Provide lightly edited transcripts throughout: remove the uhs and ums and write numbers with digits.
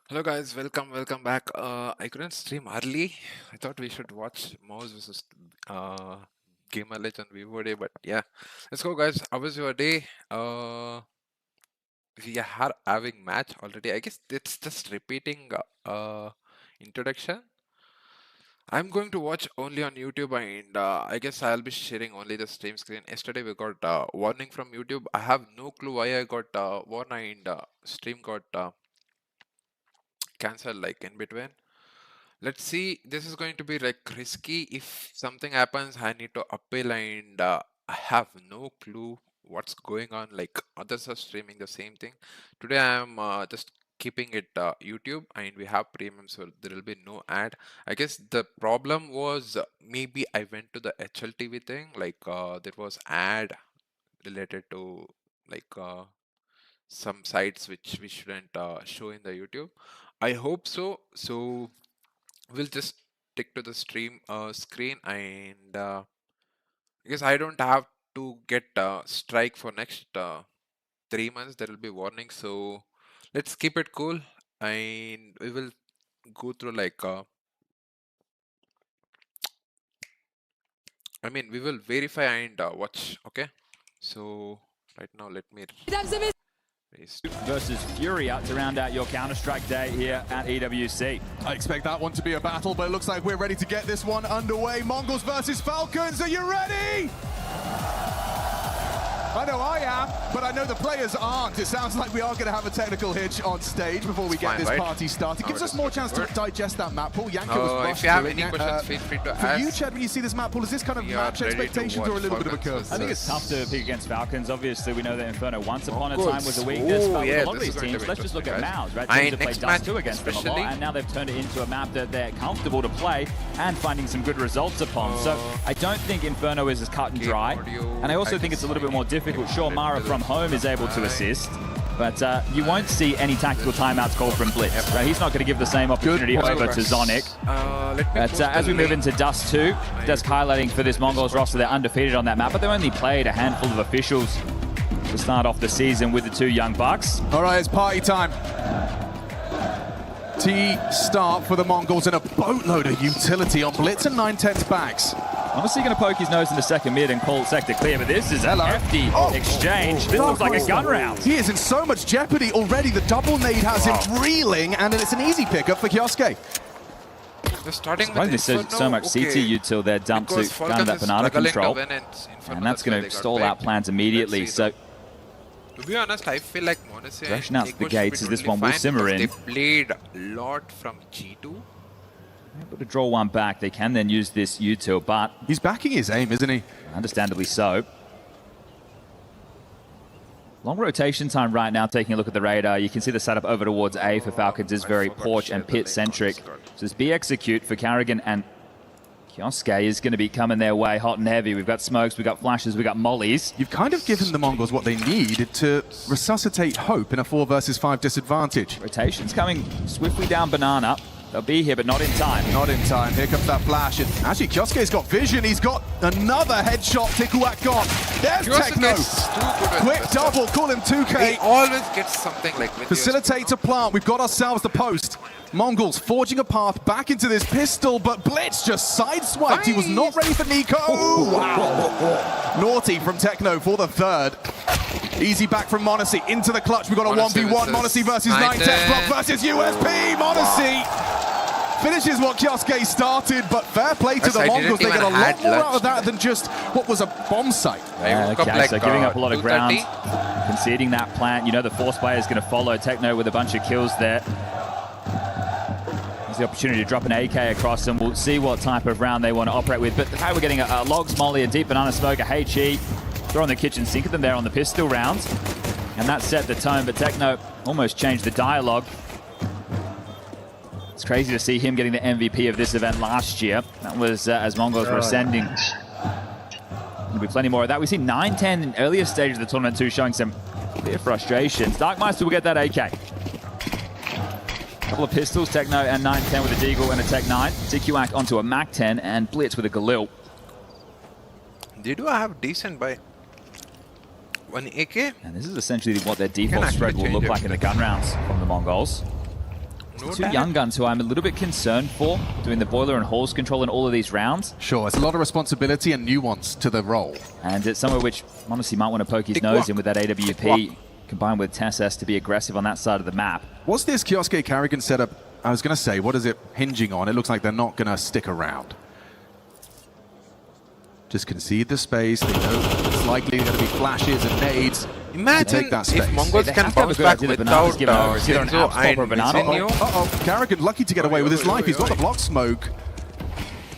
Hello guys, welcome back. I couldn't stream early. I thought we should watch Mouse versus Gamer Legend Vivo Day, but yeah, let's go guys. How was your day? We are having match already. I guess it's just repeating introduction. I'm going to watch only on YouTube, and I guess I'll be sharing only the stream screen. Yesterday we got warning from YouTube. I have no clue why I got warning and stream got cancelled like in between. Let's see, this is going to be like risky. If something happens, I need to appeal, and I have no clue what's going on. Like others are streaming the same thing. Today I am just keeping it YouTube, and we have premium, so there will be no ad. I guess the problem was maybe I went to the HLTV thing, like there was ad related to like some sites which we shouldn't show in the YouTube. I hope so. So we'll just stick to the stream screen, and I guess I don't have to get strike for next 3 months. There will be warning, so let's keep it cool, and we will go through like I mean we will verify and watch. Okay, so right now let me versus FURIA to round out your Counter-Strike day here at EWC. I expect that one to be a battle, but it looks like we're ready to get this one underway. Mongols versus Falcons, are you ready? I know I am, but I know the players aren't. It sounds like we are going to have a technical hitch on stage before we get this party started. It gives us more chance to digest that map pool. Yanko was rushed if you have through any it. questions, feel free to For ask. you, Chad, when you see this map pool, is this kind of match expectations or a little bit of a curve? I think it's tough to pick against Falcons. Obviously, we know that Inferno once upon a time was a weakness, but with a lot of these teams, let's just look at Mouse, right? Teams have played Dust 2 against them a lot, and now they've turned it into a map that they're comfortable to play and finding some good results upon. So I don't think Inferno is as cut and dry, and I also think it's a little bit more difficult. Sure, Mara from home is able to assist, but you won't see any tactical timeouts called from Blitz. Right? He's not going to give the same opportunity over to Zonic. But as we move into Dust 2, just highlighting for this Mongols roster, they're undefeated on that map, but they only played a handful of officials to start off the season with the two young bucks. All right, it's party time. T-start for the Mongols and a boatload of utility on Blitz and 9-10's backs. Honestly, going to poke his nose in the second mid and call sector clear, but this is a hefty exchange. This looks like a gun round. He is in so much jeopardy already. The double nade has him reeling, and it's an easy pickup for Kioske. Starting with there's so much CT util there dumped to gun that banana control, and that's going to stall out plans immediately. So, to be honest, I feel like Monese rushing out the gates as this one will simmer in. They played a lot from G2. Able to draw one back, they can then use this util, but he's backing his aim, isn't he? Understandably so. Long rotation time right now, taking a look at the radar. You can see the setup over towards A for Falcons is very porch and pit centric. So this B execute for Carrigan, and Kioske is going to be coming their way hot and heavy. We've got smokes, we've got flashes, we've got mollies. You've kind of given the Mongols what they need to resuscitate hope in a 4 versus 5 disadvantage. Rotation's coming swiftly down banana. They'll be here, but not in time. Not in time. Here comes that flash. And actually, Kioske's got vision. He's got another headshot. Tikuak gone. There's Techno. Quick double. Call him 2K. He always gets something like with facilitate to plant. We've got ourselves the post. Mongols forging a path back into this pistol, but Blitz just sideswiped. He was not ready for Nico. Wow. Naughty from Techno for the third. Easy back from Monese into the clutch. We've got a 1v1. Monese versus 9-10. Block versus USP. Monese finishes what Kioske started, but fair play to the Mongols. They get a lot more out of that than just what was a bomb site. Okay, so giving up a lot of ground, conceding that plant. You know the force player is going to follow Techno with a bunch of kills there. There's the opportunity to drop an AK across them. We'll see what type of round they want to operate with. But the fact we're getting a Logs Molly, a deep banana smoke, a HE, throwing the kitchen sink at them there on the pistol rounds. And that set the tone, but Techno almost changed the dialogue. It's crazy to see him getting the MVP of this event last year. That was as Mongols were ascending. There'll be plenty more of that. We've seen 9-10 in earlier stages of the tournament too, showing some clear frustrations. Darkmeister will get that AK. Couple of pistols, Techno and 9-10 with a Deagle and a Tech 9. Tikuak onto a Mac 10 and Blitz with a Galil. They do have decent by one AK. And this is essentially what their default spread will look like in the gun rounds from the Mongols. Two young guns who I'm a little bit concerned for, doing the boiler and halls control in all of these rounds. Sure, it's a lot of responsibility and nuance to the role. And it's somewhere which, honestly, might want to poke his nose in with that AWP, combined with TeSS to be aggressive on that side of the map. What's this Kioske Carrigan setup? I was going to say, what is it hinging on? It looks like they're not going to stick around. Just concede the space. They know it's likely going to be flashes and nades. Imagine take that space. if Mongols can bounce back without Senzo and Mizinho. Uh-oh, Carrigan lucky to get away with his life. He's got the block smoke.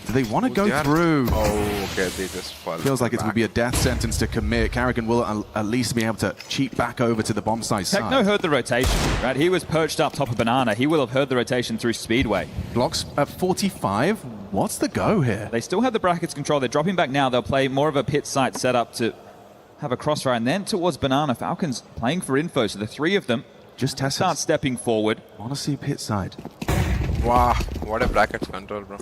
Do they want to go through? Oh, okay, they just fall. Feels like it would be a death sentence to commit. Carrigan will at least be able to cheat back over to the bomb site side. Techno heard the rotation, right? He was perched up top of Banana. He will have heard the rotation through Speedway. Blocks at 45. What's the go here? They still have the brackets control. They're dropping back now. They'll play more of a pit site setup to have a crossfire, and then towards Banana. Falcons playing for info, so the three of them just start stepping forward. Want to see pit side. Wow, what a brackets control, bro.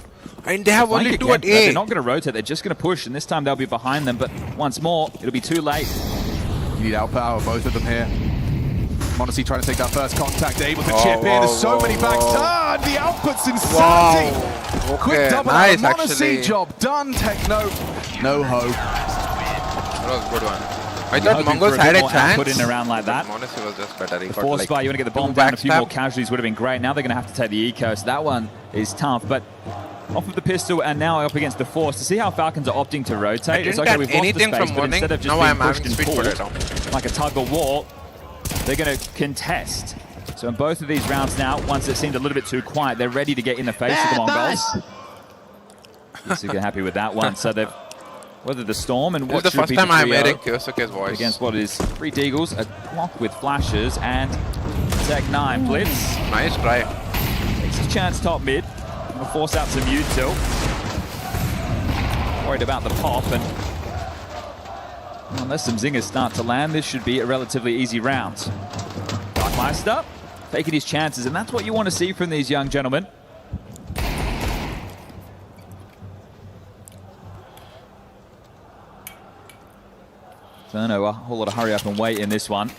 And they have only two at A. They're not going to rotate. They're just going to push, and this time they'll be behind them, but once more, it'll be too late. You need outpower, both of them here. m0NESY trying to take that first contact, able to chip in. There's so many backs. The output's insanity. Okay, Quick double nice, out of m0NESY, actually. job done. Techno, no hope. That was a good one. I thought Mongols had a chance. Put in around like that. m0NESY was just better. He Force got, by, you want to get the bomb down. A few more casualties would have been great. Now they're going to have to take the eco, so that one is tough. But off of the pistol and now up against the Force. To see how Falcons are opting to rotate. It's okay, we've lost the space, but instead of just being pushed and pulled like a tug of war, they're going to contest. So in both of these rounds now, once it seemed a little bit too quiet, they're ready to get in the face of the Mongols. Super happy with that one. So they've weathered the storm, and what this is the should be first time I'm trio hearing Kyosuke's voice against what is 3 Deagles, a block with flashes, and Tech 9 blitz. Nice try. Takes his chance top mid. Gonna force out some util. Worried about the pop, and unless some zingers start to land, this should be a relatively easy round. DarmsteR taking his chances, and that's what you want to see from these young gentlemen. So no, a whole lot of hurry up and wait in this one.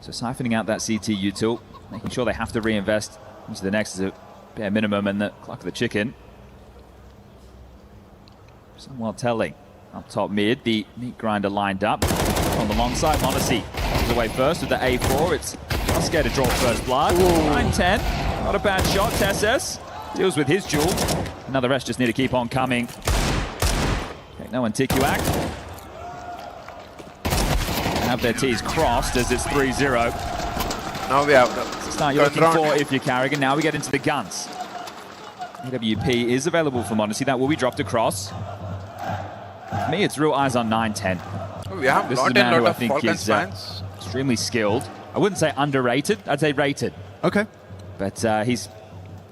So siphoning out that CT util, making sure they have to reinvest into the next as a bare minimum, and the cluck of the chicken. Somewhat telling. Up top mid, the meat grinder lined up. On the long side, m0NESY comes away first with the A4. It's just scared to draw first blood. 9-10, not a bad shot. TeSS deals with his duel. And now the rest just need to keep on coming. Okay, no one Tikuak. Have their T's crossed as it's 3-0. Now we have the start you're looking for if you're Carrigan. Now we get into the guns. EWP is available for m0NESY. That will be dropped across. For me, it's real eyes on 9-10. We have this not is a man a who lot I of think Falcons is fans. extremely skilled. I wouldn't say underrated. I'd say rated. Okay. But he's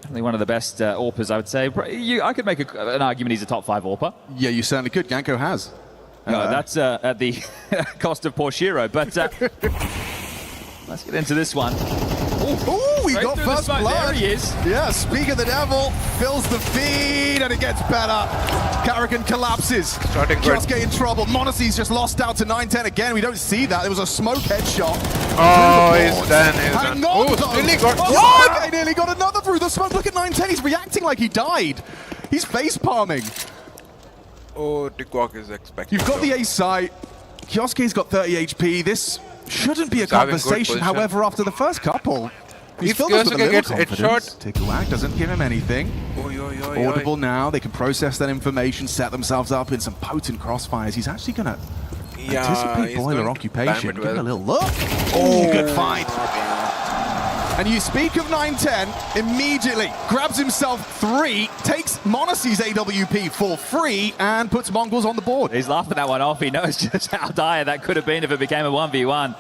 definitely one of the best AWPers, I would say. I could make an argument he's a top 5 AWPer. Yeah, you certainly could. Ganko has. No, that's at the cost of Porshiro. But let's get into this one. Ooh, he got first blood. There he is. Yeah, Speak of the Devil fills the feed, and it gets better. Carrigan collapses. Kioske in trouble. m0NESY's just lost out to 9-10 again. We don't see that. There was a smoke headshot. Oh, he's done. Hang on. Oh, nearly got what? They nearly got another through the smoke. Look at 9-10. He's reacting like he died. He's face palming. Oh, Tikuak is expected. You've got the A site. Kioske's got 30 HP. This shouldn't be a conversation. However, after the first couple, he's filled us with a little confidence. Tikuak doesn't give him anything. Audible now. They can process that information, set themselves up in some potent crossfires. He's actually going to anticipate boiler occupation. Give it a little look. Oh, good find. And you speak of 9-10, immediately grabs himself 3, takes m0NESY's AWP for free, and puts Mongols on the board. He's laughing that one off. He knows just how dire that could have been if it became a 1v1.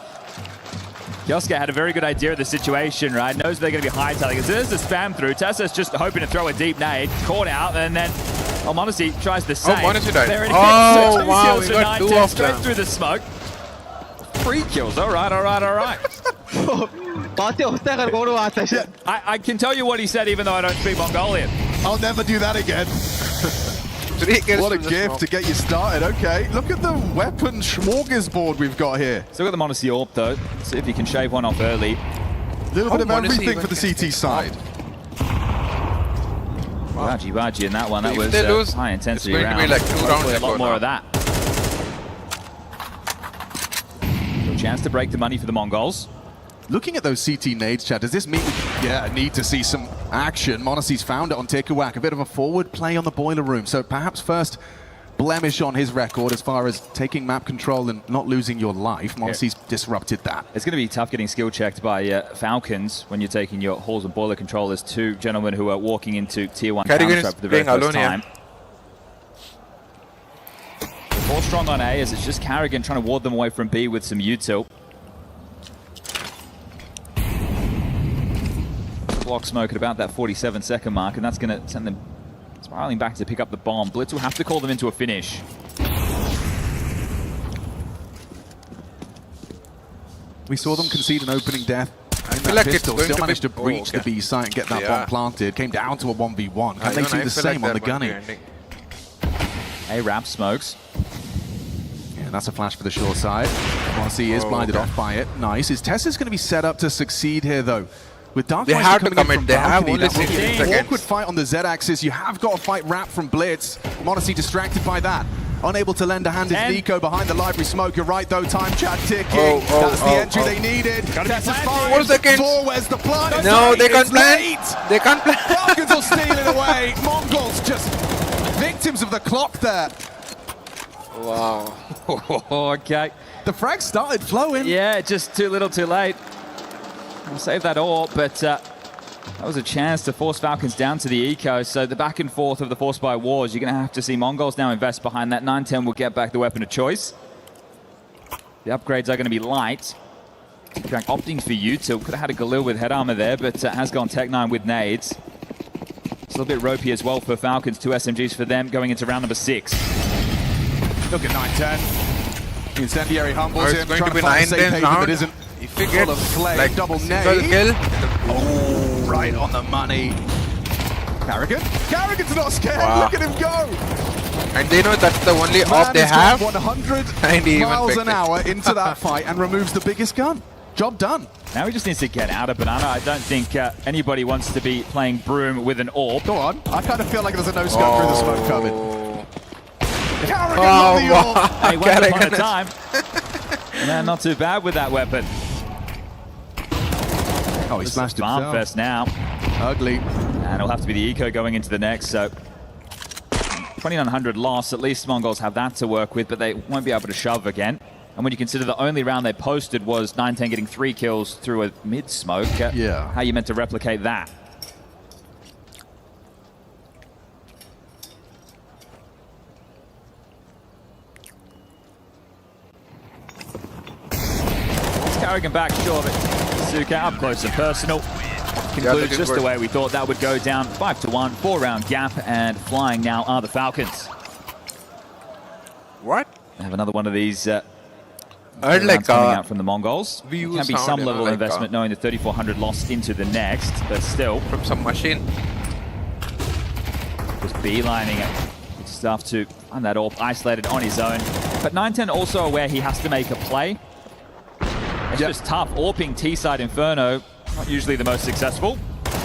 Kioske had a very good idea of the situation, right? Knows they're going to be hightailing it. So there's the spam through. TeSS just hoping to throw a deep nade. Caught out, and then m0NESY tries the same. Oh, m0NESY died. There it is. Oh, wow, we got 2 of straight them. through the smoke. 3 kills. All right, all right, all right. I can tell you what he said, even though I don't speak Mongolian. I'll never do that again. 3 kills. What a gift to get you started. Okay, look at the weapon smorgasbord we've got here. Still got the Modesty Orb though. See if you can shave one off early. A little bit of everything for the CT side. Wow. Baji in that one. That was high intensity round. It's going to be like 2 rounds. A lot more of that. So chance to break the money for the Mongols. Looking at those CT nades, Chad, does this mean we need to see some action? Monacy's found it on Tikuwak, a bit of a forward play on the boiler room. So perhaps first blemish on his record as far as taking map control and not losing your life. Monacy's disrupted that. It's going to be tough getting skill checked by Falcons when you're taking your halls and boiler control as 2 gentlemen who are walking into Tier 1 Counter-Strike for the very first time. 4 strong on A as it's just Carrigan trying to ward them away from B with some util. Block smoke at about that 47-second mark, and that's going to send them spiraling back to pick up the bomb. Blitz will have to call them into a finish. We saw them concede an opening death. And that pistol still managed to breach the B site and get that bomb planted. Came down to a 1v1. Can they do the same on the gunning? A wrap smokes. Yeah, that's a flash for the short side. Monacy is blinded off by it. Nice. Is Tessa's going to be set up to succeed here, though? With Dark they have to commit. They have only 16 seconds. Awkward fight on the Z-axis. You have got to fight Wrap from Blitz. Monacy distracted by that. Unable to lend a hand is Nico behind the library smoke. You're right, though. Time chat ticking. That's the entry they needed. Tessa's fine. 4 seconds. Where's the plant? No, they can't plant. They can't plant. Falcons will steal it away. Mongols just victims of the clock there. Wow. Okay. The frag started flowing. Yeah, just too little too late. We'll save that all, but that was a chance to force Falcons down to the eco. So the back and forth of the Force by Wars, you're going to have to see Mongols now invest behind that. 9-10 will get back the weapon of choice. The upgrades are going to be light. Drag opting for util. Could have had a Galil with head armor there, but has gone Tech9 with nades. It's a little bit ropey as well for Falcons. 2 SMGs for them going into round number 6. Look at 9-10. Incendiary humbles him, going trying to be find a safe haven, but isn't. If he gets like double nade. Kill. Oh, right on the money. Carrigan's not scared. Wow. Look at him go. And they know that's the only off they have. 100 miles an hour into that fight and removes the biggest gun. Job done. Now he just needs to get out of Banana. I don't think anybody wants to be playing Broom with an orb. Go on. I kind of feel like there's a no-scope through the smoke coming. Carrigan on the orb. Hey, once upon a time. Yeah, not too bad with that weapon. Oh, he smashed himself. Farm fest now. Ugly. And it'll have to be the eco going into the next, so 2,900 loss. At least Mongols have that to work with, but they won't be able to shove again. And when you consider the only round they posted was 9-10 getting 3 kills through a mid-smoke, how you meant to replicate that? Carrigan back, sure, but Suka up close and personal. Concludes just the way we thought that would go down. 5-1, 4-round gap, and flying now are the Falcons. What? They have another one of these I heard like coming out from the Mongols. There can be some level of investment knowing the 3,400 lost into the next, but still. From some machine. Just beelining it. Good stuff to find that orb isolated on his own. But 9-10 also aware he has to make a play. It's just tough. Orping T-side Inferno, not usually the most successful.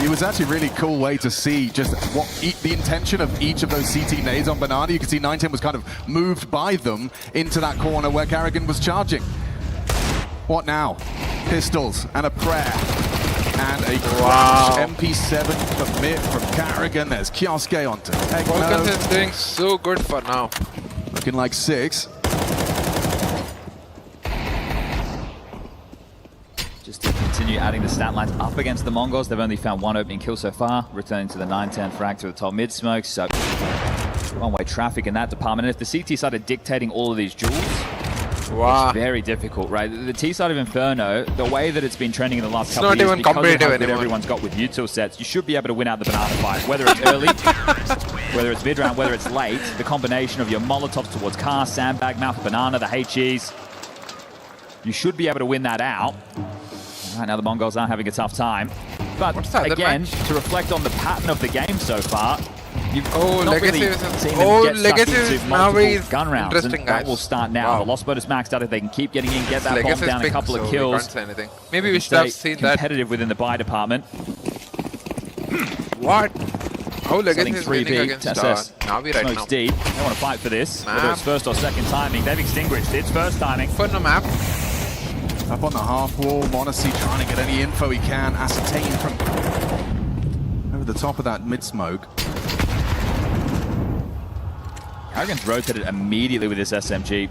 It was actually a really cool way to see just what the intention of each of those CT nades on Banana. You can see 9-10 was kind of moved by them into that corner where Carrigan was charging. What now? Pistols and a prayer. And a MP7 commit from Carrigan. There's Kioske onto Falcons is doing so good for now. Looking like 6. Just to continue adding the stat lines up against the Mongols. They've only found 1 opening kill so far, returning to the 9-10 frag to the top mid-smoke. So one-way traffic in that department. And if the CT side are dictating all of these duels, it's very difficult, right? The T side of Inferno, the way that it's been trending in the last couple of years, because of how good everyone's got with util sets, you should be able to win out the Banana fight. Whether it's early, whether it's mid-round, whether it's late, the combination of your Molotovs towards car, sandbag, mouth, Banana, the HEs, you should be able to win that out. Right now the Mongols are having a tough time. But again, to reflect on the pattern of the game so far, Oh, not Legacy really versus... seen them Oh, get stuck Legacy into is multiple Navi's gun rounds, and interesting, that guys. will start now. Wow. The Lost Bonus maxed out. If they can keep getting in, get that bomb Legacy's down, a pick, couple of so we kills. can't say anything. Maybe we should have seen that. Competitive within the buy department. What? Oh, Legacy is winning 3B, against Navi right Smokes now. deep. They want to fight for this. Map. Whether it's first or second timing, they've extinguished it. It's first timing. Put no map. Up on the half wall, m0NESY trying to get any info he can, ascertain from over the top of that mid-smoke. Arrogance rotated immediately with this SMG.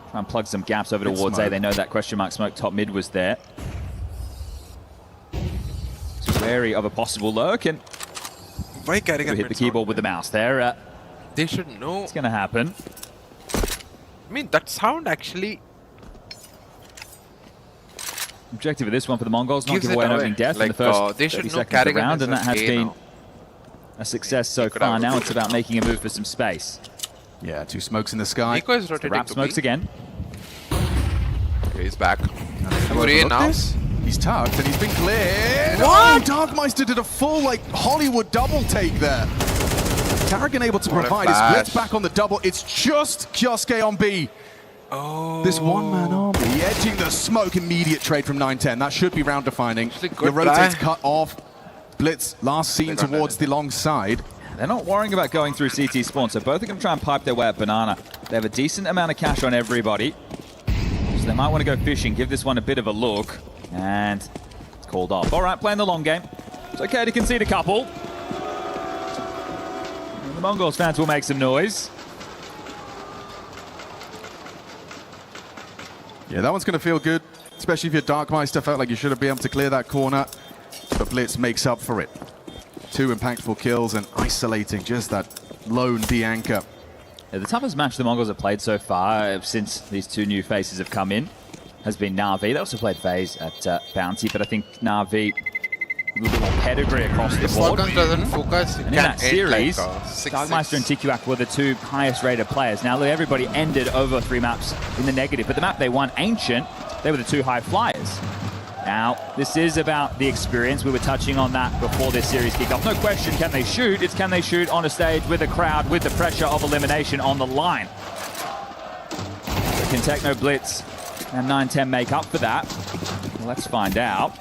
Try and plug some gaps over towards A. They know that question mark smoke top mid was there. Just wary of a possible lurk, and Why carrying hit the keyboard with the mouse there. They should know. It's going to happen. I mean, that sound actually... Objective of this one for the Mongols, not gives give it away an away. opening death Like, in the first they 30 should know seconds of the Carrigan round, and that has versus A been now. a success so could far. have Now a it's about making a move for some space. Yeah, 2 smokes in the sky. Nico is rotating Wrap to smokes B. again. Okay, he's back. Have FURIA now. He's tucked and he's been cleared. What? Oh, DarmsteR did a full like Hollywood double take there. Carrigan able to What a provide his flash. blitz back on the double. It's just Kioske on B. Oh. This one-man army edging the smoke. Immediate trade from 9-10. That should be round defining. Actually, The good rotate's try. cut off. Blitz last seen They got towards the long side. They're not worrying about going through CT spawn, so both are going to try and pipe their way at Banana. They have a decent amount of cash on everybody, so they might want to go fishing, give this one a bit of a look, and it's called off. All right, playing the long game. It's okay to concede a couple. And the Mongols fans will make some noise. Yeah, that one's going to feel good, especially if your DarmsteR felt like you should have been able to clear that corner. But Blitz makes up for it. 2 impactful kills and isolating just that lone D-anchor. Yeah, the toughest match the Mongols have played so far since these 2 new faces have come in has been Na'Vi. They also played FaZe at Bounty, but I think Na'Vi a little bit more pedigree across the board. Falcons doesn't focus. And in that series, like, DarmsteR and TQAC were the 2 highest rated players. Now, everybody ended over 3 maps in the negative, but the map they won, Ancient, they were the 2 high flyers. Now, this is about the experience. We were touching on that before this series kicked off. No question, can they shoot? It's can they shoot on a stage with a crowd, with the pressure of elimination on the line. So can Techno Blitz and 9-10 make up for that? Well, let's find out.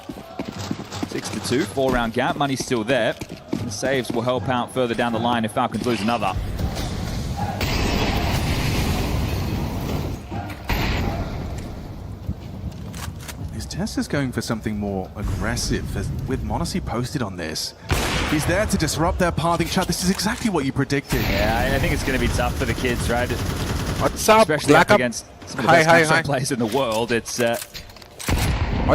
6-2, 4-round gap. Money's still there. The saves will help out further down the line if Falcons lose another. Tessa's going for something more aggressive with m0NESY posted on this. He's there to disrupt their pathing. Chat, this is exactly what you predicted. Yeah, I think it's going to be tough for the kids, right? What's up? Especially Black up up. against some of the best players in the world. It's Are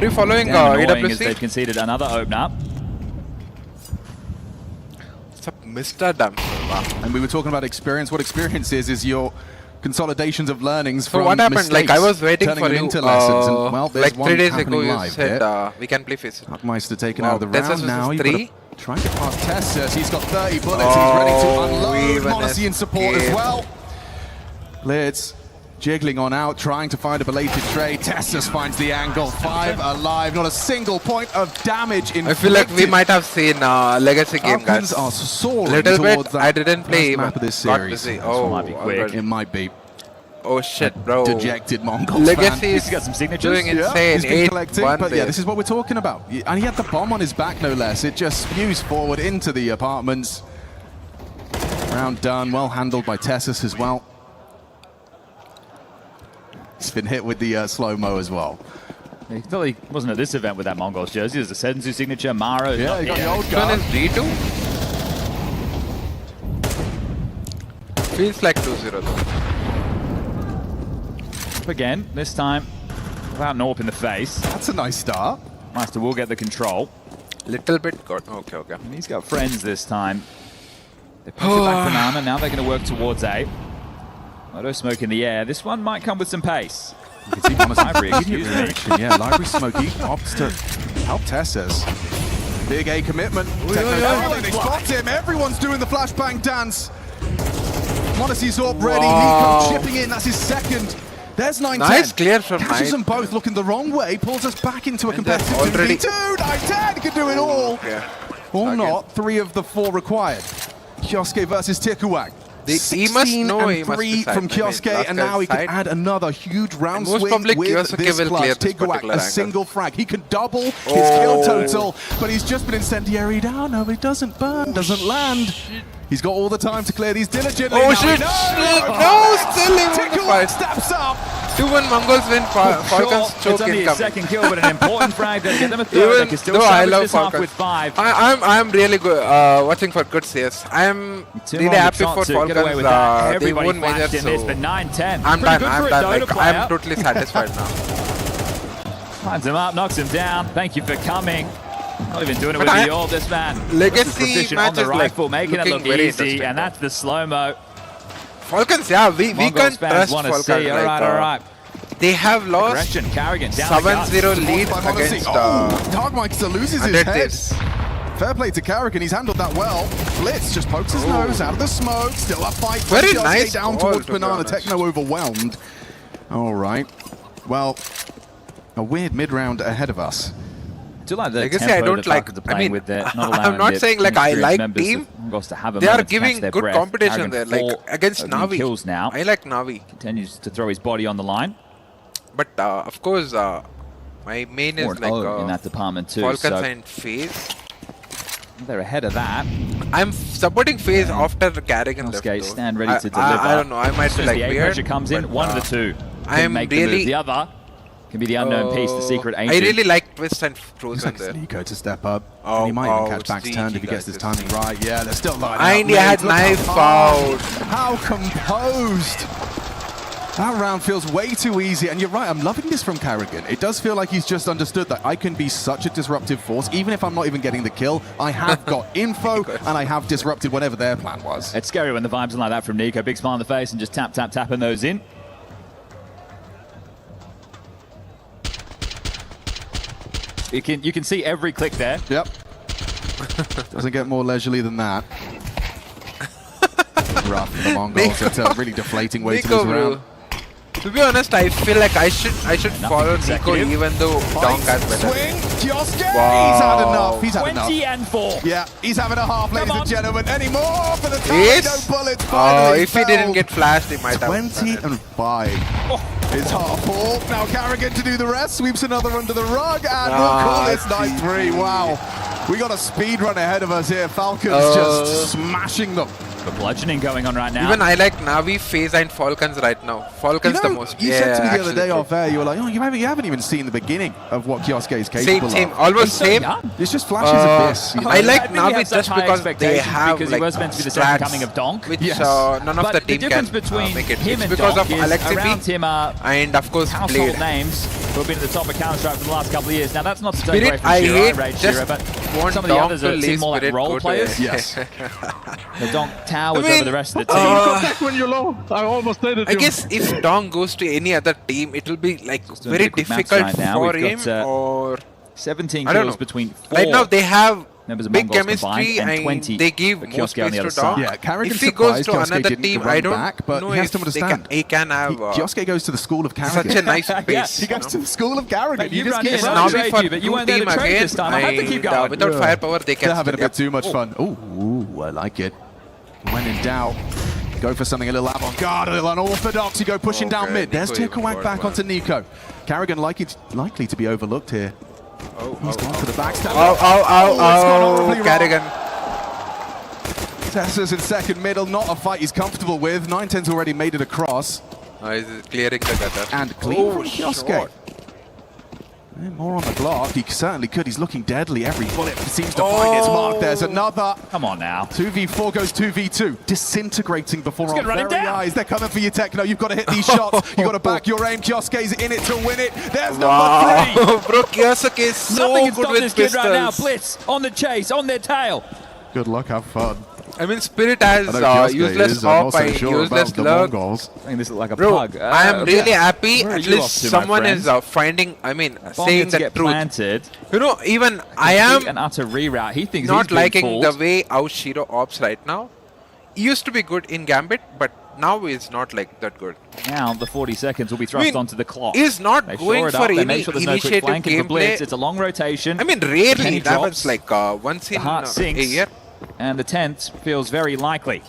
you following annoying as EWC? they've conceded another opener. What's up, Mr. DarmsteR? Wow. And we were talking about experience. What experience is your consolidations of learnings So from what happened? mistakes, Like I was waiting turning for them you. into lessons. And, well, there's like one 3 days happening ago, you live said here. we can play Faceit. DarmsteR taken Wow, out of the Tessa round now. versus 3? Trying to pass Tessa. He's got 30 bullets. He's ready to unload. even m0NESY in support as escape. well. Blitz jiggling on out, trying to find a belated trade. Tessa finds the angle. 5 alive. Not a single point of damage inflicted. I feel like we might have seen Legacy game, Falcons guys. are soaring Little towards bit. that I didn't play first map of this got series. busy. This Oh, one might be quick. already. It might be. Oh shit, bro. Dejected Mongols Legacy fan. is He's got some signatures. doing Yeah, insane. he's been collecting, 8-1 but yeah, there. this is what we're talking about. And he had the bomb on his back, no less. It just spews forward into the apartments. Round done, well handled by Tessus as well. He's been hit with the slow-mo as well. He totally wasn't at this event with that Mongols jersey. There's a Senzu signature, Mara. Yeah, he got the old Which one guard. is D2? Feels like 2-0 though. Again, this time without an AWP in the face. That's a nice start. DarmsteR will get the control. Little bit got. Okay. And he's got friends this time. They push it back Banana. Now they're going to work towards A. Auto smoke in the air. This one might come with some pace. You can see m0NESY Library, immediate excuse me. reaction. Yeah, Library Smokey opts to help Tessus. Big A commitment. They spot him. Everyone's doing the flashbang dance. m0NESY's up ready. Wow. Nico chipping in. That's his second. There's 9-10. Nice clear from Catches 9. them both looking the wrong way. Pulls us back into a And that's competitive already- 2v2. 9-10 can do it all. Yeah. Or Again. not. 3 of the 4 required. Kioske versus Tikuak. He must know he must 3 from Kioske, and now he can add another huge round swing with this clutch. Tikuak, a single frag. He can double his kill total, but he's just been incendiaried out. No, he doesn't burn, doesn't land. He's got all the time to clear these diligently. Oh shit! No, still Tikuak steps up. 2-1 Mongols win. Falcons choke it's only his income. second kill, but an important frag to get them a third. They can still though I salvage love this half Falcons. with 5. I'm really good watching for good CS. I'm really happy for Falcons. They won major, in this, but 9-10. I'm done. Like, I'm totally satisfied now. Finds him up, knocks him down. Thank you for coming. Not even doing it with the ult, this man. Legacy on the matches rifle, like making it look easy, and that's the slow-mo. Falcons, yeah, we can't trust Falcons. Alright. They have lost 7-0 lead against Darkmeister loses his head. Fair play to Carrigan, he's handled that well. Blitz just pokes his nose out of the smoke. Still a fight. Very nice down towards Banana. Techno overwhelmed. All right. Well, a weird mid-round ahead of us. Legacy, I don't like. I mean, with I'm not saying like I like team. They are giving good competition there, like against Navi. Kills now. I like Navi. Continues to throw his body on the line. But of course, my main is like in that department too. Falcons and FaZe. They're ahead of that. I'm supporting FaZe after Carrigan left. Okay, stand ready to deliver. I don't know. I might be like the weird. Pressure comes in. One of the two. I am really. The other can be the unknown piece, the secret agent. I really like Twist and Frozen there. Nico to step up. He might even catch back's turn if he gets his timing right. Yeah, they're still lining up. And he had knife out. How composed. That round feels way too easy, and you're right, I'm loving this from Carrigan. It does feel like he's just understood that I can be such a disruptive force, even if I'm not even getting the kill. I have got info, and I have disrupted whatever their plan was. It's scary when the vibes are like that from Nico. Big smile on the face and just tapping those in. You can see every click there. Yep. Doesn't get more leisurely than that. Rough for the Mongols. It's a really deflating way to this round. To be honest, I feel like I should follow Nico even though Donk has better. Swing, Kioske! Wow. He's had enough. He's had 20 and 4. Yeah, he's having a half, ladies and gentlemen. Any more for the time? Yes. No bullets. Finally if he didn't get flashed, he might have. 20 and 5. It's half full. Now Carrigan to do the rest. Sweeps another under the rug, and we'll call this 9-3. Wow. We got a speed run ahead of us here. Falcons just smashing them. The bludgeoning going on right now. Even I like Navi, FaZe and Falcons right now. Falcons the most. You said to me the other day off air, you were like, oh, you haven't even seen the beginning of what Kioske is capable of. Same, almost same. It's just flashes of this. You know? I like Navi just because they have because like he was meant to be the second coming of Donk, which none of the team can make it. Him and because Donk of Alexi and of course household names who have been at the top of Counter-Strike for the last couple of years. Now that's not to take away from Shiro, Rage Shiro, but some of the others seem more like role players. Yes. The Donk towers over the rest of the team. Contact when you're low. I almost did it. I guess if Donk goes to any other team, it will be like very difficult for him. Or 17 kills between 4. Right now they have big Mongols chemistry and they give more space to Donk. Yeah, Carrigan if he goes to Kioske another team, I don't know he has if to understand. he can have. Kioske goes to the school of Carrigan. Such a nice base. He goes to the school of Carrigan. You just It's keep Navi for but you weren't there to trade this time. I had to keep going. Without firepower, they can. They're having a bit too much fun. Ooh, I like it. When in doubt, go for something a little avant-garde, a little unorthodox. You go pushing down mid. There's Tikuak back onto Nico. Carrigan likely to be overlooked here. He's gone for the backstab. Oh, Carrigan. Tessa's in second middle, not a fight he's comfortable with. 910's already made it across. He's clearing the gutter. And clean from Kioske. More on the block. He certainly could. He's looking deadly. Every bullet seems to find its mark. There's another. Come on now. 2v4 goes 2v2. Disintegrating before our very eyes. They're coming for you, Techno. You've got to hit these shots. You've got to back your aim. Kioske's in it to win it. There's number 3. Bro, Kioske is so good with pistols. Right now. Blitz on the chase, on their tail. Good luck. Have fun. I mean, Spirit has useless hop, useless lurk. I think this looks like a pug. I am really happy. At least someone is finding, saying the truth. Planted. You know, even I am an utter reroute. He thinks not liking the way how Shiro ops right now. He used to be good in Gambit, but now he's not like that good. Now the 40 seconds will be thrust onto the clock. He's not going for any initiative gameplay. It's a long rotation. I mean, rarely. That was like once in a year. And the 10th feels very likely.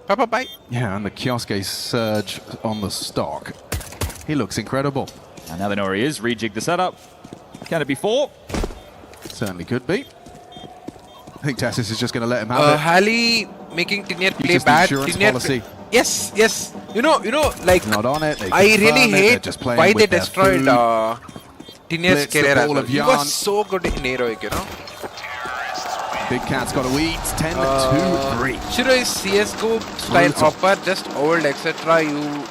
Bye-bye. Yeah, and the Kioske surge on the stock. He looks incredible. And now they know where he is. Rejig the setup. Can it be 4? Certainly could be. I think Tessis is just going to let him have it. Halley making Tinier play bad. Policy. Yes, yes. You know, like not on it. I really hate why they destroyed Tinier's career as well. He was so good in heroic, you know. Big Cat's got to eat. 10-2-3. Shiro is CSGO style upper, just old, etc. You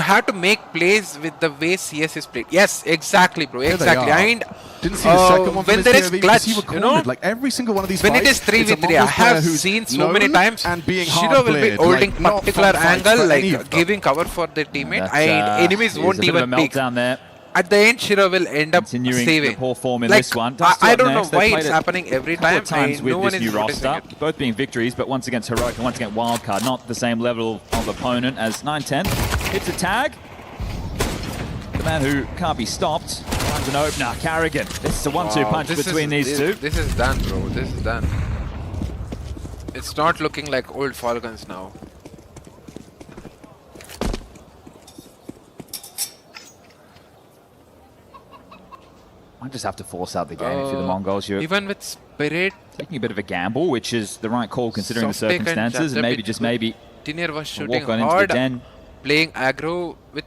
have to make plays with the way CS is played. Yes, exactly, bro. Exactly. And didn't see the second one when there is clutch, you know, like every single one of these when fights, it is 3v3, I have seen so many times and being Shiro will be holding particular angle, like giving cover for the teammate, and enemies won't even peek. There. At the end, Shiro will end up saving. The poor form in this one. I don't know why it's happening every time. Times with no one this is new roster, both being victories, but once against Heroic and once against Wildcard, not the same level of opponent as 9-10. Hits a tag. The man who can't be stopped finds an opener. Carrigan. This is a 1-2 punch between these two. This is done, bro. This is done. It's not looking like old Falcons now. I just have to force out the game if you're the Mongols. You're even with Spirit taking a bit of a gamble, which is the right call considering the circumstances, and maybe just maybe Tinier was shooting walk on hard, into the den. Playing aggro with.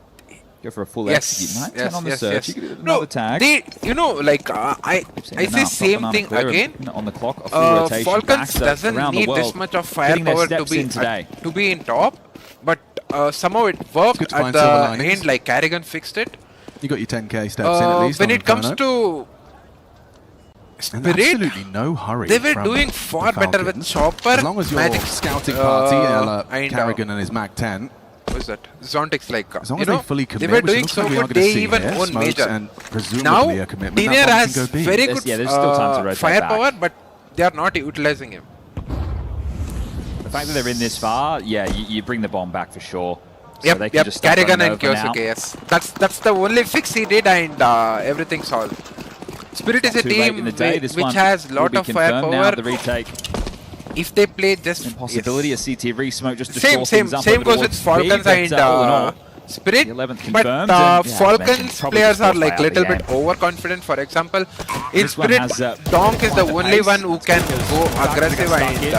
Go for a full execute. 9-10 on the search. You could do another No, tag. you know, like I say same thing again. On the clock, a full rotation. Falcons doesn't need this much of firepower to be in top, but somehow it worked at the end. Like Carrigan fixed it. You got your 10k steps in at least. When it comes to Spirit, absolutely no hurry. They were doing far better with Chopper, as long as your Magic scouting party, Carrigan and his Mag 10. What is that? Zontix, like, as long as they fully commit, they were doing so good, they even won major. And now, a commitment. Tinier has very good there's still time to firepower, but they are not utilizing him. The fact that they're in this far, yeah, you bring the bomb back for sure. So yep, Carrigan and Kyosuke, yes. That's the only fix he did, and everything solved. Spirit is a team which has lot of firepower. Now, the retake. If they play just impossibility, a CT re-smoke just to same goes with Falcons and Spirit, but Falcons players are like little bit overconfident. For example, in Spirit, Donk is the only one who can go aggressive and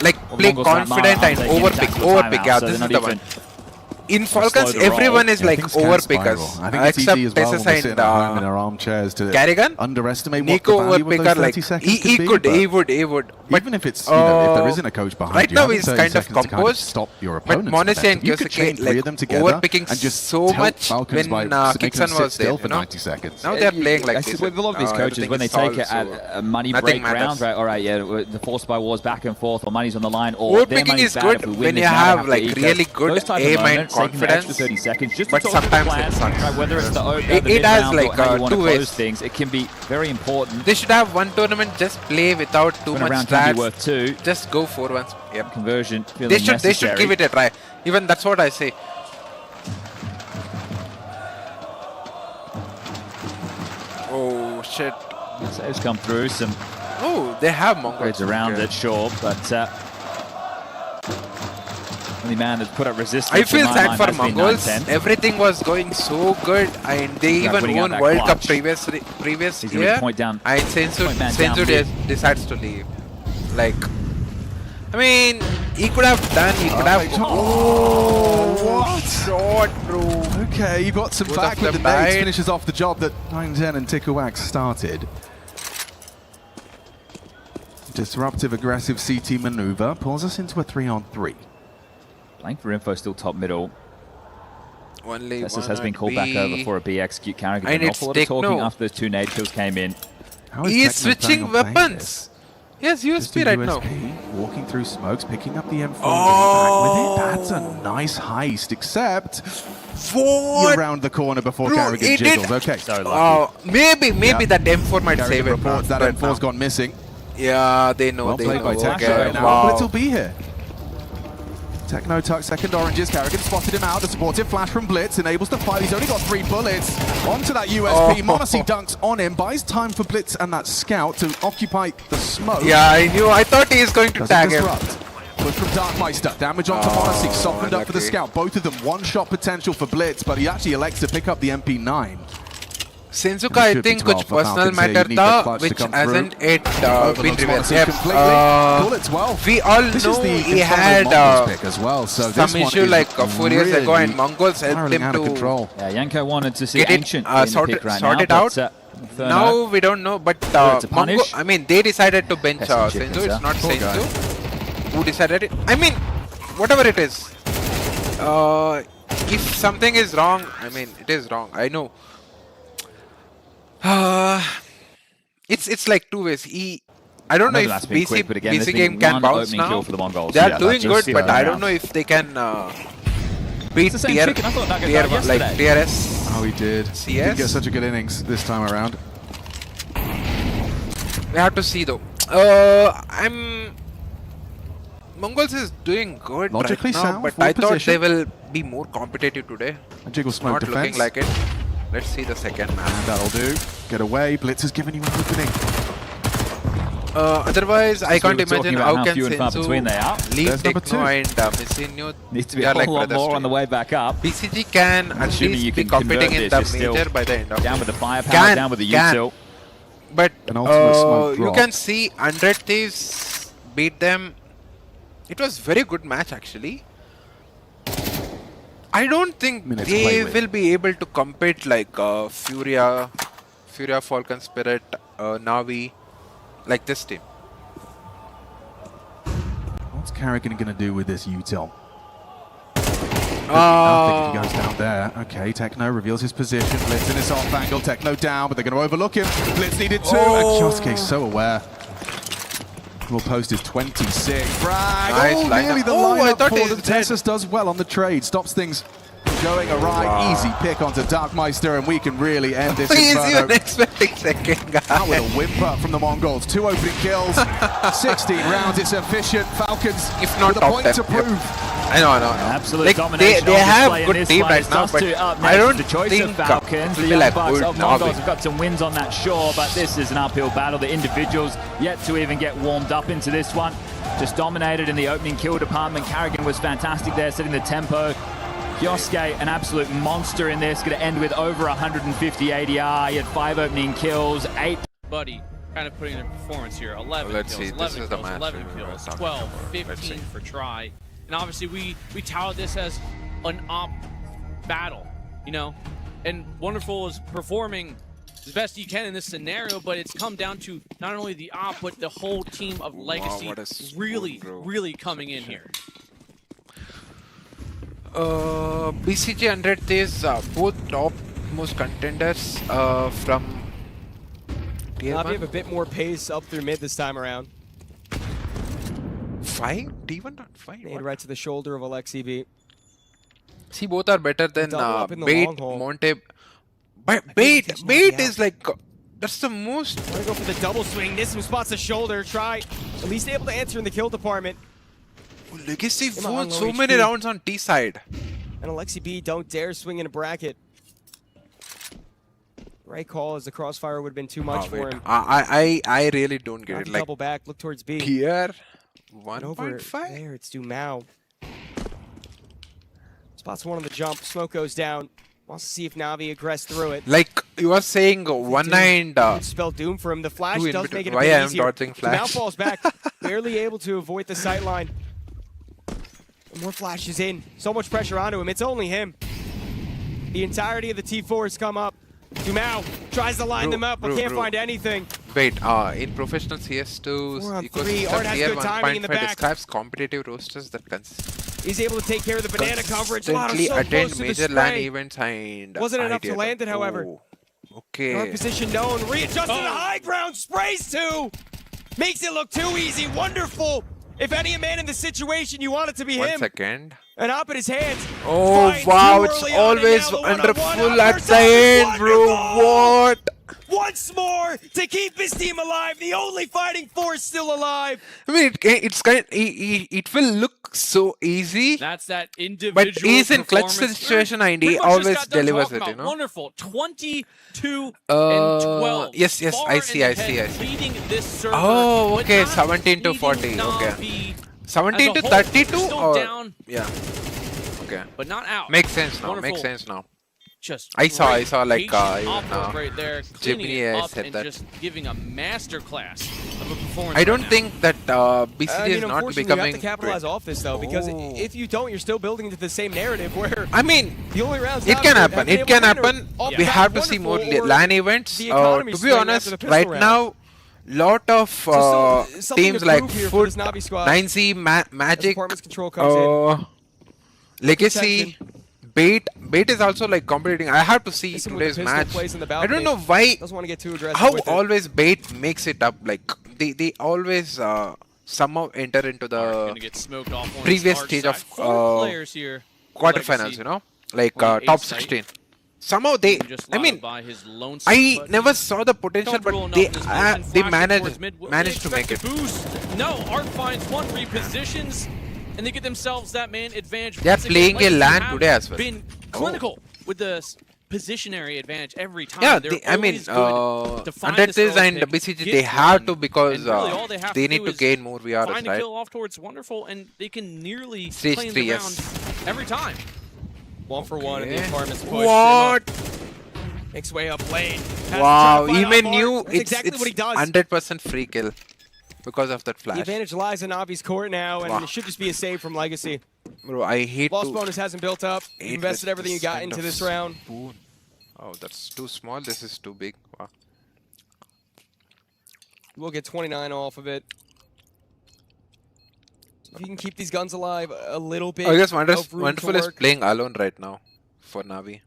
like play confident and overpick. Yeah, this is the one. In Falcons, everyone is like overpickers, except Tessis and Carrigan. Underestimate Nico overpicker, like he would. But even if it's if there isn't a coach behind right you, now he's kind of composed. Stop your but opponents. Monace and Kyosuke like overpicking and just so much Falcons when Kixon was there. For 90 seconds. Now they're playing like this. With a lot of these coaches, when they take it at a money break round, right? All right, yeah, the forced by wars back and forth, or money's on the line, or overpicking is good when you have like really good aim and confidence. 30 seconds, just but sometimes it sucks. Right, whether it's the it has like two ways. Things, it can be very important. They should have one tournament just play without too much strats. Worth 2. Just go 4 once. Yep. Conversion. They should give it a try. Even that's what I say. Oh shit! Saves come through. Some. Oh, they have Mongols around it, sure, but. Only man that put up resistance. I feel sad for Mongols. Everything was going so good, and they even won World Cup previous year. Point down. And Senzu decides to leave. Like, I mean, he could have done. He could have. Oh, what shot, bro! Okay, you got some back with the nades. Finishes off the job that 9-10 and Tikuak started. Disruptive, aggressive CT maneuver pulls us into a 3-on-3. Playing for info, still top middle. Tessis has been called back over for a B execute. Carrigan and it's a lot of talking after those 2 nade kills came in. He is switching weapons. Yes, USP right now. Walking through smokes, picking up the M4 and back with it. That's a nice heist, except you're around the corner before Carrigan jiggles. Okay. So lucky. Maybe that M4 might save it. That M4's gone missing. Yeah, they know. Well they played know. by Tech now, but it'll be here. Techno tucks second oranges. Karrigan spotted him out. The supportive flash from Blitz enables the fight. He's only got 3 bullets. Onto that USP. m0NESY dunks on him. Buys time for Blitz and that scout to occupy the smoke. Yeah, I knew. I thought he was going to tag him. Push from darksteR. Damage onto m0NESY. Softened up for the scout. Both of them one-shot potential for Blitz, but he actually elects to pick up the MP9. Senzuka, I think कुछ personal matter था, which hasn't been revealed. We all know he had some issue like 4 years ago, and Mongols helped him to yeah, Yanko wanted to see get it sorted out. Now we don't know, but I mean, they decided to bench Senzu. It's not Senzu who decided it. I mean, whatever it is, if something is wrong, I mean, it is wrong. I know. It's like two ways. I don't know if BC game can bounce now. They are doing good, but I don't know if they can beat tier like TRS. Oh, he did. CS. He didn't get such a good innings this time around. We have to see though. Mongols is doing good Logically right now, sound, but I thought position. they will be more competitive today. A jiggle smoke Not defense. looking like it. Let's see the second match. And that'll do. Get away. Blitz has given you an opening. Otherwise, I can't imagine how can Senzu leave Techno and Missinho. Needs to be a whole lot more on the way back up. BCG can at least be competing in the major by the end of down with the firepower, down with the util. But smoke you can see 100 Thieves beat them. It was very good match actually. I don't think they will be able to compete like FURIA, Falcon Spirit, Navi, like this team. What's Karrigan going to do with this util? Nothing. He goes down there. Okay, Techno reveals his position. Blitz in this off angle. Techno down, but they're going to overlook him. Blitz needed 2. And Kioske so aware. Will post is 26. Frag. Nice nearly the lineup for them. Texas does well on the trade. Stops things going awry. Wow. Easy pick onto darksteR, and we can really end this. He's even expecting second guy. Out with a whimper from the Mongols. 2 opening kills. 16 rounds. It's efficient. Falcons if not with a point to prove. Yep. I know. Absolute like, domination. They have good team right now, but I don't the choice think of Falcons. The like Bucks of Mongols have got some wins on that, sure, but this is an uphill battle. The individuals yet to even get warmed up into this one. Just dominated in the opening kill department. Karrigan was fantastic there, setting the tempo. Kioske, an absolute monster in this, going to end with over 150 ADR. He had 5 opening kills, 8. Buddy, kind of putting in a performance here. 11 Let's kills, see. 11 This kills, is the 11 match kills, 12, 15 for try. And obviously we touted this as an op battle, you know? And Wonderful is performing as best you can in this scenario, but it's come down to not only the op, but the whole team of Legacy really coming in here. BCG 100 is both top most contenders from tier 1. Navi have a bit more pace up through mid this time around. 5? T1 not 5? Made right to the shoulder of AlexiB. See, both are better than Bait, Monte. But Bait is like, that's the most. Want to go for the double swing. Nissim spots the shoulder. Try. At least able to answer in the kill department. Legacy won so many rounds on T side. And AlexiB don't dare swing in a bracket. Right call, as the crossfire would have been too much for him. I really don't get it. Like, double back, look towards B. Tier 1.5? There, it's Dumao. Spots one on the jump. Smoke goes down. Wants to see if Navi aggress through it. Like you were saying, 1-9. Spell doom for him. The flash does make it a bit bit easier. Dumao falls back, barely able to avoid the sightline. More flashes in. So much pressure onto him. It's only him. The entirety of the T4 has come up. Dumao tries to line them up, but can't find anything. Wait, in professional CS2 tier 1.5 describes competitive rosters that he's able to take care of the banana coverage. A lot of so attend close to major the LAN spray. events and Wasn't enough to land it, however. Okay. Guard position known. Readjusted to high ground. Sprays 2. Makes it look too easy. Wonderful. If any man in the situation, you want it to be him. 1 second. And up in his hands. Oh wow, it's always under full at the end, bro. What? once more to keep his team alive. The only fighting force still alive. I mean, it's kind of, it will look so easy. That's that individual. But he's in clutch situation and he always delivers it, you know. Wonderful. 22 and 12. Yes, I see. Leading this server, oh, okay, but not 17 to 40. leading Okay, Na'Vi 17 to as a whole. 32 They're still or down, yeah. Okay, but not out. makes sense now. Wonderful. Makes sense now. Just I saw great like patient even, op-work right there, cleaning Jimmy it up said and that. just giving a master class of a performance. I don't right think that BCG is not unfortunately, becoming. you have to capitalize off this though, because if you don't, you're still building into the same narrative where. I mean, the only rounds it can happen. It can happen. We have to see more LAN events. To be honest, right now, lot of teams like Foot, 9Z, Magic, Legacy, Bait is also like competing. I have to see today's match. I don't know why. How always Bait makes it up. Like they always somehow enter into the previous stage of quarterfinals. You know, like top 16. Somehow they, I mean, I never saw the potential, but they managed to make it. No, Art finds one, repositions, and they get themselves that man advantage. They are playing a LAN today as well. Been clinical with the positionary advantage every time. Yeah, I mean, under this and BCG, they have to because they need to gain more VRs, find a right? kill off towards Wonderful, and they can nearly Stage claim 3, the yes. round every time. 1 for 1 in the apartments push. What? Makes way up lane. Wow, even knew That's it's exactly what he does. 100% free kill because of that The flash. advantage lies in Navi's court now, and it should just be a save from Legacy. Bro, I hate Loss to... bonus hasn't built up. You invested everything you got into this round. Spoon. Oh, that's too small. This is too big. Wow. We'll get 29 off of it. If you can keep these guns alive a little bit. I guess of room Wonderful to is work. playing alone right now for Navi.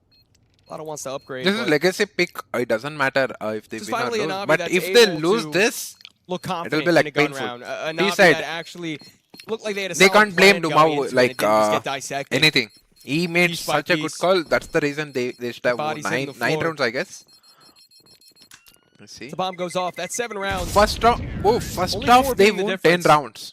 Lotto wants to upgrade. This is but legacy pick. It doesn't matter if they Just win or finally a lose. Navi But that's if they able lose to this, look it'll confident be like in a gun painful. round. A Navi B-side. that actually looked like they had a They solid can't blame plan going Dumao into it. like It didn't just get dissected. anything. He made Piece by such a good piece. call. That's the reason they should have won bodies hitting the nine floor. rounds, I guess. Let's see. The bomb goes off. That's 7 rounds. First round. Oh, first Only half 4 they being the won 10 difference. rounds.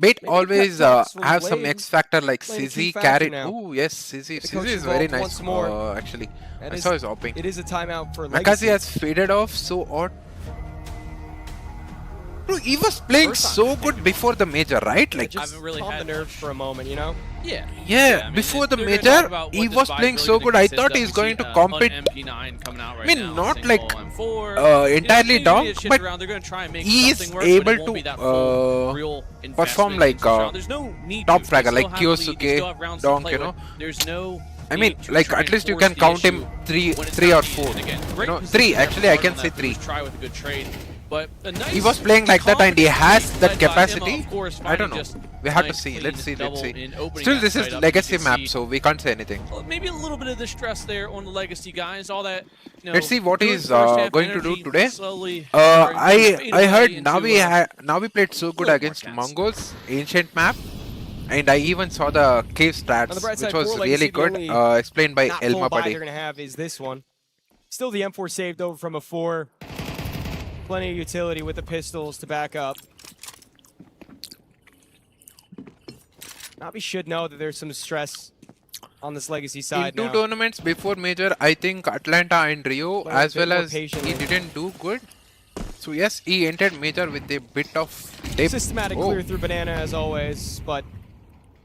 Bait Maybe always cut from have some Blade. X factor like Blade a key CZ factor carried. now. Oh yes, CZ. The CZ coach is very involved nice. once more. Actually, That I is- saw his hopping. It is a timeout for Makazi Legacy. has faded off so odd. Bro, he was playing First time, so I think. good before the major, right? Like, Just haven't really calm had the nerves for a moment, you know? Yeah. yeah, I mean, before the they're gonna major, talk about he what was this playing buy is so really good. gonna I consist thought of. he's We going see, to compete. an MP9 coming out right I mean, now, not single like, M4. entirely maybe down, it's shift but around. They're gonna try and make he is something work, but it able won't to, be that full, real perform investment like, into this round. There's no need top to. fragger, They like still have the lead. They Kyosuke, still have rounds to Donk, play you with. know. There's no I need mean, to like try at and least you force can the count him issue three when it's or not four. needed. Again, great You know, position 3. to have Actually, I hard can on say that 3. first try with a good trade. But a nice He was playing like that and he has that led by Emma, capacity. of course, I don't know. finding just We have to nice, see. clean Let's see. double in opening Still, that this is site up. legacy You can map, see, so we can't say anything. maybe a little bit of the stress there on the legacy guys. All that. You know, Let's see what good he's first half going to do energy today. slowly starting to fade I heard away into, Navi played so good little against more Mongols, ancient map, and I even saw the cave On the stats, bright side, which was for really Legacy, good, the only explained by not Elma full buy Padi. they're going to have is this one. Still the M4 saved over from a 4. Plenty of utility with the pistols to back up. Navi should know that there's some stress on this Legacy side In 2 now. tournaments before major, I think Atlanta and Rio, Playing a as bit well more as he patiently. didn't do good. So yes, he entered major with a bit of dip. Systematic clear through Banana as always, but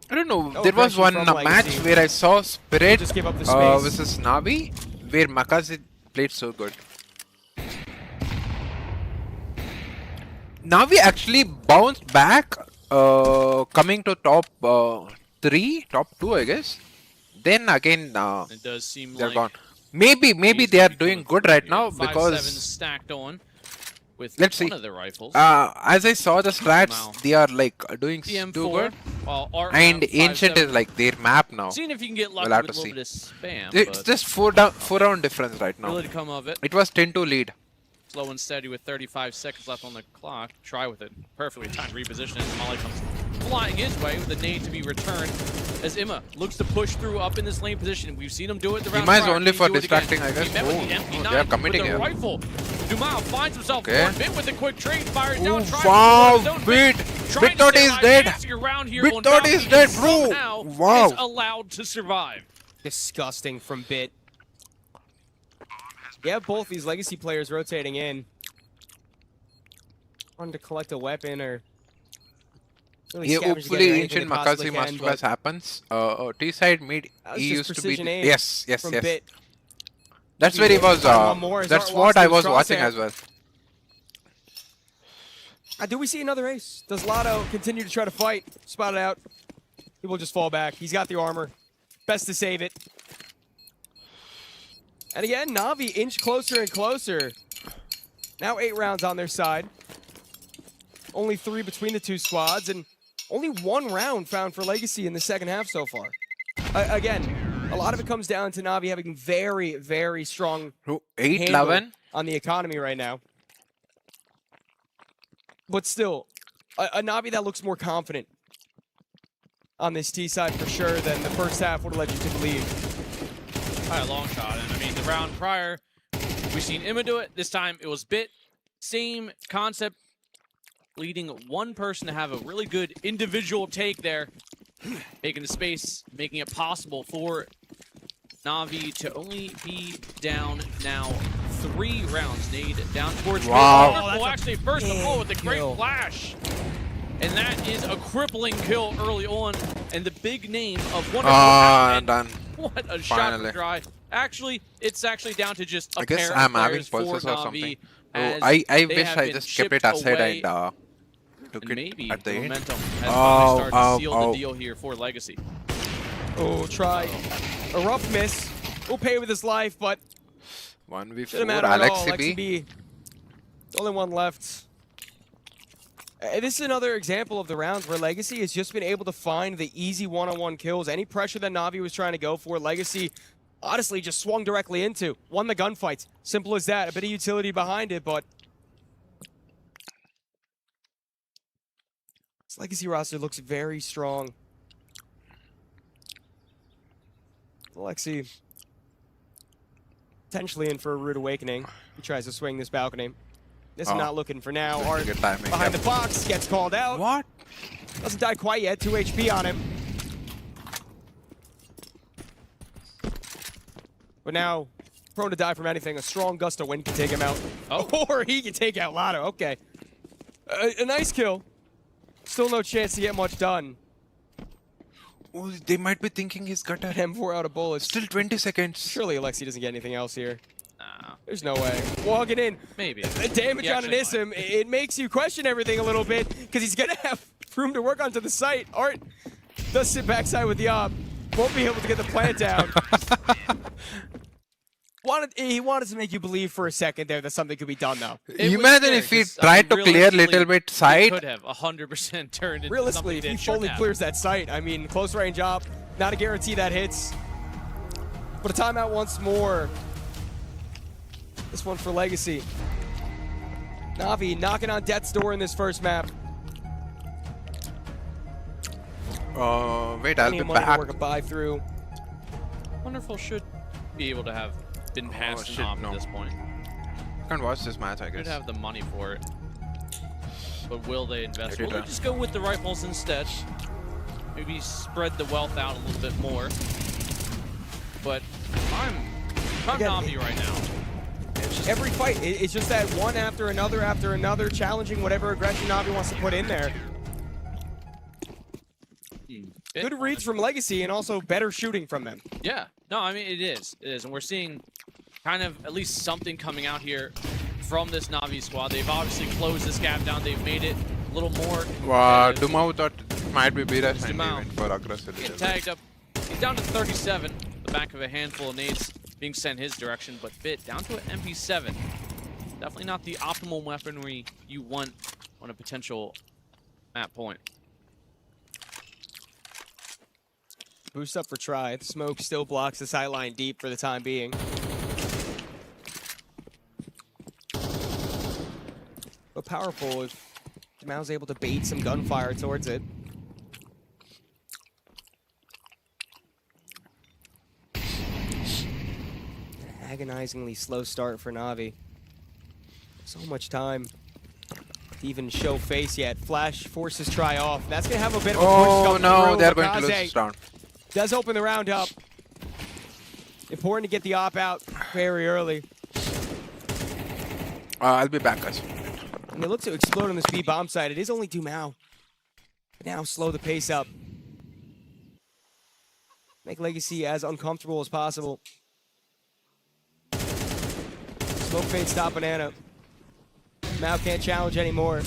I don't know. No There was aggression one from match Legacy. where I saw Spirit just give up the space. versus Navi, where Makazi played so good. Navi actually bounced back, coming to top 3, top 2, I guess. Then again, it does seem they're like gone. Maybe he's they are gonna be doing coming good right from now 5-7 because stacked on with let's see. one of the rifles. as I saw the Wow. stats, they are like doing the too M4, good. while Art And around Ancient 5-7. is like their map now. Seeing if you can get lucky We'll have with a to little see. bit of spam. It's but just 4 round difference right now. really to come of it. It was 10-2 lead. slow and steady with 35 seconds left on the clock. Try with it. Perfectly timed reposition as Molly comes flying his way with the nade to be returned. As Imma looks to push through up in this lane position. We've seen him do it the round Imma is prior. only for Do it distracting, again. I guess. He met with the MP9 they are committing with the here. rifle. Dumal finds himself Okay. one bit with a quick trade, fires down, trying Wow, to Bit! trying Bit to Tot stay is alive, dead! dancing around here Bit on Tot Valky is dead, and bro! somehow Wow. is allowed to survive. Disgusting from Bit. You have both these legacy players rotating in. Wanting to collect a weapon or really Yeah, scavenge together hopefully anything ancient they possibly Makasi can, Masterclass happens. T-side mid, that was he just used to be... precision aim Yes, yes, from yes. Bit. That's where he was... One more as that's Art what walks I to was his watching crosshair. as well. Do we see another ace? Does Lotto continue to try to fight? Spot it out. He will just fall back. He's got the armor. Best to save it. And again, Na'Vi inch closer and closer. Now 8 rounds on their side. Only 3 between the two squads, and only 1 round found for Legacy in the second half so far. Again, a lot of it comes down to Na'Vi having very, very strong 8-11? on the economy right now. But still, a Na'Vi that looks more confident on this T side for sure than the first half would have led you to believe. All right, long shot. And I mean, the round prior, we've seen Imma do it. This time it was Bit. Same concept, leading one person to have a really good individual take there, making the space, making it possible for Na'Vi to only be down now 3 rounds. Nade down towards Wow. Wonderful actually first of all with a great kill. flash. And that is a crippling kill early on. And the big name of Wonderful. And Done. what a shot Finally. from Dry. Actually, it's actually down to just a I guess pair I'm of having players for pulses or Na'Vi, something. as I they wish have I been just kept it shipped aside away, and took and it maybe at the the end. momentum has Oh, finally started to seal oh. the deal here for Legacy. Oh, try a rough miss. Will pay with his life, but 1v4, shouldn't matter at all. Alexi Alexi B. B. Only one left. This is another example of the rounds where Legacy has just been able to find the easy one-on-one kills. Any pressure that Na'Vi was trying to go for, Legacy honestly just swung directly into. Won the gunfights. Simple as that. A bit of utility behind it, but this Legacy roster looks very strong. Alexi potentially in for a rude awakening. He tries to swing this balcony. This is not looking for now. Art Good timing. behind the box, gets called out. What? Doesn't die quite yet, 2 HP on him. But now, prone to die from anything, a strong gust of wind can take him out. Oh. Or he can take out Lotto, okay. A nice kill. Still no chance to get much done. Oh, they might be thinking he's got Got a... M4 out of bullets. Still 20 seconds. Surely Alexi doesn't get anything else here. Nah, There's no way. Walking in, maybe. the damage He on an actually Ism, it makes you question everything a little bit, because he's going to have room to work onto the site. Art does sit backside with the op. Won't be able to get the plant down. He wanted to make you believe for a second there that something could be done, though. It was Imagine there, if he 'cause, tried to clear realistically, little bit he side. could have 100% turned into Realistically, something if that he should fully have. clears that site, I mean, close range op, not a guarantee that hits. But a timeout once more. This one for Legacy. Na'Vi knocking on death's door in this first map. Wait, I'll Plenty be of money to back. work a buy through. Wonderful should be able to have been past shit, an op no. at this point. Can't watch this match, I Could guess. have the money for it. But will they invest? Maybe Will they not. just go with the rifles instead? Maybe spread the wealth out a little bit more. But I'm Again, Na'Vi right now. Every fight, it's just that one after another, challenging whatever aggression Na'Vi wants to put in there. Good reads from Legacy and also better shooting from them. Yeah, no, I mean, it is, and we're seeing kind of at least something coming out here from this Na'Vi squad. They've obviously closed this gap down. They've made it a little more Wow, competitive. Dumau thought it might be beat us and he Dumau. went for aggressive. Getting tagged up. He's down to 37. The back of a handful of nades being sent his direction, but Bit down to an MP7. Definitely not the optimal weaponry you want on a potential map point. Boost up for try. The smoke still blocks the sight line deep for the time being. look powerful if Mao's able to bait some gunfire towards it. An agonizingly slow start for Na'Vi. So much time to even show face yet. Flash forces try off. That's going to have a bit of a push come through. They're going to lose this round. Does open the round up. Important to get the op out very early. I'll be back, guys. And they look to explode on this B bomb side. It is only Dumao. But now slow the pace up. Make Legacy as uncomfortable as possible. Smoke fade, stop banana. Mao can't challenge anymore.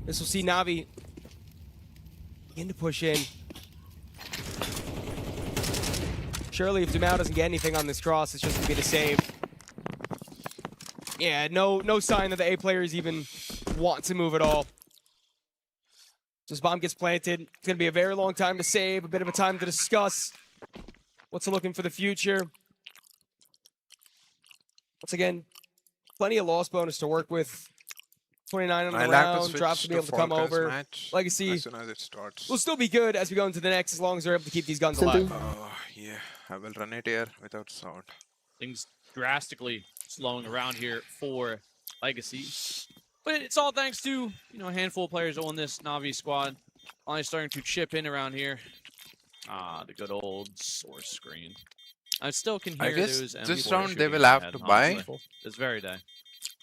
This will see Na'Vi begin to push in. Surely if Dumao doesn't get anything on this cross, it's just going to be the save. Yeah, no sign that the A players even want to move at all. Just bomb gets planted. It's going to be a very long time to save, a bit of a time to discuss what's looking for the future. Once again, plenty of loss bonus to work with. 29 on the round, drops to be able to come over. Legacy as soon as it starts. will still be good as we go into the next, as long as they're able to keep these guns alive. Yeah, I will run it here without sound. Things drastically slowing around here for Legacy. But it's all thanks to, a handful of players on this Na'Vi squad. Only starting to chip in around here. The good old source screen. I still can hear I guess those this M4 round they shooting will in my have head, to buy. honestly. This very day.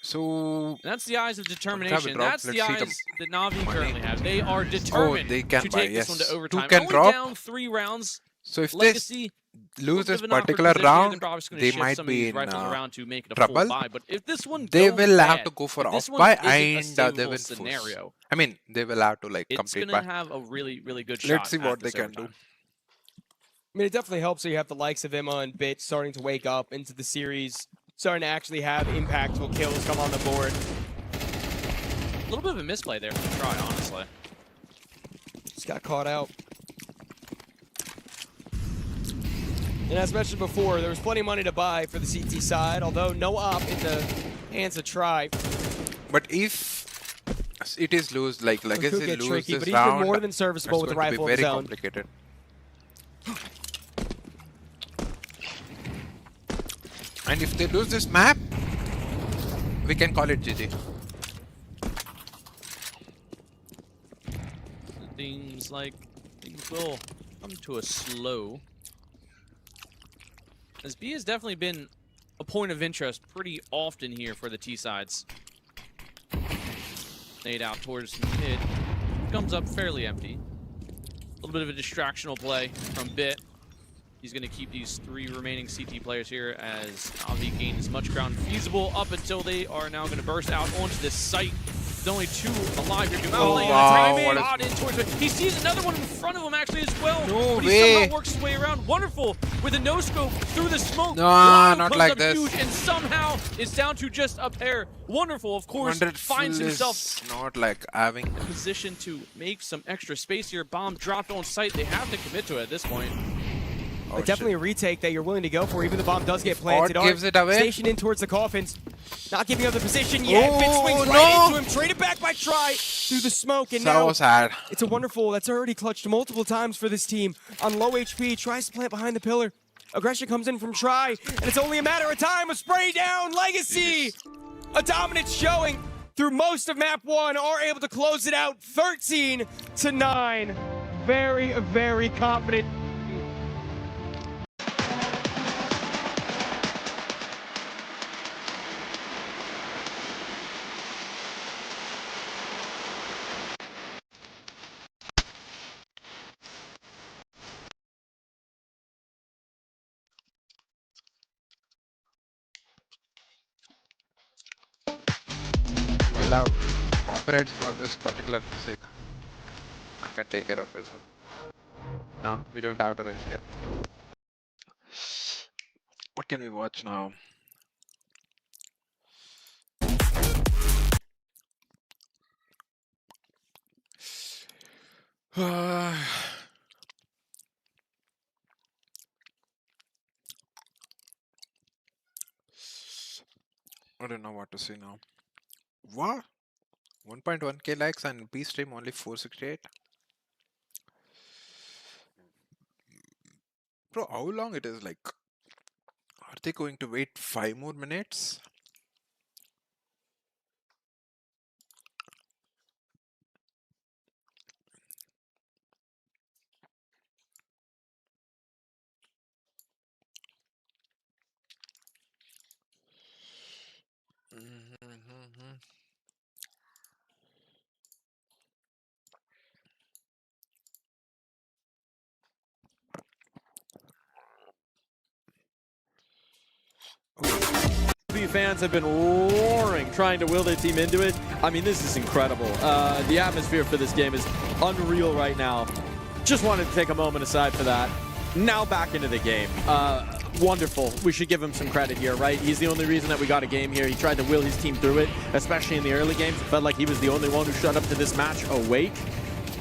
So And that's the eyes of determination. drop. That's the Let's see eyes the that Na'Vi money. currently have. They are determined they can to buy, take this one to yes. overtime. Two can Only drop. down 3 rounds. if they Legacy lose this bit of an awkward particular position here. round, They're probably just gonna they shift might some of be these in rifles around to make it a trouble. full buy. But if this one They goes will have bad, to go for if this off one buy isn't a and they savable will scenario, force. I mean, they will have to it's complete going to buy. have a really, really good shot. Let's see at what they this can do. overtime. I mean, it definitely helps that you have the likes of Emma and Bit starting to wake up into the series, starting to actually have impactful kills come on the board. A little bit of a misplay there for the try, honestly. Just got caught out. And as mentioned before, there was plenty of money to buy for the CT side, although no op in the hands of Try. But if it is lose, like It Legacy could get lose tricky, this but he's round, been more than serviceable with the it's rifle going of to his be very own. complicated. And if they lose this map, we can call it GG. Seems like things will come to a slow. As B has definitely been a point of interest pretty often here for the T sides. Nade out towards mid. Comes up fairly empty. A little bit of a distractional play from Bit. He's going to keep these 3 remaining CT players here as Na'Vi gain as much ground feasible up until they are now going to burst out onto this site. There's only 2 alive here. Oh, Wow, in towards it. He sees another one in front of him actually as well. No but he way. somehow works his way around. Wonderful with a no-scope through the smoke. No, Wow, not comes like up this. Huge, and somehow it's down to just a pair. Wonderful, of course, 100 finds full himself is not like having. in position to make some extra space here. Bomb dropped on site. They have to commit to it at this point. Oh, But definitely a retake that you're willing to go for, even the bomb does get planted. Odd gives it away. Stationed in towards the coffins. Not giving up the position yet. Bit swings no. right into him. Traded back by Try through the smoke. And now So sad. it's a wonderful, that's already clutched multiple times for this team. On low HP, tries to plant behind the pillar. Aggression comes in from Try, and it's only a matter of time. A spray down, Legacy! A dominance showing through most of map 1, are able to close it out 13-9. Very, very confident. We'll have operates for this particular music. I can take care of it. No, we don't have to raise it. What can we watch now? I don't know what to say now. What? 1.1k likes and B stream only 468. Bro, how long it is? Like, are they going to wait 5 more minutes? Fans have been roaring, trying to will their team into it. I mean, this is incredible. The atmosphere for this game is unreal right now. Just wanted to take a moment aside for that. Now back into the game. Wonderful. We should give him some credit here, right? He's the only reason that we got a game here. He tried to will his team through it, especially in the early games. It felt like he was the only one who showed up to this match awake.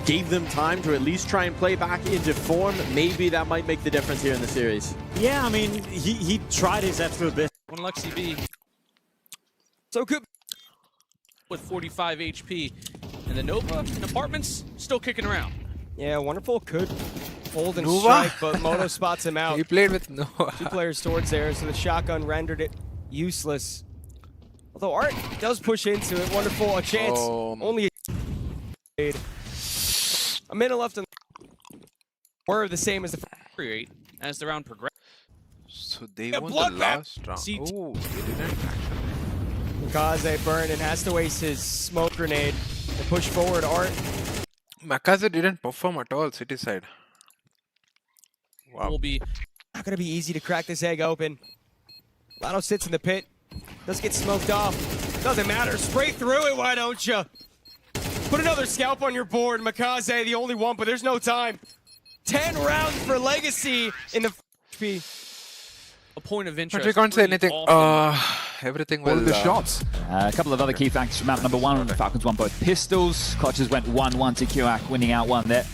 Gave them time to at least try and play back into form. Maybe that might make the difference here in the series. Yeah, I mean, he tried his absolute best. One Lexi B. So good. With 45 HP. And the Nova in apartments still kicking around. Yeah, Wonderful could hold and Nova? strike, but Moto spots him out. He played with Nova. 2 players towards there, so the shotgun rendered it useless. Although Art does push into it. Wonderful, a chance. Only a minute left on were the same as the Create as the round progressed. So they A won the bloodbath. last round. See- Oh, they didn't actually. Makaze burn and has to waste his smoke grenade to push forward. Art Makaze didn't perform at all, city side. Wow. Will be not gonna be easy to crack this egg open. Lotto sits in the pit, does get smoked off. Doesn't matter, spray through it, why don't you? Put another scalp on your board. Makaze, the only one, but there's no time. 10 rounds for Legacy in the HP. a point of interest. But we can't say pretty anything. often. Everything All will. of the shots. A couple of other key factors from map number 1. The Falcons won both pistols. Clutches went 1-1 to QAC, winning out 1 there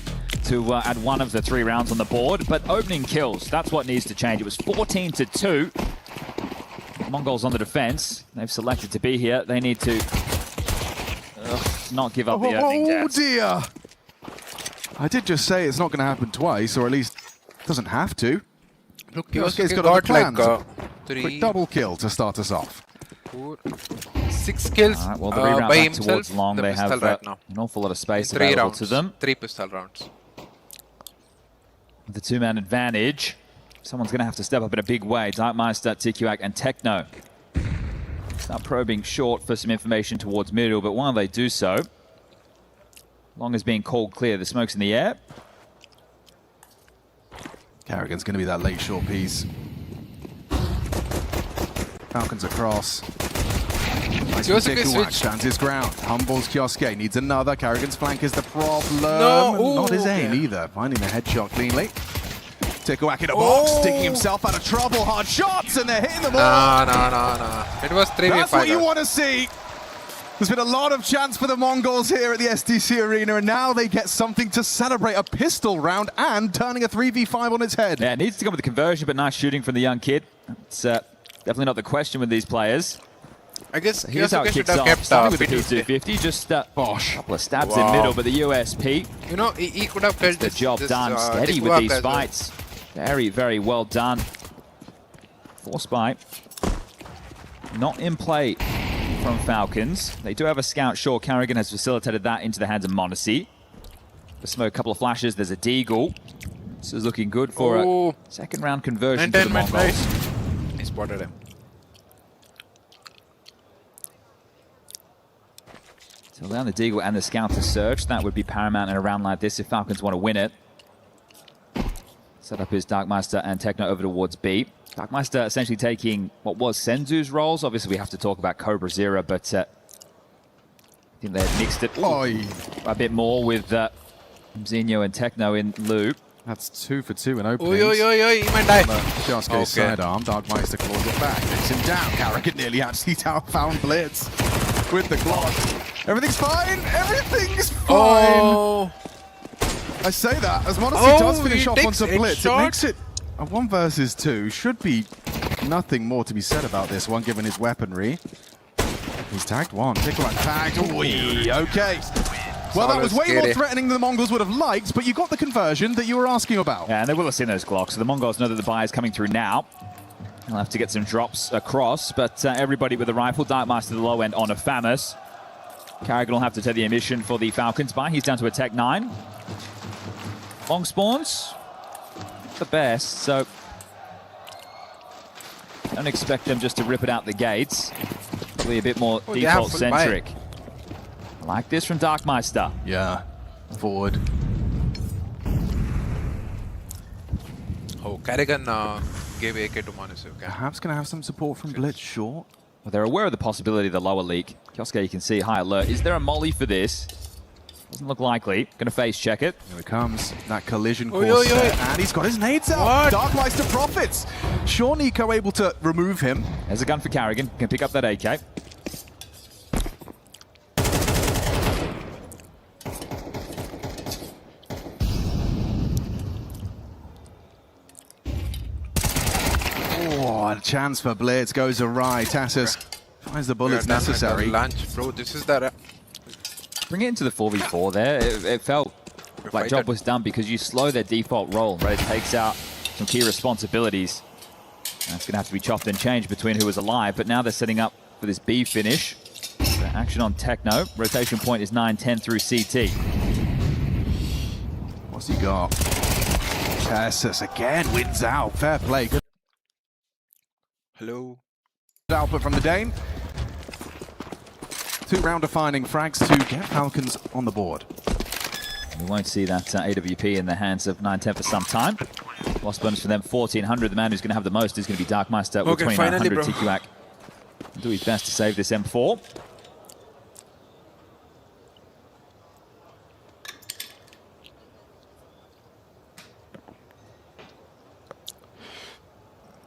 to add 1 of the 3 rounds on the board. But opening kills, that's what needs to change. It was 14-2. Mongols on the defense. They've selected to be here. They need to not give up the opening Oh deaths. dear. I did just say it's not going to happen twice, or at least doesn't have to. Look, Yosuke's Yosuke got other got like plans. 3, Quick double kill to start us off. 4, 6 kills All right, well, the reround by back himself. towards long. The They pistol have right now. an awful lot of space 3 available rounds. to them. 3 pistol rounds. With the 2-man advantage, someone's going to have to step up in a big way. DarmsteR, TQAC, and Techno start probing short for some information towards middle, but while they do so, Long is being called clear. The smoke's in the air. Carrigan's going to be that late short piece. Falcons across. Nice Yosuke Dikuak switch. stands his ground. Humbles Kyosuke, needs another. Carrigan's flank is the problem. No, ooh, not his aim okay. either. Finding the headshot cleanly. Dikuak in a box, digging himself out of trouble. Hard shots, and they're hitting them all. No. It was 3v5. That's what you want to see. There's been a lot of chance for the Mongols here at the SDC Arena, and now they get something to celebrate, a pistol round and turning a 3v5 on its head. Yeah, it needs to come with the conversion, but nice shooting from the young kid. It's definitely not the question with these players. I guess Here's how Yosuke it should kicks have off. kept Starting with the P250. P250, just a couple of stabs Wow. in middle, but the USP, You know, he could have killed the this. job this, done. Steady with Dikuak these as well. fights. Very, very well done. Force spike. Not in play from Falcons. They do have a scout short. Carrigan has facilitated that into the hands of Monacy. The smoke, couple of flashes. There's a deagle. This is looking good for a second round conversion for the Containment, Mongols. nice. He spotted him. So allow the deagle and the scout to surge. That would be paramount in a round like this if Falcons want to win it. Set up his DarmsteR and Techno over towards B. DarmsteR essentially taking what was Senzu's roles. Obviously, we have to talk about Cobra Zero, but I think they had mixed it a bit more with Zinho and Techno in loop. That's 2 for 2 in openings. Oi, he might die. Kyosuke's sidearm, Darkmeister claws it back, takes him down. Carrigan nearly actually found Blitz with the clock. Everything's fine, everything's fine. I say that, as Monacy does finish he off takes onto Blitz, it shot. makes it a 1 versus 2. Should be nothing more to be said about this one, given his weaponry. He's tagged one. Diplomat tagged. Okay. Well, that was way more threatening than the Mongols would have liked, but you got the conversion that you were asking about. Yeah, and they will have seen those Glocks, so the Mongols know that the buy is coming through now. They'll have to get some drops across, but everybody with a rifle. DarmsteR the low end on a FAMAS. Carrigan will have to take the emission for the Falcons buy. He's down to a Tech 9. Long spawns, the best, so don't expect them just to rip it out the gates. Probably a bit more default-centric. I like this from DarmsteR. Yeah, forward. Oh, Carrigan gave AK to Monasu. Okay. Perhaps going to have some support from Blitz short. Well, they're aware of the possibility of the lower leak. Kioske, you can see, high alert. Is there a molly for this? Doesn't look likely. Going to face check it. Here it comes. That collision course set, and he's got his nades out. DarmsteR profits. Sure, Nico able to remove him. There's a gun for Carrigan. Can pick up that AK. Oh, a chance for Blitz goes awry. Tassus finds the bullets necessary. Lunch, bro. This is the... Bring it into the 4v4 there. It felt like job was done because you slow their default roll, right? It takes out some key responsibilities. That's going to have to be chopped and changed between who was alive, but now they're setting up for this B finish. So action on Techno. Rotation point is 9-10 through CT. What's he got? Tassus again wins out. Fair play. Good Hello. output from the Dane. 2-round defining frags to get Falcons on the board. We won't see that AWP in the hands of 9-10 for some time. Lost bonus for them, 1,400. The man who's going to have the most is going to be DarmsteR with 2,900. TQAC will do his best to save this M4.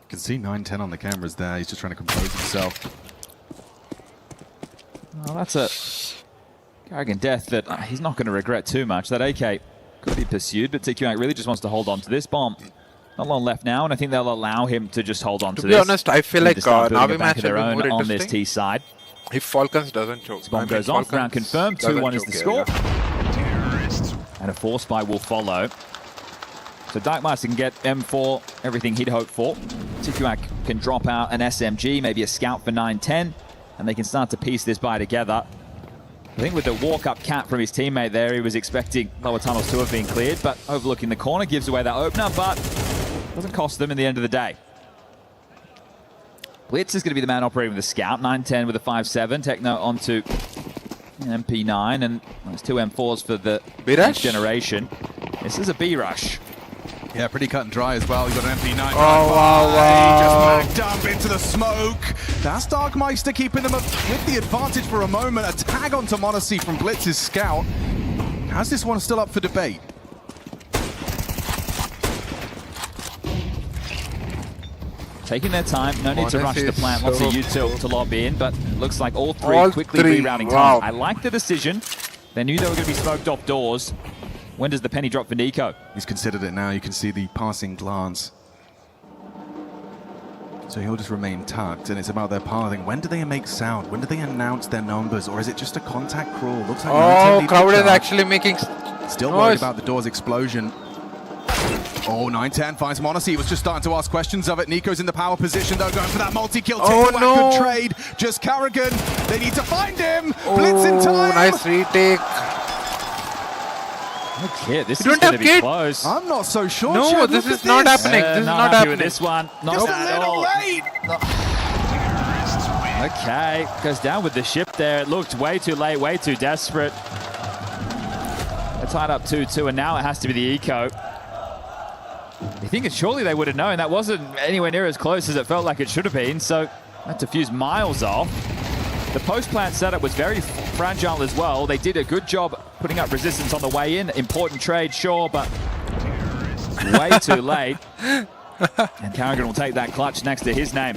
You can see 9-10 on the cameras there. He's just trying to compose himself. Well, that's a Carrigan death that he's not going to regret too much. That AK could be pursued, but TQAC really just wants to hold on to this bomb. Not long left now, and I think they'll allow him to just hold on to this. To be honest, I feel like Navi match of their own on this T side. If Falcons doesn't choke. This bomb goes off, round confirmed, 2-1 is the score. And a force buy will follow. So DarmsteR can get M4, everything he'd hoped for. TQAC can drop out an SMG, maybe a scout for 9-10, and they can start to piece this buy together. I think with the walk-up cap from his teammate there, he was expecting lower tunnels to have been cleared, but overlooking the corner gives away that opener, but doesn't cost them in the end of the day. Blitz is going to be the man operating with the scout, 9-10 with a 5-7. Techno onto MP9, and there's 2 M4s for the next generation. This is a B-rush. Yeah, pretty cut and dry as well. He's got an MP9. Oh, wow. He just backed up into the smoke. That's DarmsteR keeping them up with the advantage for a moment. A tag onto Monacy from Blitz's scout. How's this one still up for debate? Taking their time, no need to rush the plant. Lots of util to lob in, but it looks like all three quickly rerouting time. I like the decision. They knew they were going to be smoked off doors. When does the penny drop for Nico? He's considered it now. You can see the passing glance. So he'll just remain tucked, and it's about their pathing. When do they make sound? When do they announce their numbers? Or is it just a contact crawl? Looks like Crowd is actually making... Still worried about the door's explosion. Oh, 9-10 finds Monacy. He was just starting to ask questions of it. Nico's in the power position, though, going for that multi-kill. Good trade. Just Carrigan. They need to find him. Blitz in time. Nice retake. Okay, this is going to be close. I'm not so sure. No, Chad, this is not happening. This is not happening. This one, not just at a little all. late. Okay, goes down with the ship there. It looked way too late, way too desperate. They're tied up 2-2, and now it has to be the eco. You think surely they would have known that wasn't anywhere near as close as it felt like it should have been, so that diffused miles off. The post-plant setup was very fragile as well. They did a good job putting up resistance on the way in. Important trade, sure, but way too late. And Carrigan will take that clutch next to his name.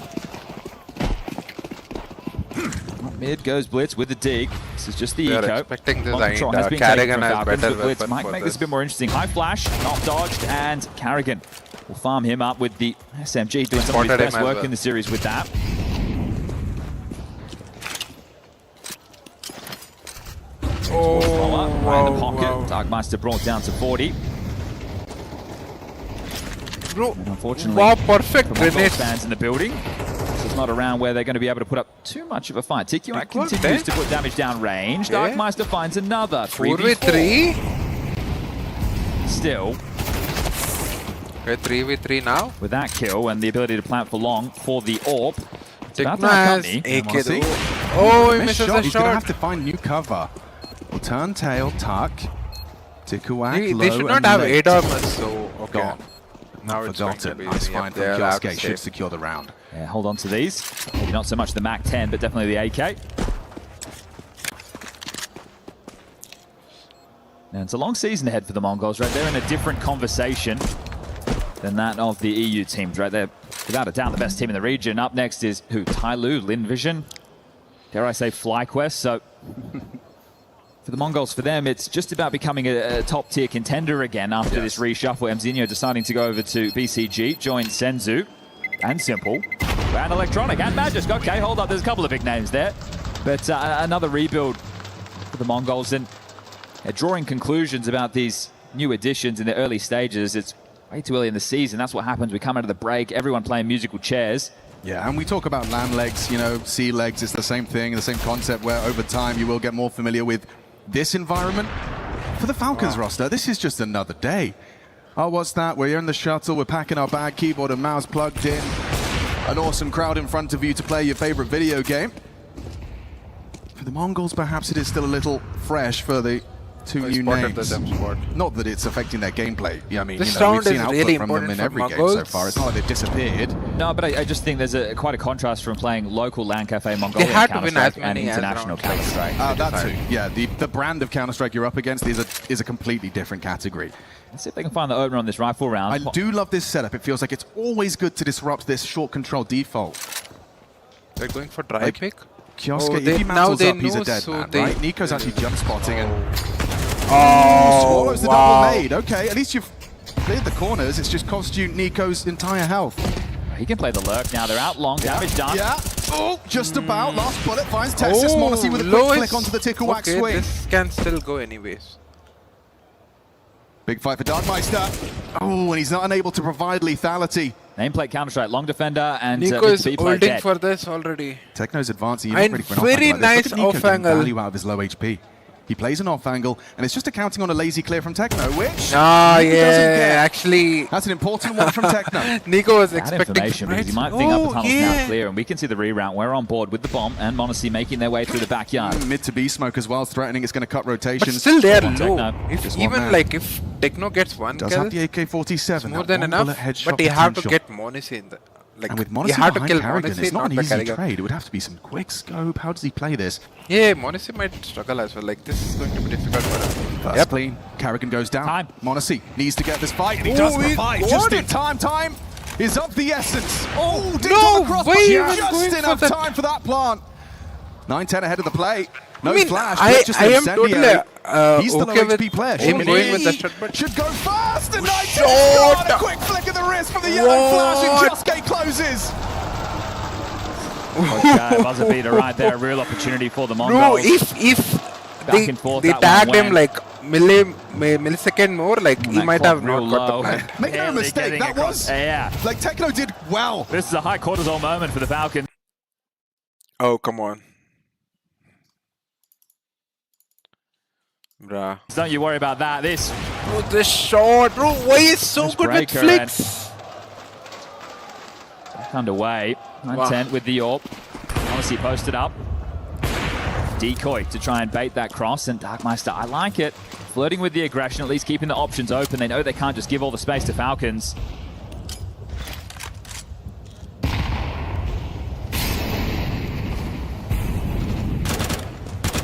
Mid goes Blitz with the dig. This is just the eco. Expecting this Carrigan has better Blitz might make this a bit more interesting. High flash, not dodged, and Carrigan will farm him up with the SMG, doing some of his best work in the series with that. Right in the pocket. DarmsteR brought down to 40. Bro, and unfortunately, wow, perfect grenade. Fans in the building. This is not around where they're going to be able to put up too much of a fight. TQAC continues to put damage down range. Okay. DarmsteR finds another 4v3. Still. Okay, 3v3 now. With that kill and the ability to plant for long for the AWP. Techno has AK. Oh, he misses a He's shot. going to have to find new cover. Well, turn tail, tuck. TQAC, They should not have 8 armors, so okay. Gone. Now it's going to Forgotten. be Nice find from Kioske. Should secure the round. Yeah, hold on to these. Maybe not so much the MAC-10, but definitely the AK. And it's a long season ahead for the Mongols, right? They're in a different conversation than that of the EU teams, right? They're without a doubt the best team in the region. Up next is who? Tyloo, Lin Vision, dare I say FlyQuest. So for the Mongols, for them, it's just about becoming a top-tier contender again after this reshuffle. Mzinho deciding to go over to BCG, join Senzu and Simple, and Electronic, and Magisk. Okay, hold up, there's a couple of big names there. But another rebuild for the Mongols, and drawing conclusions about these new additions in the early stages. It's way too early in the season. That's what happens. We come out of the break, everyone playing musical chairs. Yeah, and we talk about land legs, you know, sea legs. It's the same thing, the same concept where over time you will get more familiar with this environment. For the Falcons roster, this is just another day. Oh, what's that? We're in the shuttle, we're packing our bag, keyboard and mouse plugged in. An awesome crowd in front of you to play your favorite video game. For the Mongols, perhaps it is still a little fresh for the two new names. Not that it's affecting their gameplay. Yeah, I mean, this you know, round we've seen is output really from them important in every for game Mongols. so far. It's not like they've disappeared. No, but I just think there's quite a contrast from playing local LAN Cafe Mongolian had to win as Counter-Strike and many as international rounds. Counter-Strike. That too. Yeah, the brand of Counter-Strike you're up against is a completely different category. Let's see if they can find the opener on this rifle round. I do love this setup. It feels like it's always good to disrupt this short control default. They're going for dry pick. Kioske, if he mantles up, he's a dead man, right? Nico's actually jump spotting and swallows the double nade. Okay, at least you've cleared the corners. It's just cost you Nico's entire health. He can play the lurk now. They're out long. Damage done. Yeah. Oh, just about. Last bullet finds Texas. m0NESY with a quick click onto the TQAC swing. This can still go anyways. Big fight for DarmsteR. Oh, and he's not unable to provide lethality. Nameplate Counter-Strike, long defender, and Nico is holding for this already. Techno's advancing. You're not ready for an very off-angle. nice Look at Nico getting off-angle. value out of his low HP. He plays an off-angle, and it's just accounting on a lazy clear from Techno, which Ah, Nico doesn't get. actually, That's an important one from Techno. Nico was Bad expecting information because he might think up the tunnel's now clear, and we can see the reroute. We're on board with the bomb, and m0NESY making their way through the backyard. Mid to B smoke as well, threatening it's going to cut But rotations. still they're Techno. low. If Just one even man. like if Techno gets one Does kill, have the AK-47. it's more that than one enough. bullet headshot But you have to potential. get m0NESY in the like. And with you m0NESY have to behind kill Carrigan, m0NESY, it's not an the easy Carrigan. trade. It would have to be some quick scope. How does he play this? Yeah, m0NESY might struggle as well. Like this is going to be difficult for him. First clean. Carrigan goes down. Time. m0NESY needs to get this fight, and he Oh, does he provide got just it. in time. Time is of the essence. Oh, did no on the crossbar. way he was Just going for enough that. time for that plant. 9-10 ahead of the play. No I mean, flash. I but just am incendiary. totally He's the okay low with HP player. him Should going he? with the shot, but Should go fast. And 9-10 Shot. a quick flick of the wrist from the yellow flash, and Kioske closes. Okay, buzzer beater right there. A real opportunity for the no, Mongols. if Back and forth, they that one tagged him went. like millisecond more, like he That might clock have real not got the low. plan. Make no Barely mistake, getting that across. was Yeah. like Techno did well. This is a high cortisol moment for the Falcons. Oh, come on. Bruh. Don't you worry about that. This Bro, this shot, bro, why is so Nice good with breaker, flicks? back underway. 9-10 with the AWP. m0NESY posted up. Decoy to try and bait that cross, and DarmsteR, I like it. Flirting with the aggression, at least keeping the options open. They know they can't just give all the space to Falcons.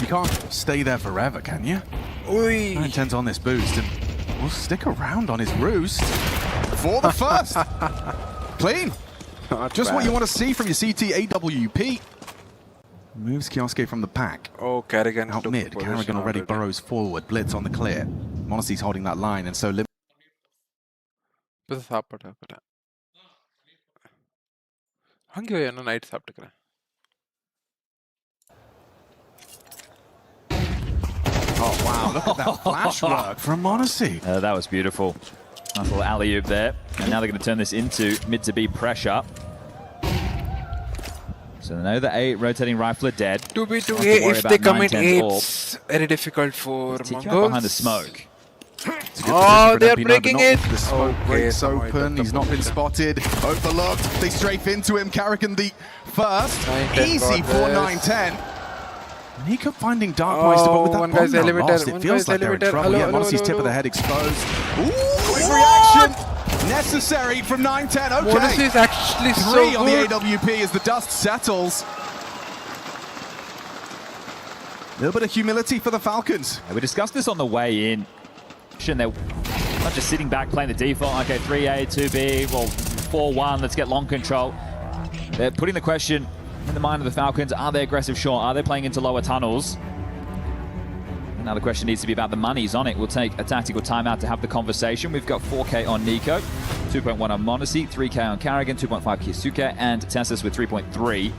You can't stay there forever, can you? Oi. 9-10's on this boost, and we'll stick around on his roost for the first. Clean. Not Just bad. what you want to see from your CT AWP. Moves Kioske from the pack. Oh, Carrigan Out took mid, position Carrigan already burrows forward. Blitz on the clear. m0NESY's holding that line, and so ಸಾಪಟ ಹಂಗೆ ಏನೋ night ಸಾப்பிட்டுக்கிறேன் Oh, wow. Look at that flash work from Monacy. That was beautiful. Nice little alley-oop there. And now they're going to turn this into mid to B pressure. So they know the A rotating rifle are dead. 2B2A, if they come in A, it's very difficult for Mongols. Behind the smoke. Oh, they are breaking it. The smoke breaks open. He's not been spotted. Overlooked. They strafe into him. Karrigan the first. Easy for 9-10. Nico finding Darkmeister, but with that one bomb guy's now elevator, lost, it feels like they're in trouble. Yeah, Monacy's tip of the head exposed. Ooh, quick reaction. Necessary from 9-10. Okay. Monacy is actually so Three on the good. AWP as the dust settles. A little bit of humility for the Falcons. We discussed this on the way in. They're not just sitting back playing the default. Okay, 3A, 2B, well, 4-1, let's get long control. They're putting the question in the mind of the Falcons, are they aggressive? Sure. Are they playing into lower tunnels? Now the question needs to be about the monies on it. We'll take a tactical timeout to have the conversation. We've got 4K on Nico, 2.1 on Monacy, 3K on Karrigan, 2.5 Kisuke, and Tessus with 3.3.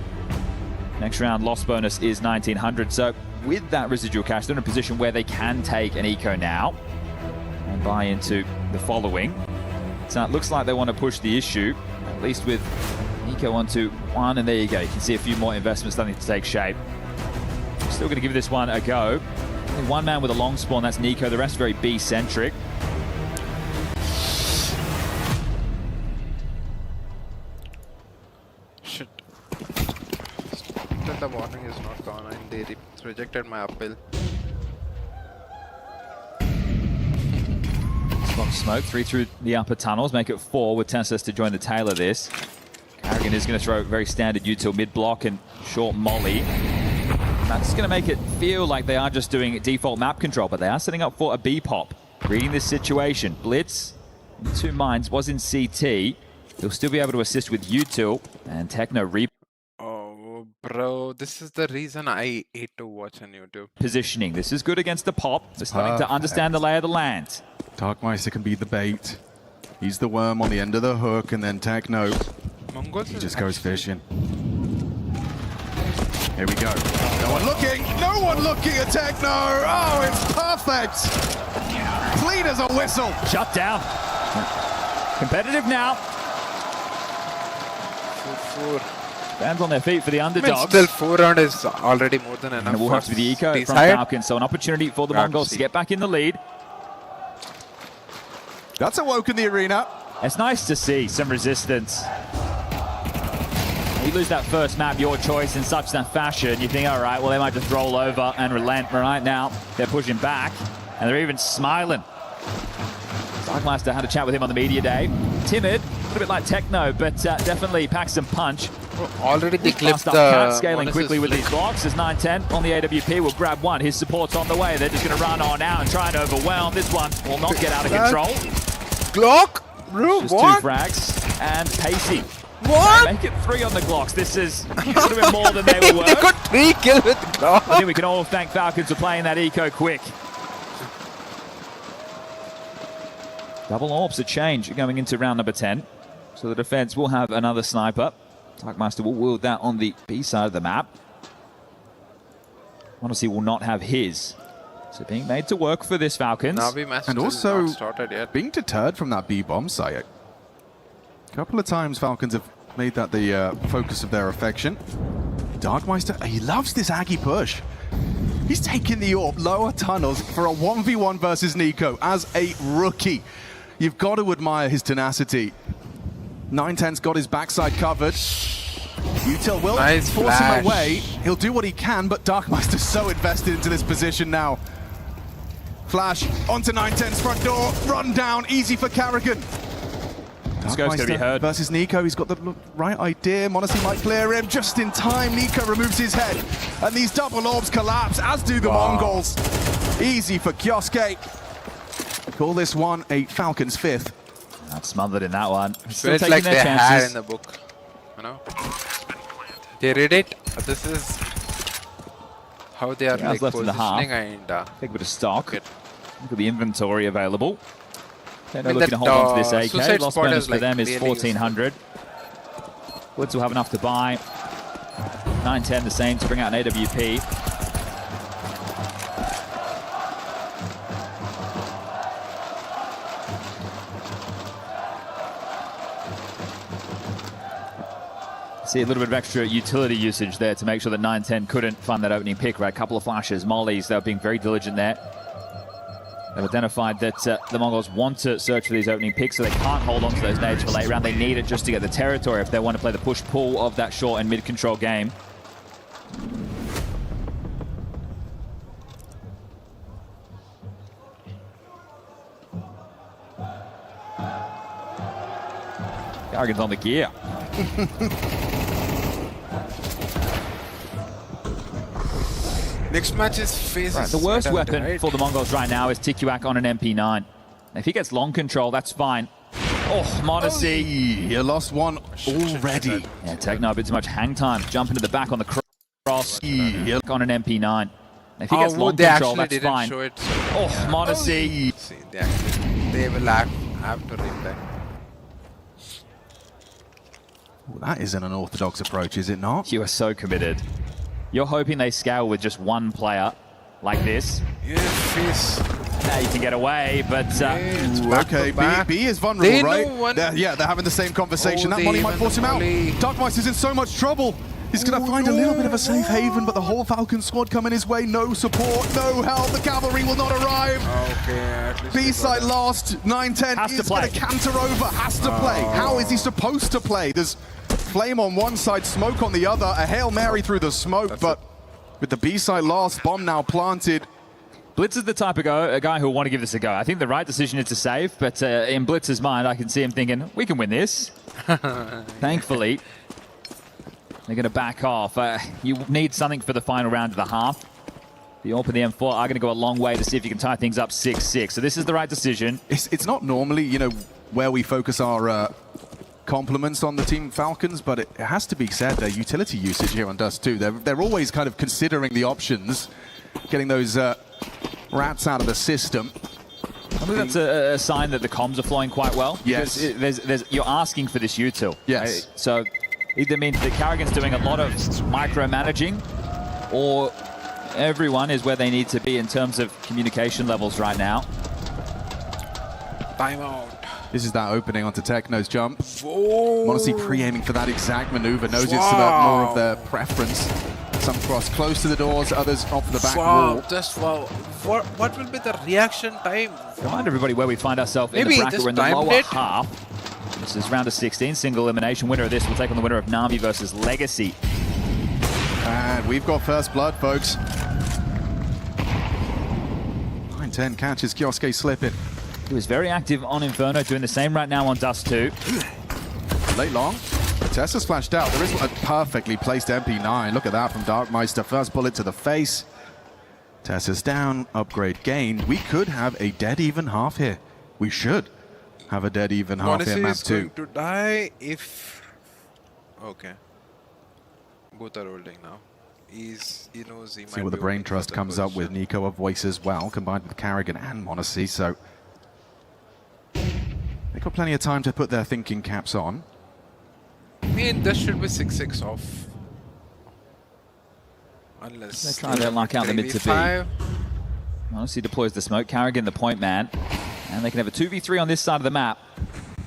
Next round loss bonus is 1900. So with that residual cash, they're in a position where they can take an eco now and buy into the following. So it looks like they want to push the issue, at least with Nico onto 1, and there you go. You can see a few more investments starting to take shape. Still going to give this one a go. Only one man with a long spawn, that's Nico. The rest very B-centric. Shit. The warning is not gone and they rejected my appeal. Smoke 3 through the upper tunnels, make it 4 with Tessus to join the tail of this. Karrigan is going to throw very standard util mid block and short molly. That's going to make it feel like they are just doing default map control, but they are setting up for a B pop. Reading this situation, Blitz in 2 mines was in CT. He'll still be able to assist with util and Techno Oh, bro, this is the reason I hate to watch on YouTube. positioning. This is good against the pop. They're starting to understand the lay of the land. Darkmeister can be the bait. He's the worm on the end of the hook, and then Techno, Mongols he just goes fishing. Here we go. No one looking! No one looking at Techno! Oh, it's perfect! Clean as a whistle! Shut down. Competitive now. 4-4. Fans on their feet for the I mean, underdogs. still 4 round is already more than enough. And it will have to be the eco from side. Falcons, so an opportunity for the Mongols to get back in the lead. That's awoken the arena. It's nice to see some resistance. You lose that first map, your choice, in such that fashion, you think, all right, well, they might just roll over and relent. But right now, they're pushing back, and they're even smiling. Darkmeister had a chat with him on the media day. Timid, a little bit like Techno, but definitely packs some punch. Already they clipped Cat the... scaling quickly with these blocks as 9-10 on the AWP will grab one. His support's on the way. They're just going to run on out and try and overwhelm. This one will not get out of control. Glock? Bro, Just what? 2 frags and Pacey. What? Make it 3 on the Glocks. This is a little bit more than they were They worth. got 3 kills with Glock. I think we can all thank Falcons for playing that eco quick. Double orbs a change going into round number 10. So the defense will have another sniper. Darkmeister will wield that on the B side of the map. Honestly, will not have his. So being made to work for this Falcons. And also not started yet. being deterred from that B bomb site. A couple of times Falcons have made that the focus of their affection. Darkmeister, he loves this Aggie push. He's taking the AWP lower tunnels for a 1v1 versus Nico as a rookie. You've got to admire his tenacity. 9-10's got his backside covered. Util will force him away. He'll do what he can, but Darkmeister's so invested into this position now. Flash onto 9-10's front door. Run down, easy for Karrigan. This guy's going to be heard. Versus Nico, he's got the right idea. Monacy might clear him just in time. Nico removes his head, and these double orbs collapse, as do the Mongols. Easy for Kioske. Call this one a Falcons 5th. That's smothered in that one. Still It's taking like their they had chances. in the book, you know. They read it. This is how they are like left in the half. positioning and Take a bit of stock. Good. Look at the inventory available. They're mean, looking to that, hold on to this AK. Suicide Lost Spot bonus is, for like, them is really 1,400. Woods will have enough to buy. 9-10 the same to bring out an AWP. See a little bit of extra utility usage there to make sure that 9-10 couldn't find that opening pick, right? A couple of flashes, mollies, they were being very diligent there. They've identified that the Mongols want to search for these opening picks, so they can't hold on to those nades for late round. They need it just to get the territory if they want to play the push-pull of that short and mid-control game. Karrigan's on the gear. Next match is Faceit. Right, the worst weapon for the Mongols right now is Tikuak on an MP9. If he gets long control, that's fine. Oh, m0NESY. You lost one already. Yeah, Techno a bit too much hang time. Jump into the back on the cross. On an MP9. If he gets long control, that's fine. Show it, so oh, m0NESY. See, they will have to replay. Well, that isn't an orthodox approach, is it not? You are so committed. You're hoping they scale with just one player like this. Yes. Now you can get away, but... okay, B is vulnerable, right? They're having the same conversation. That molly might force him out. Darkmeister's in so much trouble. He's going to find a little bit of a safe haven, but the whole Falcon squad coming his way. No support, no help. The cavalry will not arrive. Okay, B-side last. 9-10 is going to canter over. Has to play. How is he supposed to play? There's flame on one side, smoke on the other. A Hail Mary through the smoke, but with the B-side last, bomb now planted. Blitz is the type of guy who will want to give this a go. I think the right decision is to save, but in Blitz's mind, I can see him thinking, we can win this. Thankfully, they're going to back off. You need something for the final round of the half. The AWP and the M4 are going to go a long way to see if you can tie things up 6-6. So this is the right decision. It's not normally, you know, where we focus our compliments on the Team Falcons, but it has to be said, their utility usage here on DarmsteR, they're always kind of considering the options, getting those rats out of the system. I think that's a sign that the comms are flowing quite well. Yes. You're asking for this util. Yes. Right? So either means that Karrigan's doing a lot of micromanaging, or everyone is where they need to be in terms of communication levels right now. Timeout. This is that opening onto Techno's jump. m0NESY pre-aiming for that exact maneuver, knows it's more of their preference. Some cross close to the doors, others off the back wall. Just what will be the reaction time? Remind everybody where we find ourselves in the bracket. We're in the lower half. This is round of 16, single elimination. Winner of this will take on the winner of Na'Vi versus Legacy. And we've got first blood, folks. 9-10 catches Kyosuke slipping. He was very active on Inferno, doing the same right now on DarmsteR. Late long. Tessa's flashed out. There is a perfectly placed MP9. Look at that from DarkMeister. First bullet to the face. Tessa's down. Upgrade gained. We could have a dead even half here. We should have a dead even half here, map 2. Going to die if... Okay. Both are holding now. He knows he might see what the brain trust comes up with. Nico a voice as well, combined with Karrigan and m0NESY, so they've got plenty of time to put their thinking caps on. I mean, this should be 6-6 off. Unless they try to lock out the mid to B. m0NESY deploys the smoke, Karrigan the point man, and they can have a 2v3 on this side of the map.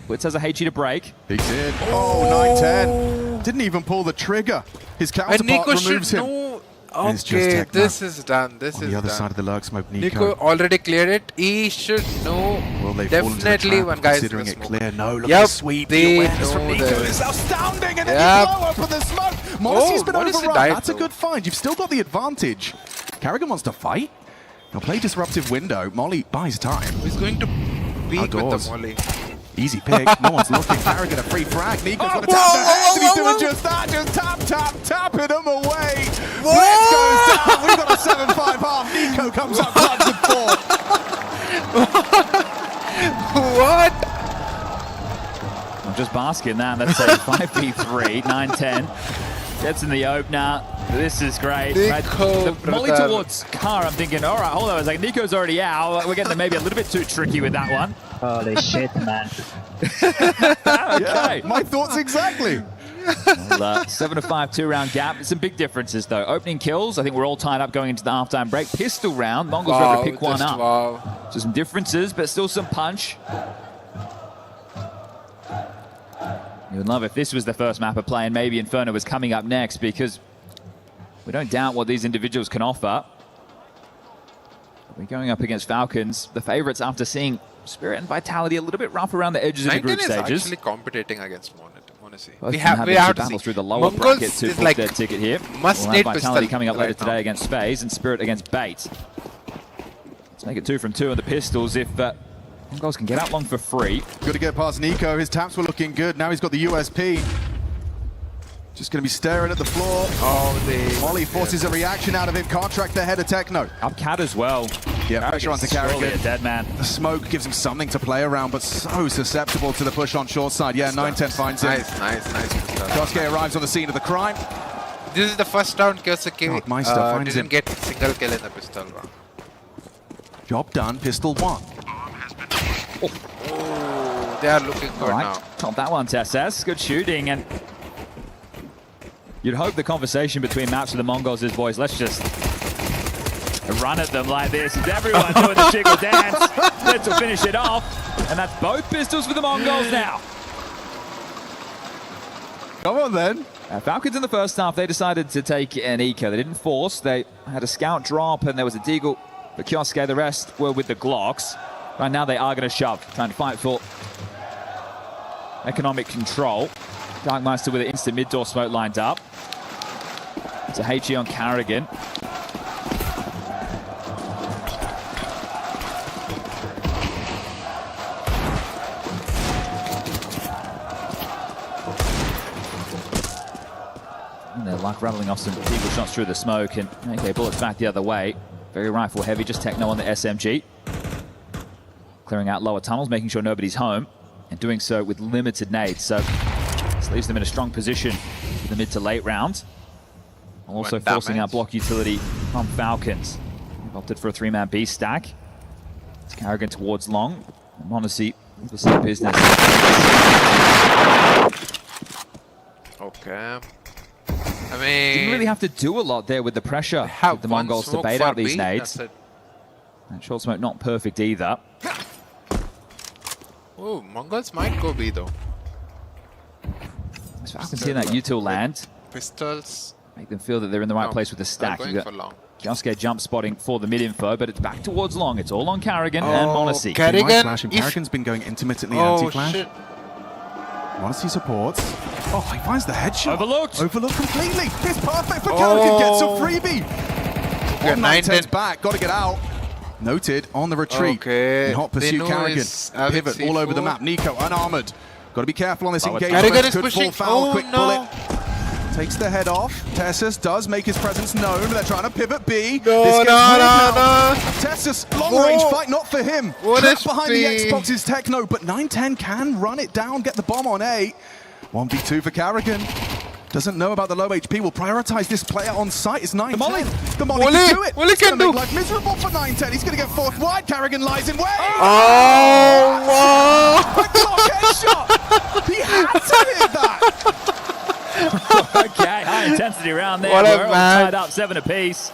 Blitz has a HE to break. Peeks in. Oh, 9-10. Didn't even pull the trigger. His counterpart removes him. Okay, this is done. This is done. On the other side of the lurk smoke, Nico already cleared it. He should know. Well, they definitely one guy is considering it clear. No, look at the sweep. The awareness from Nico is astounding, and then you blow up with the smoke. m0NESY's been overrun. That's a good find. You've still got the advantage. Karrigan wants to fight. He'll play disruptive window. Molly buys time. He's going to beat with the Molly. Easy pick. No one's looking. Karrigan a free frag. Nico's going to tap the head, and he's doing just that. Just tapping him away. Blitz goes down. We've got a 7-5 half. Nico comes up clutch with 4. What? I'm just basking that. That's a 5v3, 9-10. Gets in the opener. This is great. Nico, the molly towards Car, I'm thinking, all right, hold on a second. Nico's already out. We're getting maybe a little bit too tricky with that one. Holy shit, man. Okay. Yeah, my thoughts exactly. Well, 7-5 two-round gap. Some big differences, though. Opening kills, I think we're all tied up going into the halftime break. Pistol round, Mongols were able to pick one up. Wow. So some differences, but still some punch. You would love if this was the first map of play and maybe Inferno was coming up next, because we don't doubt what these individuals can offer. We're going up against Falcons, the favorites after seeing Spirit and Vitality a little bit rough around the edges of the group stages. Is actually competing against Monacy. We have to battle through the lower bracket to book their ticket here. Must we'll have Vitality coming up later today against FaZe and Spirit against Bait. Let's make it 2 from 2 on the pistols if Mongols can get out long for free. Good to get past Nico. His taps were looking good. Now he's got the USP. Just going to be staring at the floor. Oh, Molly forces a reaction out of him. Can't track the head of Techno. Up Cat as well. Yeah, pressure onto Carrigan. A dead man. The smoke gives him something to play around, but so susceptible to the push on short side. Yeah, 9-10 finds him. Nice. Kosuke arrives on the scene of the crime. This is the first round Kosuke didn't get single kill in the pistol round. Job done, pistol 1. Oh, they are looking good now. Top that one, TSS. Good shooting, and you'd hope the conversation between Maps and the Mongols is, boys, let's just run at them like this. Is everyone doing the jiggle dance? Let's finish it off. And that's both pistols for the Mongols now. Come on, then. Falcons in the first half, they decided to take an eco. They didn't force. They had a scout drop, and there was a deagle for Kioske. The rest were with the Glocks. Right now, they are going to shove, trying to fight for economic control. Darkmeister with an instant mid-door smoke lined up. It's a HE on Carrigan. And they're like rattling off some eagle shots through the smoke, and okay, bullets back the other way. Very rifle heavy, just Techno on the SMG. Clearing out lower tunnels, making sure nobody's home, and doing so with limited nades. So this leaves them in a strong position for the mid to late round. Also forcing out block utility from Falcons. They've opted for a 3-man B stack. It's Carrigan towards long. Monacy with the same business. Okay. I mean, didn't really have to do a lot there with the pressure with the Mongols to bait out these nades. And short smoke not perfect either. Oh, Mongols might go B though. So I can see that util land. Pistols. Make them feel that they're in the right place with the stack. Kioske jump spotting for the mid-info, but it's back towards long. It's all on Carrigan and Monacy. Carrigan's been going intermittently anti-flash. Monacy supports. Oh, he finds the headshot. Overlooked completely. It's perfect for Carrigan. Gets a freebie. Okay, 9-10's back. Got to get out. Noted on the retreat. Okay. In hot pursuit, Carrigan. Pivot all over the map. Nico unarmored. Got to be careful on this engagement. Carrigan is Could pushing. fall foul. Quick bullet. Takes the head off. Tessus does make his presence known. They're trying to pivot B. No. Tessus, long-range fight, not for him. Trapped behind the Xbox's Techno, but 9-10 can run it down, get the bomb on A. 1v2 for Carrigan. Doesn't know about the low HP. Will prioritize this player on site. It's 9-10. The Molly can do it. Willy can do. Life miserable for 9-10. He's going to get fourth wide. Carrigan lies in wait. Oh, wow. Headshot. He had to hit that. Okay, high intensity round there. We're all tied up 7 apiece.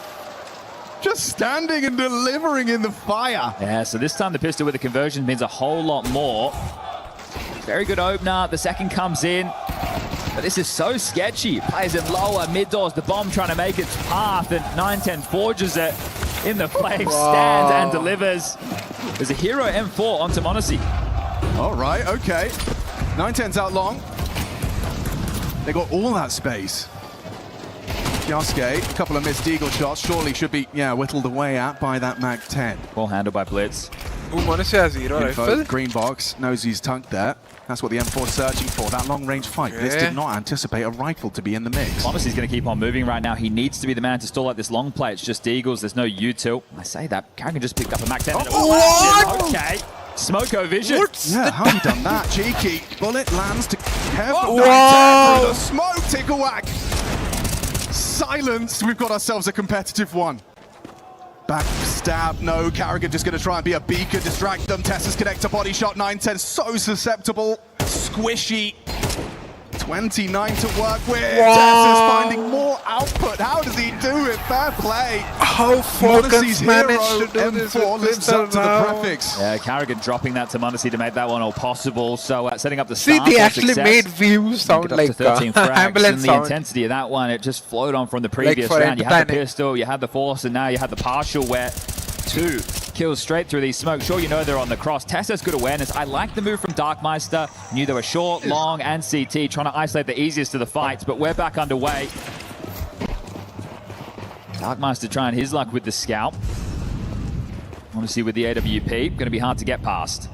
Just standing and delivering in the fire. Yeah, so this time the pistol with the conversion means a whole lot more. Very good opener. The second comes in. But this is so sketchy. Plays it lower, mid doors, the bomb trying to make its path, and 9-10 forges it in the flames, stands and delivers. There's a hero M4 onto Monacy. All right, okay. 9-10's out long. They got all that space. Kioske, a couple of missed eagle shots, surely should be, whittled away at by that Mag 10. Well handled by Blitz. Ooh, Monacy has hero rifle. Green box, knows he's tucked there. That's what the M4's searching for, that long-range fight. Okay. This did not anticipate a rifle to be in the mix. Monacy's going to keep on moving right now. He needs to be the man to stall out this long play. It's just eagles, there's no util. I say that, Carrigan just picked up a Mag 10. What? Okay. Smoko vision. Yeah, how he done that? Cheeky. Bullet lands to Kevin. Through the smoke, tickle whack. Silenced. We've got ourselves a competitive one. Back stab, no. Carrigan just going to try and be a beacon, distract them. Tessus connect a body shot. 9-10, so susceptible. Squishy. 29 to work with. Tess is finding more output. How does he do it? Fair play. How Falcons managed to do this M4 lives up to the prefix. Yeah, Carrigan dropping that to m0NESY to make that one all possible. So setting up the start. See, they actually made views sound like 13 frags, ambulance and the sound. Intensity of that one, it just flowed on from the previous round. You had the pistol, you had the force, and now you had the partial where 2 kills straight through these smokes. Sure, you know they're on the cross. Tess has good awareness. I like the move from DarmsteR. Knew they were short, long, and CT, trying to isolate the easiest of the fights, but we're back underway. DarmsteR trying his luck with the scout. Honestly, with the AWP, going to be hard to get past.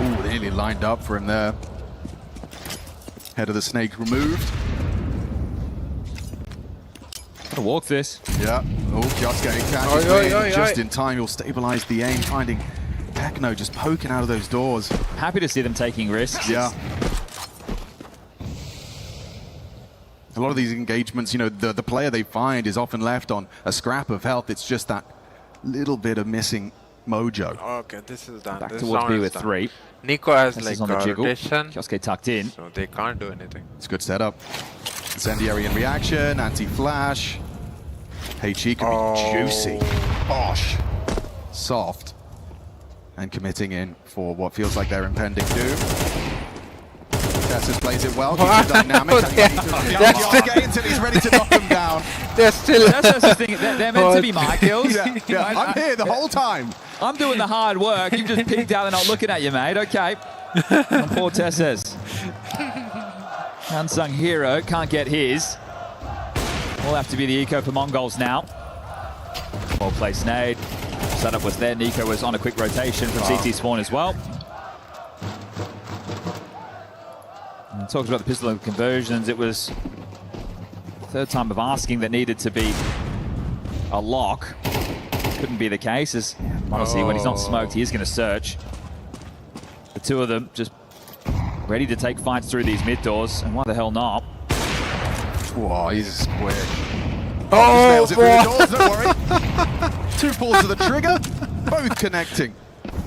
Ooh, nearly lined up for him there. Head of the snake removed. Gotta walk this. Yeah. Oh, Kioske catches just in time. He'll stabilize the aim, finding Techno just poking out of those doors. Happy to see them taking risks. Yeah. A lot of these engagements, you know, the player they find is often left on a scrap of health. It's just that little bit of missing mojo. Okay, this is done. Back this towards B with 3. Nico has This like is on the jiggle. rotation, Kioske tucked in. so they can't do anything. It's a good setup. Incendiary in reaction, anti-flash. HE can be juicy, bosh, soft, and committing in for what feels like their impending doom. Tessus plays it well, keeps it dynamic. Until he's ready to knock them down. They're still... They're meant to be my kills. Yeah, I'm here the whole time. I'm doing the hard work. You just picked out, they're not looking at you, mate. Okay. And poor Tessus. Unsung hero, can't get his. Will have to be the eco for Mongols now. Well-placed nade. Setup was there. Nico was on a quick rotation from CT spawn as well. And talks about the pistol and conversions. It was third time of asking that needed to be a lock. Couldn't be the case, as honestly, when he's not smoked, he is going to search. The two of them just ready to take fights through these mid doors, and why the hell not? Whoa, he's quick. Oh, it through the doors, don't worry. 2 pulls to the trigger, both connecting.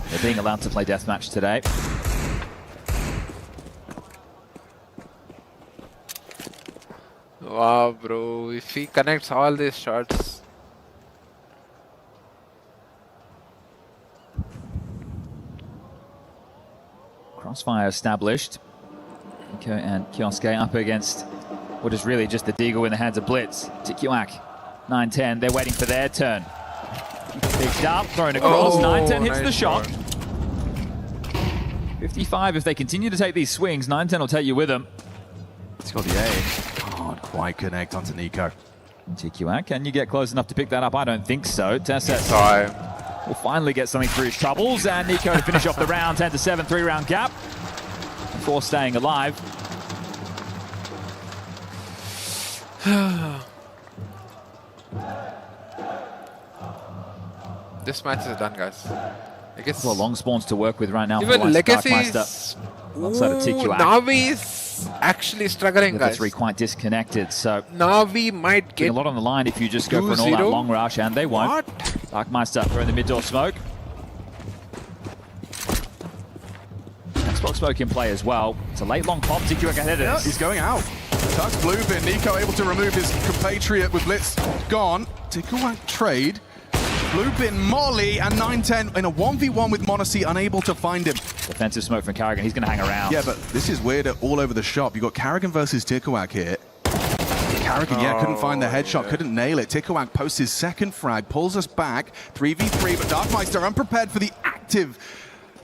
They're being allowed to play deathmatch today. Wow, bro, if he connects all these shots. Crossfire established. Nico and Kioske up against what is really just the Deagle in the hands of Blitz. TQAC, 9-10, they're waiting for their turn. Picked up, thrown across, 9-10 hits the shot. 55, if they continue to take these swings, 9-10 will take you with them. He's got the aim. Can't quite connect onto Nico. TQAC, can you get close enough to pick that up? I don't think so. Tessus will finally get something through his troubles, and Nico to finish off the round, 10-7, 3-round gap. Before staying alive. This match is done, guys. I guess. Well, long spawns to work with right now. Even Legacy's Navi's actually struggling, guys. 3 quite disconnected, so Navi might get a lot on the line if you just go for an all-out long rush, and they won't. What? DarmsteR throwing the mid-door smoke. Xbox smoke in play as well. It's a late long pop. TQAC ahead of this. He's going out. Tucks Bluepin. Nico able to remove his compatriot with Blitz gone. TQAC trade. Bluepin, Molly, and 9-10 in a 1v1 with m0NESY, unable to find him. Defensive smoke from Carrigan. He's going to hang around. Yeah, but this is weird all over the shop. You got Carrigan versus TQAC here. Carrigan, couldn't find the headshot, couldn't nail it. TQAC posts his second frag, pulls us back. 3v3, but DarmsteR unprepared for the active.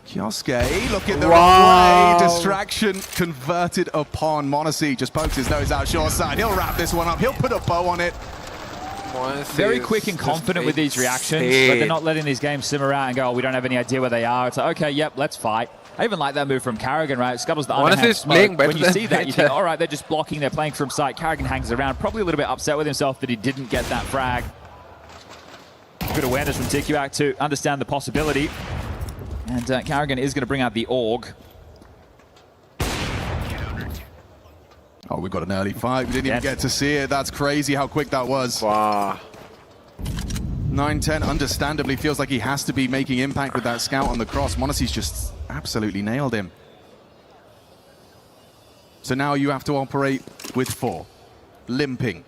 Kioske looking the wrong way. Distraction converted upon m0NESY. Just pokes his nose out short side. He'll wrap this one up. He'll put a bow on it. Very quick and confident with these reactions, but they're not letting these games simmer out and go, oh, we don't have any idea where they are. It's like, okay, yep, let's fight. I even like that move from Carrigan, right? Scuttles the underhand smoke. When you see that, you think, all right, they're just blocking, they're playing from sight. Carrigan hangs around, probably a little bit upset with himself that he didn't get that frag. Good awareness from TQAC to understand the possibility. And Carrigan is going to bring out the AUG. Oh, we've got an early fight. We didn't even get to see it. That's crazy how quick that was. Wow. 9-10 understandably feels like he has to be making impact with that scout on the cross. m0NESY's just absolutely nailed him. So now you have to operate with 4. Limping.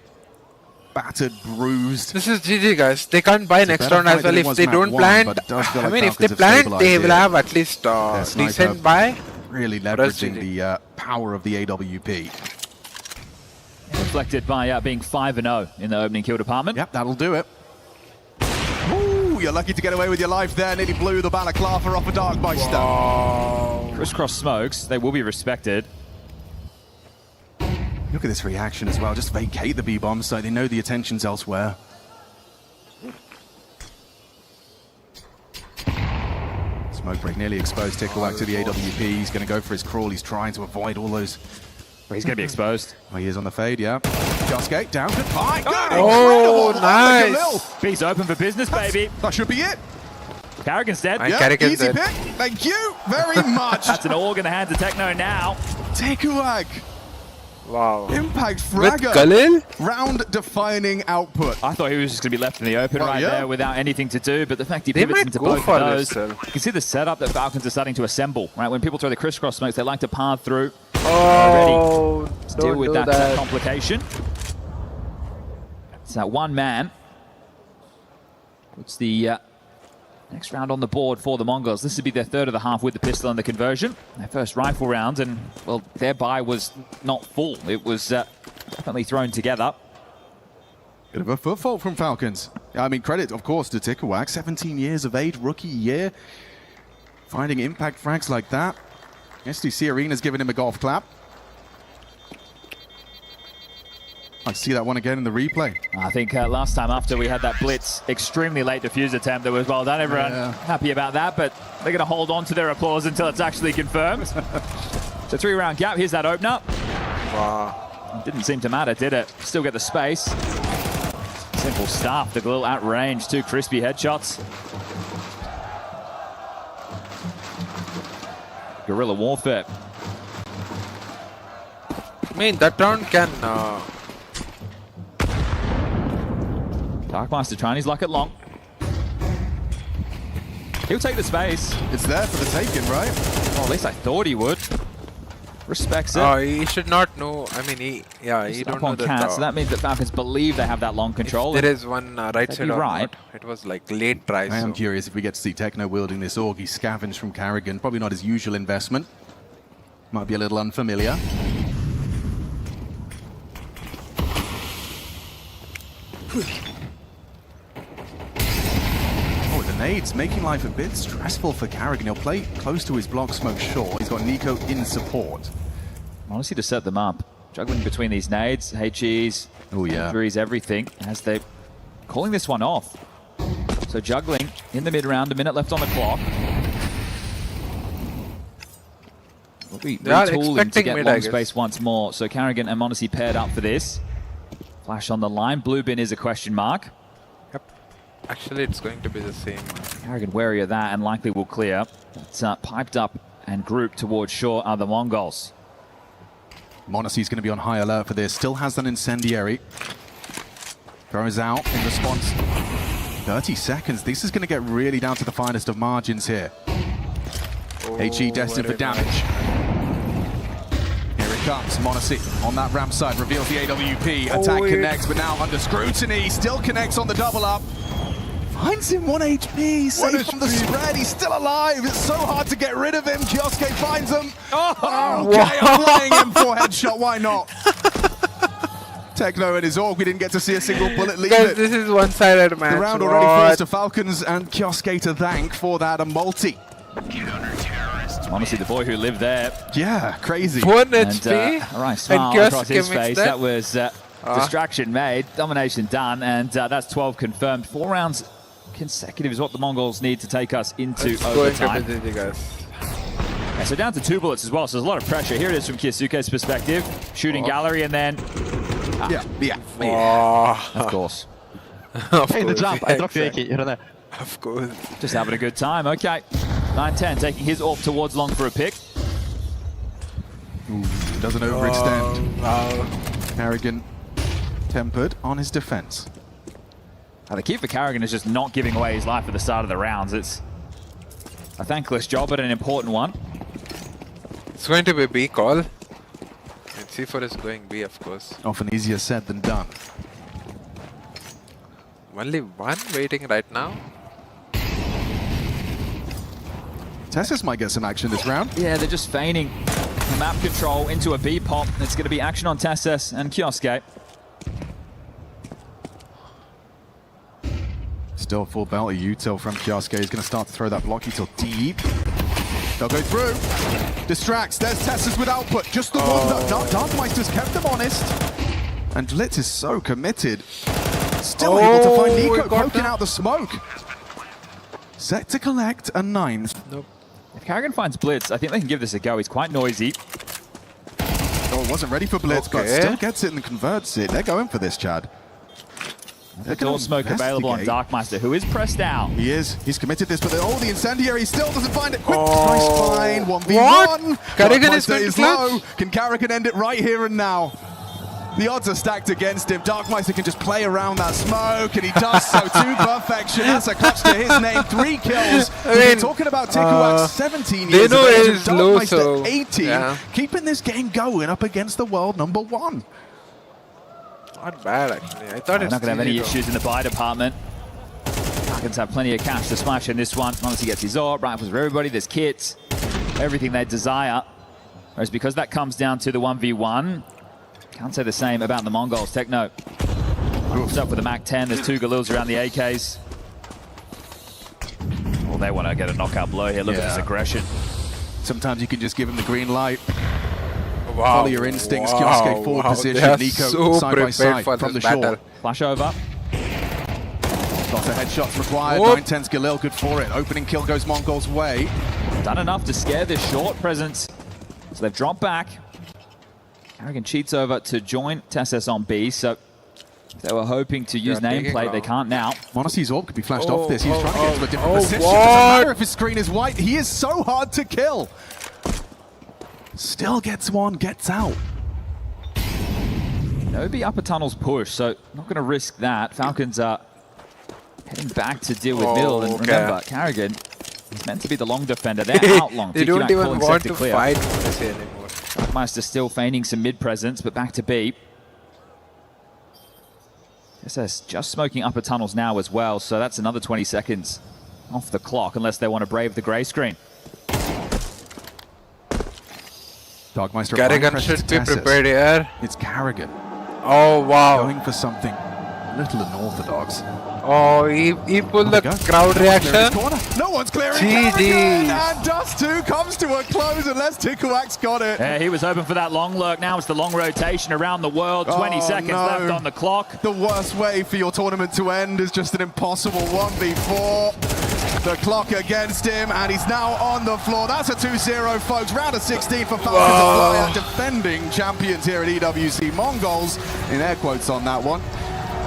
Battered, bruised. This is GG, guys. They can't buy next round as well if they don't plant. I mean, if they plant, they will have at least decent buy. Really leveraging the power of the AWP. Reflected by being 5-0 in the opening kill department. Yep, that'll do it. Ooh, you're lucky to get away with your life there. Nearly blew the balaclava off a DarmsteR. Wow. Crisscross smokes. They will be respected. Look at this reaction as well. Just vacate the B-bomb so they know the attention's elsewhere. Smoke break nearly exposed. Ticklewhack to the AWP. He's going to go for his crawl. He's trying to avoid all those. Well, he's going to be exposed. Oh, he is on the fade, yeah. Just down. Goodbye. Oh, nice. B's open for business, baby. That should be it. Karrigan's dead. Yeah, easy pick. Thank you very much. That's an org in the hands of Techno now. Ticklewhack. Wow. Impact fragger. Khalil? Round-defining output. I thought he was just going to be left in the open there without anything to do, but the fact he They pivots might into go both for of this, those, you can see the setup that Falcons are starting to assemble. Right, when people throw the crisscross smokes, they like to par through. Oh, ready to deal with that complication. It's that one man. Puts the next round on the board for the Mongols. This would be their third of the half with the pistol and the conversion. Their first rifle round, and, well, their buy was not full. It was definitely thrown together. Bit of a foot fault from Falcons. I mean, credit, of course, to Ticklewhack. 17 years of age, rookie year. Finding impact frags like that. SDC Arena's giving him a golf clap. I see that one again in the replay. I think last time after we had that blitz, extremely late defuse attempt that was well done. Everyone happy about that, but they're going to hold on to their applause until it's actually confirmed. It's a 3-round gap. Here's that opener. Wow. It didn't seem to matter, did it? Still get the space. Simple stuff. The Galil at range. 2 crispy headshots. Guerrilla warfare. I mean, that round can... Darkmaster trying his luck at long. He'll take the space. It's there for the taking, right? Well, at least I thought he would. Respects it. Oh, he should not know. I mean, he don't know that. So that means that Falcons believe they have that long control. There is one right side or not. It was like late try. I am curious if we get to see Techno wielding this org. He scavenged from Karrigan. Probably not his usual investment. Might be a little unfamiliar. Nades making life a bit stressful for Karrigan. He'll play close to his block smoke short. He's got Nico in support. Honestly, to set them up, juggling between these nades, HEs, injuries, everything, as they're calling this one off. So juggling in the mid-round, a minute left on the clock. We'll be retooling to get long space once more. So Karrigan and Monacy paired up for this. Flash on the line. Blue bin is a question mark. Actually, it's going to be the same. Karrigan wary of that and likely will clear. It's piped up and grouped towards shore are the Mongols. Monacy's going to be on high alert for this. Still has an incendiary. Throws out in response. 30 seconds. This is going to get really down to the finest of margins here. HE destined for damage. Here it comes. Monacy on that ramp side reveals the AWP. Attack connects, but now under scrutiny. Still connects on the double up. Finds him 1 HP, safe from the spread. He's still alive. It's so hard to get rid of him. Kioske finds him. Okay, applying M4 headshot. Why not? Techno and his org. We didn't get to see a single bullet leave it. This is one-sided match. The round already falls to Falcons and Kioske to thank for that. A multi. Honestly, the boy who lived there. Yeah, crazy. 1 HP. All right, smile across his face. That was distraction made, domination done, and that's 12 confirmed. 4 rounds consecutive is what the Mongols need to take us into overtime. Yeah, so down to 2 bullets as well, so there's a lot of pressure. Here it is from Kyosuke's perspective. Shooting gallery and then... Of course. Hey, the jump. I dropped you, Aki. You're there. Of course. Just having a good time. Okay. 9-10 taking his AWP towards long for a pick. Ooh, doesn't overextend. Karrigan tempered on his defense. The key for Karrigan is just not giving away his life at the start of the rounds. It's a thankless job, but an important one. It's going to be a B call. C4 is going B, of course. Often easier said than done. Only one waiting right now. Tessus might get some action this round. Yeah, they're just feigning the map control into a B pop. It's going to be action on Tessus and Kioske. Still full bounty util from Kioske. He's going to start to throw that block util deep. They'll go through. Distracts. There's Tessus with output. Just the one that DarmsteR's kept them honest. And Blitz is so committed. Still able to find Nico poking out the smoke. Set to collect a 9th. Nope. If Carrigan finds Blitz, I think they can give this a go. He's quite noisy. Oh, wasn't ready for Blitz, but still gets it and converts it. They're going for this, Chad. The door smoke available on DarmsteR, who is pressed out. He is. He's committed this, but the incendiary still doesn't find it. Quick, nice find. 1v1. Carrigan is low. Can Carrigan end it right here and now? The odds are stacked against him. DarmsteR can just play around that smoke, and he does so to perfection. That's a clutch to his name. 3 kills. We're talking about Tikuak, 17 years of age, and DarmsteR 18. Keeping this game going up against the world #1. Not bad, actually. I thought it's not going to have any issues in the buy department. Falcons have plenty of cash to smash in this one. Once he gets his AWP, rifles for everybody, there's kits, everything they desire. Whereas because that comes down to the 1v1, can't say the same about the Mongols. Techno moves up with the MAC-10. There's 2 Galils around the AKs. Well, they want to get a knockout blow here. Look at this aggression. Sometimes you can just give him the green light. Wow. Follow your instincts. Kioske forward position. Nico so side by side from the shore. Flash over. Lots of headshots required. 9-10's Galil, good for it. Opening kill goes Mongol's way. Done enough to scare this short presence. So they've dropped back. Carrigan cheats over to join Tessus on B. So if they were hoping to use nameplate, they can't now. Monacy's AWP could be flashed off this. He's trying to get to a different position. Doesn't matter if his screen is white. He is so hard to kill. Still gets one, gets out. No B upper tunnels push, so not going to risk that. Falcons are heading back to deal with middle. And remember, Carrigan is meant to be the long defender. They're out long. They don't even want to fight anymore. DarmsteR still feigning some mid presence, but back to B. SS just smoking upper tunnels now as well, so that's another 20 seconds off the clock, unless they want to brave the grey screen. DarmsteR Carrigan should be prepared here. It's Carrigan. Oh, wow. Going for something a little unorthodox. Oh, he pulled the crowd reaction. No one's clearing GG. Carrigan, and Dust 2 comes to a close unless Tikuak's got it. Yeah, he was hoping for that long lurk. Now it's the long rotation around the world. 20 seconds left on the clock. The worst way for your tournament to end is just an impossible 1v4. The clock against him, and he's now on the floor. That's a 2-0, folks. Round of 16 for Falcons, defending champions here at EWC. Mongols, in air quotes on that one.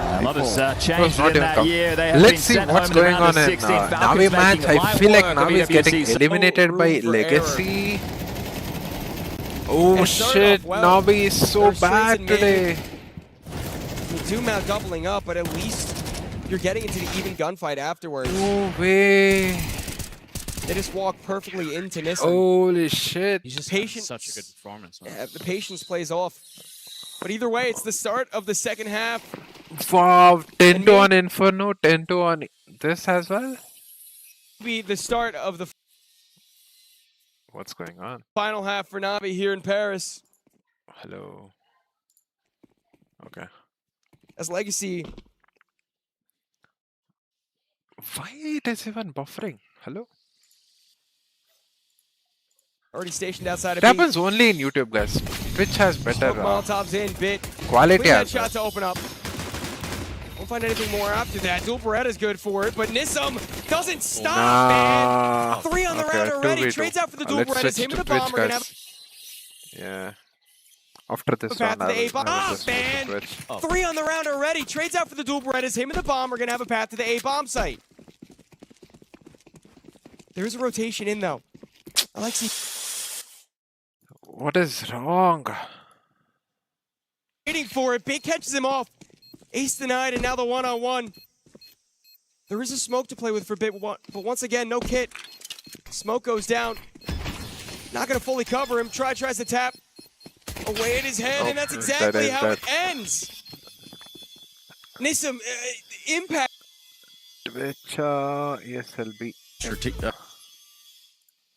A lot has changed in that year. They have Let's see what's going on in Navi match. I feel like Navi is getting eliminated by Legacy. Oh shit, Navi is so bad today. Two now doubling up, but at least you're getting into the even gunfight afterwards. No way. They just walk perfectly into Nissan. Holy shit. He's just patient. Such a good performance. Yeah, the patience plays off. But either way, it's the start of the second half. Wow, 10-1 Inferno, 10-1 this as well. Be the start of the What's going on? final half for Navi here in Paris. Hello. Okay. As Legacy. Why it is even buffering? Hello? Already stationed outside of It happens only in YouTube, guys. Twitch has better Molotovs in, bit. quality as Shot to open up. Won't find anything more after that. Dual Beretta's good for it, but Nisum doesn't stop, man. 3 on the round already. Trades out for the Dual Berettas. Him and the bomb are gonna have. Yeah. After this path round, to the A bomb, man. 3 on the round already. Trades out for the Dual Berettas. Him and the bomb are gonna have a path to the A bomb site. There's a rotation in though. I like see. What is wrong? Waiting for it. Big catches him off. Ace denied, and now the one-on-one. There is a smoke to play with for Bit, but once again, no kit. Smoke goes down. Not going to fully cover him. Tries to tap. away at his head, and that's exactly how it ends. Nisum, impact. Which ESLB.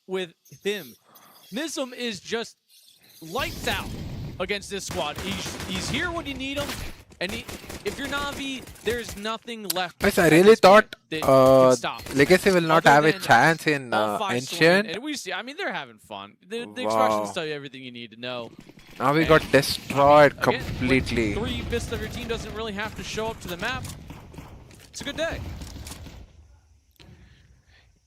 With him, Nisum is just lights out against this squad. He's here when you need him, and if you're Na'Vi, there's nothing left. Guys, I really thought Legacy will not have a chance in Ancient. And we see, I mean, they're having fun. The expressions tell you everything you need to know. Now we got destroyed completely. 3/5 of your team doesn't really have to show up to the map. It's a good day.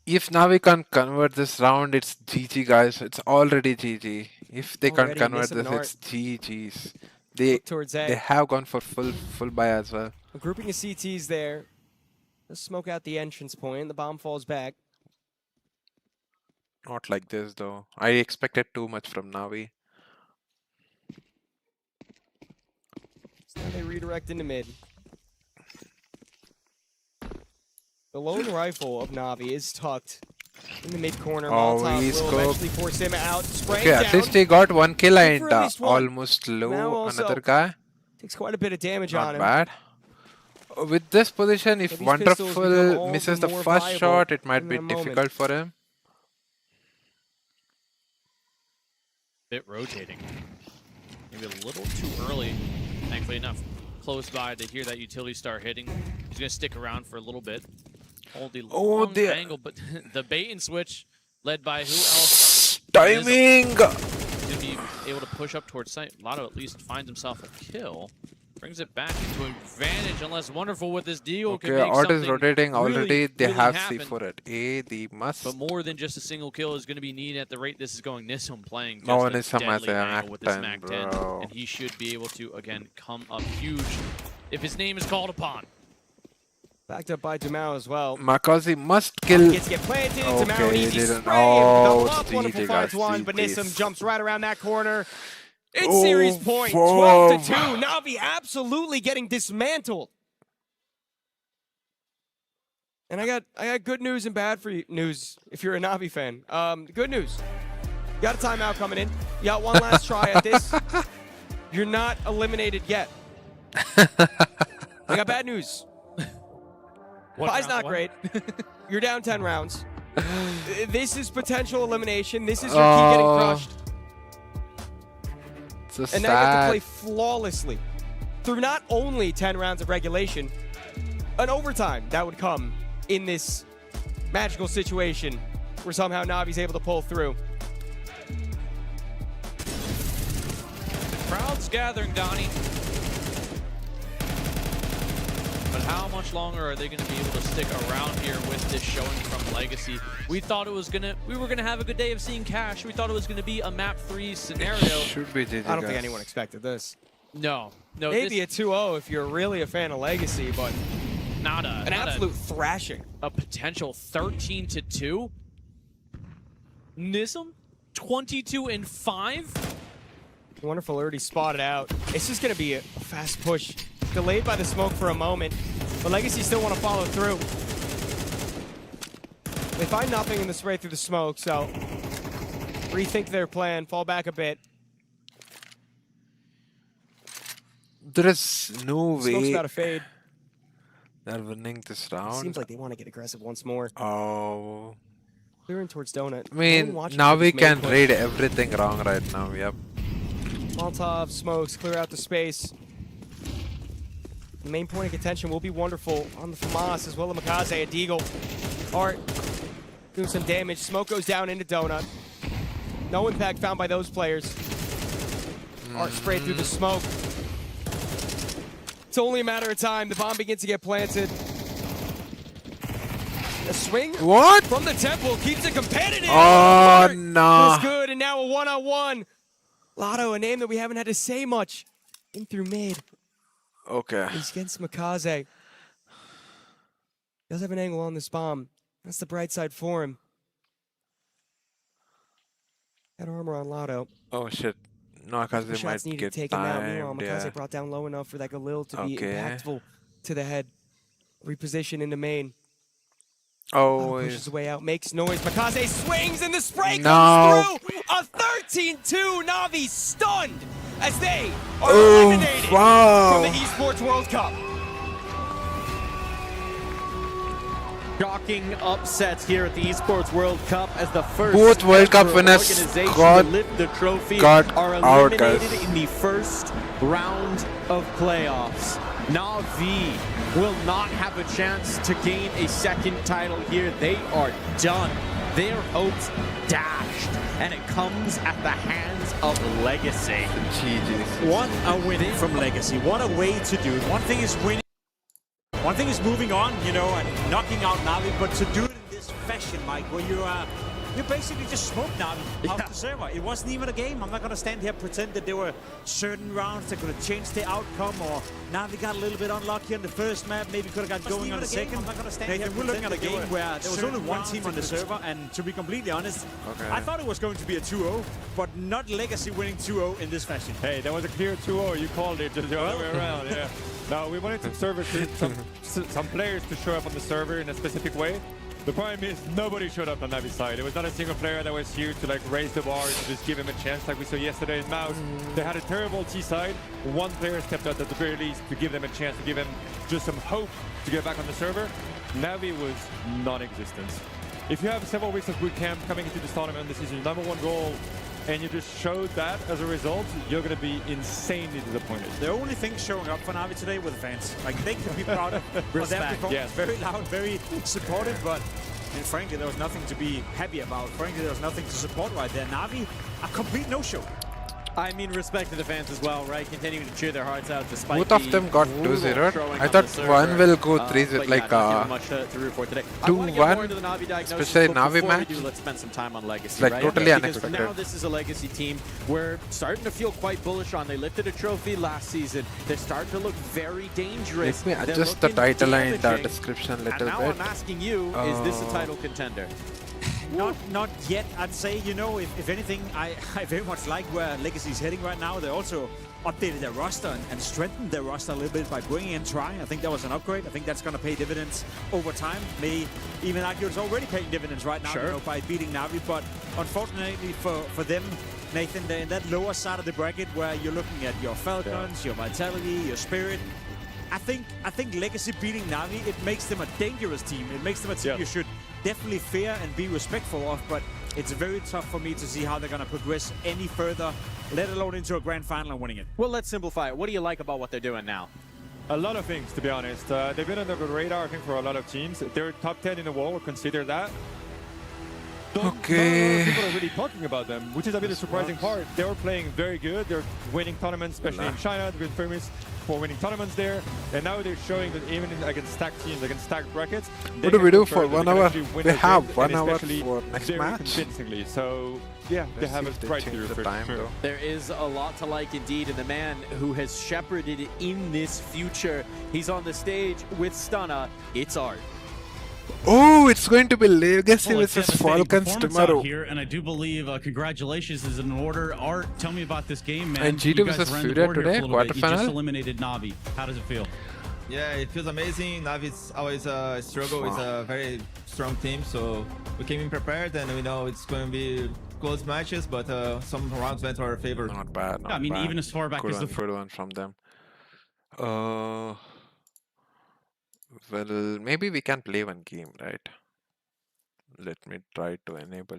If Navi can convert this round, it's GG, guys. It's already GG. If they can't convert this, it's GG's. They have gone for full buy as well. A grouping of CTs there. Let's smoke out the entrance point. The bomb falls back. Not like this though. I expected too much from Navi. So now they redirect into mid. The lone rifle of Navi is tucked in the mid corner. Molotov will eventually force him out. Okay, at least he got 1 kill and almost low another guy. Takes quite a bit of damage on him. Not bad. With this position, if Wonderful misses the first shot, it might be difficult for him. Bit rotating. Maybe a little too early. Thankfully enough, close by to hear that utility start hitting. He's going to stick around for a little bit. Hold the long angle, but the bait and switch led by who else? Timing! He's going to be able to push up towards site. Lotto at least finds himself a kill. Brings it back into advantage unless Wonderful with this deal can make Art something is rotating already. They really have happen. C4 at A. They must. But more than just a single kill is going to be needed at the rate this is going. Nisum playing just No, a Nisum has deadly a angle with this Mac 10, Mac 10. bro. And he should be able to, again, come up huge if his name is called upon. Backed up by Dumao as well. Makazi must kill. Gets to get planted. Okay, Dumao easy didn't. spray. Oh, Up, wonderful GG, 5-1, but guys, Nisum jumps right around that corner. It's Oh, series point, 12-2. Navi absolutely getting dismantled. And I got good news and bad for you news if you're a Navi fan. Good news. You got a timeout coming in. You got one last try at this. You're not eliminated yet. I got bad news. Pie's not great. You're down 10 rounds. This is potential elimination. This is your key getting crushed. So and now you have to play flawlessly through not only 10 rounds of regulation, an overtime that would come in this magical situation where somehow Navi's able to pull through. The crowd's gathering, Donnie. But how much longer are they going to be able to stick around here with this showing from Legacy? We thought we were gonna have a good day of seeing Cash. We thought it was gonna be a map 3 scenario. Should be GG, I don't think anyone expected this. No. Maybe a 2-0 if you're really a fan of Legacy, but not an absolute thrashing. A potential 13-2. Nisum 22-5. Wonderful already spotted out. It's just gonna be a fast push. Delayed by the smoke for a moment, but Legacy still want to follow through. They find nothing in the spray through the smoke, so rethink their plan, fall back a bit. There is no way Smoke's about to fade. they're winning this round. Seems like they want to get aggressive once more. Oh. Clearing towards Donut. I mean, now we can read everything wrong right now, yep. Molotov, smokes, clear out the space. The main point of contention will be Wonderful on the FAMAS as well as Makaze, a Deagle. Art doing some damage. Smoke goes down into Donut. No impact found by those players. Art sprayed through the smoke. It's only a matter of time. The bomb begins to get planted. A swing from the temple keeps it competitive. Oh, no. That's good, and now a one-on-one. Lotto, a name that we haven't had to say much. In through mid. Okay. He's against Makaze. Does have an angle on this bomb. That's the bright side for him. Got armor on Lotto. Oh shit. No, Makaze might shots needed get to take him out. timed. Meanwhile, Makaze brought down low enough for that Galil to be impactful to the head. Reposition into main. Oh, Pushes his way out, makes noise. Makaze swings and the spray No. comes through. A 13-2. Navi stunned as they are Oh, eliminated wow. from the Esports World Cup. Shocking upsets here at the Esports World Cup as the first Both World Cup ever winners organization got- to lift the trophy got are out, eliminated guys. in the first round of playoffs. Na'Vi will not have a chance to gain a second title here. They are done. Their hopes dashed, and it comes at the hands of Legacy. What a win from Legacy. What a way to do it. One thing is winning. One thing is moving on, you know, and knocking out Navi, but to do it in this fashion, Mike, where you basically just smoked Navi off the server. It wasn't even a game. I'm not going to stand here and pretend that there were certain rounds that could have changed the outcome, or Navi got a little bit unlucky on the first map, maybe could have got going on the second. I'm not going to stand here. We're looking at a game where there was only one team on the server, and to be completely honest, I thought it was going to be a 2-0, but not Legacy winning 2-0 in this fashion. Hey, that was a clear 2-0. You called it just the other way around. Yeah. No, we wanted some players to show up on the server in a specific way. The problem is nobody showed up on Navi's side. It was not a single player that was here to like raise the bar and just give him a chance like we saw yesterday in Mouse. They had a terrible T side. One player stepped up at the very least to give them a chance, to give them just some hope to get back on the server. Navi was non-existent. If you have several weeks of boot camp coming into this tournament, this is your #1 goal, and you just showed that as a result, you're going to be insanely disappointed. The only thing showing up for Navi today were the fans. Like, they can be proud of their performance. Yes. Very loud, very supportive, but frankly, there was nothing to be happy about. Frankly, there was nothing to support right there. Navi, a complete no-show. I mean, respect to the fans as well, right? Continuing to cheer their hearts out despite Both of them got 2-0. I thought one will go 3-0, like 2-1. Especially Navi match. Let's spend some time on Legacy, Like right? totally Because unexpected. now this is a Legacy team we're starting to feel quite bullish on. They lifted a trophy last season. They're starting to look very dangerous. Let me They're adjust the looking title and the damaging. description a And little now bit. I'm asking you, is this a title contender? Not yet, I'd say. You know, if anything, I very much like where Legacy's heading right now. They also updated their roster and strengthened their roster a little bit by bringing in Try. I think that was an upgrade. I think that's going to pay dividends over time. May even argue it's already paying dividends right now, you know, by beating Navi. But unfortunately for them, Nathan, they're in that lower side of the bracket where you're looking at your Falcons, your Vitality, your Spirit. I think Legacy beating Navi, it makes them a dangerous team. It makes them a team you should definitely fear and be respectful of, but it's very tough for me to see how they're going to progress any further, let alone into a grand final and winning it. Well, let's simplify it. What do you like about what they're doing now? A lot of things, to be honest. They've been under the radar, I think, for a lot of teams. They're top 10 in the world, consider that. Not a lot of people are really talking about them, which is a bit of a surprising part. They were playing very good. They're winning tournaments, especially in China. They've been famous for winning tournaments there. And now they're showing that even against stacked teams, against stacked brackets, What do we do for 1 hour? We have 1 hour for next match. Convincingly. So, yeah, they have a bright future for sure. There is a lot to like indeed, and the man who has shepherded in this future, he's on the stage with Stunna. It's Art. Oh, it's going to be Legacy versus Falcons tomorrow. Here, and I do believe congratulations is in order. Art, tell me about this game, man. And G2 versus FURIA today, quarterfinal. You just eliminated Navi. How does it feel? Yeah, it feels amazing. Navi's always a struggle. It's a very strong team, so we came in prepared, and we know it's going to be close matches, but some rounds went to our favor. Not bad. Not I mean, bad. even as far back as the good one from them. Well, maybe we can play one game, right? Let me try to enable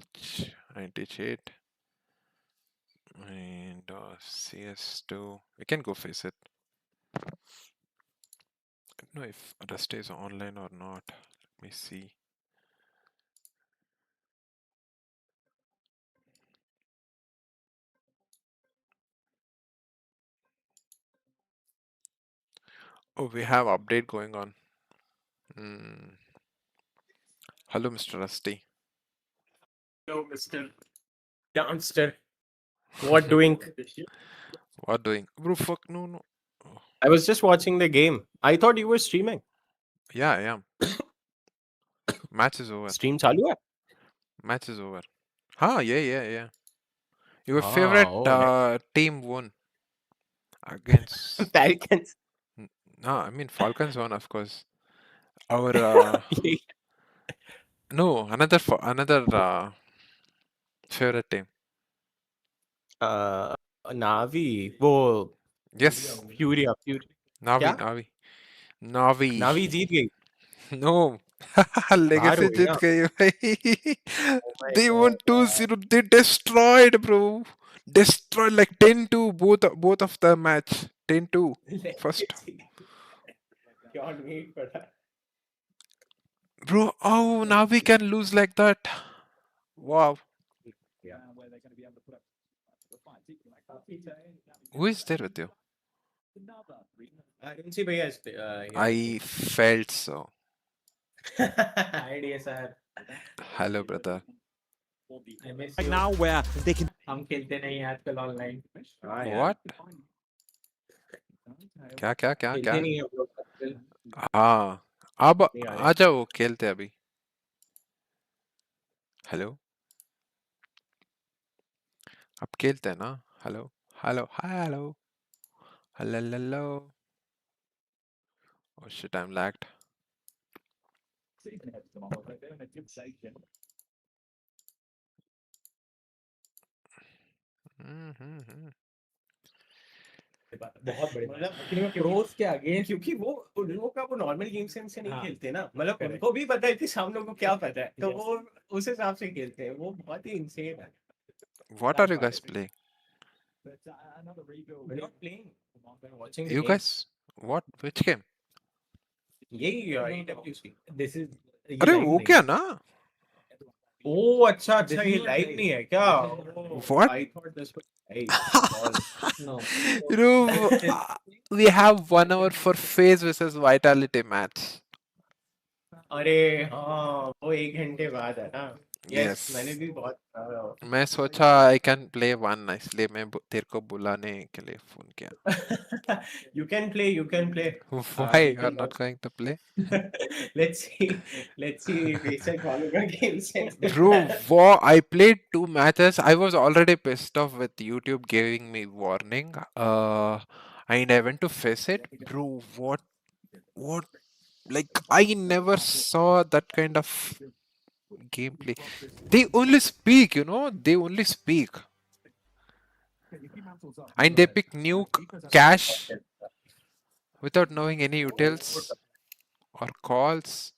anti-cheat. And CS2. We can go Faceit. I don't know if Rust is online or not. Let me see. Oh, we have update going on. Hello, Mr. Rusty. Hello, Mr. DarmsteR. What doing? What doing? Bro, fuck, no. Oh. I was just watching the game. I thought you were streaming. Yeah, I am. Match is over. Stream chalu hai? Match is over. Yeah. Your favorite team won against Falcons. No, I mean Falcons won, of course. Our No, another favorite team. Navi. वो Yes. FURIA. Navi, क्या? Navi. Navi. Navi जीत गई. No. बाहर Legacy हो गई जीत ना? गई भाई. Oh my They won God, यार. 2-0. They destroyed, bro. Destroyed like 10-2 both of the match. 10-2 first. Can't wait for that. Bro, oh, Navi can lose like that. Wow. Who is there with you? I didn't see Bhaiya. I felt so. IDSR. Hello, brother. I miss Like you. now where they can. हम खेलते नहीं हैं आजकल online. What? क्या क्या क्या क्या? खेलते नहीं हैं हम लोग आजकल. हाँ, अब नहीं आ आ जाओ खेलते अभी. हेलो, अब खेलते हैं ना? Hello, hello, hello, hello, hello. Oh shit, I'm lagged. बहुत बड़े मतलब प्रोस के आगे हैं क्योंकि वो उन लोगों का वो नॉर्मल गेम सेंस से नहीं खेलते ना. मतलब उनको भी पता है कि सामने को क्या पता है तो वो उस हिसाब से खेलते हैं. वो बहुत ही इंसेन है. What are you guys playing? We're not playing. We're watching the You game. guys, what? Which game? यही EWC. This is अरे वो क्या ना? ओह अच्छा अच्छा ये लाइव नहीं है क्या? What? I thought this was live. No. We have 1 hour for phase versus vitality match. अरे हाँ वो 1 घंटे बाद है ना. Yes. मैंने भी बहुत मैं सोचा I can play one इसलिए मैं तेरे को बुलाने के लिए फोन किया. You can play. Why you are not going to play? Let's see Faceit follow games. Bro, I played 2 matches. I was already pissed off with YouTube giving me warning. And I went to Faceit. Bro, what? Like I never saw that kind of gameplay. They only speak, they only speak. And they pick nuke, cash, without knowing any utils or calls.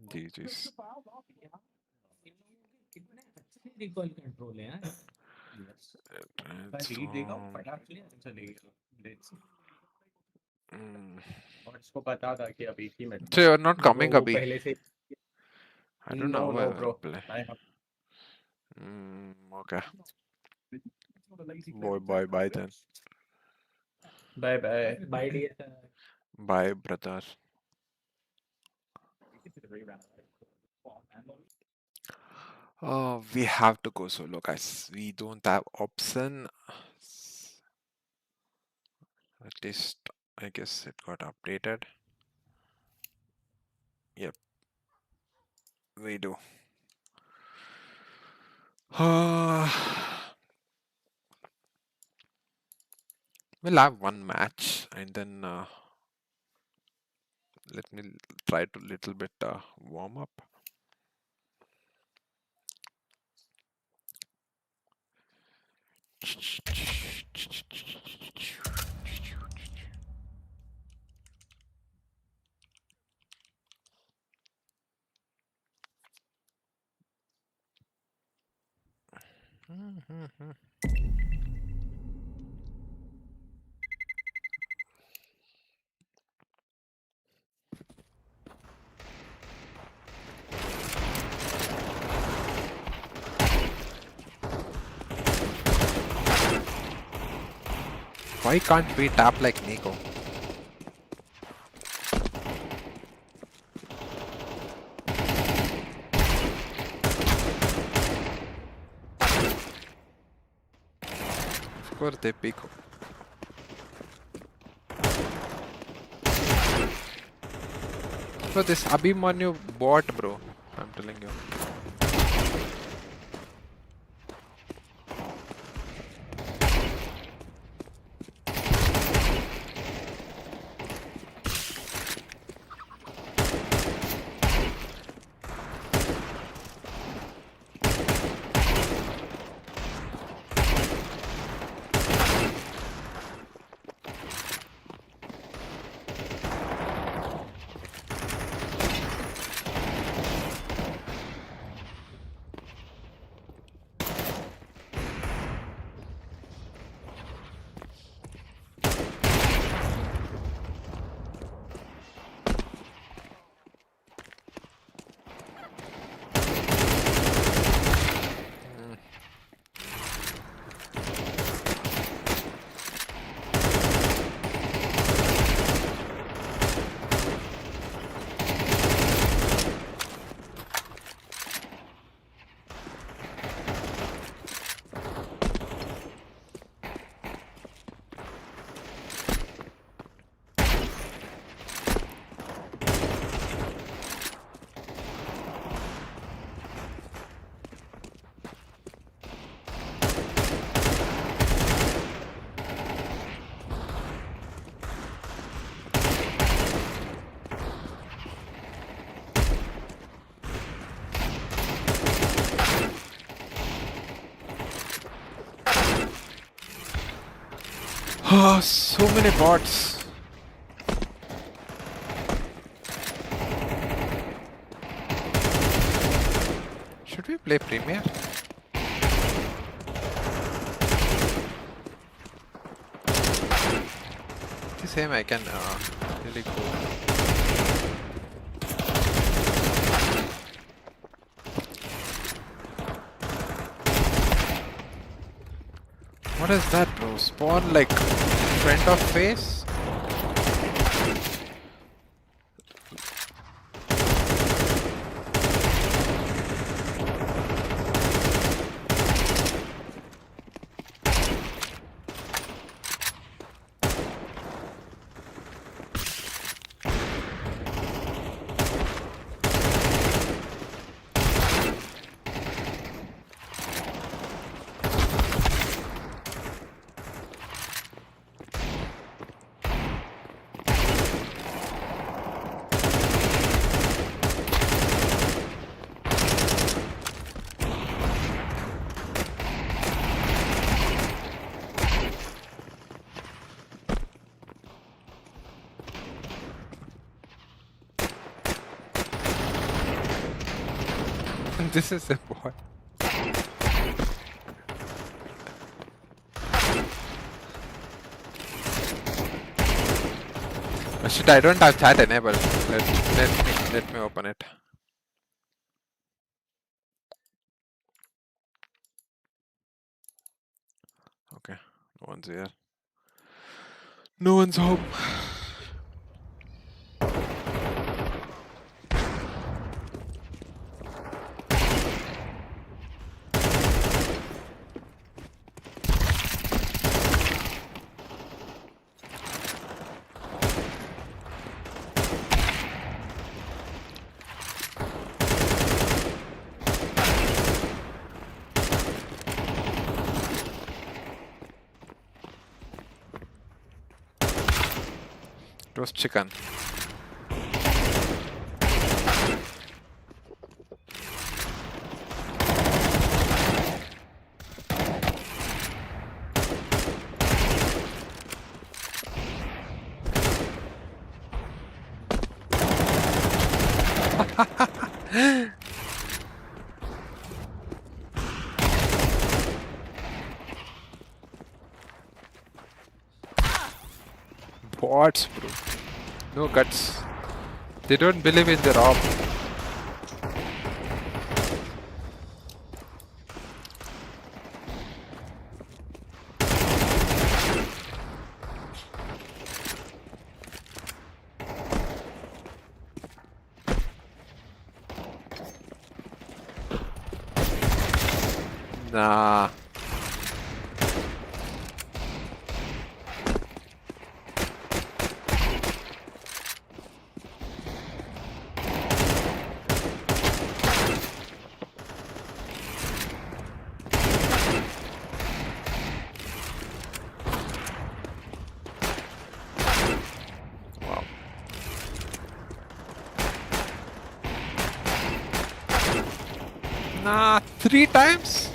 GG's. So you're not coming, Abhi? I don't know where bro. play. Okay. Bye then. Bye DSR. Bye, brother. Oh, we have to go solo, guys. We don't have option. At least, I guess it got updated. Yep. We do. We'll have one match and then let me try to little bit warm up. Why can't we tap like Nico? Of course they pick. Bro, this Abhimanyu bot, bro. I'm telling you. Oh, so many bots. Should we play Premier? The same I can really go. What is that, bro? Spawn like front of face? This is a boy. Oh shit, I don't have chat enabled. Let me open it. Okay, no one's here. No one's home. Roast chicken. Bots, bro. No guts. They don't believe in their op. Nah. Wow. Nah, 3 times?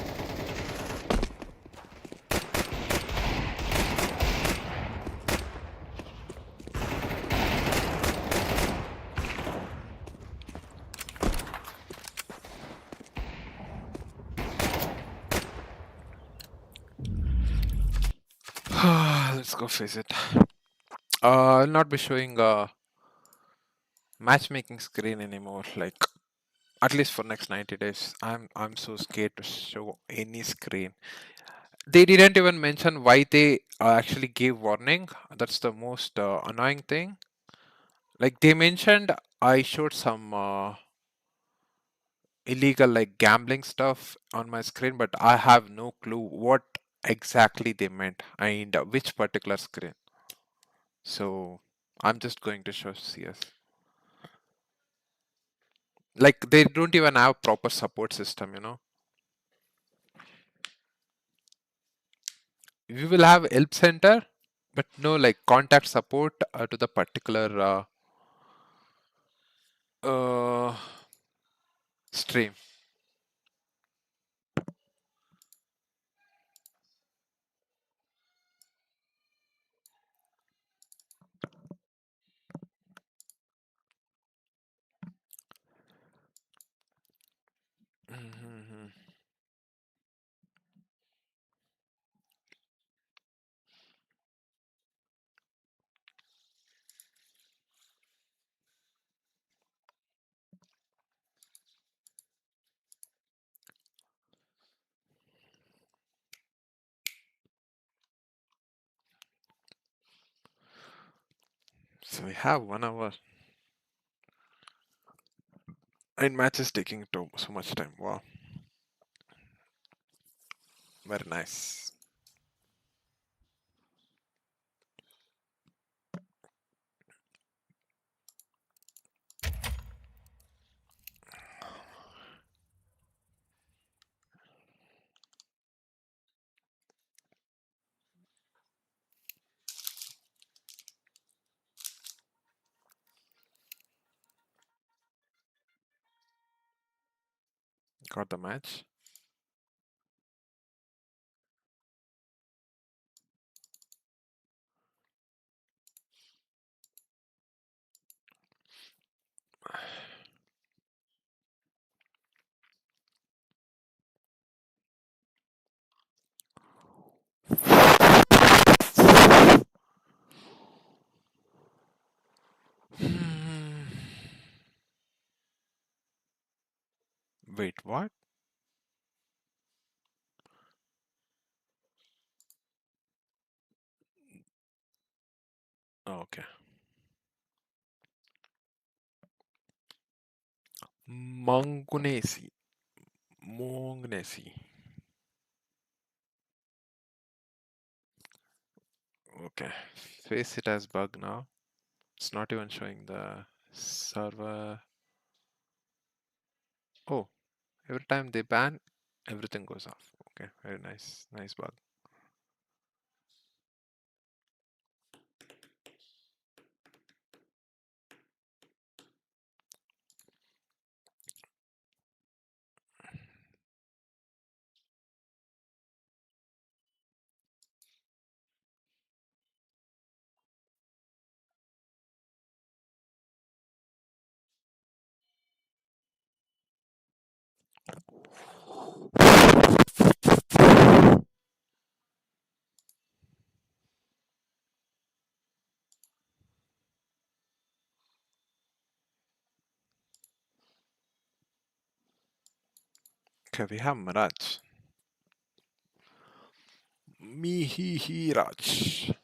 Let's go face it. I'll not be showing a matchmaking screen anymore, like at least for next 90 days. I'm so scared to show any screen. They didn't even mention why they actually gave warning. That's the most annoying thing. Like they mentioned I showed some illegal like gambling stuff on my screen, but I have no clue what exactly they meant and which particular screen. So I'm just going to show CS. Like they don't even have proper support system, you know. We will have help center, but no like contact support to the particular stream. So we have 1 hour. And match is taking so much time. Wow. Very nice. Got the match. Wait, what? Oh, okay. Mongunesi. Okay. Faceit has bug now. It's not even showing the server. Oh, every time they ban, everything goes off. Okay, very nice. Nice bug. Okay, we have Mirage. Mihiraj.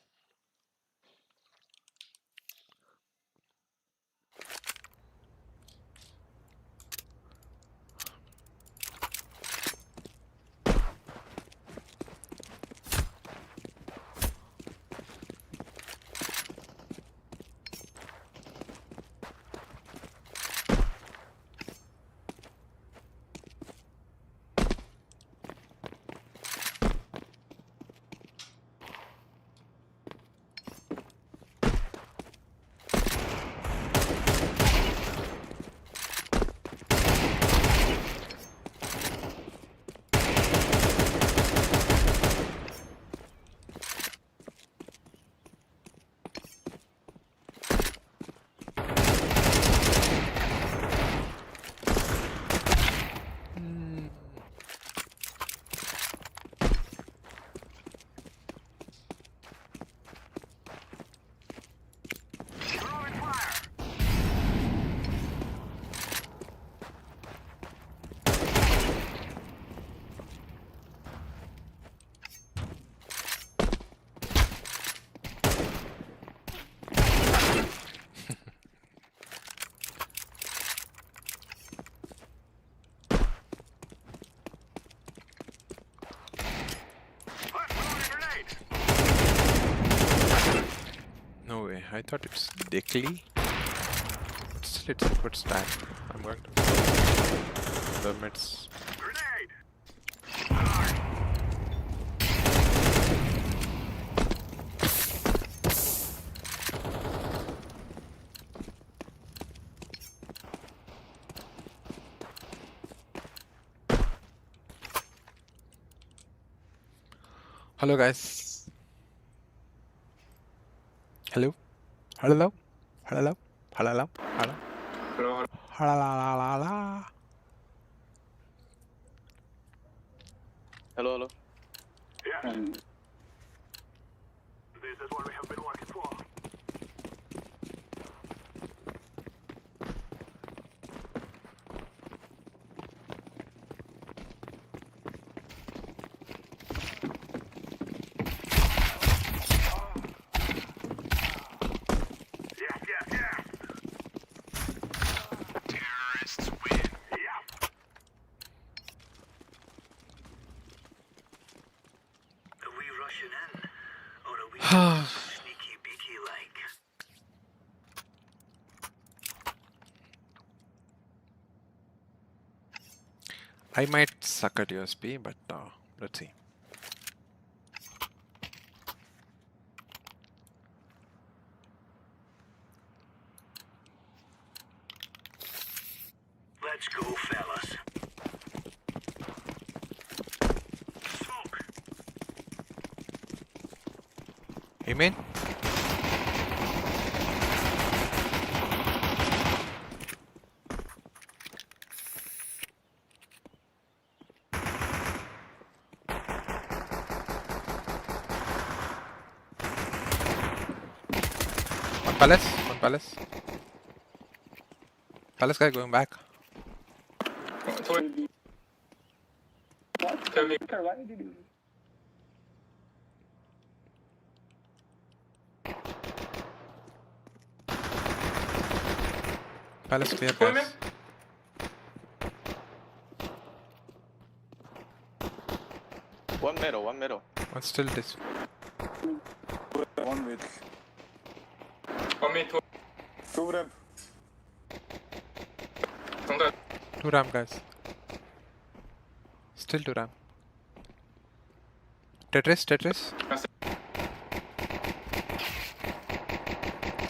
No way, I thought it's Dekli. Still, it's a good start. I'm going to the mids. Hello guys. Hello. Hello. Hello. Hello. Hello. Hello. Hello, hello. Yeah. This is what we have been working for. I might suck at USB, but let's see. Let's go, fellas. Smoke. Amen. Palace, one palace. Palace guy going back. Palace clear, guys. One middle, one middle. One still this. One mid. Two ramp. Two ram, guys. Still two ram. Tetris, Tetris.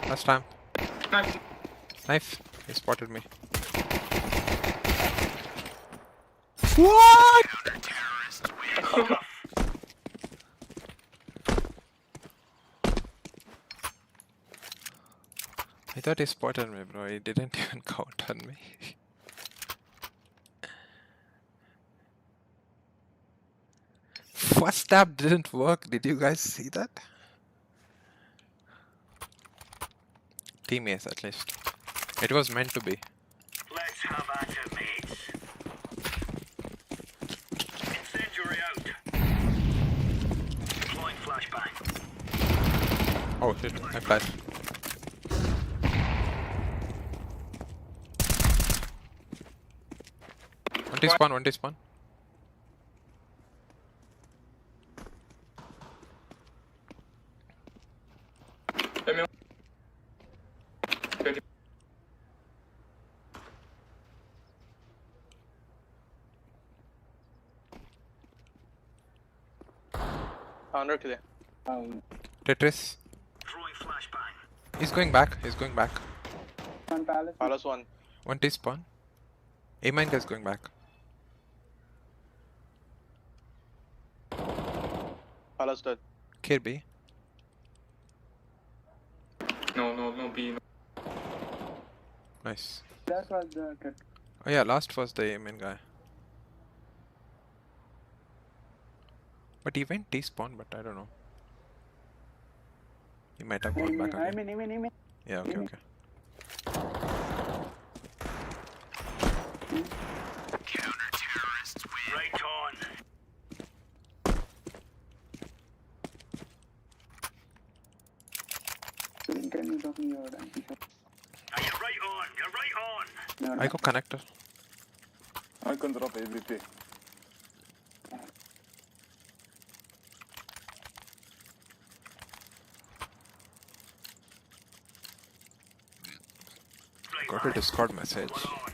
Last time. Knife. He spotted me. What? I thought he spotted me, bro. He didn't even count on me. First stab didn't work. Did you guys see that? Team ace at least. It was meant to be. Let's have at it, mates. Incendiary out. Deploying flashbang. Oh shit, I flashed. One despawn, one despawn. Under clear. Tetris. Throwing flashbang. He's going back. He's going back. One palace. Palace one. One despawn. A-mine guy's going back. Palace dead. Kirby. No, B. Nice. That was the cut. Oh yeah, last was the A-mine guy. But he went despawn, but I don't know. He might have gone back again. Yeah, okay, okay. Counter-terrorists win. Right on. Can you drop me your anti-shot? You're right on. You're right on. I go connector. I can drop AVP. Got a Discord message. Throwing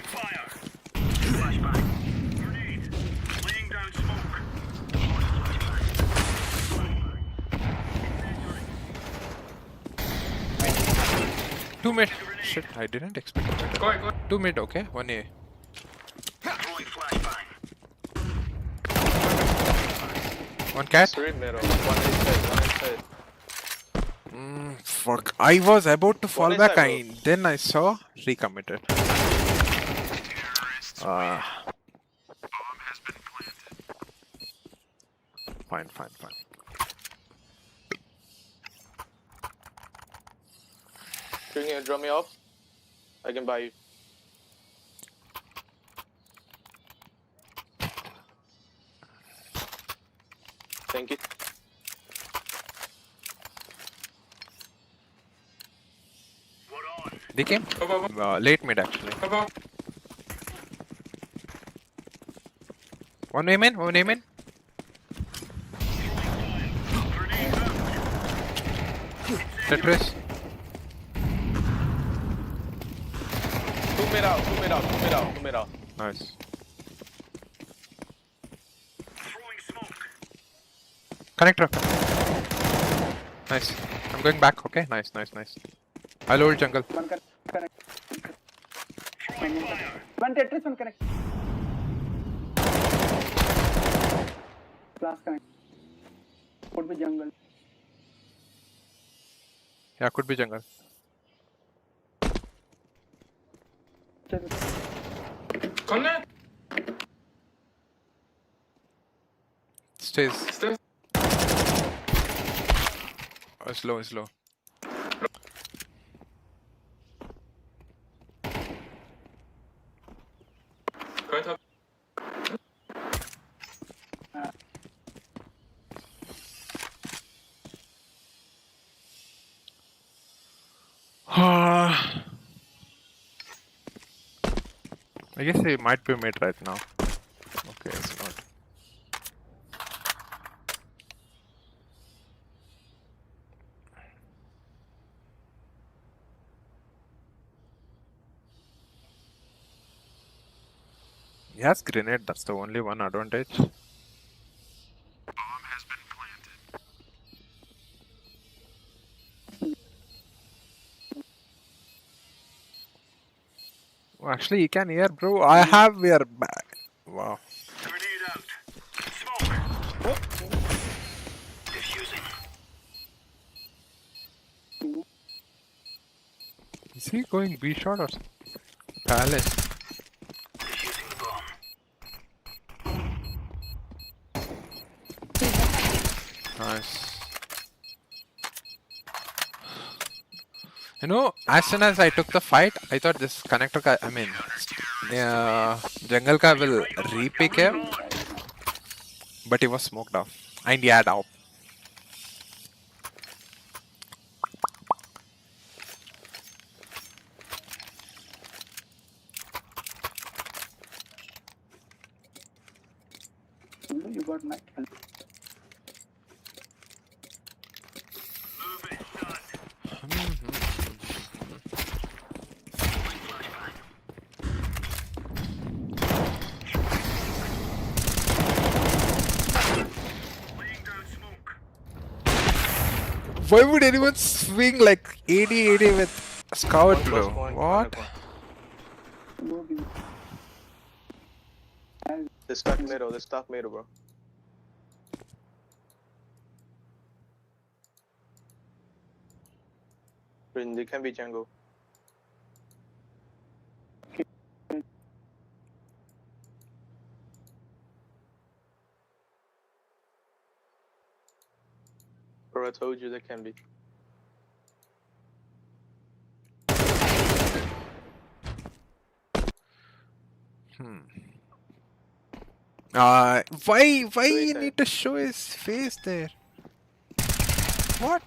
fire. Flashbang. Grenade. Laying down smoke. Two mid. Shit, I didn't expect it. Go. Two mid, okay? One A. Throwing flashbang. One cat. Three middle. One inside. One inside. Fuck. I was about to fall One back. inside, Then I saw recommitted. Fine, fine, fine. Can you drop me off? I can buy you. Thank you. They came late mid actually. One name in, one name in. Tetris. Two mid out, two mid out, two mid out, two mid out. Nice. Connector. Nice. I'm going back. Okay. Nice, nice, nice. I'll hold jungle. One Tetris, one connect. Last connect. Could be jungle. Yeah, could be jungle. Connect. Stays. Oh, slow, slow. I guess he might be mid right now. Okay, it's not. He has grenade, that's the only one advantage. Oh, actually, you can hear, bro. I have your back. Wow. Is he going B shot or palace? Nice. You know, as soon as I took the fight, I thought this connector guy, I mean, jungle guy will repick him, but he was smoked off. And he had out. You got my Why would anyone swing like 80-80 with Scout, bro? What? They stuck middle, bro. They can be jungle. Bro, I told you they can be. Why you need to show his face there? What?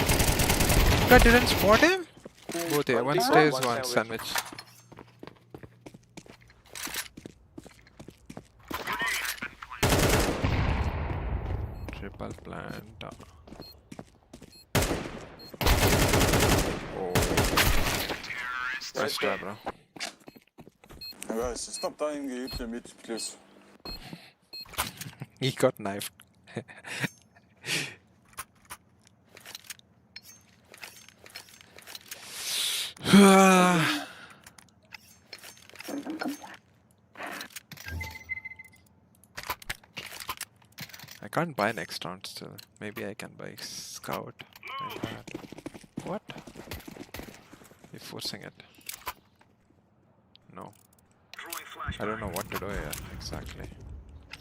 God didn't spot him? Both here. One stairs, one sandwich. Triple plant. Oh. Nice try, bro. Guys, stop dying, you to mid, please. He got knifed. I can't buy next round still. Maybe I can buy Scout. What? You're forcing it. No. I don't know what to do here exactly.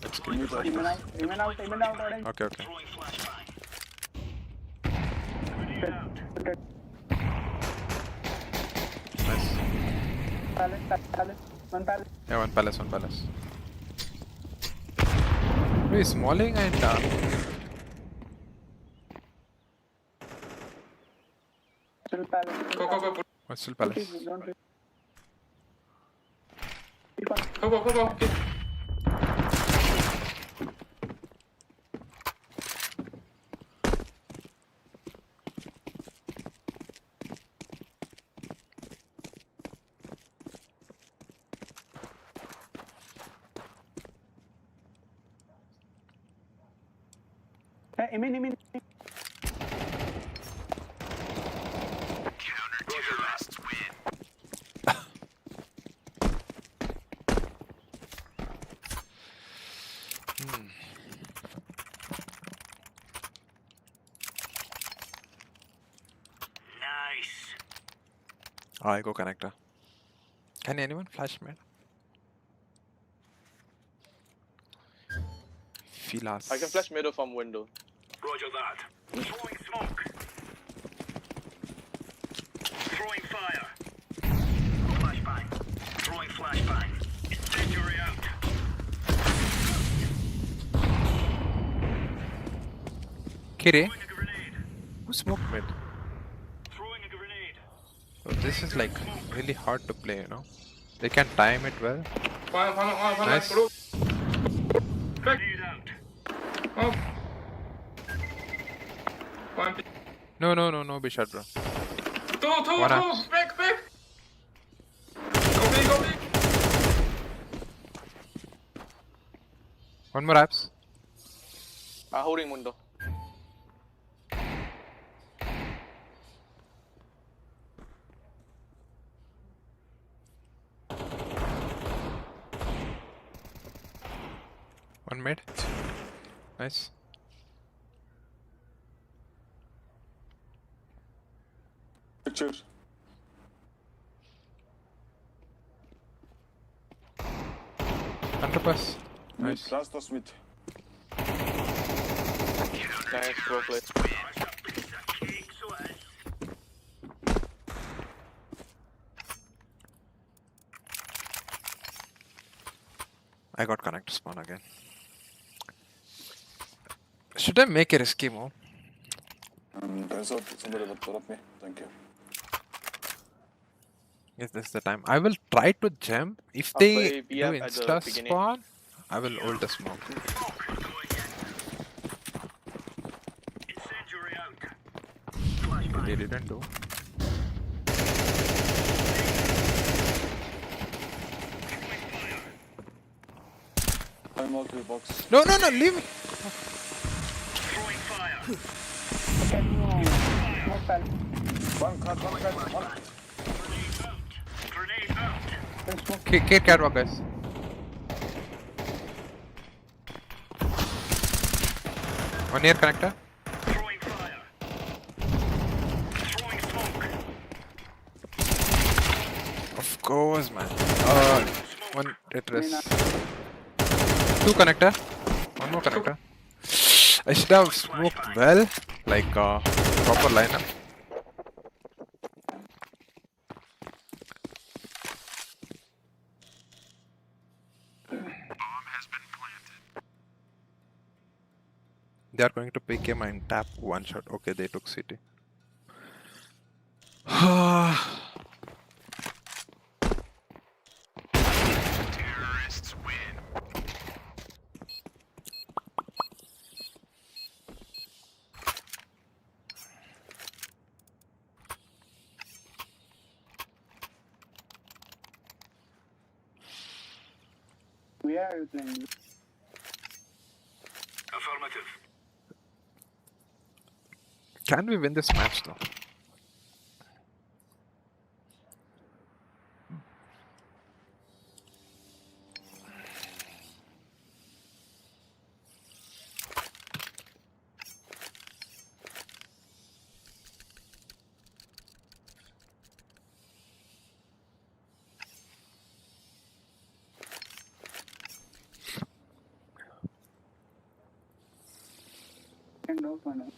Let's kill the flash. Okay, okay. Nice. Yeah, one palace. Wait, Smalling and Go. what's still palace? Go. Okay. Imin. I go connector. Can anyone flash mid? Filas. I can flash middle from window. Roger that. Throwing smoke. Throwing fire. Flashbang. Throwing flashbang. Incendiary out. Kire? Who smoked mid? So this is like really hard to play, you know? They can time it well. Nice. No, be shot, bro. Two, back. Go big. One more apps. Holding window. One mid. Nice. Pictures. Under pass. Nice. Last was mid. Nice, go play. I got connect to spawn again. Should I make a risky move? Turns out somebody would drop me. Thank you. Yes, this is the time. I will try to jump. If they do insta spawn, I will ult the smoke. They didn't do. I'm out of the box. No, leave me. One cut. Kick catwalk, guys. One near connector. Of course, man. One Tetris. Two connector. One more connector. I should have smoked well, like proper lineup. They are going to pick him and tap one shot. Okay, they took city. Terrorists win. Where are you playing? Affirmative. Can we win this match though? Second open.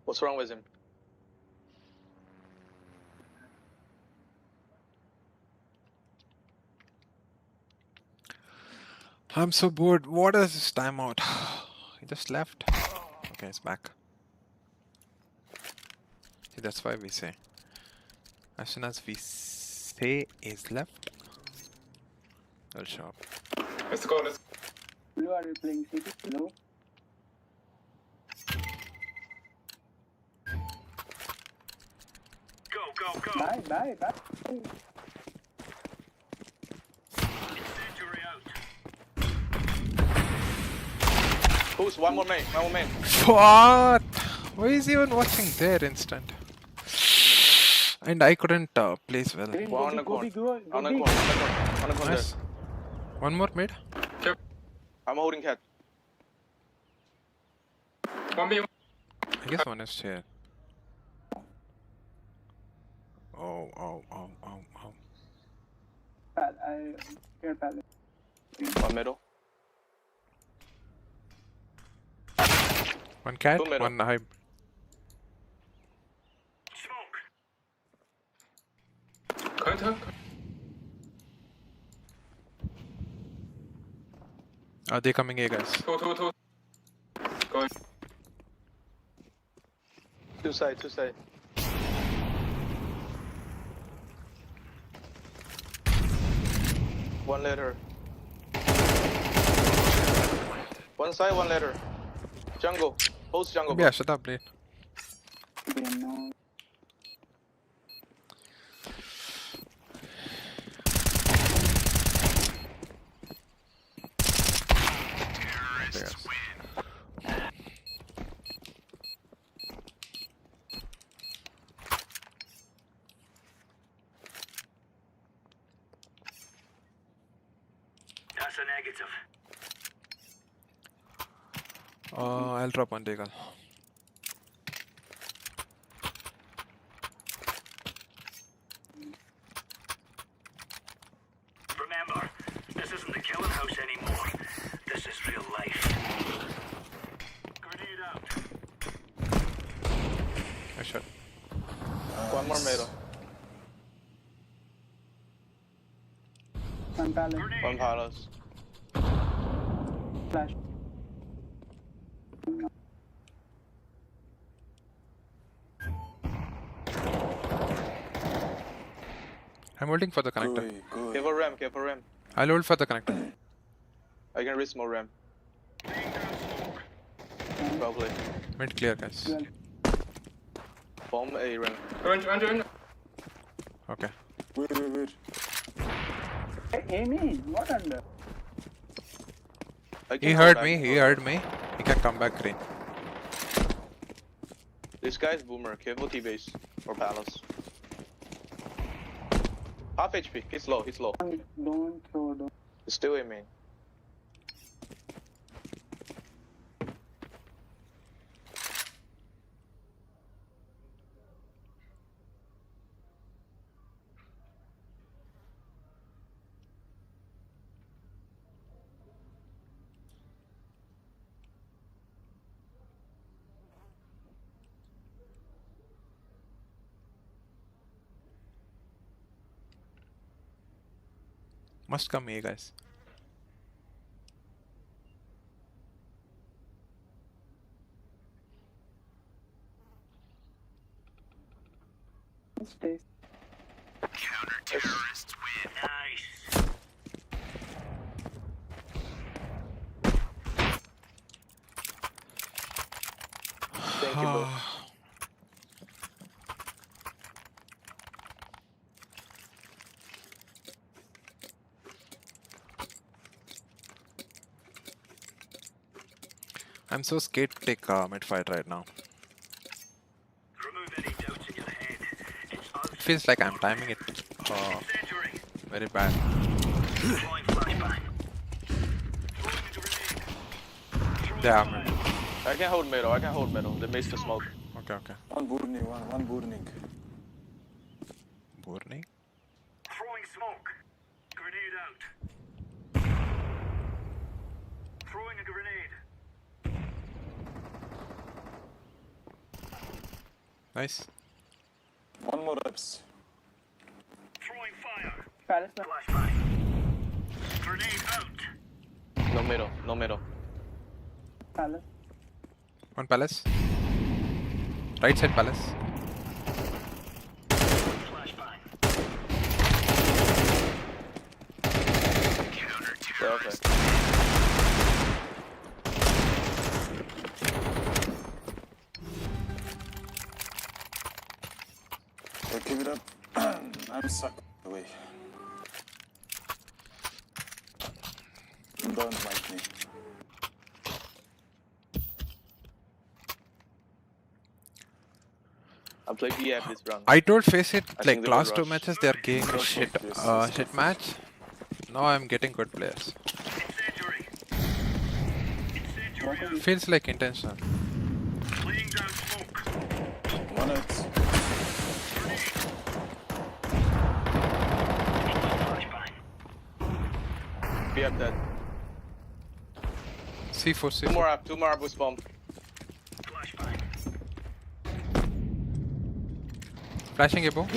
What's wrong with him? I'm so bored. What is this timeout? He just left. Okay, it's back. See, that's why we say. As soon as we say is left, it'll show up. Let's go. Let's. Blue, are you playing city? No. Go, go, go. Bye, bye, bye. Incendiary out. Who's one more main? One more main. What? Why is he even watching their instant? And I couldn't place well. One on the corner. On the corner. On the corner. Nice. One more mid. Sure. I'm holding cat. One B. I guess one is here. Oh, oh, oh, oh, oh. I hear pallet. One middle. One cat, Two middle. one high. Counter. Are they coming here, guys? Two. Going. Two side. One letter. One side, one letter. Jungle. Both jungle. Yeah, shut up, Blade. No. Terrorists win. That's a negative. I'll drop one deagle. Remember, this isn't the killing house anymore. This is real life. Grenade out. I shot. One more middle. One pallet. One palace. Flash. I'm holding for the connector. Give a ram. I'll hold for the connector. I can risk more ram. Probably. Mid clear, guys. Bomb A ram. Run. Okay. Wait. Hey, Amy, what under? He heard me. He can come back green. This guy's boomer. Careful T base or palace. Half HP. He's low. Don't throw. He's still in main. Must come here, guys. Stay. Counter-terrorists win. Nice. Thank you, bro. I'm so scared to take mid fight right now. It feels like I'm timing it very bad. Yeah, man. I can hold middle. I can hold middle. They missed the smoke. Okay, okay. One burning, one burning. Burning? Throwing smoke. Grenade out. Throwing a grenade. Nice. One more reps. Throwing fire. Palace. Flashbang. Grenade out. No middle. No middle. Palace. One palace. Right side palace. Perfect. Okay, give it up. I'm stuck away. Don't like me. I played BF this round. I told Faceit like they last will 2 rush. matches they are getting shit match. Now I'm getting good players. Feels like intentional. One X. BF dead. C4, Two more up. Two more up with bomb. Flashing above.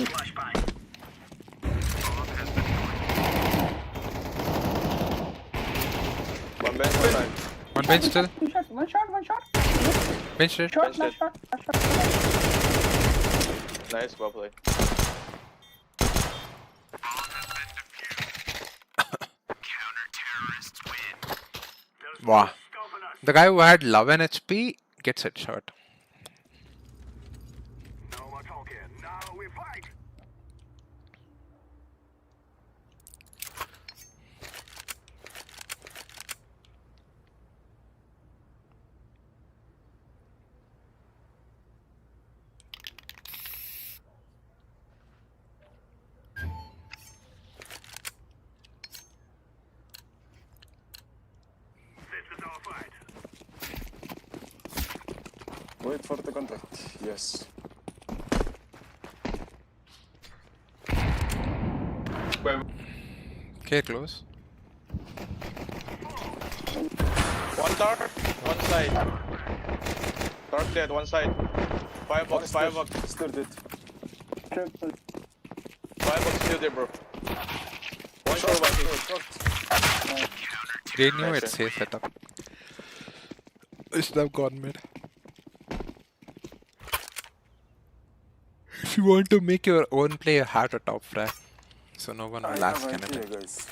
One bench, one side. One bench still. One shot. Bench dead. Shot, last shot. Nice, well played. Wow. The guy who had 11 HP gets headshot. Wait for the contact. Yes. Okay, close. One dark, one side. Dark dead, one side. Firebox, firebox. Still dead. Triple. Firebox still there, bro. One shot by They knew it's safe setup. I should have gone mid. If you want to make your own play, you have to top frag. So no one will ask anything. Guys.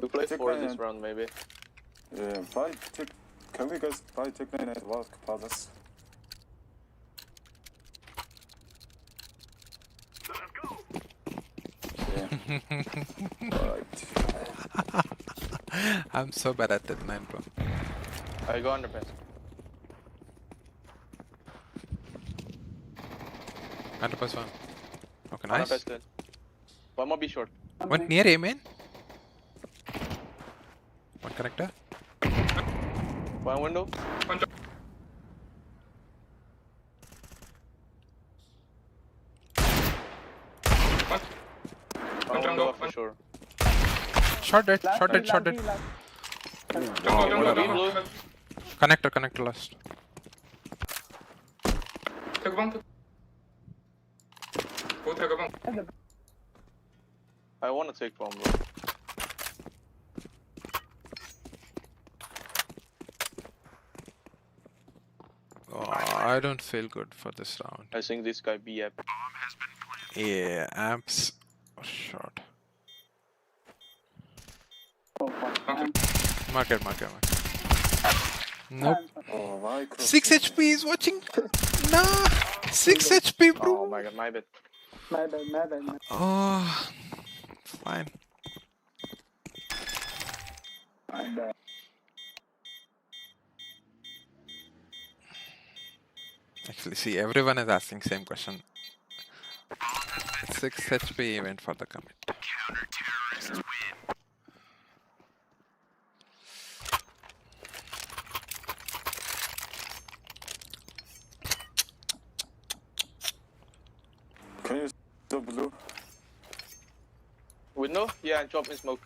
We play 4 this round, maybe. Yeah, buy tech. Can we guys buy Tech 9 at World Palace? Yeah. Alright. I'm so bad at that 9, bro. I go under pass. Underpass one. Okay, Under nice. pass dead. One more B short. One near A main. One connector. One window. One jungle for sure. Shot dead, shot dead, shot dead. Blue. Connector last. I wanna take bomb, bro. Oh, I don't feel good for this round. I think this guy B app. Yeah, amps. Oh, shot. Mark it. Nope. Oh, why 6 HP is watching. Nah, 6 HP, bro. Oh my god, my bad. My bad. Oh, fine. My bad. Actually, see, everyone is asking same question. 6 HP event for the commit. Counter-terrorists win. Can you do blue? Window? Yeah, drop in smoke.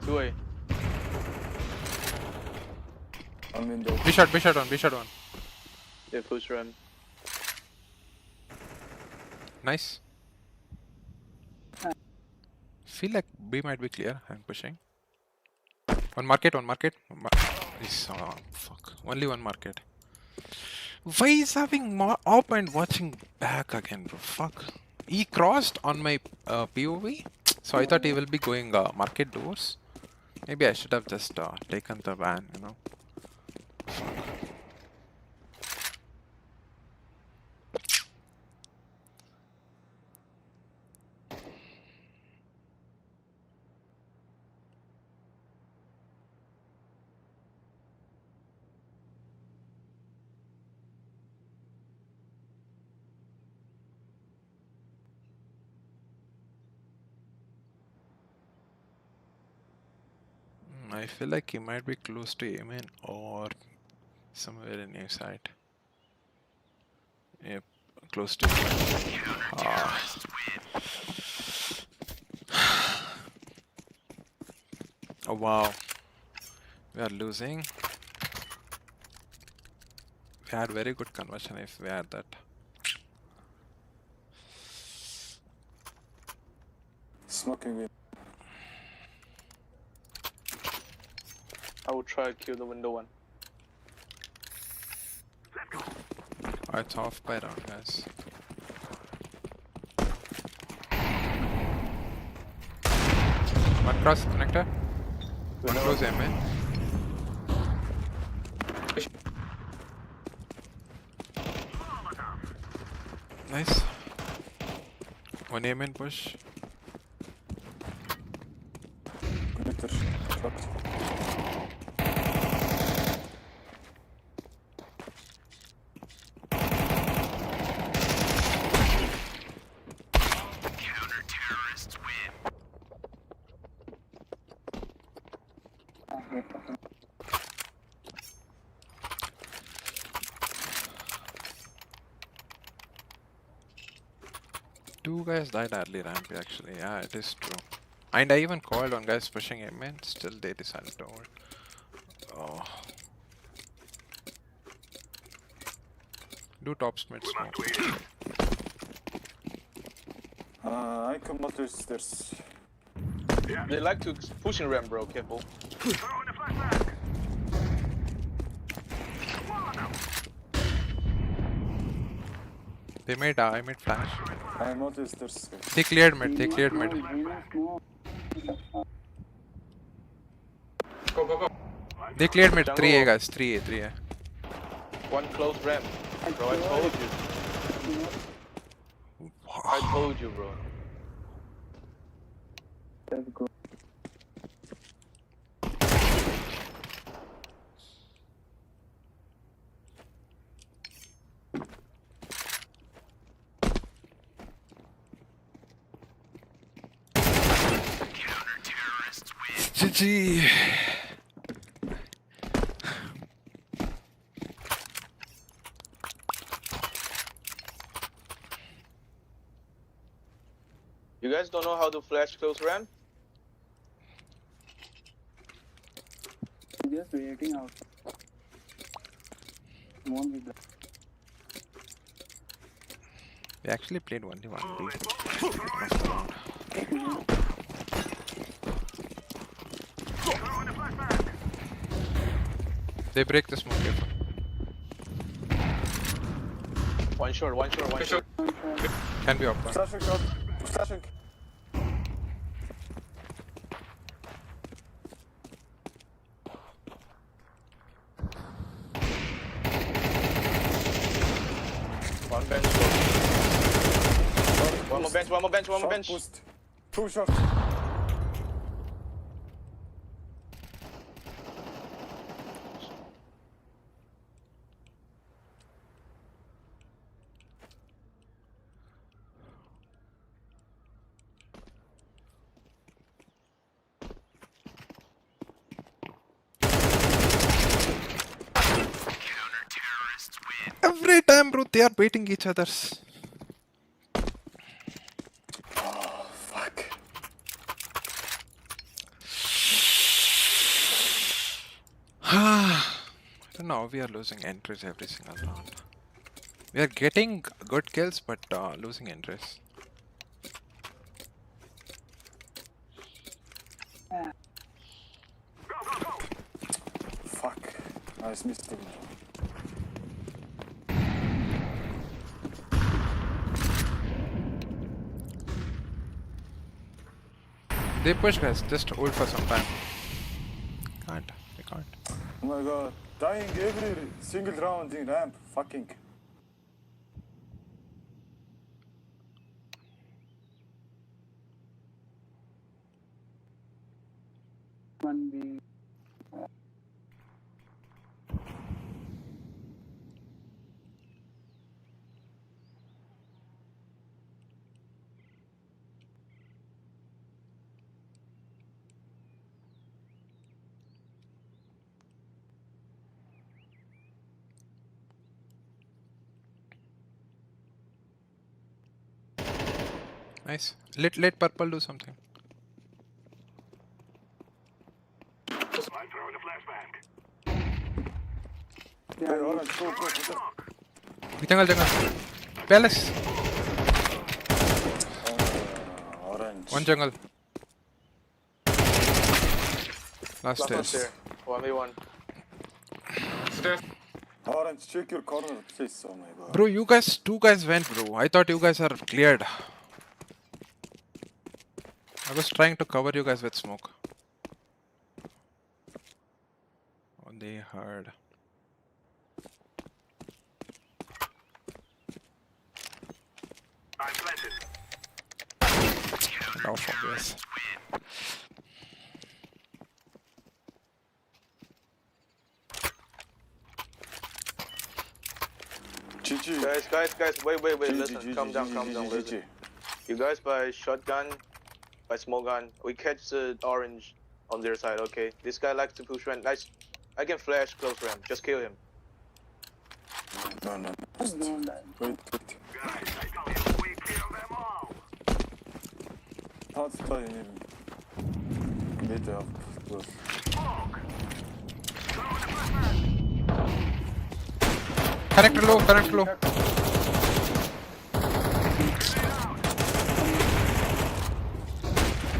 Two-way. I'm in there. B shot one. Yeah, push run. Nice. Feel like B might be clear. I'm pushing. One market. Fuck. Only one market. Why is having more up and watching back again, bro? Fuck. He crossed on my POV, so I thought he will be going market doors. Maybe I should have just taken the van, you know. I feel like he might be close to Amen or somewhere in your side. Yep, close to Oh wow, we are losing. We had very good conversion if we had that. Smoking in. I will try to kill the window one. Oh, it's off by round, guys. One cross connector. One close Amen. Nice. One Amen push. Connector shot. Counter-terrorists win. Two guys died early ramp actually, yeah, it is true. And I even called one guy's pushing him in, still they decided to hold. Oh. Do top mid smoke. I come up the stairs. They like to push in ramp, bro, careful. They made I made flash. I'm not the stairs. They cleared mid. Go. They cleared mid. 3A guys, 3A. One close ramp. Bro, I told you. I told you, bro. Let's go. Counter-terrorists win. GG. You guys don't know how to flash close ramp? Just waiting out. Won't be black. We actually played 1v1. They break the smoke. One short. Can be open. Flashing. bench. One more bench, one more bench, one more bench. Boost. 2 short. Every time, bro, they are beating each others. Oh, fuck. I don't know, we are losing entries every single round. We are getting good kills, but losing entries. Fuck. I was missed him. They push, guys. Just hold for some time. Can't. They can't. Oh my god. Dying every single round in ramp. Fucking. One B. Nice. Let purple do something. I'm throwing a flashbang. Hey, orange, go, go, go. Jungle, jungle. Palace. Orange. One jungle. Last stairs. Here. 1v1. Orange, check your corner, please. Oh my god. Bro, you guys, two guys went, bro. I thought you guys are cleared. I was trying to cover you guys with smoke. Oh, they heard. I'm planted. Off, obvious. GG. Guys, wait, GG, listen, GG, calm down, GG. listen. You guys buy shotgun, buy smoke gun, we catch the orange on their side, okay? This guy likes to push ramp, nice. I can flash close ramp, just kill him. No. Just doing that. Wait. Guys, I tell you, we kill them all. Can't spy him. Mid up. Close. Smoke. Throwing a flashbang. Connector low, connector low.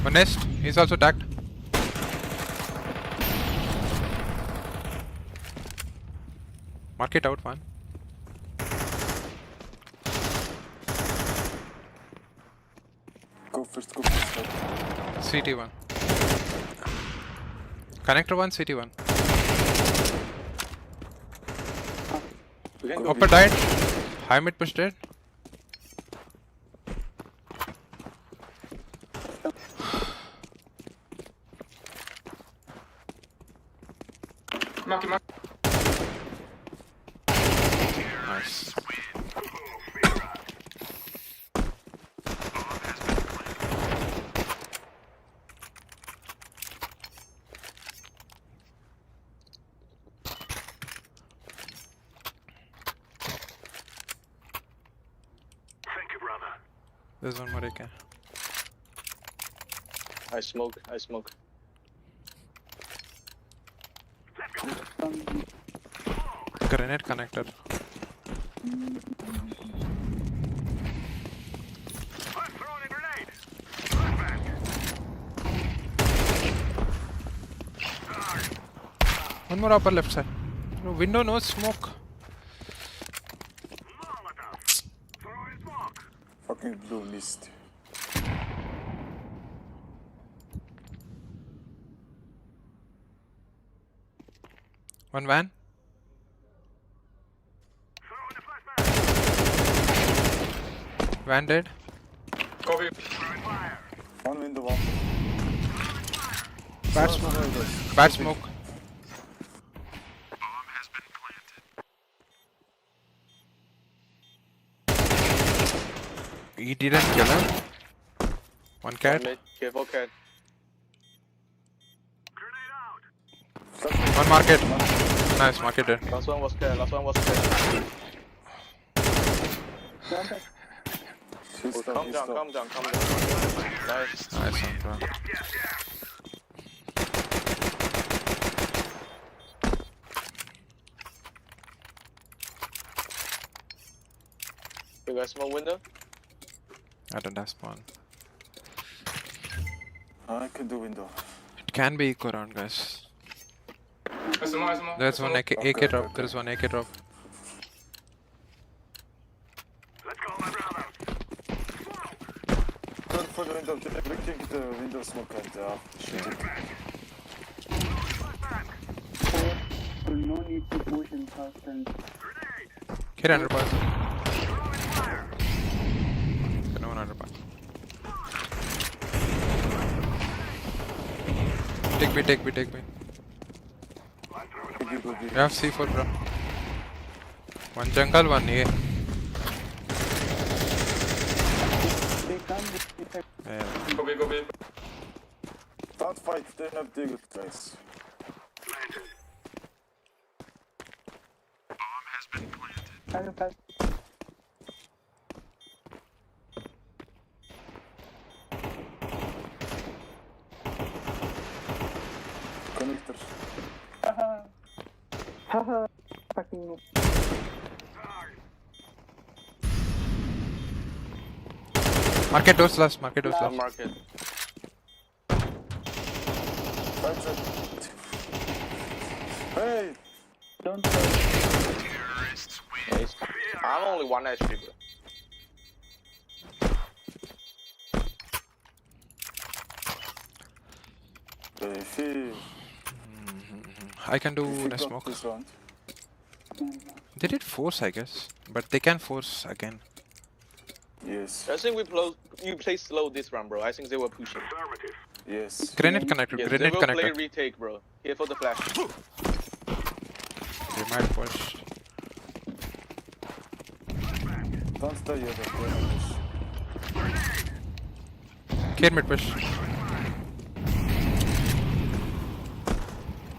One nest, he's also tagged. Mark it out, man. Go first. CT1. Connector 1, CT1. Upper died. High mid push dead. Mark. Nice. Thank you, brother. There's one more AK. I smoke. Grenade connector. I'm throwing a grenade. Flashbang. One more upper left side. No window, no smoke. Molotov. Throwing smoke. Fucking blue mist. One van. Throwing a flashbang. Van dead. Copy. One window, one. Bad smoke. Bad smoke. He didn't kill him. One cat. Careful, cat. One market. Nice, market dead. Last one was cat. Last one was cat. Oh, calm down, calm down, calm down. Nice. Nice one, bro. You guys smoke window? I don't have spawn. I can do window. It can be eco round, guys. There's one AK drop. There's one AK drop. Turn for the window, breaking the window smoke and shoot it. No need to push in fast and Hit underpass. No one underpass. Take me, take me, take me. You have C4, bro. One jungle, one A. they can't detect. Yeah. Go B. Don't fight, they have deagle, guys. Connector. Haha, fucking no. Market doors last, market doors last. Market. Hey! Don't Nice. I'm only 1 HP, bro. I can do the smoke. They did force, I guess, but they can force again. Yes. I think you play slow this round, bro. I think they were pushing. Yes. Grenade connector, Yes, grenade they will connector. play retake, bro. Here for the flash. They might push. Don't stay here, Kid mid push.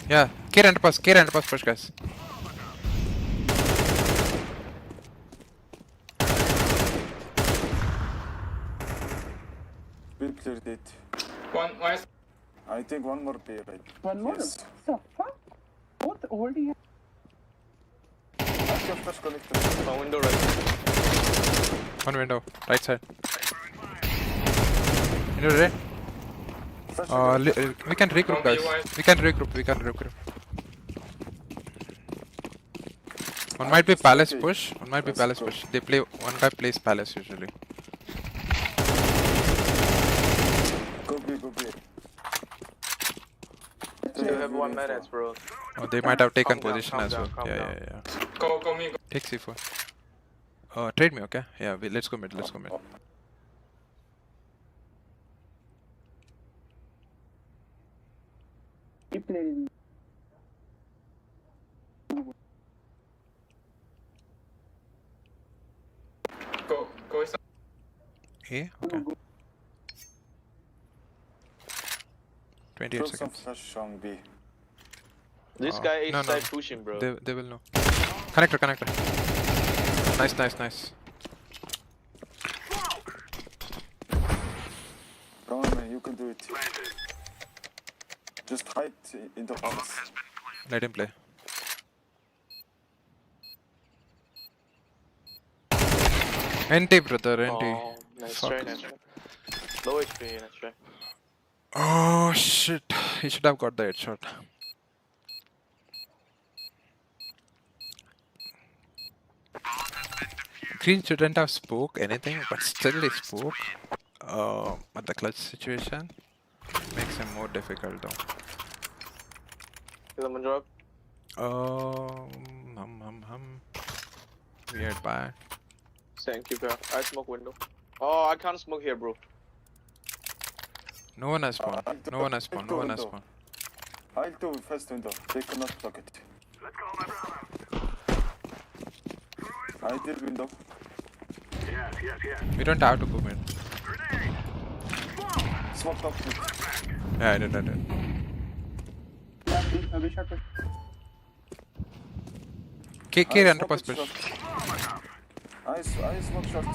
Yeah, kid underpass push, guys. We cleared it. One. I think one more B, right? One more? Yes. So fuck? What holding? First connector. One window right. One window, right side. Window right? We can regroup, guys. We can regroup. One might be palace push. One might be palace push. They play. One guy plays palace usually. Go B. You have 1 minute, bro. Oh, they might have taken Calm down, position calm as down, well. calm down. Yeah. Go me. Take C4. Trade me, okay? Yeah, let's go mid. He played. Go inside. A? Okay. 28 Throw some seconds. flash on B. This guy is no. side pushing, bro. They will know. Connector. Nice. Come on, man, you can do it. Just hide in the box. Let him play. NT, brother, NT. Oh, nice Fuck. try, nice try. Low HP, nice try. Oh shit. He should have got the headshot. Green shouldn't have spoke anything, but still he spoke. But the clutch situation makes him more difficult though. Lemon drop. Weird, bye. Thank you, bro. I smoke window. Oh, I can't smoke here, bro. No one has spawn. No one has spawn. No one has spawn. I'll do first window. They cannot block it. Let's go, my brother. I did window. Yes. We don't have to go mid. Smoke top mid. Yeah, I did. अभी shot push. KK under pass push. I smoke short.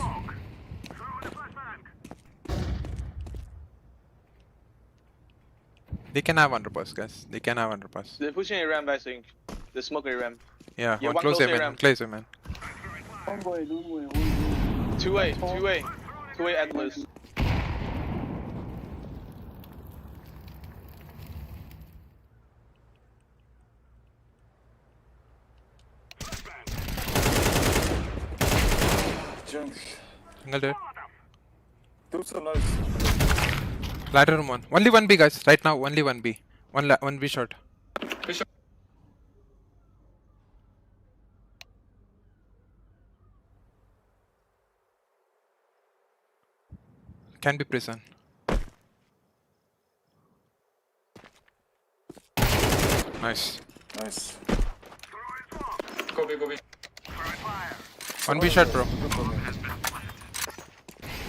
They can have underpass, guys. They can have underpass. They're pushing a ramp, I think. They're smoking a ramp. Yeah, Yeah, one one close close him, man. ramp. Close him, man. Don't go away. 2A. 2A Atlas. Single dead. Do some noise. Ladder room one. Only 1B, guys. Right now, only 1B. One B short. Can be prison. Nice. Go B. One B shot, bro.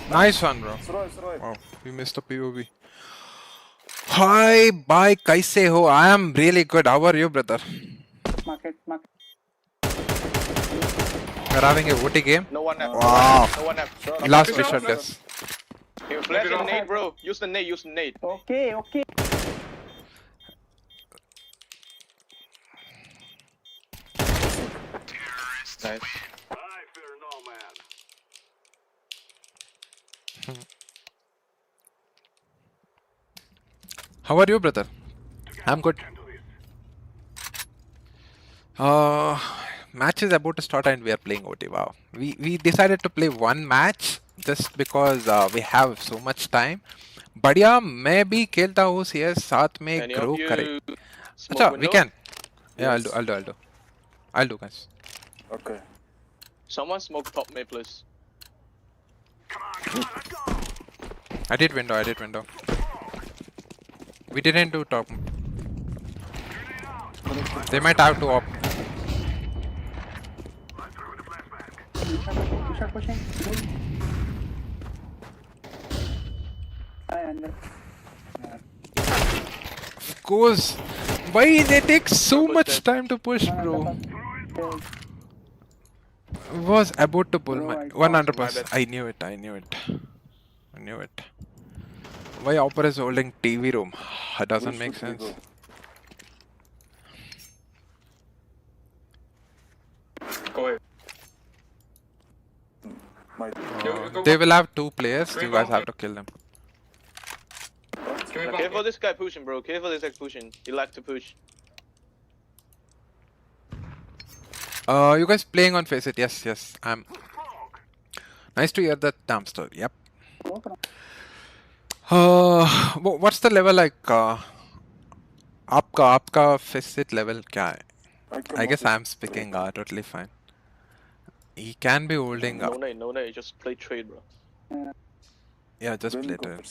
Nice one, bro. Throw. Wow, we missed a POV. Hi, bye, kaise ho? I am really good. How are you, brother? Market. We're having a OT game. No one left. Wow. No one left. Last B shot, guys. You flash the nade, bro. Use the nade. Okay. Nice. I fear no man. How are you, brother? I'm good. Match is about to start and we are playing OT. Wow. We decided to play one match just because we have so much time. बढ़िया मैं भी खेलता हूँ CS साथ में grow करे. अच्छा, we can. Yeah, I'll do, guys. Okay. Someone smoke top mid, please. I did window. We didn't do top. They might have to op. You start pushing. Of course. Why they take so much time to push, bro? Was about to pull my 100%. I knew it. Why Opera is holding TV room? That doesn't make sense. Go away. They will have 2 players. You guys have to kill them. Careful this guy pushing, bro. Careful this guy pushing. He like to push. You guys playing on Faceit? Yes. I'm. Nice to hear that, DarmsteR. Yep. What's the level like? आपका Faceit level क्या है? I guess I'm speaking totally fine. He can be holding. No nade. Just play trade, bro. Yeah, just play trade.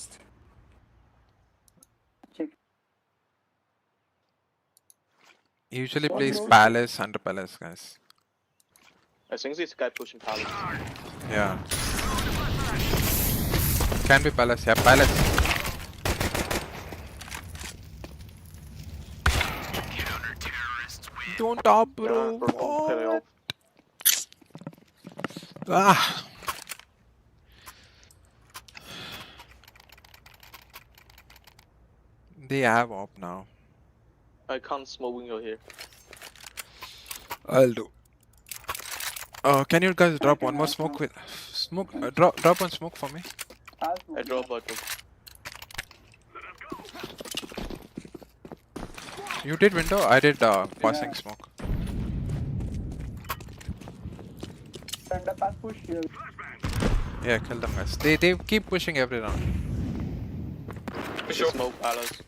He usually plays Palace, under Palace, guys. I think this guy pushing Palace. Yeah. Can be Palace, yeah, Palace. Don't top, bro. What? Ah. They have op now. I can't smoke window here. I'll do. Can you guys drop one more smoke with smoke? Drop one smoke for me. I drop out. You did window. I did passing smoke. Push here. Yeah, kill them, guys. They keep pushing every round. Smoke Palace.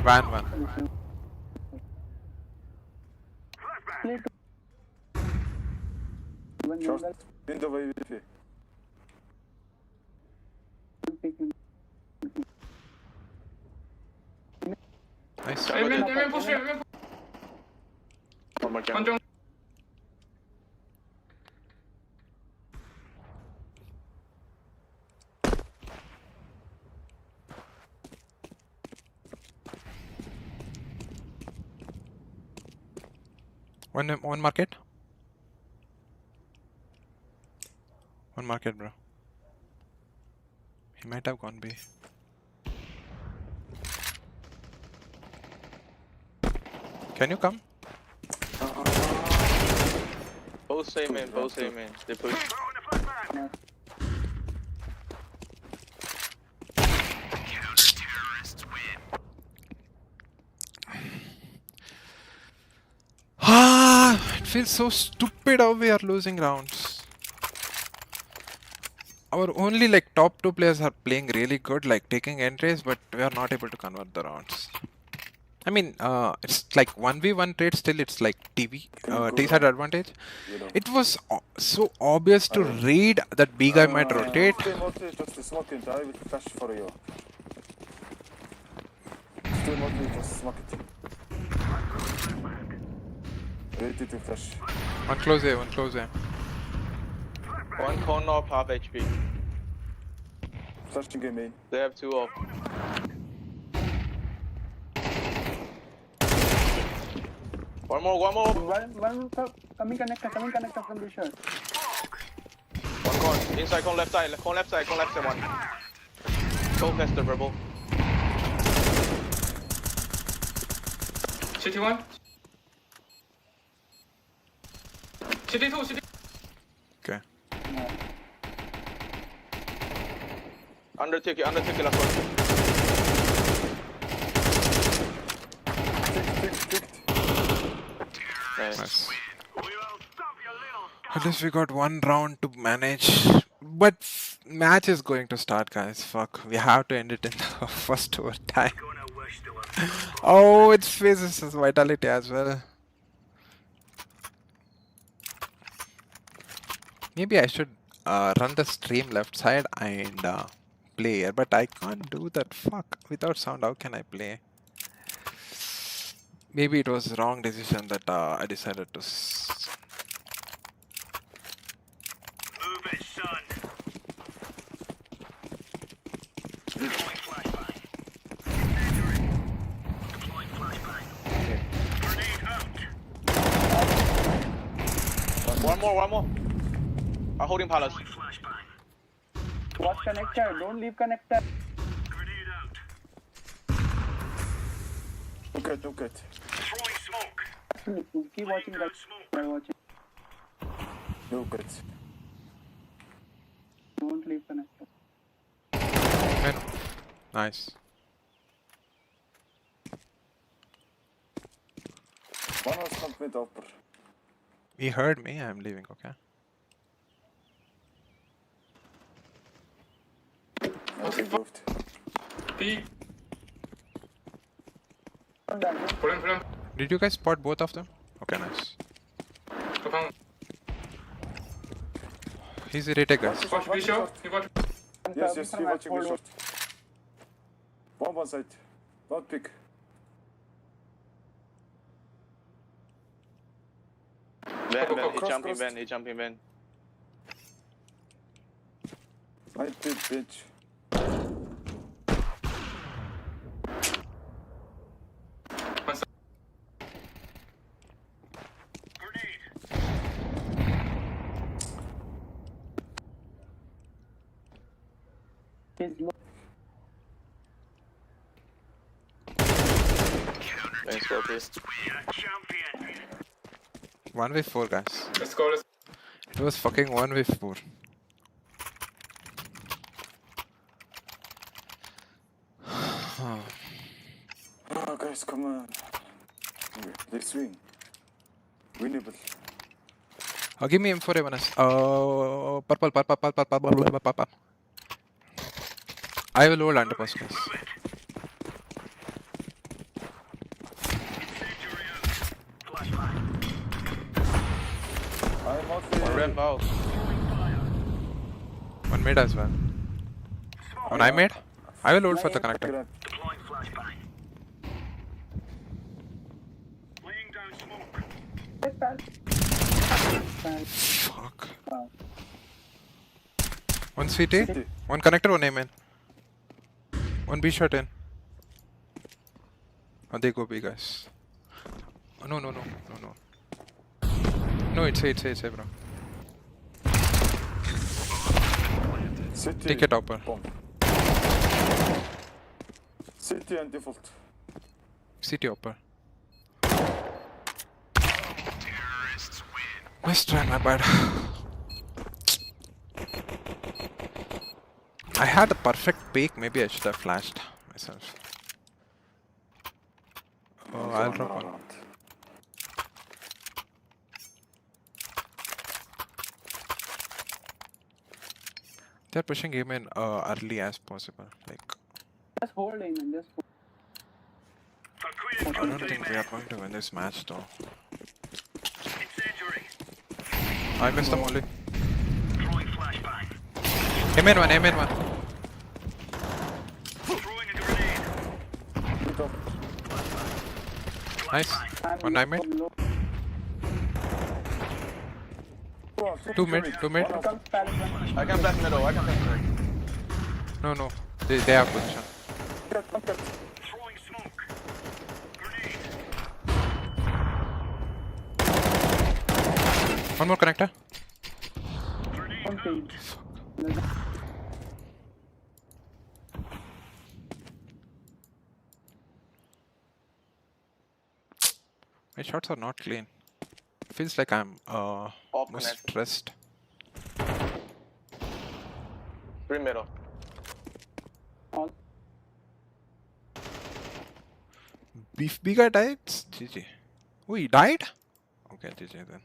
Van. Short window AWP. Nice. One more camera. One market. One market, bro. He might have gone B. Can you come? Both same man. They push. It feels so stupid how we are losing rounds. Our only like top 2 players are playing really good, like taking entries, but we are not able to convert the rounds. I mean, it's like 1v1 trade still, it's like T-side advantage. It was so obvious to read that B guy might rotate. Just smoke it. I will flash for you. Stay mostly, just smoke it. Ready to flash. One close A, one close A. One corner up, half HP. Flashing game main. They have 2 up. One more. One coming connector from the short. One corner. Inside corner left side. Corner left side one. Focus the rebel. City 1. City 2, City. Okay. Undertake last one. Nice. At least we got one round to manage. But match is going to start, guys. Fuck. We have to end it in the first overtime. Oh, it faces his vitality as well. Maybe I should run the stream left side and play here, but I can't do that. Fuck. Without sound, how can I play? Maybe it was the wrong decision that I decided to. Move it, son. Deploying flashbang. Deploying flashbang. Grenade out. One more. I'm holding palace. Watch connector. Don't leave connector. Grenade out. Okay. Throwing smoke. Keep watching that. Watching. No good. Don't leave connector. Nice. One was complete upper. He heard me. I'm leaving. Okay. Okay, moved. P. Pull him. Did you guys spot both of them? Okay, nice. He's a retake, guys. Watch B show. Yes, he watching me short. One side. Don't pick. Ben, he jumping Ben. I did bitch. Thanks, Scorpius. 1v4, guys. Let's go. It was fucking 1v4. Oh, guys, come on. Let's win. Winnable. Oh, give me M4 Evanes. Oh, purple. I will hold underpass, guys. Red ball. One mid as well. One I made. I will hold for the connector. Fuck. One CT, one connector, one A main. One B shot in. Oh, they go B, guys. Oh, no. No, it's A, bro. Take it upper. City and default. CT upper. Nice try, my bad. I had a perfect peek, maybe I should have flashed myself. Oh, I'll drop one. They're pushing him in early as possible. Like, just hold him and just hold. I don't think we are going to win this match though. I missed the molly. Aim in one. Nice. One I made. Two mid. I can flash middle. No. They have position. One more connector. My shots are not clean. Feels like I'm most stressed. 3 middle. Beef B guy died? GG. Oh, he died? Okay, GG then.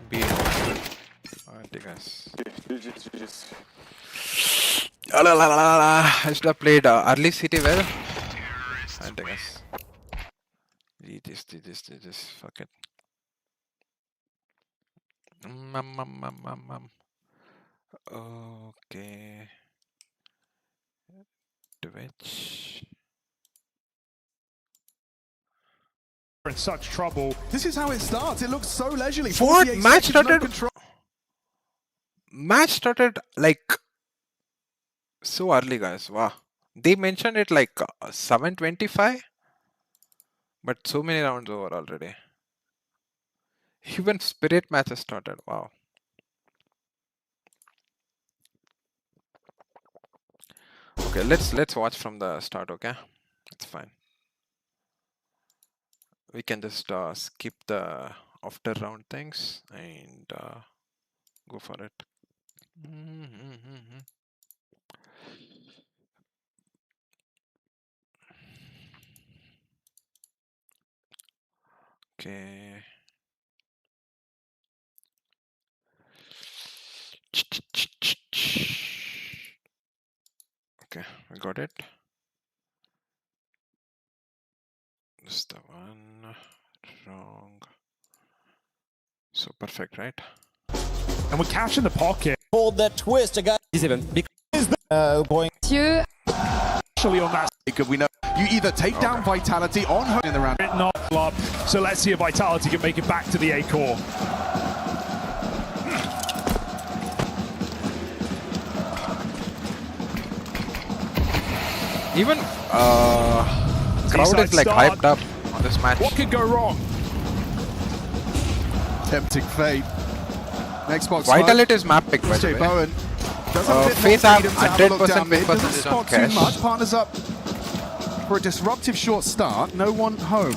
B. Alright, guys. I should have played early city well. Alright, guys. GG's. Fuck it. Okay. Twitch. In such trouble. This is how it starts. It looks so leisurely. What? Match started like so early, guys. Wow. They mentioned it like 7:25, but so many rounds over already. Even Spirit matches started. Wow. Okay, let's watch from the start. Okay, it's fine. We can just skip the after round things and go for it. Okay. Okay, we got it. This is the one. Wrong. So perfect, right? And we're catching the pocket. Hold that twist, a guy. Going to actually on that. Because we know you either take down Vitality on home in the round. Not club. So let's see if Vitality can make it back to the A core. Even crowd is like hyped up on this match. What could go wrong? Tempting fate. Next box. Vitality is map pick by the way. Bowen. Face have 100% win percentage on cash. Too much. Partners up for a disruptive short start. No one home.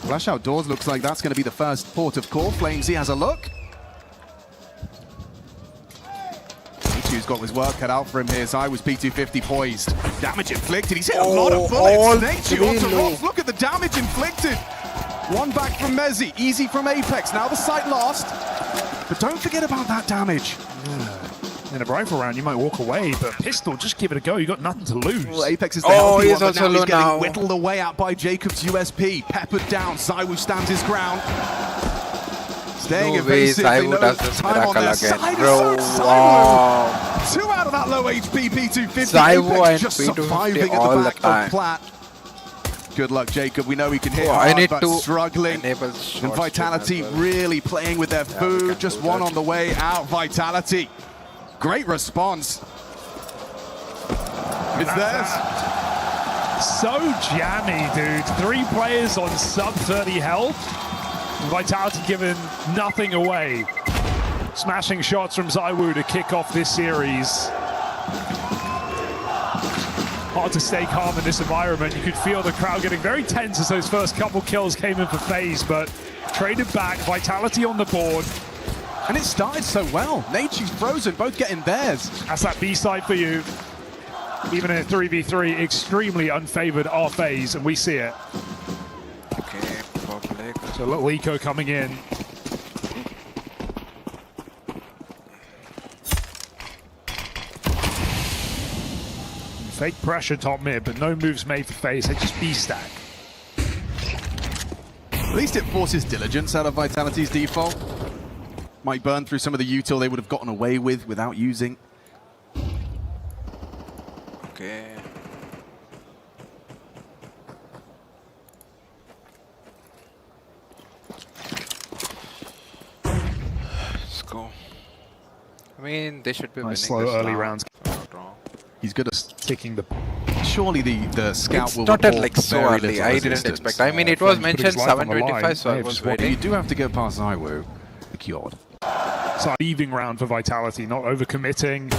Flash outdoors looks like that's going to be the first port of call. Flamesy has a look. P2's got his work cut out for him here. Zai was P250 poised. Damage inflicted. He's hit a lot of bullets. Nature onto Ross. Look at the damage inflicted. One back from Mezzi, easy from Apex. Now the site lost, but don't forget about that damage. In a rifle round, you might walk away, but pistol, just give it a go. You got nothing to lose. Well, Apex is the healthy he's one, but also now he's low getting now. whittled away out by Jacob's USP. Peppered down, ZywOo stands his ground. Staying No way, evasive, ZywOo know does this time on miracle their again, side. bro. It's ZywOo. Wow. 2 out of that low HP P250. ZywOo Apex and just P250 surviving at all the the back time. of Plat. Good luck, Jacob. We know he can hit I hard, need but to struggling. enable And short Vitality stream as well. really playing with their we food. can Just do one that. on the way out. Vitality. Great response. It's theirs. So jammy, dude. 3 players on sub 30 health. Vitality giving nothing away. Smashing shots from ZywOo to kick off this series. Hard to stay calm in this environment. You could feel the crowd getting very tense as those first couple kills came in for FaZe, but traded back, Vitality on the board. And it started so well. Nature's Frozen, both getting theirs. That's that B side for you. Even in a 3v3, extremely unfavored are FaZe, and we see it. Okay, public. So a little eco coming in. Fake pressure top mid, but no moves made for FaZe. They just B-stack. At least it forces diligence out of Vitality's default. Might burn through some of the util they would have gotten away with without using. Okay. Let's go. I mean, they should be winning Slow this early now. rounds. Not wrong. He's good at ticking the... Surely the scout It will started report like so very early. little I didn't resistance. expect. I mean, it was Put his mentioned life on the 725, line. so I They was just want- You waiting. do have to go past ZywOo. Secured. So evening round for Vitality, not overcommitting.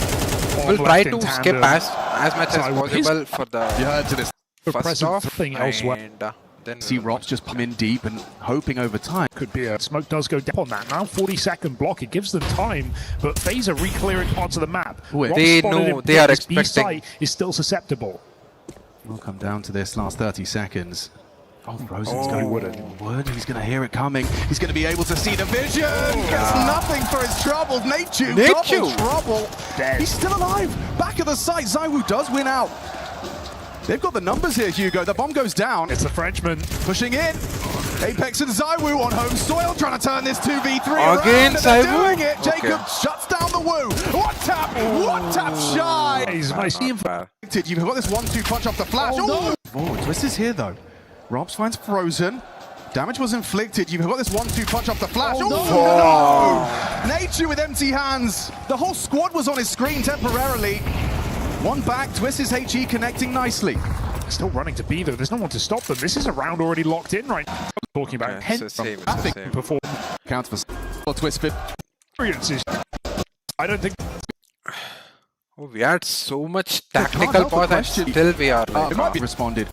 We'll try to skip as much as ZywOo possible for the You heard to this. first off, Something elsewhere. and then See Rops just come in deep and hoping over time. Could be a smoke does go down on that. Now 40-second block, it gives them time, but FaZe are re-clearing parts of the map. Rops They spotted know, in they are place. B expecting. site is still susceptible. We'll come down to this last 30 seconds. Oh, Frozen's Oh. going wood. He's going to hear it coming. He's going to be able to see the vision. Gets nothing for his troubles. Nachu, double trouble. Dead. He's still alive. Back of the site. ZywOo does win out. They've got the numbers here, Hugo. The bomb goes down. It's the Frenchman. Pushing in. Apex and ZywOo on home soil, trying to turn this 2v3 Again, around. And they're ZywOo? doing it. Okay. Jacob shuts down the woo. One tap shy. He's nice. You've got this 1-2 punch off the flash. Forward. Twist is here though. Robs finds Frozen. Damage was inflicted. You've got this 1-2 punch off the flash. No! Nature with empty hands. The whole squad was on his screen temporarily. One back, Twist is HE connecting nicely. Still running to B though. There's no one to stop them. This is a round already locked in right now. Talking about It's the same, it's the same. performance. Counts for Twist fit. Experiences. I don't think. Oh, we had so much can't tactical help but pause and question. still we are like, It might be responded.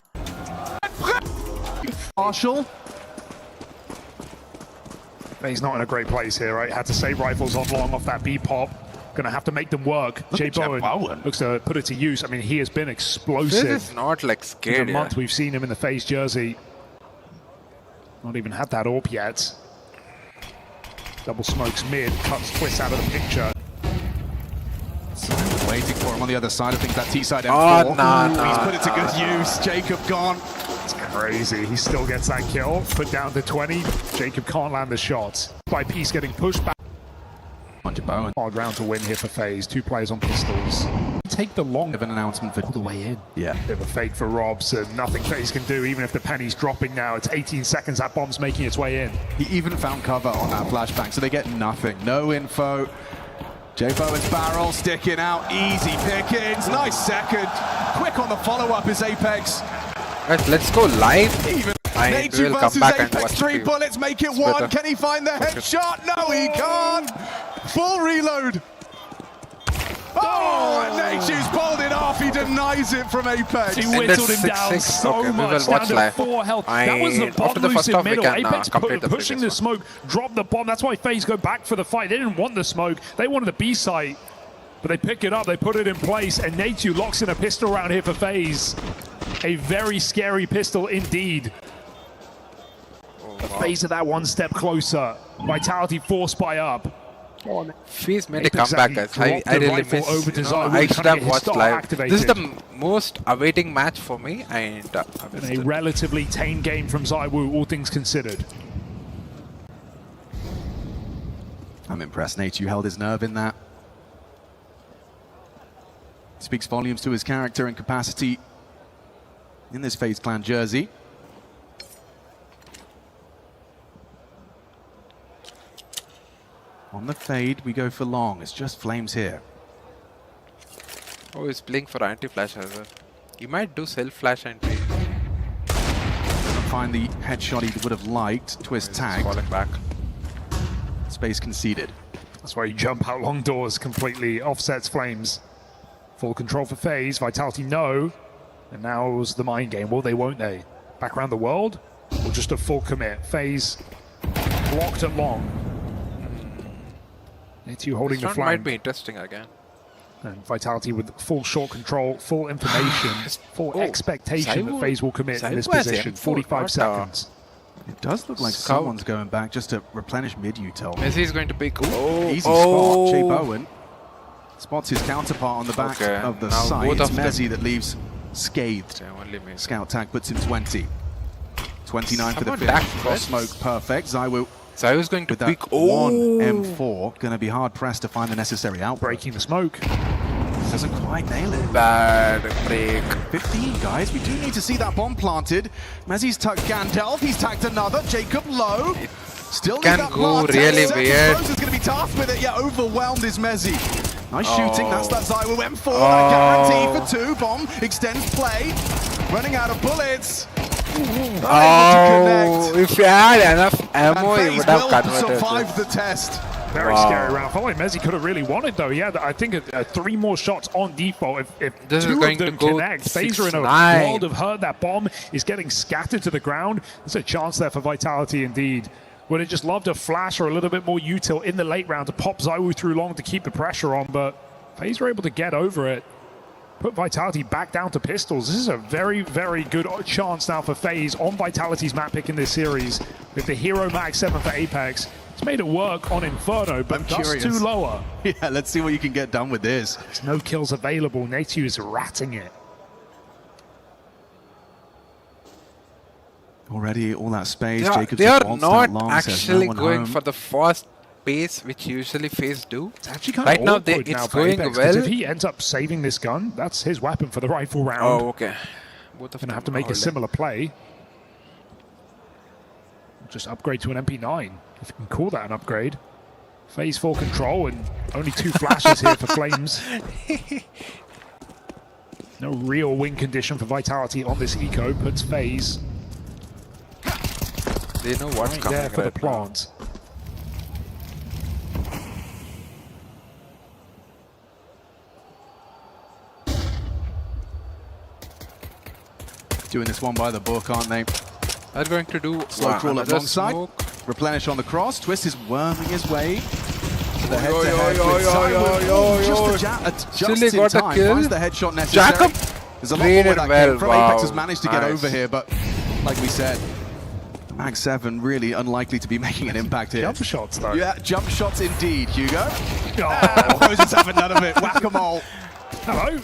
Marshall. He's not in a great place here, right? Had to save rifles on long off that B pop. Gonna have to make them work. Jay Bowen looks to put it to use. I mean, he has been explosive. This is not like In scared. the month we've seen him in the FaZe jersey. Not even had that AWP yet. Double smokes mid, cuts Twist out of the picture. Waiting for him on the other side. I think that T-side Oh, M4. nah. He's put it to good use. Jacob gone. It's crazy. He still gets that kill. Put down to 20. Jacob can't land the shot. By Peace getting pushed back. Bowen. Hard round to win here for FaZe. 2 players on pistols. Take the long Of an announcement for all the way in. Yeah. Bit of a fake for Robs, and nothing FaZe can do, even if the penny's dropping now. It's 18 seconds, that bomb's making its way in. He even found cover on that flashbang, so they get nothing. No info. Jay Bowen's barrel sticking out. Easy pickings. Nice second. Quick on the follow-up is Apex. Right, let's go live. Even And Nature we'll come versus back and Apex. watch 3 the bullets make it Twitter. 1. Can he find the headshot? No, he can't. Full reload. Oh, and Nature's pulled it off. He denies it from Apex. He And whittled it's him down 6-6. so Okay, we will much, watch down live. to 4 health. That was the And bomb after the loose first in half, we middle. can Apex complete the pushing the previous one. smoke, dropped the bomb. That's why FaZe go back for the fight. They didn't want the smoke. They wanted the B site. But they pick it up, they put it in place, and Natu locks in a pistol round here for FaZe. A very scary pistol indeed. Oh, FaZe are that one step closer. Vitality forced by up. FaZe made a comeback, guys. I really miss. I should have watched live. This is the most awaiting match for me, and a relatively tame game from ZywOo, all things considered. I'm impressed, Nate. You held his nerve in that. Speaks volumes to his character and capacity in this FaZe Clan jersey. On the fade, we go for long. It's just Flames here. Oh, he's playing for anti-flash as well. He might do self-flash anti. Doesn't find the headshot he would have liked. Twist tagged. Falling back. Space conceded. That's why you jump out long doors, completely offsets Flames. Full control for FaZe. Vitality no. And now it was the mind game. Will they, won't they? Back around the world? Or just a full commit? FaZe blocked at long. Netu holding the flank. Might be interesting again. And Vitality with full short control, full information, full expectation that FaZe will commit in this position. 45 seconds. It does look like someone's going back just to replenish mid, you tell me. Messi is going to pick. Easy spot. Jay Bowen spots his counterpart on the back of the side. It's Messi that leaves scathed. Scout tag puts him 20. 29 for the finish. Cross smoke perfect. ZywOo's going to pick one M4. Going to be hard pressed to find the necessary output. Breaking the smoke. Doesn't quite nail it. Bad break. 15, guys. We do need to see that bomb planted. Mezzi's tucked Gandalf. He's tagged another. Jacob low. Still can go really weird. Is going to be tasked with it. Yeah, overwhelmed is Mezzi. Nice shooting. That's that ZywOo M4. That guarantee for 2. Bomb extends play. Running out of bullets. If you had enough ammo, you would have converted. Survived the test. Very scary round. Felt like Messi could have really won it though. He had, I think, 3 more shots on default. If this 2 is going of them to go connect, FaZe are in a world of hurt. That bomb is getting scattered to the ground. There's a chance there for Vitality indeed. Would have just loved a flash or a little bit more util in the late round to pop ZywOo through long to keep the pressure on, but FaZe were able to get over it. Put Vitality back down to pistols. This is a very, very good chance now for FaZe on Vitality's map pick in this series with the Hero Mag 7 for Apex. It's made it work on Inferno, but just 2 lower. Yeah, let's see what you can get done with this. There's no kills available. Netu is ratting it. Already all that space. They are not actually going for the fast pace which usually FaZe do. It's actually kind of awkward now for going Apex, well. If he ends up saving this gun, that's his weapon for the rifle round. Oh, okay. Both of them have to make a similar play. Just upgrade to an MP9, if you can call that an upgrade. FaZe full control and only 2 flashes here for Flames. No real win condition for Vitality on this eco. Puts FaZe. They know what's coming there for the plant. Doing this one by the book, aren't they? They're going to do slow crawl up long side. Replenish on the cross. Twist is worming his way to the head-to-head with ZywOo. Just in time. Finds the headshot necessary. Jacob There's a lot more where that came from. Apex has managed to get over here, but like we said, Mag 7 really unlikely to be making an impact here. Jump shots, though. Yeah, jump shots indeed, Hugo. Frozen's having none of it. Whack-a-mole. Hello?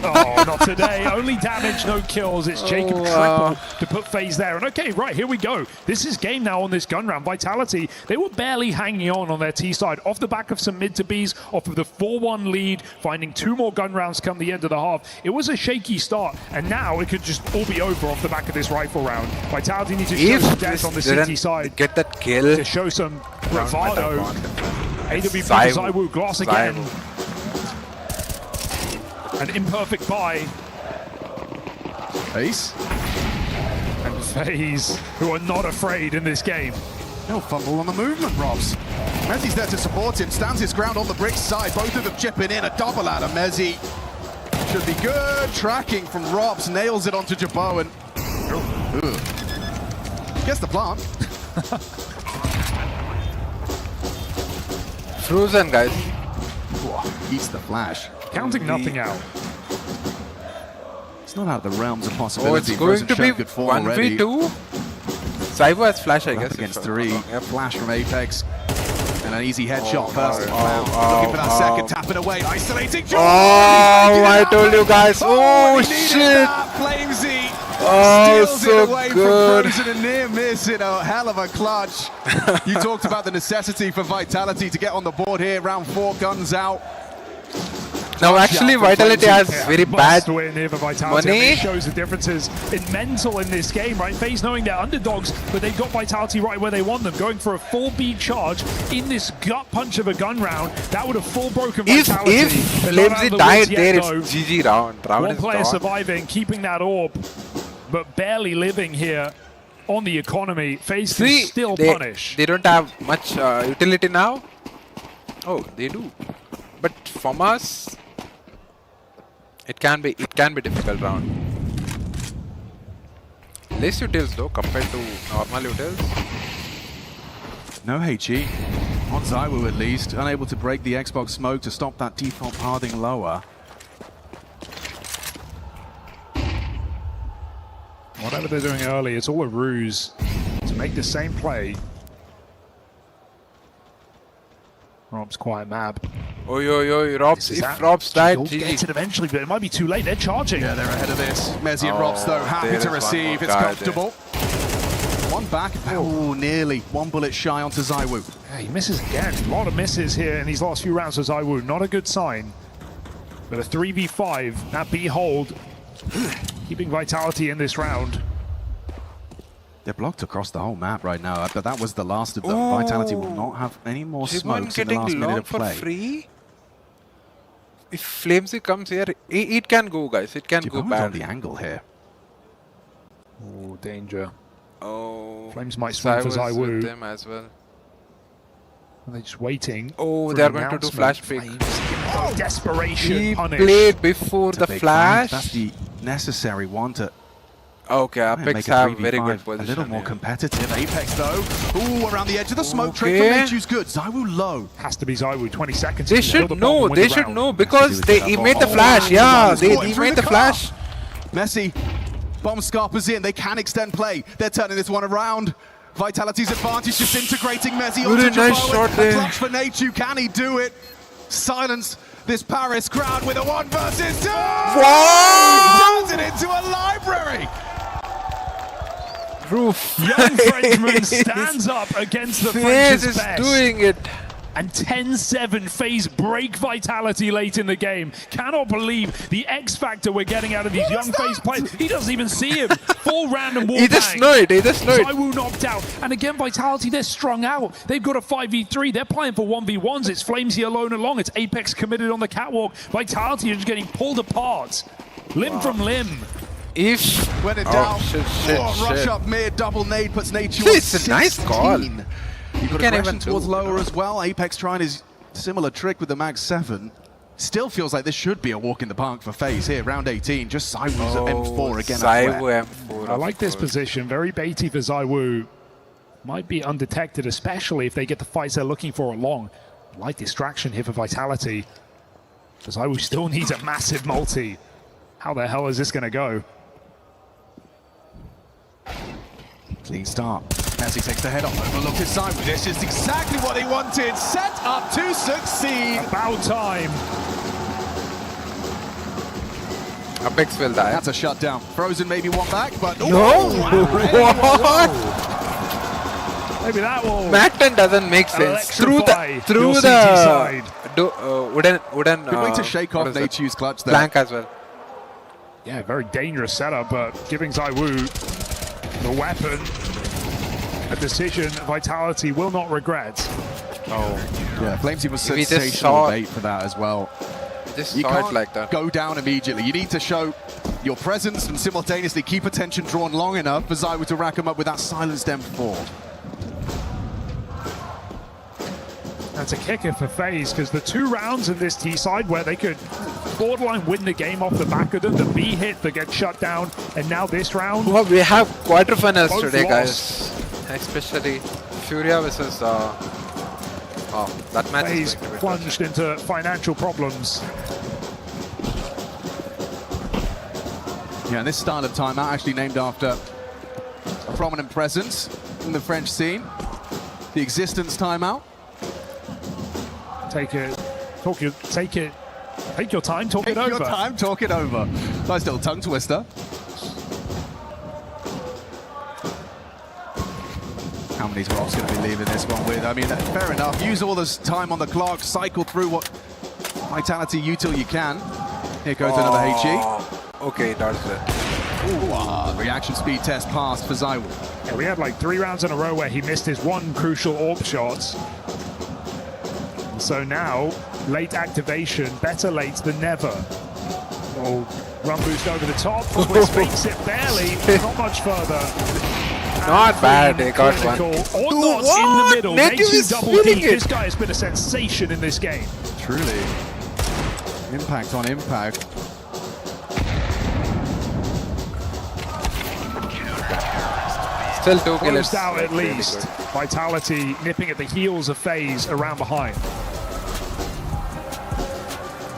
Oh, not today. Only damage, no kills. It's Jacob triple to put FaZe there. And okay, right, here we go. This is game now on this gun round. Vitality, they were barely hanging on their T side. Off the back of some mid to Bs, off of the 4-1 lead, finding 2 more gun rounds come the end of the half. It was a shaky start, and now it could just all be over off the back of this rifle round. Vitality needs to show some depth on the City side. Get that kill. To show some bravado. AWP to ZywOo, Gloss again. An imperfect buy. Ace. And FaZe, who are not afraid in this game. No fumble on the movement, Robs. Mezzi's there to support him, stands his ground on the bricks side. Both of them chipping in, a double out of Mezzi. Should be good. Tracking from Robs, nails it onto Jabot and gets the plant. Frozen, guys. Eats the flash. Counting nothing out. It's not out of the realms of possibility. Oh, it's going to be 1v2. Zaiwu has flash, I guess. Against 3. Flash from Apex. And an easy headshot first. Looking for that second, tapping away, isolating. I told you guys. Oh, shit. Flamesy steals it away good. from Frozen, a near miss in a hell of a clutch. You talked about the necessity for Vitality to get on the board here. Round 4, guns out. Now, actually, Vitality has very bad win here for Vitality. money. It shows the differences in mental in this game, right? FaZe knowing they're underdogs, but they've got Vitality right where they want them. Going for a full beat charge in this gut punch of a gun round. That would have full broken Vitality. If Flamesy died there, it's GG round. One player surviving, keeping that orb, but barely living here on the economy. FaZe can still punish. They don't have much utility now. Oh, they do. But from us, it can be difficult round. Less utils though compared to normal utils. No HE. On Zaiwu at least, unable to break the Xbox smoke to stop that default pathing lower. Whatever they're doing early, it's all a ruse to make the same play. Rob's quiet map. Robs, if Robs died, gets it eventually, but it might be too late. They're charging. Yeah, they're ahead of this. Mezzy and Robs, though, happy to receive. It's comfortable. One back. Oh, nearly. One bullet shy onto Zaiwu. Yeah, he misses again. A lot of misses here in these last few rounds for Zaiwu. Not a good sign. But a 3v5, that B hold, keeping Vitality in this round. They're blocked across the whole map right now, but that was the last of them. Vitality will not have any more smokes in the last minute of play. Free? If Flamesy comes here, it can go, guys. It can go bad. On the angle here. Oh, danger. Oh, Flames might swing for Zaiwu. Them as well. Are they just waiting? Oh, they're going to do flash pick. Oh, desperation. He punish. played before the flash. That's the necessary one to. Okay, Apex have very good position. A little more competitive. Apex though. Ooh, around the edge of the smoke. Trade from Nature's good. Zaiwu low. Has to be Zaiwu. 20 seconds. They should know. They should know because he made the flash. Yeah, he made the flash. Messi. Bomb scarpers in. They can extend play. They're turning this one around. Vitality's advantage disintegrating Messi onto Jabot. A clutch for Nature. Can he do it? Silence this Paris crowd with a 1 versus 2. Whoa! Turns it into a library. Roof. Young Frenchman stands up against the French's best. Doing it. And 10-7 FaZe break Vitality late in the game. Cannot believe the X factor we're getting out of these young FaZe players. He doesn't even see him. Full random wall He just know it. He just know it. Zaiwu knocked out. And again, Vitality, they're strung out. They've got a 5v3. They're playing for 1v1s. It's Flamesy alone along. It's Apex committed on the catwalk. Vitality is just getting pulled apart. Limb from limb. If when it down, rush up mid, double nade puts Nature on 16. It's a nice call. You've got aggression towards lower as well. Apex trying his similar trick with the Mag 7. Still feels like this should be a walk in the park for FaZe here. Round 18, just Zaiwu's at M4 again. Zaiwu M4. I like this position. Very baity for Zaiwu. Might be undetected, especially if they get the fights they're looking for along. Light distraction here for Vitality. Zaiwu still needs a massive multi. How the hell is this going to go? Clean start. Messi takes the head off, overlooked his side with this. Is exactly what he wanted. Set up to succeed. About time. Apex will die. That's a shutdown. Frozen maybe one back, but no. What? Maybe that will. Macton doesn't make sense. Through the wooden. Good way to shake off Nature's clutch there. Blank as well. Yeah, very dangerous setup, but giving Zaiwu the weapon, a decision Vitality will not regret. Oh, yeah, Flamesy was sensational bait for that as well. You can't like that. Go down immediately. You need to show your presence and simultaneously keep attention drawn long enough for Zaiwu to rack him up with that silenced M4. That's a kicker for FaZe, because the 2 rounds in this T side where they could borderline win the game off the back of them, the B hit that gets shut down, and now this round. Well, we have quarterfinals today, guys. Especially FURIA versus. That match FaZe is going to be plunged into financial problems. Yeah, and this style of timeout actually named after a prominent presence in the French scene. The existence timeout. Take your time, talk it over. Take your time, talk it over. Nice little tongue twister. How many's Rob's going to be leaving this one with? I mean, fair enough. Use all this time on the clock. Cycle through what vitality util you can. Here goes another HE. Okay, that's it. Reaction speed test passed for ZywOo. Yeah, we had like 3 rounds in a row where he missed his one crucial AWP shot. So now, late activation, better late than never. Oh, run boost over the top, from which Faceit barely, not much further. Not bad, they got one. Or not in the middle, Native double deep. This guy has been a sensation in this game. Truly. Impact on impact. Still 2 kills. Closed out at least. Vitality nipping at the heels of FaZe around behind.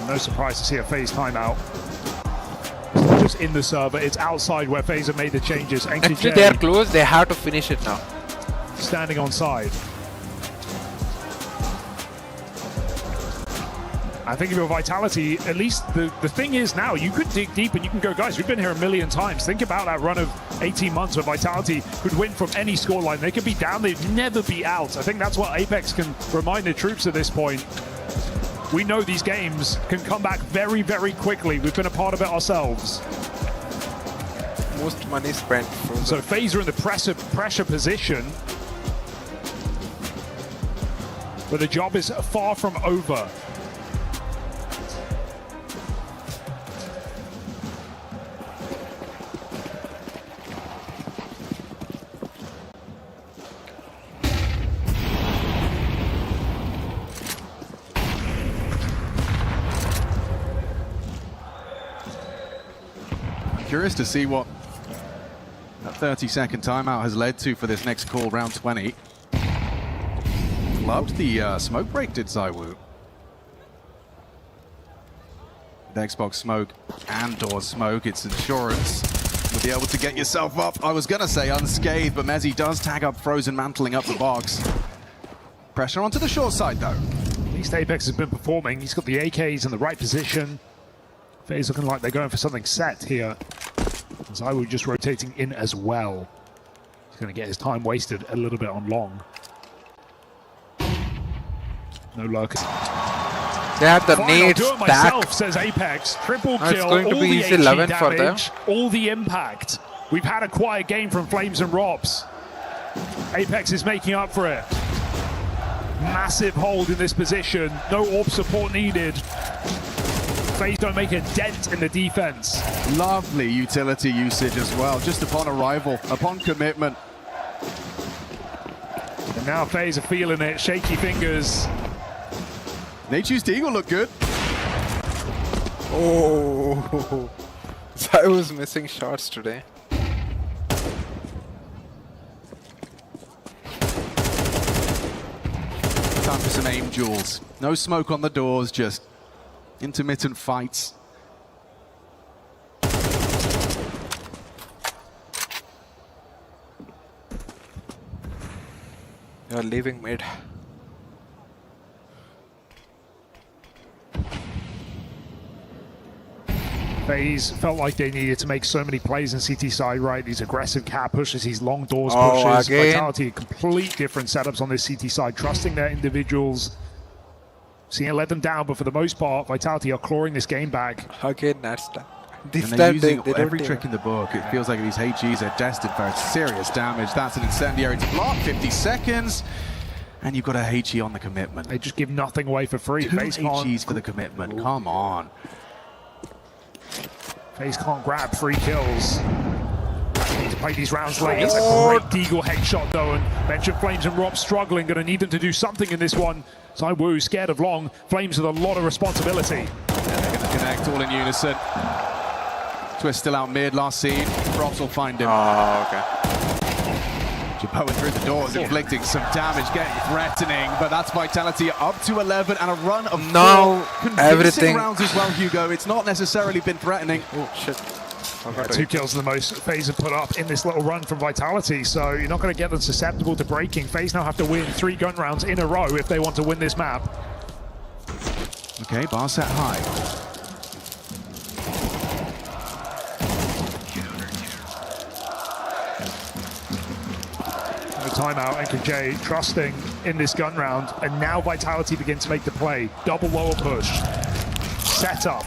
No surprise to see a FaZe timeout. It's not just in the server, it's outside where FaZe have made the changes. Actually, they're close, they have to finish it now. Standing on side. I think if you're Vitality, at least the thing is now, you could dig deep and you can go, guys, we've been here a million times. Think about that run of 18 months where Vitality could win from any scoreline. They could be down, they'd never be out. I think that's what Apex can remind the troops at this point. We know these games can come back very, very quickly. We've been a part of it ourselves. Most money spent. So FaZe are in the pressure position. But the job is far from over. Curious to see what that 30-second timeout has led to for this next call, round 20. Loved the smoke break, did ZywOo. With Xbox smoke and door smoke, it's insurance to be able to get yourself up. I was going to say unscathed, but Mezzy does tag up Frozen, mantling up the box. Pressure onto the short side, though. At least Apex has been performing. He's got the AKs in the right position. FaZe looking like they're going for something set here. ZywOo just rotating in as well. He's going to get his time wasted a little bit on long. No lurkers. They have the nades stack. Myself, says Apex. Triple kill. It's going to be easy 11 for them. All the impact. We've had a quiet game from Flames and Robs. Apex is making up for it. Massive hold in this position. No AWP support needed. FaZe don't make a dent in the defense. Lovely utility usage as well, just upon arrival, upon commitment. And now FaZe are feeling it, shaky fingers. Nature's Deagle look good. Oh, I was missing shots today. Time for some aim duels. No smoke on the doors, just intermittent fights. You're leaving mid. FaZe felt like they needed to make so many plays in CT side, right? These aggressive cat pushes, these long doors pushes. Vitality, complete different setups on this CT side, trusting their individuals. Seeing it let them down, but for the most part, Vitality are clawing this game back. Again, that's that. And they're using every trick in the book. It feels like these HGs are destined for serious damage. That's an incendiary to block, 50 seconds. And you've got a HE on the commitment. They just give nothing away for free. Two HGs for the commitment, come on. FaZe can't grab free kills. Need to play these rounds late. It's a great Deagle headshot though, and mentioned Flames and Rob struggling. Gonna need them to do something in this one. ZywOo scared of long. Flames with a lot of responsibility. And they're gonna connect all in unison. Twist still out mid, last scene. Robs will find him. Oh, okay. Japoa through the doors, inflicting some damage, getting threatening, but that's Vitality up to 11 and a run of now convincing rounds as well, Hugo. It's not necessarily been threatening. Oh, shit. Yeah, 2 kills the most FaZe have put up in this little run from Vitality, so you're not going to get them susceptible to breaking. FaZe now have to win 3 gun rounds in a row if they want to win this map. Okay, bar set high. No timeout, NKJ trusting in this gun round, and now Vitality begin to make the play. Double lower push. Set up.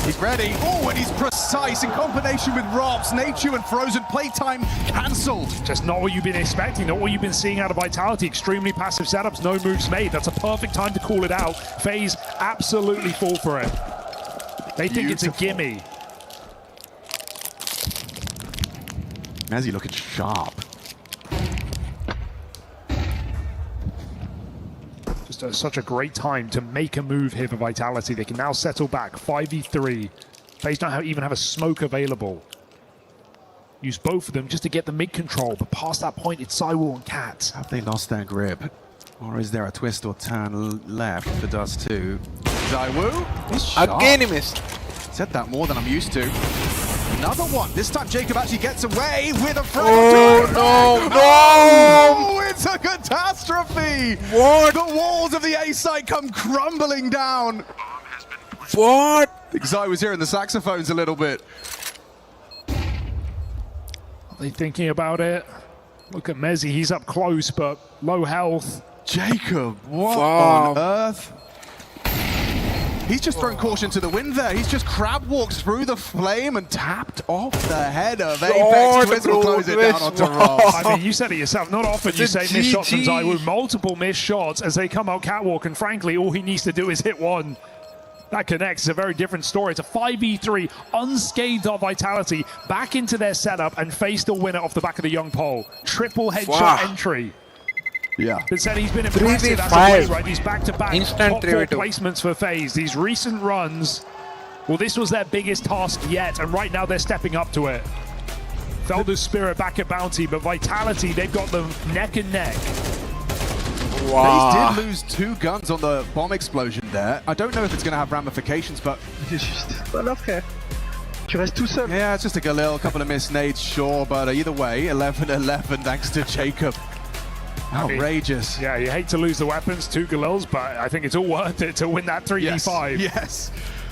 He's ready. Oh, and he's precise in combination with Robs. Nature and Frozen playtime cancelled. Just not what you've been expecting, not what you've been seeing out of Vitality. Extremely passive setups, no moves made. That's a perfect time to call it out. FaZe absolutely fall for it. They think it's a gimme. Mezzy looking sharp. Just such a great time to make a move here for Vitality. They can now settle back 5v3. FaZe don't even have a smoke available. Use both of them just to get the mid control, but past that point it's Cywoo and Cat. Have they lost their grip? Or is there a twist or turn left for Dust2? Cywoo? Again he missed. Said that more than I'm used to. Another one. This time Jacob actually gets away with a front. Oh, no, no! It's a catastrophe! What? The walls of the A site come crumbling down. What? I think Zai was hearing the saxophones a little bit. Are they thinking about it? Look at Mezzy, he's up close, but low health. Jacob, what on earth? He's just thrown caution to the wind there. He's just crab walked through the flame and tapped off the head of Apex. Twist will close it down onto Ross. I mean, you said it yourself. Not often you say missed shots from Cywoo. Multiple missed shots as they come out catwalk, and frankly, all he needs to do is hit one. That connects. It's a very different story. It's a 5v3, unscathed of Vitality, back into their setup, and FaZe still win it off the back of the young pole. Triple headshot entry. Yeah. But said he's been impressive as of late, right? These back-to-back top 4 placements for FaZe. These recent runs, well, this was their biggest task yet, and right now they're stepping up to it. Felder's Spirit back at Bounty, but Vitality, they've got them neck and neck. Wow. FaZe did lose 2 guns on the bomb explosion there. I don't know if it's going to have ramifications, but... Yeah, it's just a Galil, a couple of missed nades, sure, but either way, 11-11 thanks to Jacob. Outrageous. Yeah, you hate to lose the weapons, 2 Galils, but I think it's all worth it to win that 3v5. Yes.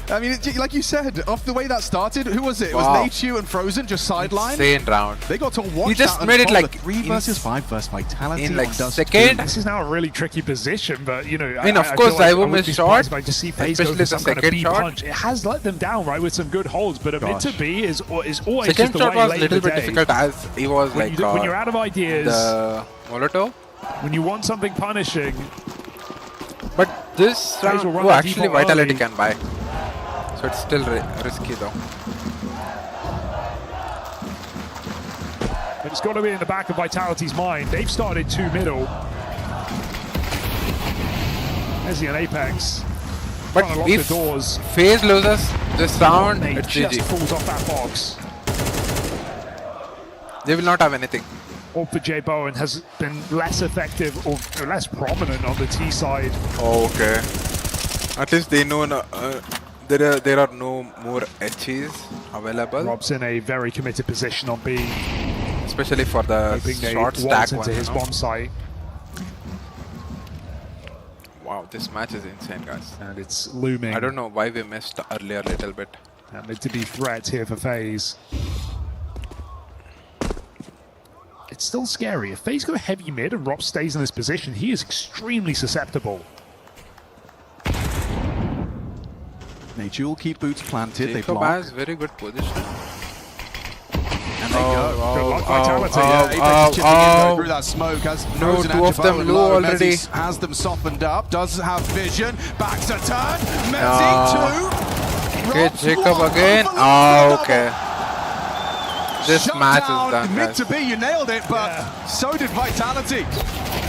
I mean, like you said, off the way that started, who was it? It was Nachu and Frozen just sidelined. Insane round. They got to watch he just made it like 3 versus 5 versus Vitality in like second. This is now a really tricky position, but you know, I mean, of course, Cywoo missed shot, especially the second shot. It has let them down, right, with some good holds, but a mid to B is always second just the shot way was late a little in the bit day. difficult as he was when you're out of ideas, the Molotov. When you want something punishing, but this round, actually Vitality can buy, so it's still risky though. But it's got to be in the back of Vitality's mind. They've started 2 middle. There's an Apex. But if FaZe loses this round, it's GG. Just falls off that box. They will not have anything. Or for J Bowen has been less effective or less prominent on the T side. Okay. At least they know there are no more HIs available. Rob's in a very committed position on B. Especially for the short stack into his bomb site. Wow, this match is insane, guys. And it's looming. I don't know why we missed earlier a little bit. And mid to be threat here for FaZe. It's still scary. If FaZe go heavy mid and Rob stays in this position, he is extremely susceptible. Nature will keep boots planted. They block. Has very good position. And they go. Good luck, Vitality. Apex chipping in through that smoke. Has no, 2 of them low already. Mezzy has them softened up. Does have vision. Back to turn. Mezzy 2. Okay, Jacob again. Okay. This match is done, mid to B, you nailed it, but so did Vitality.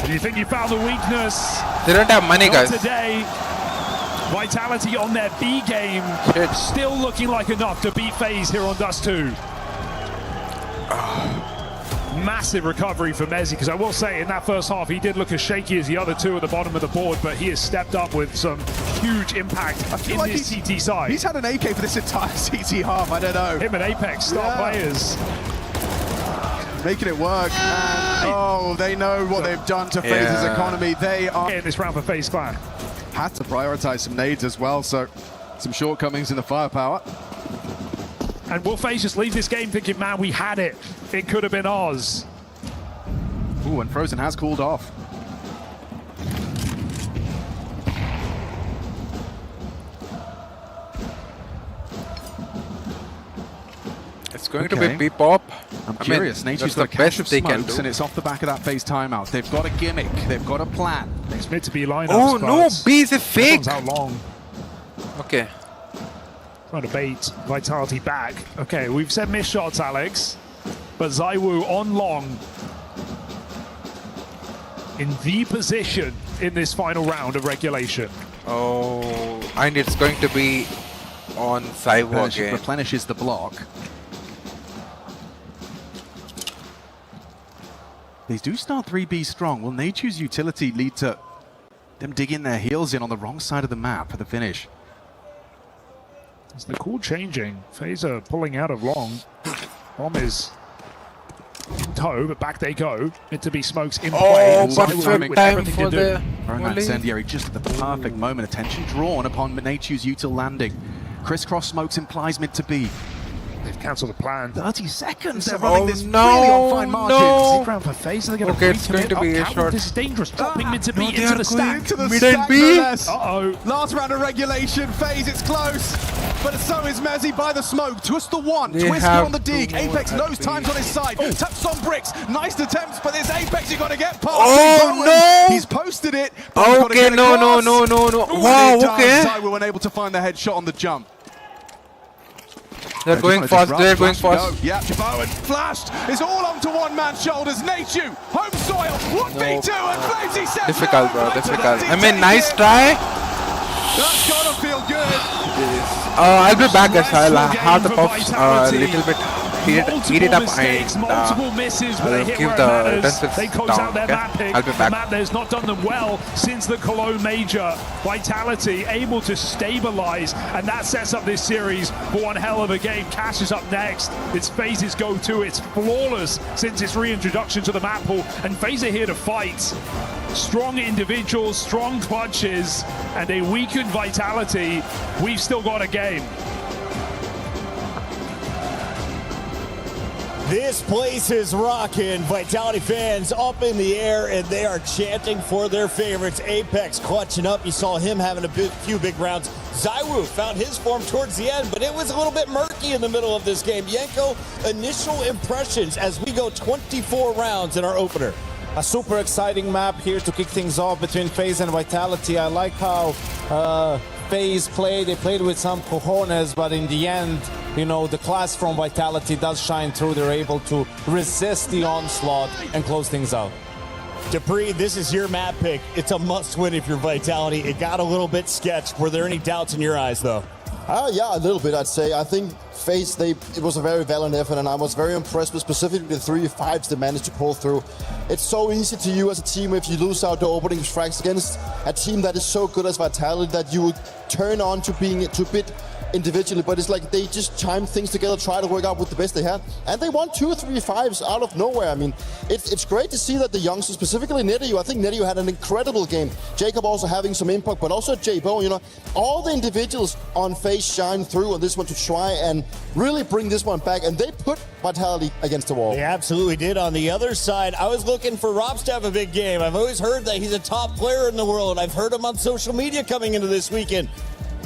Do you think you found the weakness? They don't have money, guys. Today, Vitality on their B game, still looking like enough to beat FaZe here on Dust2. massive recovery for Mezzi, because I will say in that first half he did look as shaky as the other two at the bottom of the board, but he has stepped up with some huge impact in like this CT side. He's had an AK for this entire CT half, I don't know. Him and Apex star players. Making it work, and they know what they've done to FaZe's economy. They are in this round for FaZe Clan. Had to prioritize some nades as well, so some shortcomings in the firepower. And will FaZe just leave this game thinking, man, we had it. It could have been ours. Ooh, and Frozen has cooled off. It's going to be P-pop. I'm curious. Nature's got a cache of smokes, and it's off the back of that FaZe timeout. They've got a gimmick. They've got a plan. It's meant to be lineups. Oh no, B is a fake. How long? Okay. Trying to bait Vitality back. Okay, we've said missed shots, Alex. But ZywOo on long. In the position in this final round of regulation. Oh, and it's going to be on ZywOo again. Replenishes the block. They do start 3B strong. Will Nature's utility lead to them digging their heels in on the wrong side of the map for the finish? Is the call changing? FaZe are pulling out of long. Bomb is in tow, but back they go. It to be smokes in play. Oh, perfect time for the throwing that incendiary just at the perfect moment. Attention drawn upon Nature's util landing. Crisscross smokes implies mid to B. They've cancelled the plan. 30 seconds. They're running this really on fine margins. Round for FaZe. They're going to it's going to be a short. This is dangerous. Dropping mid to B into the stack. Mid and B. Uh-oh. Last round of regulation. FaZe, it's close. But so is Mezzi by the smoke. Twist the one. Twisty on the dig. Apex knows time's on his side. Taps on bricks. Nice attempts, but this Apex you got to get past. Oh no! He's posted it. Okay, no. Wow, okay. ZywOo unable to find the headshot on the jump. They're going fast, they're going fast. Yeah, Bowen flashed. It's all onto one man's shoulders. Nature, home soil, 1v2 and FaZe sets. Difficult, bro, difficult. I mean, nice try. That's gotta feel good. I'll be back guys. I'll have the puffs a little bit. Heat it up and multiple misses, but I'll they hit give where it the matters. defensive They close down, out their okay? map pick. I'll be The back. map there's not done them well since the Cologne Major. Vitality able to stabilize, and that sets up this series for one hell of a game. Cash is up next. It's FaZe's go-to. It's flawless since its reintroduction to the map pool, and FaZe are here to fight. Strong individuals, strong clutches, and a weakened Vitality. We've still got a game. This place is rocking. Vitality fans up in the air, and they are chanting for their favorites. Apex clutching up. You saw him having a few big rounds. ZywOo found his form towards the end, but it was a little bit murky in the middle of this game. Yenko, initial impressions as we go 24 rounds in our opener. A super exciting map here to kick things off between FaZe and Vitality. I like how FaZe played. They played with some cojones, but in the end, you know, the class from Vitality does shine through. They're able to resist the onslaught and close things out. Dupree, this is your map pick. It's a must-win if you're Vitality. It got a little bit sketched. Were there any doubts in your eyes, though? Yeah, a little bit, I'd say. I think FaZe, it was a very valiant effort, and I was very impressed with specifically the 3-5s they managed to pull through. It's so easy to you as a team if you lose out the opening frags against a team that is so good as Vitality that you would turn on to being to bit individually, but it's like they just chimed things together, try to work out with the best they had, and they won 2-3-5s out of nowhere. I mean, it's great to see that the youngsters, specifically Nedio, I think Nedio had an incredible game. Jacob also having some impact, but also J-Bo, you know, all the individuals on FaZe shine through on this one to try and really bring this one back, and they put Vitality against the wall. They absolutely did. On the other side, I was looking for Robs to have a big game. I've always heard that he's a top player in the world. I've heard him on social media coming into this weekend.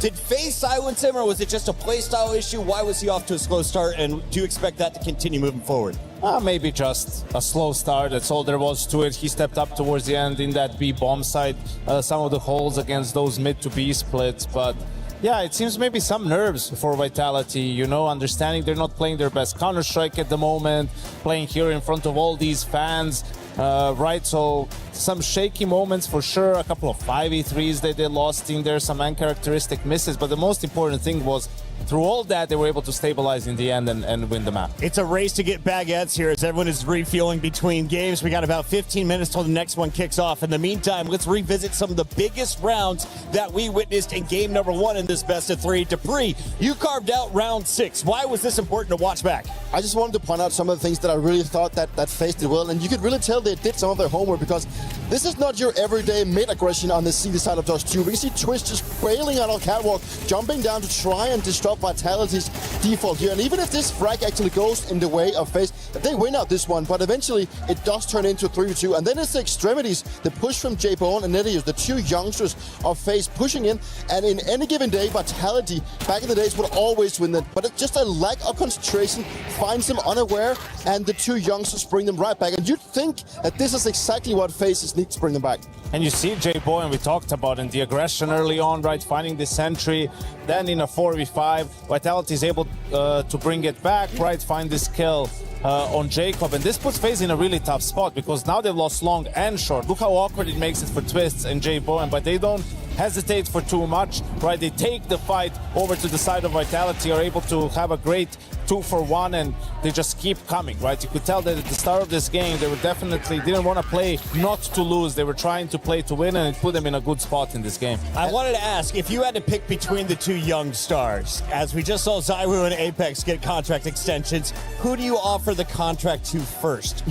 Did FaZe silence him, or was it just a playstyle issue? Why was he off to a slow start, and do you expect that to continue moving forward? Maybe just a slow start. That's all there was to it. He stepped up towards the end in that B bomb side. Some of the holes against those mid to B splits, but yeah, it seems maybe some nerves for Vitality, you know, understanding they're not playing their best Counter-Strike at the moment, playing here in front of all these fans, right? So some shaky moments for sure, a couple of 5v3s that they lost in there, some uncharacteristic misses, but the most important thing was through all that, they were able to stabilize in the end and win the map. It's a race to get baguettes here as everyone is refueling between games. We got about 15 minutes till the next one kicks off. In the meantime, let's revisit some of the biggest rounds that we witnessed in game number 1 in this best of 3. Dupree, you carved out round 6. Why was this important to watch back? I just wanted to point out some of the things that I really thought that Faceit did well, and you could really tell they did some of their homework, because this is not your everyday mid-aggression on the CD side of Dust 2. We can see Twist just bailing out on catwalk, jumping down to try and disrupt Vitality's default here. And even if this frag actually goes in the way of Faceit, they win out this one, but eventually it does turn into 3-2. And then it's the extremities, the push from J-Bone and Netius, the two youngsters of Faceit pushing in. And in any given day, Vitality, back in the days, would always win that. But it's just a lack of concentration finds them unaware, and the two youngsters bring them right back. And you'd think that this is exactly what Faceit needs to bring them back. And you see J-Boy, and we talked about in the aggression early on, right, finding the sentry, then in a 4v5, Vitality is able to bring it back, right, find this kill on Jacob, and this puts FaZe in a really tough spot, because now they've lost long and short. Look how awkward it makes it for Twists and J-Boy, but they don't hesitate for too much, right? They take the fight over to the side of Vitality, are able to have a great 2-for-1, and they just keep coming, right? You could tell that at the start of this game, they were definitely didn't want to play not to lose. They were trying to play to win, and it put them in a good spot in this game. I wanted to ask, if you had to pick between the two young stars, as we just saw ZywOo and Apex get contract extensions, who do you offer the contract to first?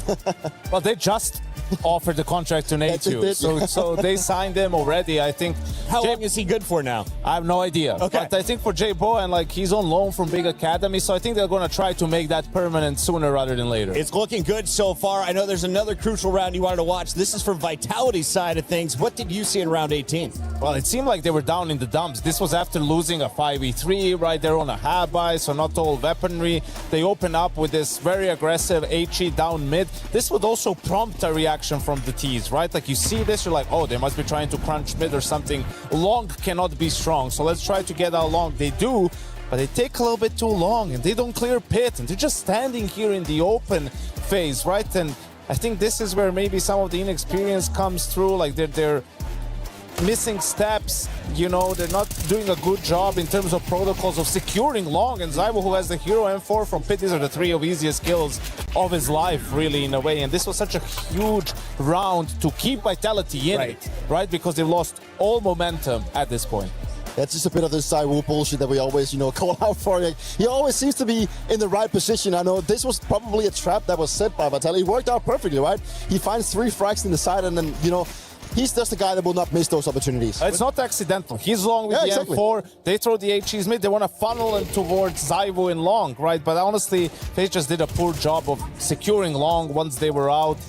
Well, they just offered the contract to Nate, so they signed him already. I think. How long is he good for now? I have no idea. Okay. But I think for J-Boy, and like he's on loan from Big Academy, so I think they're going to try to make that permanent sooner rather than later. It's looking good so far. I know there's another crucial round you wanted to watch. This is from Vitality's side of things. What did you see in round 18? Well, it seemed like they were down in the dumps. This was after losing a 5v3, right? They're on a half-buy, so not all weaponry. They open up with this very aggressive HE down mid. This would also prompt a reaction from the T's, right? Like you see this, you're like, oh, they must be trying to crunch mid or something. Long cannot be strong, so let's try to get out long. They do, but they take a little bit too long, and they don't clear pit, and they're just standing here in the open phase, right? And I think this is where maybe some of the inexperience comes through, like they're missing steps, you know, they're not doing a good job in terms of protocols of securing long, and ZywOo, who has the hero M4 from pit, these are the 3 of easiest kills of his life, really, in a way, and this was such a huge round to keep Vitality in it, right? Because they've lost all momentum at this point. That's just a bit of this ZywOo bullshit that we always, call out for. He always seems to be in the right position. I know this was probably a trap that was set by Vitality. It worked out perfectly, right? He finds 3 frags in the side, and then, he's just the guy that will not miss those opportunities. It's not accidental. He's long with the M4. They throw the HEs mid. They want to funnel him towards ZywOo in long, right? But honestly, FaZe just did a poor job of securing long once they were out.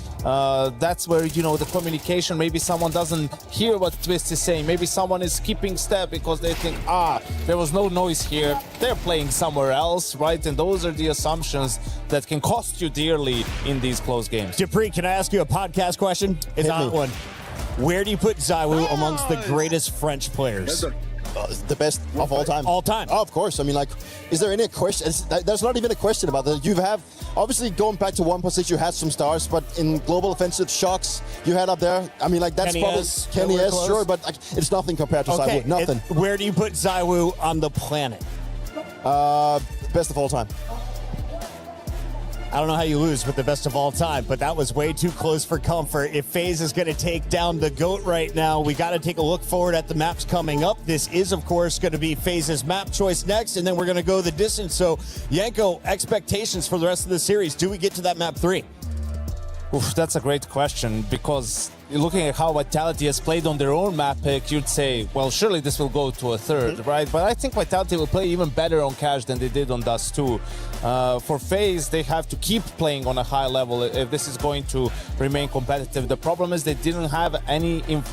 That's where, the communication, maybe someone doesn't hear what Twist is saying. Maybe someone is skipping step because they think, there was no noise here. They're playing somewhere else, right? And those are the assumptions that can cost you dearly in these close games. Dupree, can I ask you a podcast question? It's not one. Where do you put ZywOo amongst the greatest French players? The best of all time. All time. Oh, of course. I mean, is there any question? There's not even a question about that. You have, obviously, going back to one position, you had some stars, but in global offensive shocks, you had up there. I mean, that's Kenny probably S, Kenny S, sure, but it's nothing compared to ZywOo. Nothing. Where do you put ZywOo on the planet? Best of all time. I don't know how you lose with the best of all time, but that was way too close for comfort. If FaZe is going to take down the GOAT right now, we got to take a look forward at the maps coming up. This is, of course, going to be FaZe's map choice next, and then we're going to go the distance. So, Yanko, expectations for the rest of the series. Do we get to that map 3? Oof, that's a great question, because looking at how Vitality has played on their own map pick, you'd say, well, surely this will go to a 3rd, right? But I think Vitality will play even better on Cash than they did on Dust 2. For FaZe, they have to keep playing on a high level if this is going to remain competitive. The problem is they didn't have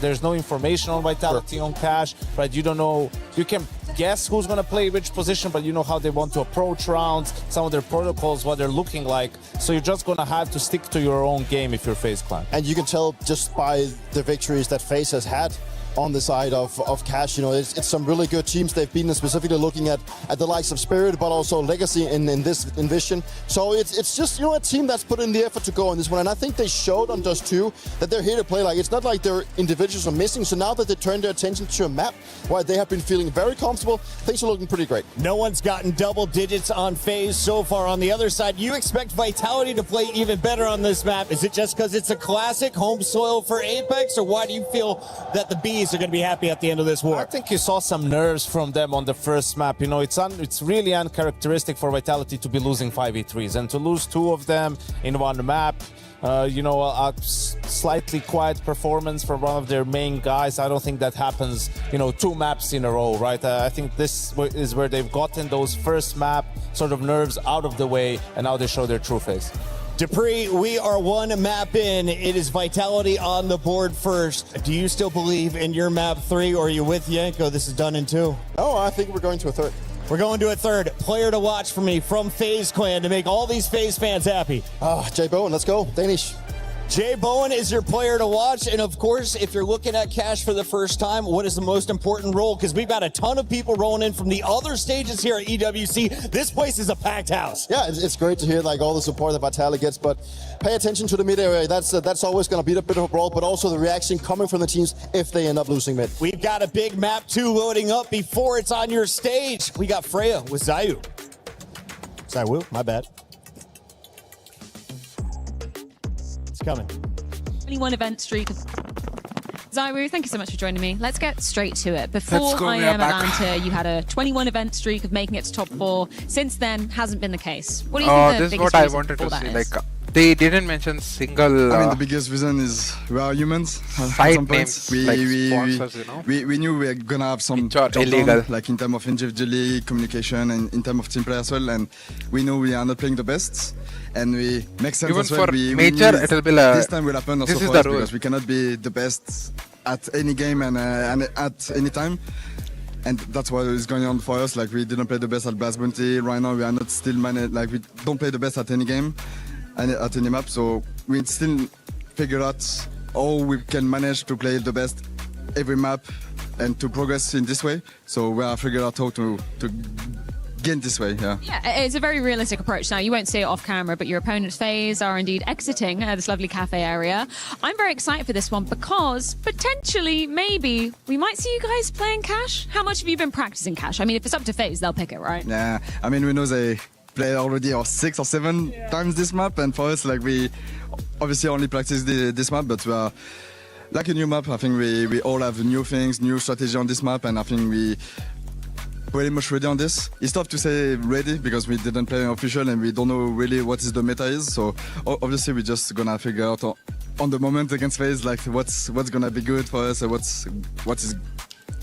there's no information on Vitality on Cash, right? You don't know, you can guess who's going to play which position, but you know how they want to approach rounds, some of their protocols, what they're looking like. So you're just going to have to stick to your own game if you're FaZe Clan. And you can tell just by the victories that FaZe has had, on the side of Cash. You know, it's some really good teams they've beaten, specifically looking at the likes of Spirit, but also Legacy in Vision. So it's just, you know, a team that's put in the effort to go on this one, and I think they showed on Dust 2 that they're here to play. Like, it's not like their individuals are missing. So now that they turned their attention to a map where they have been feeling very comfortable, things are looking pretty great. No one's gotten double digits on FaZe so far. On the other side, you expect Vitality to play even better on this map. Is it just because it's a classic home soil for Apex, or why do you feel that the Bees are going to be happy at the end of this war? I think you saw some nerves from them on the first map. You know, it's really uncharacteristic for Vitality to be losing 5v3s, and to lose 2 of them in one map. You know, a slightly quiet performance from one of their main guys. I don't think that happens, you know, 2 maps in a row, right? I think this is where they've gotten those first map sort of nerves out of the way, and now they show their true face. Dupree, we are 1 map in. It is Vitality on the board first. Do you still believe in your map 3, or are you with Yanko? This is done in 2. Oh, I think we're going to a 3rd. We're going to a 3rd. Player to watch for me from FaZe Clan to make all these FaZe fans happy. Jay Bowen, let's go. Danish. Jay Bowen is your player to watch. And of course, if you're looking at Cash for the first time, what is the most important role? Because we've got a ton of people rolling in from the other stages here at EWC. This place is a packed house. Yeah, it's great to hear like all the support that Vitality gets, but pay attention to the mid area. That's always going to be a bit of a brawl, but also the reaction coming from the teams if they end up losing mid. We've got a big map 2 loading up before it's on your stage. We got FURIA with Zayu. Zayu, my bad. It's coming. 21 event streak. Zayu, thank you so much for joining me. Let's get straight to it. Before IEM Atlanta, you had a 21 event streak of making it to top 4. Since then, hasn't been the case. What do you think the this is biggest what I reason wanted for to that see. is? Like, they didn't mention single. I mean, the biggest reason is we are humans. Side names, like sponsors, you know. We knew we were gonna have some illegal, like in terms of individually communication and in terms of team play as well. And we know we are not playing the best, and we make sense even as well. for we major, it will be like this time will happen also this is for the us rule. because we cannot be the best at any game and at any time. And that's what is going on for us. Like, we didn't play the best at Blast Bounty. Right now, we are not still managed. Like, we don't play the best at any game and at any map. So we still figure out how we can manage to play the best every map and to progress in this way. So we are figuring out how to gain this way, yeah. Yeah, it's a very realistic approach. Now, you won't see it off camera, but your opponent's FaZe are indeed exiting this lovely cafe area. I'm very excited for this one because potentially, maybe, we might see you guys playing Cash. How much have you been practicing Cash? I mean, if it's up to FaZe, they'll pick it, right? Yeah, I mean, we know they play already 6 or 7 times this map, and for us, like, we obviously only practice this map, but we are like a new map. I think we all have new things, new strategy on this map, and I think we pretty much ready on this. It's tough to say ready because we didn't play an official and we don't know really what is the meta is. So obviously we're just gonna figure out on the moment against FaZe like what's gonna be good for us and what is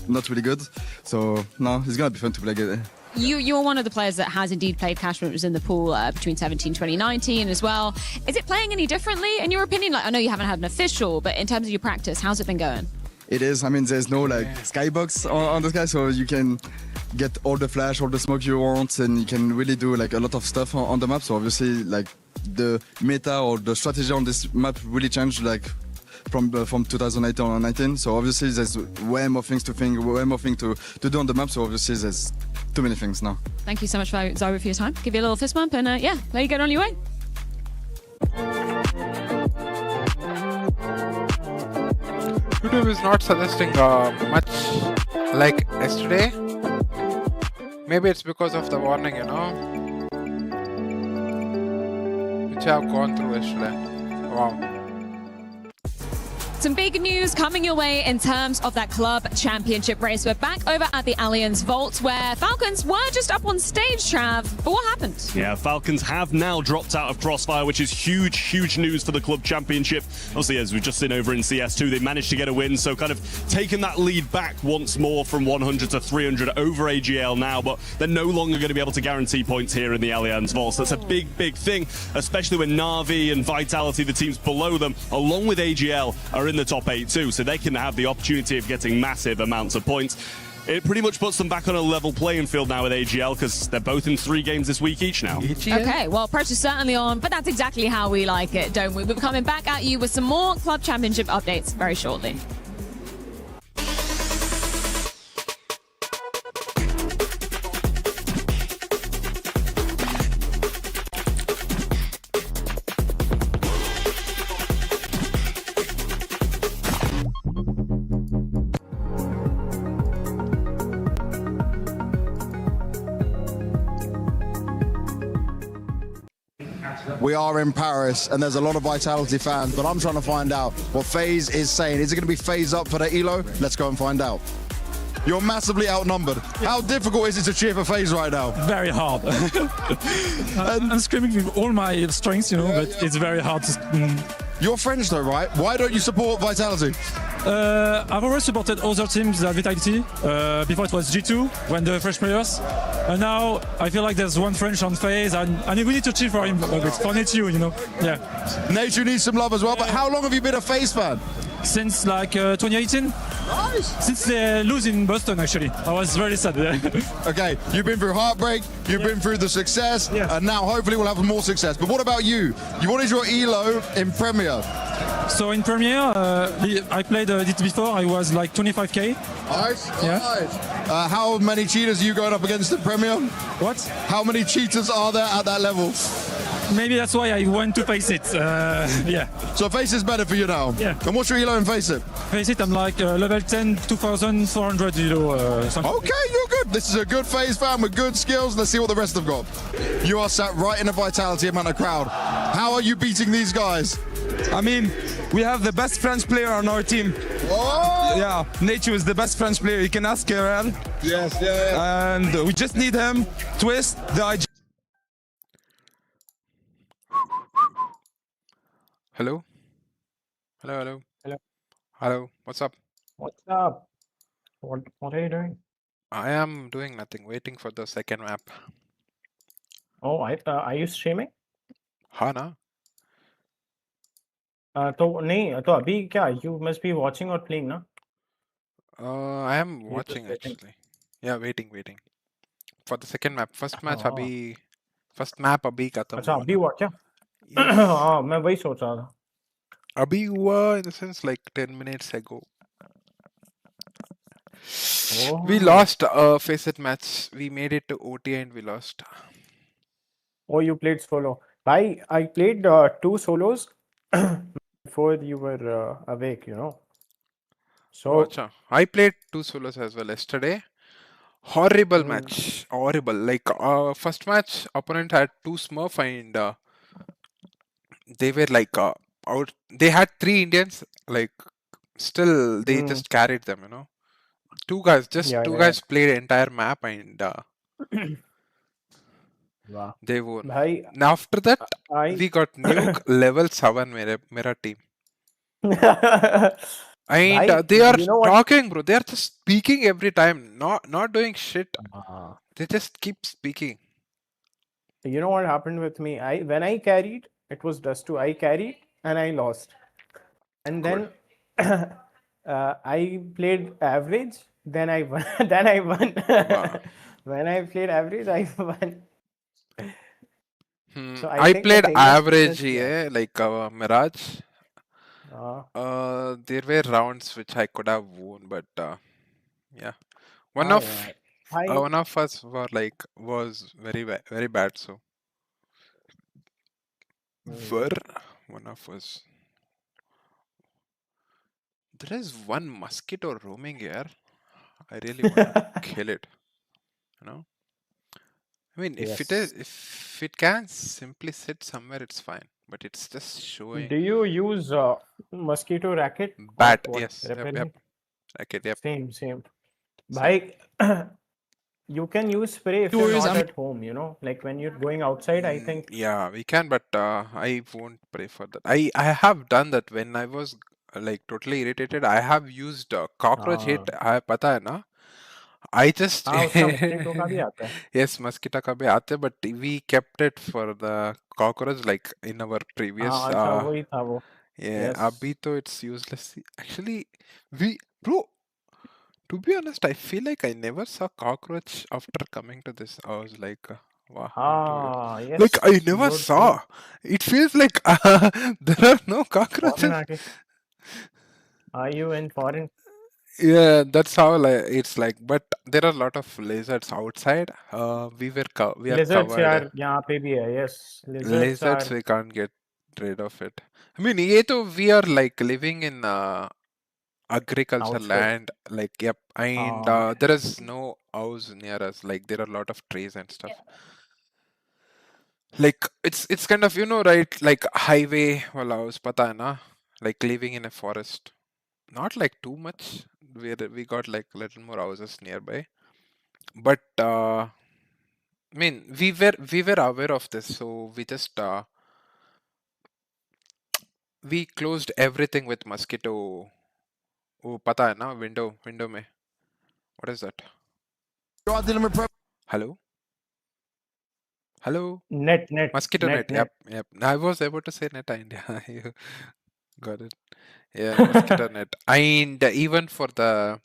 not really good. So no, it's gonna be fun to play again. You're one of the players that has indeed played Cash when it was in the pool between 17 2019 as well. Is it playing any differently in your opinion? Like, I know you haven't had an official, but in terms of your practice, how's it been going? It is. I mean, there's no like skybox on the sky, so you can get all the flash, all the smoke you want, and you can really do like a lot of stuff on the map. So obviously, like the meta or the strategy on this map really changed, like from 2018 or 19. So obviously, there's way more things to think, way more things to do on the map. So obviously, there's too many things now. Thank you so much, Zayu, for your time. Give you a little fist bump, and yeah, let you get on your way. YouTube is not suggesting much like yesterday. Maybe it's because of the warning, you know, which I have gone through yesterday. Wow. Some big news coming your way in terms of that club championship race. We're back over at the Allianz Vault where Falcons were just up on stage, Trav. But what happened? Yeah, Falcons have now dropped out of Crossfire, which is huge news for the club championship. Obviously, as we've just seen over in CS2, they managed to get a win, so kind of taking that lead back once more from 100 to 300 over AGL now, but they're no longer going to be able to guarantee points here in the Allianz Vault. So that's a big thing, especially when Na'Vi and Vitality, the teams below them, along with AGL, are in the top 8 too, so they can have the opportunity of getting massive amounts of points. It pretty much puts them back on a level playing field now with AGL because they're both in 3 games this week each now. Okay, well, pressure's certainly on, but that's exactly how we like it, don't we? We're coming back at you with some more club championship updates very shortly. We are in Paris, and there's a lot of Vitality fans, but I'm trying to find out what FaZe is saying. Is it going to be FaZe up for the ELO? Let's go and find out. You're massively outnumbered. How difficult is it to cheer for FaZe right now? Very hard. I'm screaming with all my strengths, but it's very hard to... You're French though, right? Why don't you support Vitality? I've always supported other teams than Vitality. Before it was G2, when the French players. And now I feel like there's one French on FaZe, and we need to cheer for him a bit. For Nature, Yeah. Nature needs some love as well, but how long have you been a FaZe fan? Since like 2018. Nice. Since they lose in Boston, actually. I was very sad. Okay, you've been through heartbreak, you've been through the success, and now hopefully we'll have more success. But what about you? What is your ELO in Premier? So in Premier, I played it before. I was like 25k. Nice. Yeah. Nice. How many cheaters are you going up against in Premier? What? How many cheaters are there at that level? Maybe that's why I want to Faceit. Yeah. So Faceit is better for you now? Yeah. And what's your ELO in Faceit? Faceit, I'm like level 10, 2,400 something. Okay, you're good. This is a good FaZe fan with good skills. Let's see what the rest have got. You are sat right in the Vitality amount of crowd. How are you beating these guys? I mean, we have the best French player on our team. Oh! Yeah, Nature is the best French player. You can ask Kerel. Yes, yeah. And we just need him. Twist the IG. Hello? Hello. Hello. Hello. What's up? What's up? What are you doing? I am doing nothing, waiting for the second map. Oh, are you streaming? हाँ ना? तो नहीं तो अभी क्या you must be watching or playing ना? I am You're just watching waiting. actually. Yeah, waiting for the second map. First map हाँ अभी खत्म अच्छा हुआ अभी ना. हुआ क्या? Yes. हाँ मैं वही सोच रहा था. अभी हुआ in the sense like 10 minutes ago. We Oh. lost a Faceit match. We made it to OT and we lost. Oh, you played solo. I played 2 solos before you were awake, Oh, So acha. I played 2 solos as well yesterday. Horrible match. Horrible. Like first match, opponent had 2 Smurf and they were like out. They had 3 Indians. Like still, they just carried them. 2 guys, just yeah, 2 yeah. guys played entire map and Wow. they won. Bhai, And after that, I we got nuke level 7 mera team. And Bhai, they are you know what? talking, bro. They are just speaking every time, not doing shit. Uh, They just keep speaking. You know what happened with me? When I carried, it was Dust 2. I carried and I lost. And Cool. then I played average, then I won. Then I won. Wow. When I played average, I won. So I think the played thing is average, just yeah. like Mirage. Uh, There were rounds which I could have won, but yeah, one ah, of yeah. one of us was very bad. So one of us. There is one mosquito roaming here. I really want to kill it. I mean, if it can simply sit somewhere, it's fine. But it's just showing. Do you use mosquito racket? Bat, What? yes. Repel Yep. it? Racket, yep. Same. Bhai, you can use spray if you're not at home, like when you're going outside, I think. Yeah, we can, but I won't pray for that. I have done that when I was like totally irritated. I have used cockroach hit. पता है ना? I just उसका mosquito का भी आता है. yes, mosquito का भी आते हैं, but we kept it for the cockroach like in our previous. अच्छा वही था वो. Yeah, Yes. अभी तो it's useless. Actually, bro, to be honest, I feel like I never saw cockroach after coming to this. I was like, wow. Yes. Like I never Good, saw. It feels like there are no cockroaches. Foreign artist. Are you in foreign? Yeah, that's how it's like. But there are a lot of lizards outside. We are Lizards covered. यार यहाँ पे भी है. Yes. Lizards, we can't get rid of it. I mean, ये तो we are like living in agriculture Outskirts. land, like yep, and there is no house near us. Like there are a lot of trees and stuff. Like it's kind of, you know, right? Like highway wala us pata hai na? Like living in a forest. Not like too much. We got like little more houses nearby. But I mean we were aware of this, so we just we closed everything with mosquito. Oh, pata hai na? Window mein. What is that? Hello? Hello? Net. Mosquito net. Net. Yep. I was about to say net India. You got it. Yeah, mosquito net. And even for the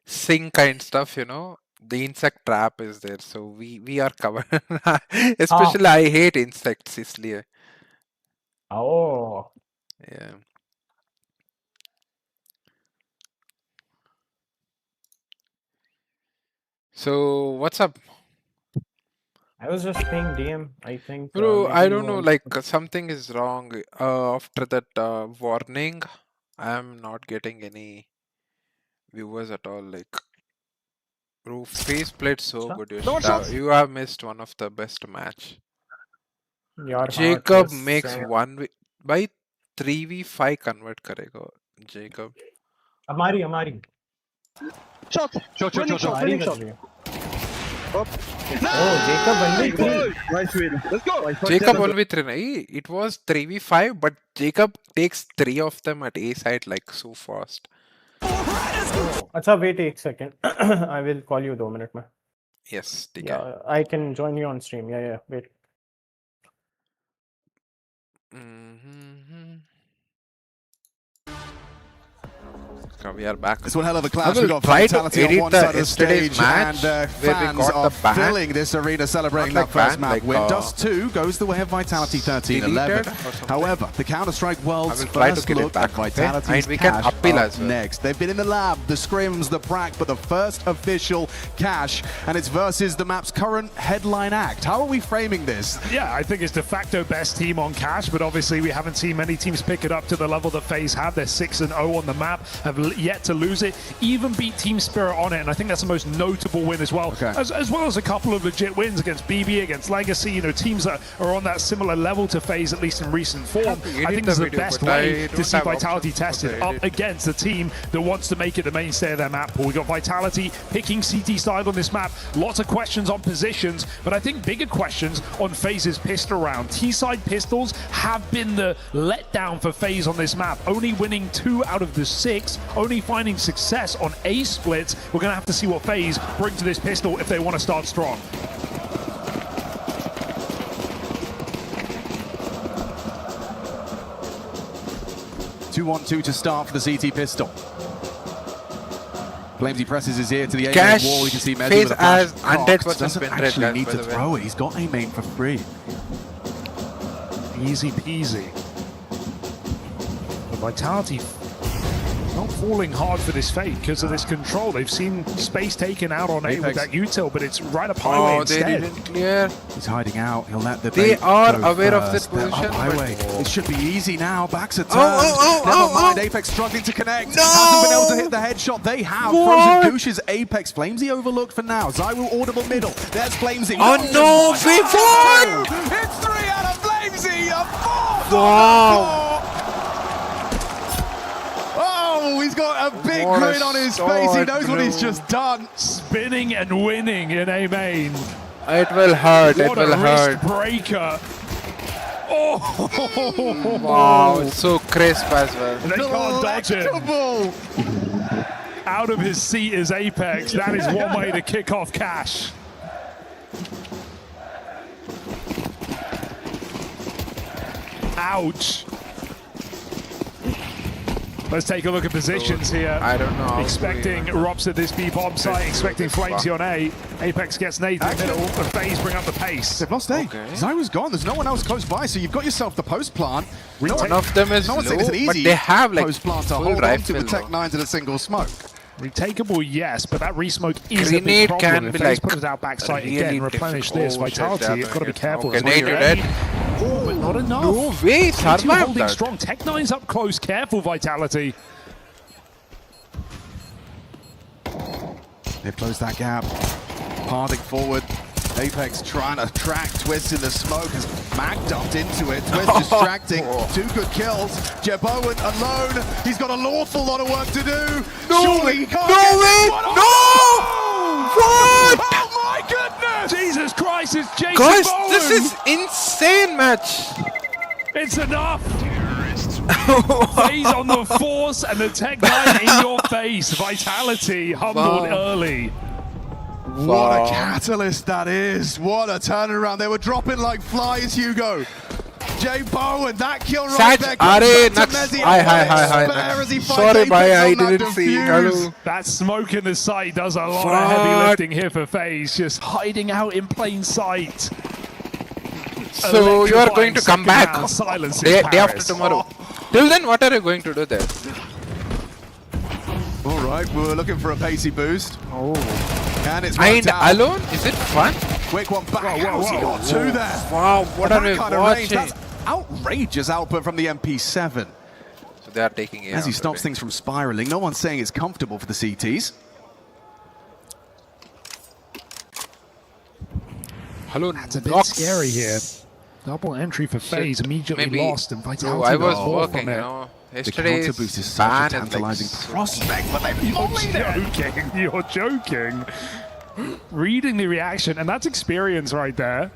sink and stuff, you know, the insect trap is there. So we are covered. Especially I hate insects, isliye. Oh. Yeah. So what's up? I was just playing DM, I think. Bro, maybe I you don't know, want- like something is wrong. After that warning, I'm not getting any viewers at all. Like, bro, face played so good. You have missed one of the best match. Your Jacob heart is makes saying- 1v by 3v5 convert karega. Jacob. Amari. Shot. Amari Shot. Oh, Jacob 1v3. Nice win. Let's go. Jacob 1v3 nahi. It was 3v5, but Jacob takes 3 of them at A side like so fast. Acha, wait a second. I will call you 2 minutes. Yes, ठीक है. Yeah, I can join you on stream. Yeah, wait. We are back. It's one hell of a I clash. will We've got try to Vitality on edit one the side of the yesterday's stage, match and where we fans got are the ban. filling this arena celebrating Not that like first ban, map like, win. Dust 2 goes the way of Vitality 13-11. deleted or something. However, the Counter-Strike World's I will try to first get it look back, at okay? Vitality's And we can cash appeal up as well. next. They've been in the lab, the scrims, the prac, but the first official cash, and it's versus the map's current headline act. How are we framing this? Yeah, I think it's de facto best team on cash, but obviously we haven't seen many teams pick it up to the level that FaZe have. They're 6-0 on the map, have yet to lose it, even beat Team Spirit on it, and I think that's the most notable win as well. Okay. As well as a couple of legit wins against BB, against Legacy, you know, teams that are on that similar level to FaZe, at least in recent form. I think this is the best way to see Vitality tested up against a team that wants to make it the mainstay of their map pool. We got Vitality picking CT side on this map. Lots of questions on positions, but I think bigger questions on FaZe's pistol round. T-side pistols have been the letdown for FaZe on this map, only winning 2 out of the 6, only finding success on A splits. We're going to have to see what FaZe bring to this pistol if they want to start strong. Two-on-two to start for the CT pistol. Flamesy presses his ear to the Cash A-main wall. You can see Mezzy FaZe with a flash has 100% cocked. Doesn't win rate, actually guys, need by to the way. throw it. He's got A-main for free. Easy peasy. But Vitality not falling hard for this fate because of this control. They've seen space taken out on A with that util, but it's right up highway Oh, instead. they didn't clear. He's hiding out. He'll let the They bait are go aware of this first. They're position, up but- highway. It should be easy now. Backs are turned. oh, Never mind. oh. Apex struggling to connect. No! Hasn't been able to hit the headshot. They have. What? Frozen Douche's Apex. Flamesy overlooked for now. Zyru audible middle. There's Flamesy. Oh no, we won! It's 3 out of Flamesy. A 4th. Wow! Oh, he's got a big What a grin on his face. He start, knows what he's Blue. just done. Spinning and winning in A main. It will hurt. What It will a hurt. wrist breaker. Oh! Wow, it's so crisp as well. They can't dodge it. Delectable. Out of his seat is Apex. That is one way to kick off cash. Ouch. Let's take a look at positions here. I don't know. Expecting Robs at this B bomb site, expecting Flamesy on A. Apex gets nade in the middle, and FaZe bring up the pace. They've lost A. Okay. Zyru's gone. There's no one else close by, so you've got yourself the post plant. One of them is no one's saying low, it's an but easy they have like post plant to full hold on to rifle with Tech though. 9s in a single smoke. Retakeable, yes, but that resmoke is a Grenade big problem. can If be FaZe like put it out backside really again, replenish difficult. this. Oh, shit, Vitality, they're you've got to doing be it. careful. Okay, as well. nade, You're you're dead. Oh, but not enough. No way, T2 survived holding that. strong. Tech 9's up close. Careful, Vitality. They've closed that gap. Harding forward. Apex trying to track Twist in the smoke as Mac dumped into it. Twist distracting. 2 good kills. Jebowen alone. He's got an awful lot of work to do. Surely he can't get this one off. What? Oh my goodness! Jesus Christ, it's Jason Guys, Bowen. this is insane match. It's enough. Phase on the force and the tech 9 in your face. Vitality humbled early. What a catalyst that is. What a turnaround. They were dropping like flies, Hugo. Jay Bowen, that kill right there. Hi. Sorry, bye. I didn't see. Hello. That smoke in the sight does a lot of heavy lifting here for FaZe. Just hiding out in plain sight. So you are going to come back day after tomorrow. Till then, what are you going to do there? All right, we're looking for a pacey boost. Oh. And it's And alone? Is it fun? Quick one back. He got 2 there. Wow, what are we watching? That's outrageous output from the MP7. So they are taking it. As he stops things from spiraling, no one's saying it's comfortable for the CTs. Hello, that's a bit scary here. Double entry for FaZe, immediately lost, and Vitality. I was working, you know. The counter boost is such a tantalizing prospect, but they've mollied it. You're joking. Reading the reaction, and that's experience right there.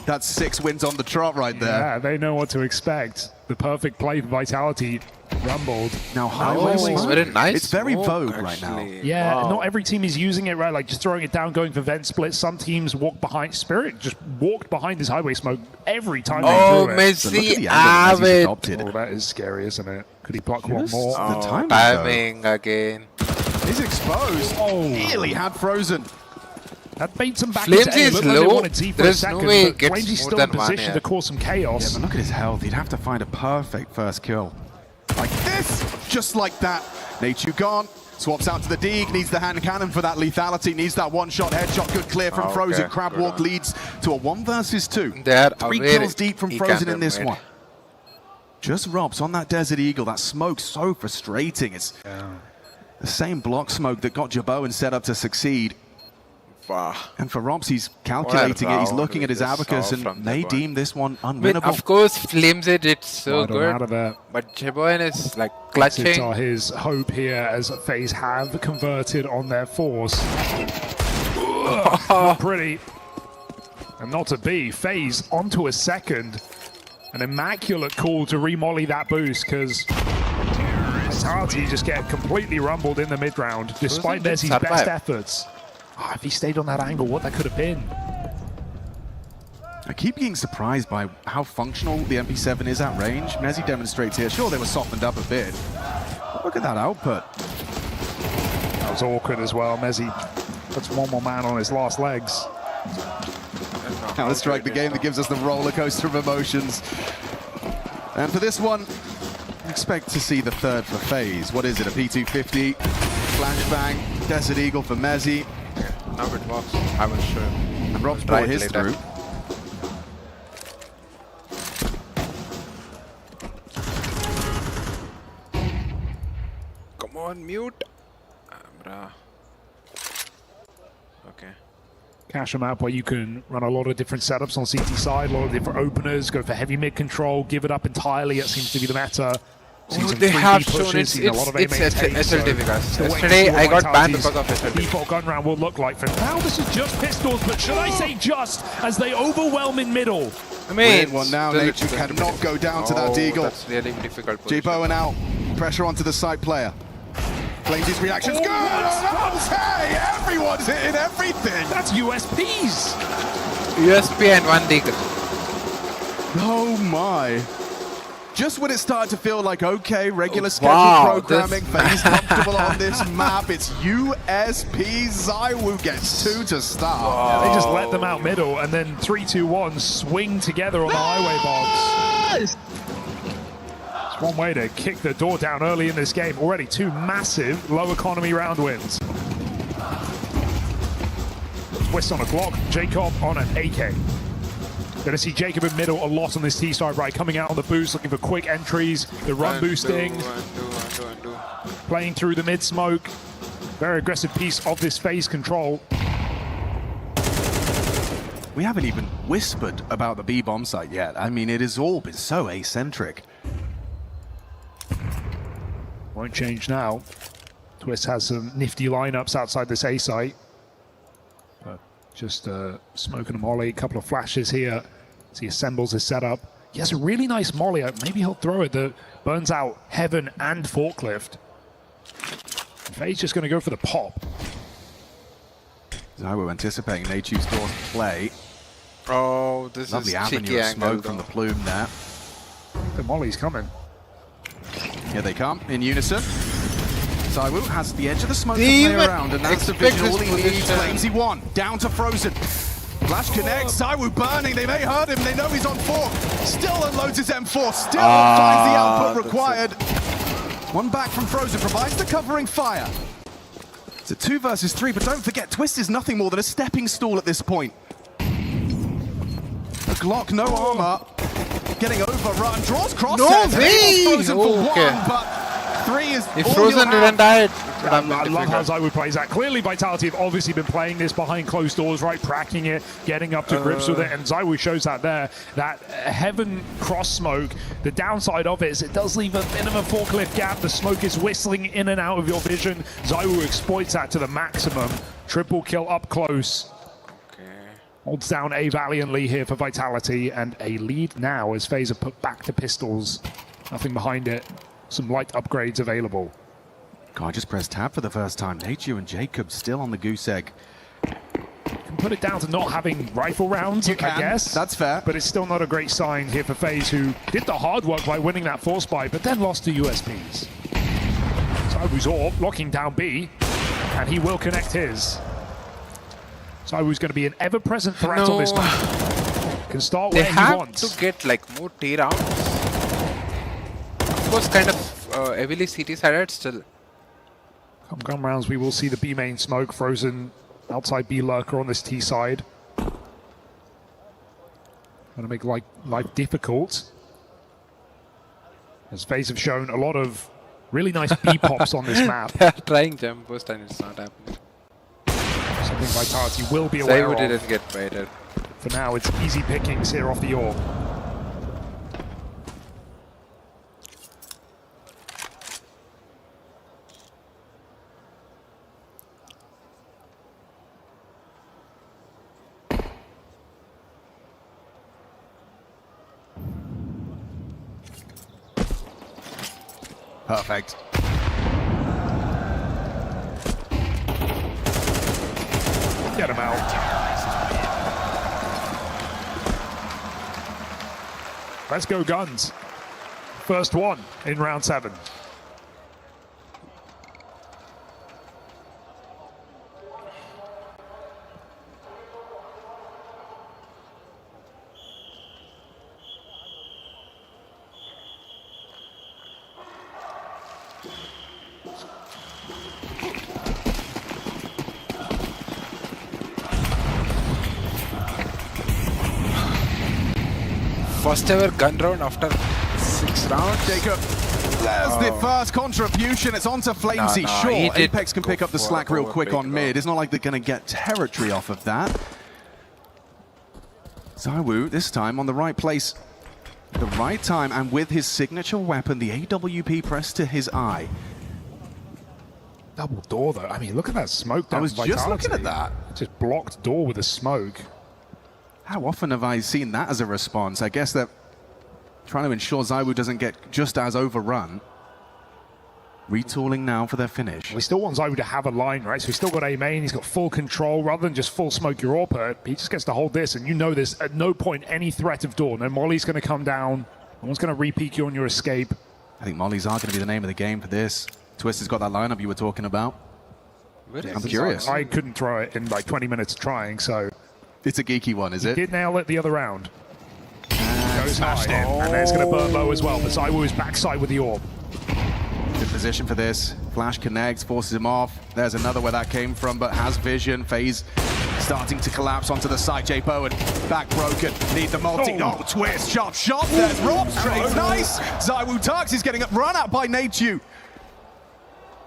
That's 6 wins on the trot right there. Yeah, they know what to expect. The perfect play for Vitality. Rumbled. Now, highway it's very nice. It's very smoke, vogue actually. right now. Yeah, not every team is using it, right? Like just throwing it down, going for vent splits. Some teams walk behind. Spirit just walked behind his highway smoke every time they threw it. Messi, Avid. Oh, that is scary, isn't it? Could he block one more? The timing again. He's exposed. Nearly had frozen. That baits him back Flamesy into A. is Looked like they low. wanted T for a There's second, no way but it gets Flamesy's more still than in position one, to cause some chaos. Yeah, but look at his health. He'd have to find a perfect first kill. Like this, just like that. Nachu gone. Swaps out to the Deeg, needs the hand cannon for that lethality, needs that one-shot headshot, good clear from Frozen. Crab Walk leads to a 1 versus 2. They are 3 aware kills deep from he Frozen can in this win. one. Just Robs on that Desert Eagle, that smoke so frustrating. It's the same block smoke that got Jebowen set up to succeed. And for Robs, he's calculating it, he's looking at his abacus, and they deem this one unwinnable. Of course, Flames did so Right on good, out of there. but Jebowen is like clutching. Faceit are his hope here as FaZe have converted on their force. Not pretty. And not to be. FaZe onto a second. An immaculate call to remolly that boost because Vitality just get completely rumbled in the mid-round despite Messi's best efforts. Oh, if he stayed on that angle, what that could have been. I keep being surprised by how functional the MP7 is at range. Messi demonstrates here. Sure, they were softened up a bit. But look at that output. That was awkward as well. Messi puts one more man on his last legs. Now let's strike the game that gives us the roller coaster of emotions. And for this one, expect to see the third for FaZe. What is it, a P250? Flashbang, Desert Eagle for Messi. Now it works. I was sure. And Rob's brought his through. Come on, mute. Okay. Cash map where you can run a lot of different setups on CT side, a lot of different openers, go for heavy mid control, give it up entirely. It seems to be the meta. They have shown it's SLTV, guys. Yesterday I got banned because of SLTV. Default gun round will look like for now. This is just pistols, but should I say just as they overwhelm in middle? I mean, weird one now. Nature cannot go down to that Deagle. That's really difficult. G-Bowen out. Pressure onto the side player. Flames' reaction's good! Hey, everyone's hitting everything! That's USPs! USP and 1 Deagle. Oh my. Just when it started to feel like, okay, regular schedule programming, FaZe comfortable on this map, it's USP. ZywOo gets 2 to start. Yeah, they just let them out middle, and then 3, 2, 1 swing together on the highway box. It's one way to kick the door down early in this game. Already 2 massive low economy round wins. Twist on a Glock, Jacob on an AK. Going to see Jacob in middle a lot on this T-side, right? Coming out on the boost, looking for quick entries, the run boosting, playing through the mid smoke. Very aggressive piece of this FaZe control. We haven't even whispered about the B bomb site yet. I mean, it has all been so eccentric. Won't change now. Twist has some nifty lineups outside this A site. Just smoking a molly, a couple of flashes here as he assembles his setup. He has a really nice molly. Maybe he'll throw it that burns out Heaven and Forklift. Faye's just going to go for the pop. ZywOo anticipating Neichu's doors to play. Oh, this Lovely is avenue cheeky of angle, smoke from the plume there. The molly's coming. Here they come in unison. ZywOo has the edge of the smoke to play around, and that's the vision all he needs. Claims he won. Down to Frozen. Flash connects. ZywOo burning. They may hurt him. They know he's on Fork. Still unloads his M4. Still finds the output required. One back from Frozen. Provides the covering fire. It's a 2 versus 3, but don't forget, Twist is nothing more than a stepping stool at this point. A Glock, no armor. Getting overrun. Draws crosshairs. No way! Frozen for Okay. 1, but 3 is If all Frozen he'll have. didn't die, I love how ZywOo plays that. Clearly, Vitality have obviously been playing this behind closed doors, right? Cracking it, getting up to grips with it, and ZywOo shows that there. That Heaven cross smoke, the downside of it is it does leave a bit of a forklift gap. The smoke is whistling in and out of your vision. ZywOo exploits that to the maximum. Triple kill up close. Holds down A valiantly here for Vitality, and a lead now as FaZe are put back to pistols. Nothing behind it. Some light upgrades available. God, I just pressed tab for the first time. Neichu and Jacob still on the goose egg. Can put it down to not having rifle rounds, I guess. That's fair. But it's still not a great sign here for FaZe, who did the hard work by winning that force buy, but then lost to USPs. ZywOo's AWP locking down B, and he will connect his. ZywOo's going to be an ever-present threat on this map. Can start where he wants. They have to get like more T rounds. Of course, kind of heavily CT sided still. Come gun rounds, we will see the B main smoke. Frozen outside B lurker on this T side. Going to make life difficult. As FaZe have shown a lot of really nice B pops on this map. They're trying jump boost and it's not happening. Something Vitality will be aware ZywOo of. didn't get baited. For now, it's easy pickings here off the AWP. Perfect. Get him out. Let's go guns. First one in round 7. First ever gun round after 6 rounds. Jacob, there's the first contribution. It's onto Flamesy. Sure, Apex can pick up the slack real quick on mid. It's not like they're going to get territory off of that. ZywOo, this time on the right place, the right time, and with his signature weapon, the AWP pressed to his eye. Double door, though. I mean, look at that smoke. I was just looking at that. Just blocked door with a smoke. How often have I seen that as a response? I guess they're trying to ensure ZywOo doesn't get just as overrun. Retooling now for their finish. We still want ZywOo to have a line, right? So he's still got A main, he's got full control, rather than just full smoke your AWP. He just gets to hold this, and you know there's at no point any threat of door. No Molly's going to come down. No one's going to re-peek you on your escape. I think Mollies are going to be the name of the game for this. Twist has got that lineup you were talking about. I'm curious. I couldn't throw it in like 20 minutes trying, so... It's a geeky one, is it? He did nail it the other round. Goes smashed in, and then it's going to burn low as well. But ZywOo is backside with the AWP. Good position for this. Flash connects, forces him off. There's another where that came from, but has vision. FaZe starting to collapse onto the side. J Bowen back broken. Need the multi. Oh, Twist. Sharp shot. There's Rob straight. Nice. ZywOo Tux is getting run out by Neichu.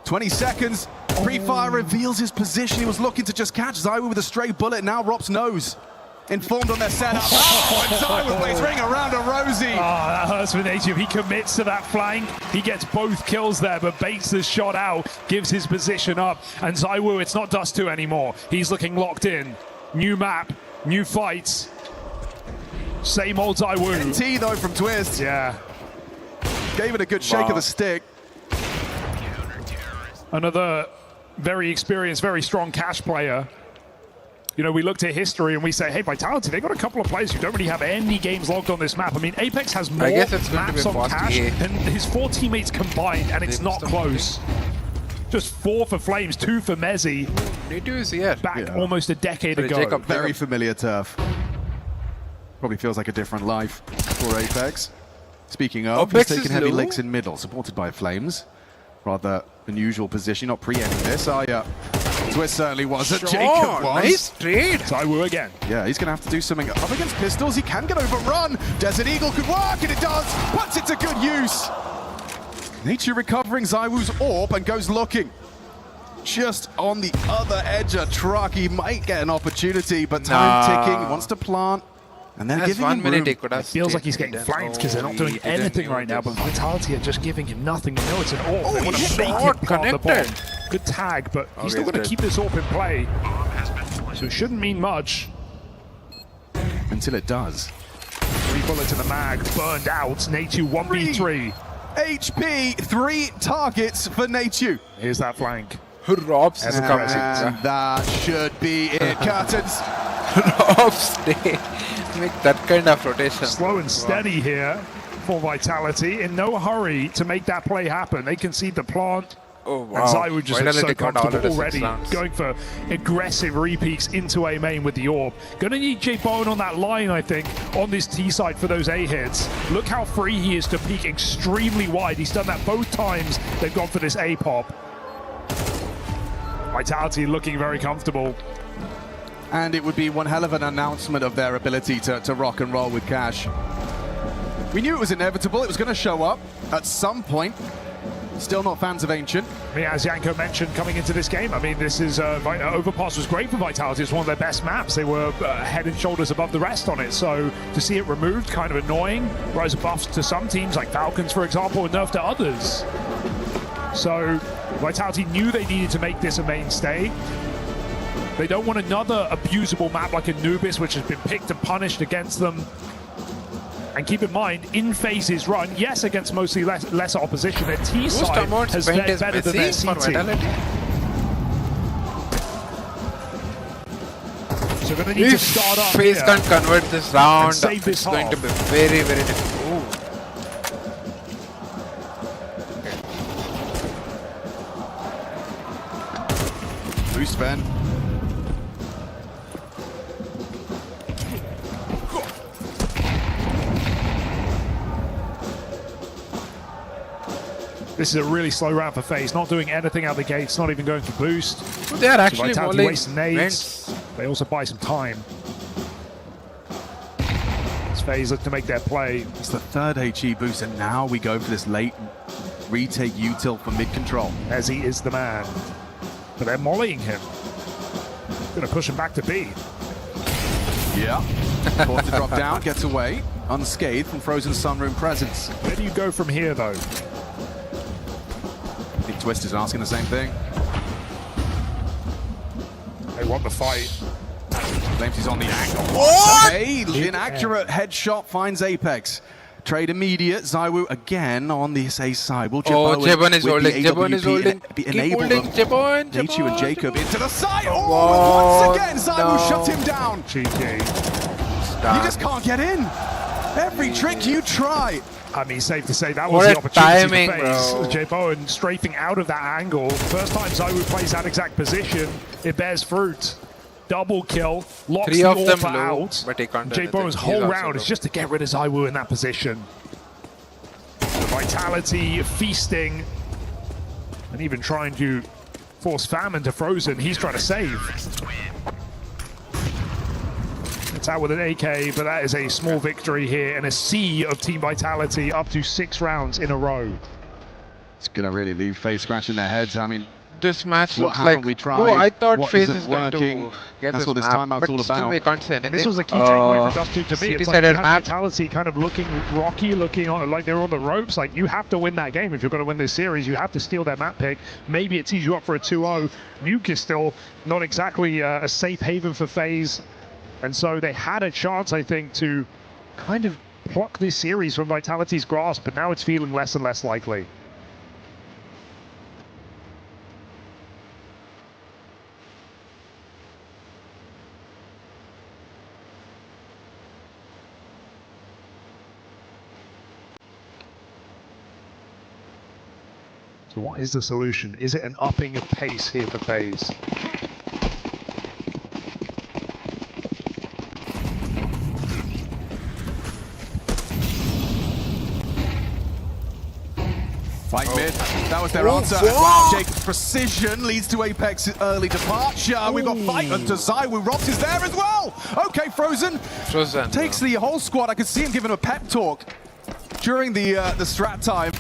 20 seconds. Pre-fire reveals his position. He was looking to just catch ZywOo with a stray bullet. Now Rops knows. informed on their setup. Oh, and ZywOo plays ring around a Rosie. Oh, that hurts for Nature. He commits to that flank. He gets both kills there, but baits the shot out, gives his position up. And ZywOo, it's not Dust 2 anymore. He's looking locked in. New map, new fights. Same old ZywOo. NT though from Twist. Yeah. Gave it a good shake of the stick. Another very experienced, very strong cash player. You know, we looked at history and we say, hey, Vitality, they got a couple of players who don't really have any games logged on this map. I mean, Apex has more maps on cash than his 4 teammates combined, and it's not close. Just 4 for Flames, 2 for Mezzy. Back almost a decade ago. Very familiar turf. Probably feels like a different life for Apex. Speaking of, he's taking heavy licks in middle, supported by Flames. Rather unusual position, not pre-ending this. Twist certainly wasn't. Jacob was. Nice trade. ZywOo again. Yeah, he's going to have to do something up against pistols. He can get overrun. Desert Eagle could work, and it does. Puts it to good use. Nature recovering ZywOo's orb and goes looking. Just on the other edge of truck. He might get an opportunity, but time ticking. He wants to plant. And then giving him room. It feels like he's getting flanked because they're not doing anything right now, but Vitality are just giving him nothing. They know it's an AWP. They want to make him plant the bomb. Good tag, but he's still going to keep this AWP in play. So it shouldn't mean much. Until it does. 3 bullets in the mag, burned out. Natu 1v3. HP, 3 targets for Natu. Here's that flank. Robs is coming. That should be it. Curtains. Robs, make that kind of rotation. Slow and steady here for Vitality. In no hurry to make that play happen. They concede the plant. Oh, wow. And ZywOo just looks so comfortable already. Going for aggressive repeats into A main with the AWP. Gonna need J-Bone on that line, I think, on this T side for those A hits. Look how free he is to peek extremely wide. He's done that both times they've gone for this A pop. Vitality looking very comfortable. And it would be one hell of an announcement of their ability to rock and roll with cash. We knew it was inevitable. It was going to show up at some point. Still not fans of Ancient. I mean, as Yanko mentioned coming into this game, I mean, this is Overpass was great for Vitality. It's one of their best maps. They were head and shoulders above the rest on it. So to see it removed, kind of annoying. Rise of buffs to some teams, like Falcons, for example, and nerf to others. So Vitality knew they needed to make this a mainstay. They don't want another abusable map like Anubis, which has been picked and punished against them. And keep in mind, in phases run, yes, against mostly lesser opposition, their T side has fared better than their C team. So they're going to need to start up FaZe here can't convert this round, and save this it's going to be very, very difficult. Boost Ben. This is a really slow round for FaZe, not doing anything out the gates, not even going for boost. They are actually Vitality waste nades. They also buy some time. As FaZe look to make their play. It's the 3rd HE boost, and now we go for this late retake util for mid control. As he is the man. But they're mollying him. Gonna push him back to B. Yeah. Forced to drop down, gets away, unscathed from Frozen Sunroom presence. Where do you go from here, though? I think Twist is asking the same thing. They want the fight. Claims he's on the angle. What? Hey, inaccurate headshot finds Apex. Trade immediate. ZywOo again on the A side. Will Jebon is holding. Jebon is holding. Enable them. Jebon. Natu and Jacob into the side. Oh, once again, ZywOo shut him down. GG. You just can't get in. Every trick you try. I mean, safe to say that was the opportunity to face. J-Bowen strafing out of that angle. First time ZywOo plays that exact position, it bears fruit. Double kill, locks the AWP out. J-Bowen's whole round is just to get rid of ZywOo in that position. The Vitality feasting, and even trying to force Famine to Frozen. He's trying to save. It's out with an AK, but that is a small victory here and a sea of Team Vitality up to 6 rounds in a row. It's going to really leave FaZe scratching their heads. I mean, this match What looks haven't like. we tried? Oh, I thought What FaZe isn't is going to working? get That's this what this map, timeout's but all still about. we can't say anything. This was a key takeaway for Dust 2 to me. It's like City-sided you map. have Vitality kind of looking rocky, looking on like they're on the ropes. Like you have to win that game if you're going to win this series. You have to steal their map pick. Maybe it tees you up for a 2-0. Nuke is still not exactly a safe haven for FaZe, and so they had a chance, I think, to kind of pluck this series from Vitality's grasp, but now it's feeling less and less likely. So what is the solution? Is it an upping of pace here for FaZe? Fight mid. That was their answer. And wow, Jacob's precision leads to Apex's early departure. We've got fight under ZywOo. Robs is there as well. Okay, Frozen takes the whole squad. I could see him giving a pep talk during the strat time.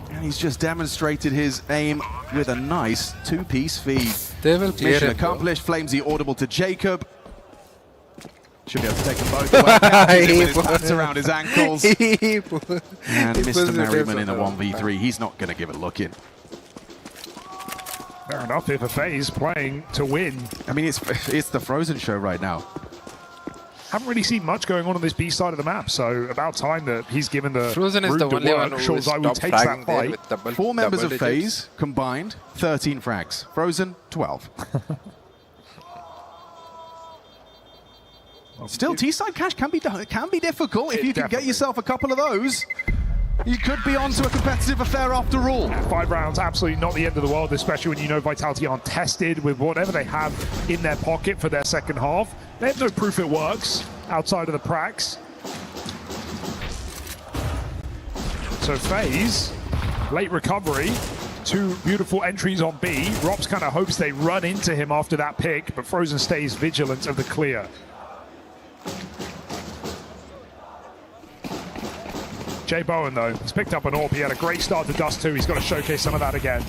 And he's just demonstrated his aim with a nice two-piece feed. They will clear Mission it, accomplished. Flamesy audible to Jacob. Should be able to take them both away. Catches him with his hands around his ankles. And Mr. Merriman in a 1v3. He's not going to give it a look in. Fair enough here for FaZe, playing to win. I mean, it's the Frozen show right now. Haven't really seen much going on this B side of the map, so about time that he's given the Frozen is the only one who is top fragging there with double. 4 members of digits. FaZe combined, 13 frags. Frozen, 12. Still, T-side cash can be difficult. If you can get yourself a couple of those, you could be onto a competitive affair after all. 5 rounds, absolutely not the end of the world, especially when you know Vitality aren't tested with whatever they have in their pocket for their second half. They have no proof it works outside of the pracs. So FaZe, late recovery, 2 beautiful entries on B. Robs kind of hopes they run into him after that pick, but Frozen stays vigilant of the clear. Jay Bowen, though, has picked up an AWP. He had a great start to Dust 2. He's got to showcase some of that again.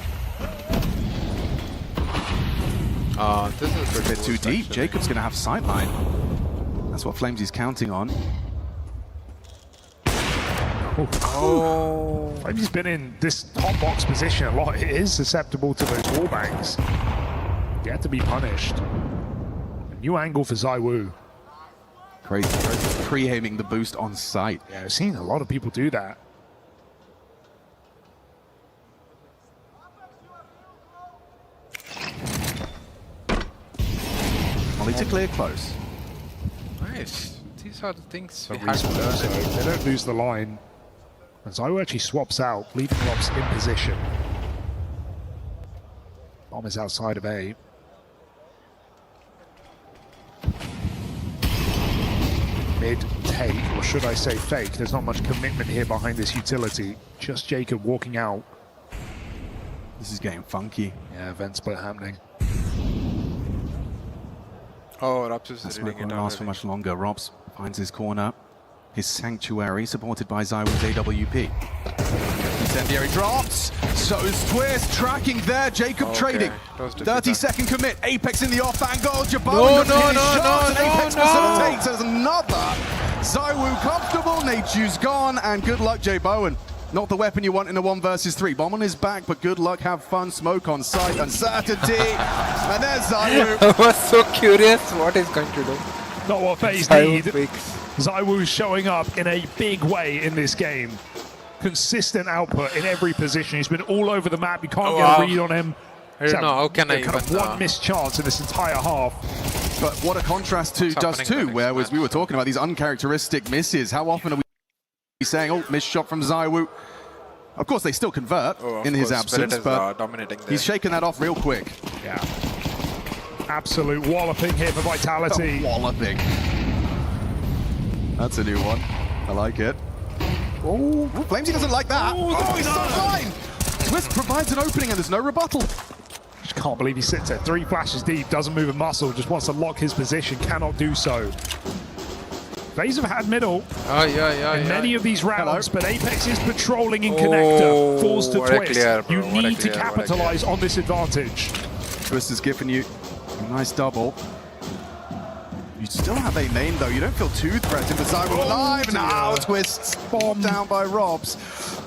This is a bit too deep. Jacob's going to have sightline. That's what Flamesy's counting on. Oh. Flamesy's been in this top box position a lot. It is susceptible to those wallbangs. You have to be punished. A new angle for ZywOo. Crazy. Pre-aiming the boost on sight. Yeah, I've seen a lot of people do that. Molly to clear close. Nice. These are the things we They have to learn. They don't lose the line. And ZywOo actually swaps out, leaving Robs in position. Bomb is outside of A. Mid-take, or should I say fake. There's not much commitment here behind this utility. Just Jacob walking out. This is getting funky. Yeah, event split happening. Oh, Robs is That's reading not it going to last for already. much longer. Robs finds his corner. His sanctuary, supported by ZywOo's AWP. Incendiary drops. So is Twist tracking there. Jacob trading. 30-second commit. Apex in the off angle. Jabon Apex facilitates as another. ZywOo comfortable. Nature's gone. And good luck, Jay Bowen. Not the weapon you want in a 1 versus 3. Bomb on his back, but good luck. Have fun. Smoke on sight. Uncertainty. And there's ZywOo. I was so curious what he's going to do. Not what FaZe need. ZywOo showing up in a big way in this game. Consistent output in every position. He's been all over the map. You can't get a read on him. I don't know, how can I kind of even... one missed chance in this entire half. But what a contrast to Dust 2, where we were talking about these uncharacteristic misses. How often are we saying, oh, missed shot from ZywOo? Of course, they still convert in his absence, but he's shaking that off real quick. Yeah. Absolute walloping here for Vitality. Walloping. That's a new one. I like it. Oh, Flamesy doesn't like that. Oh, he's so fine. Twist provides an opening and there's no rebuttal. Just can't believe he sits there. 3 flashes deep, doesn't move a muscle, just wants to lock his position, cannot do so. FaZe have had middle Oh, yeah. in many of these rounds, but Apex is patrolling in connector. Falls to what a Twist. clear, bro. You What a need to clear, what a capitalize on this advantage. Twist has given you a nice double. You still have a main though. You don't feel too threatened, but Zywo alive now. Twists bomb down by Robs.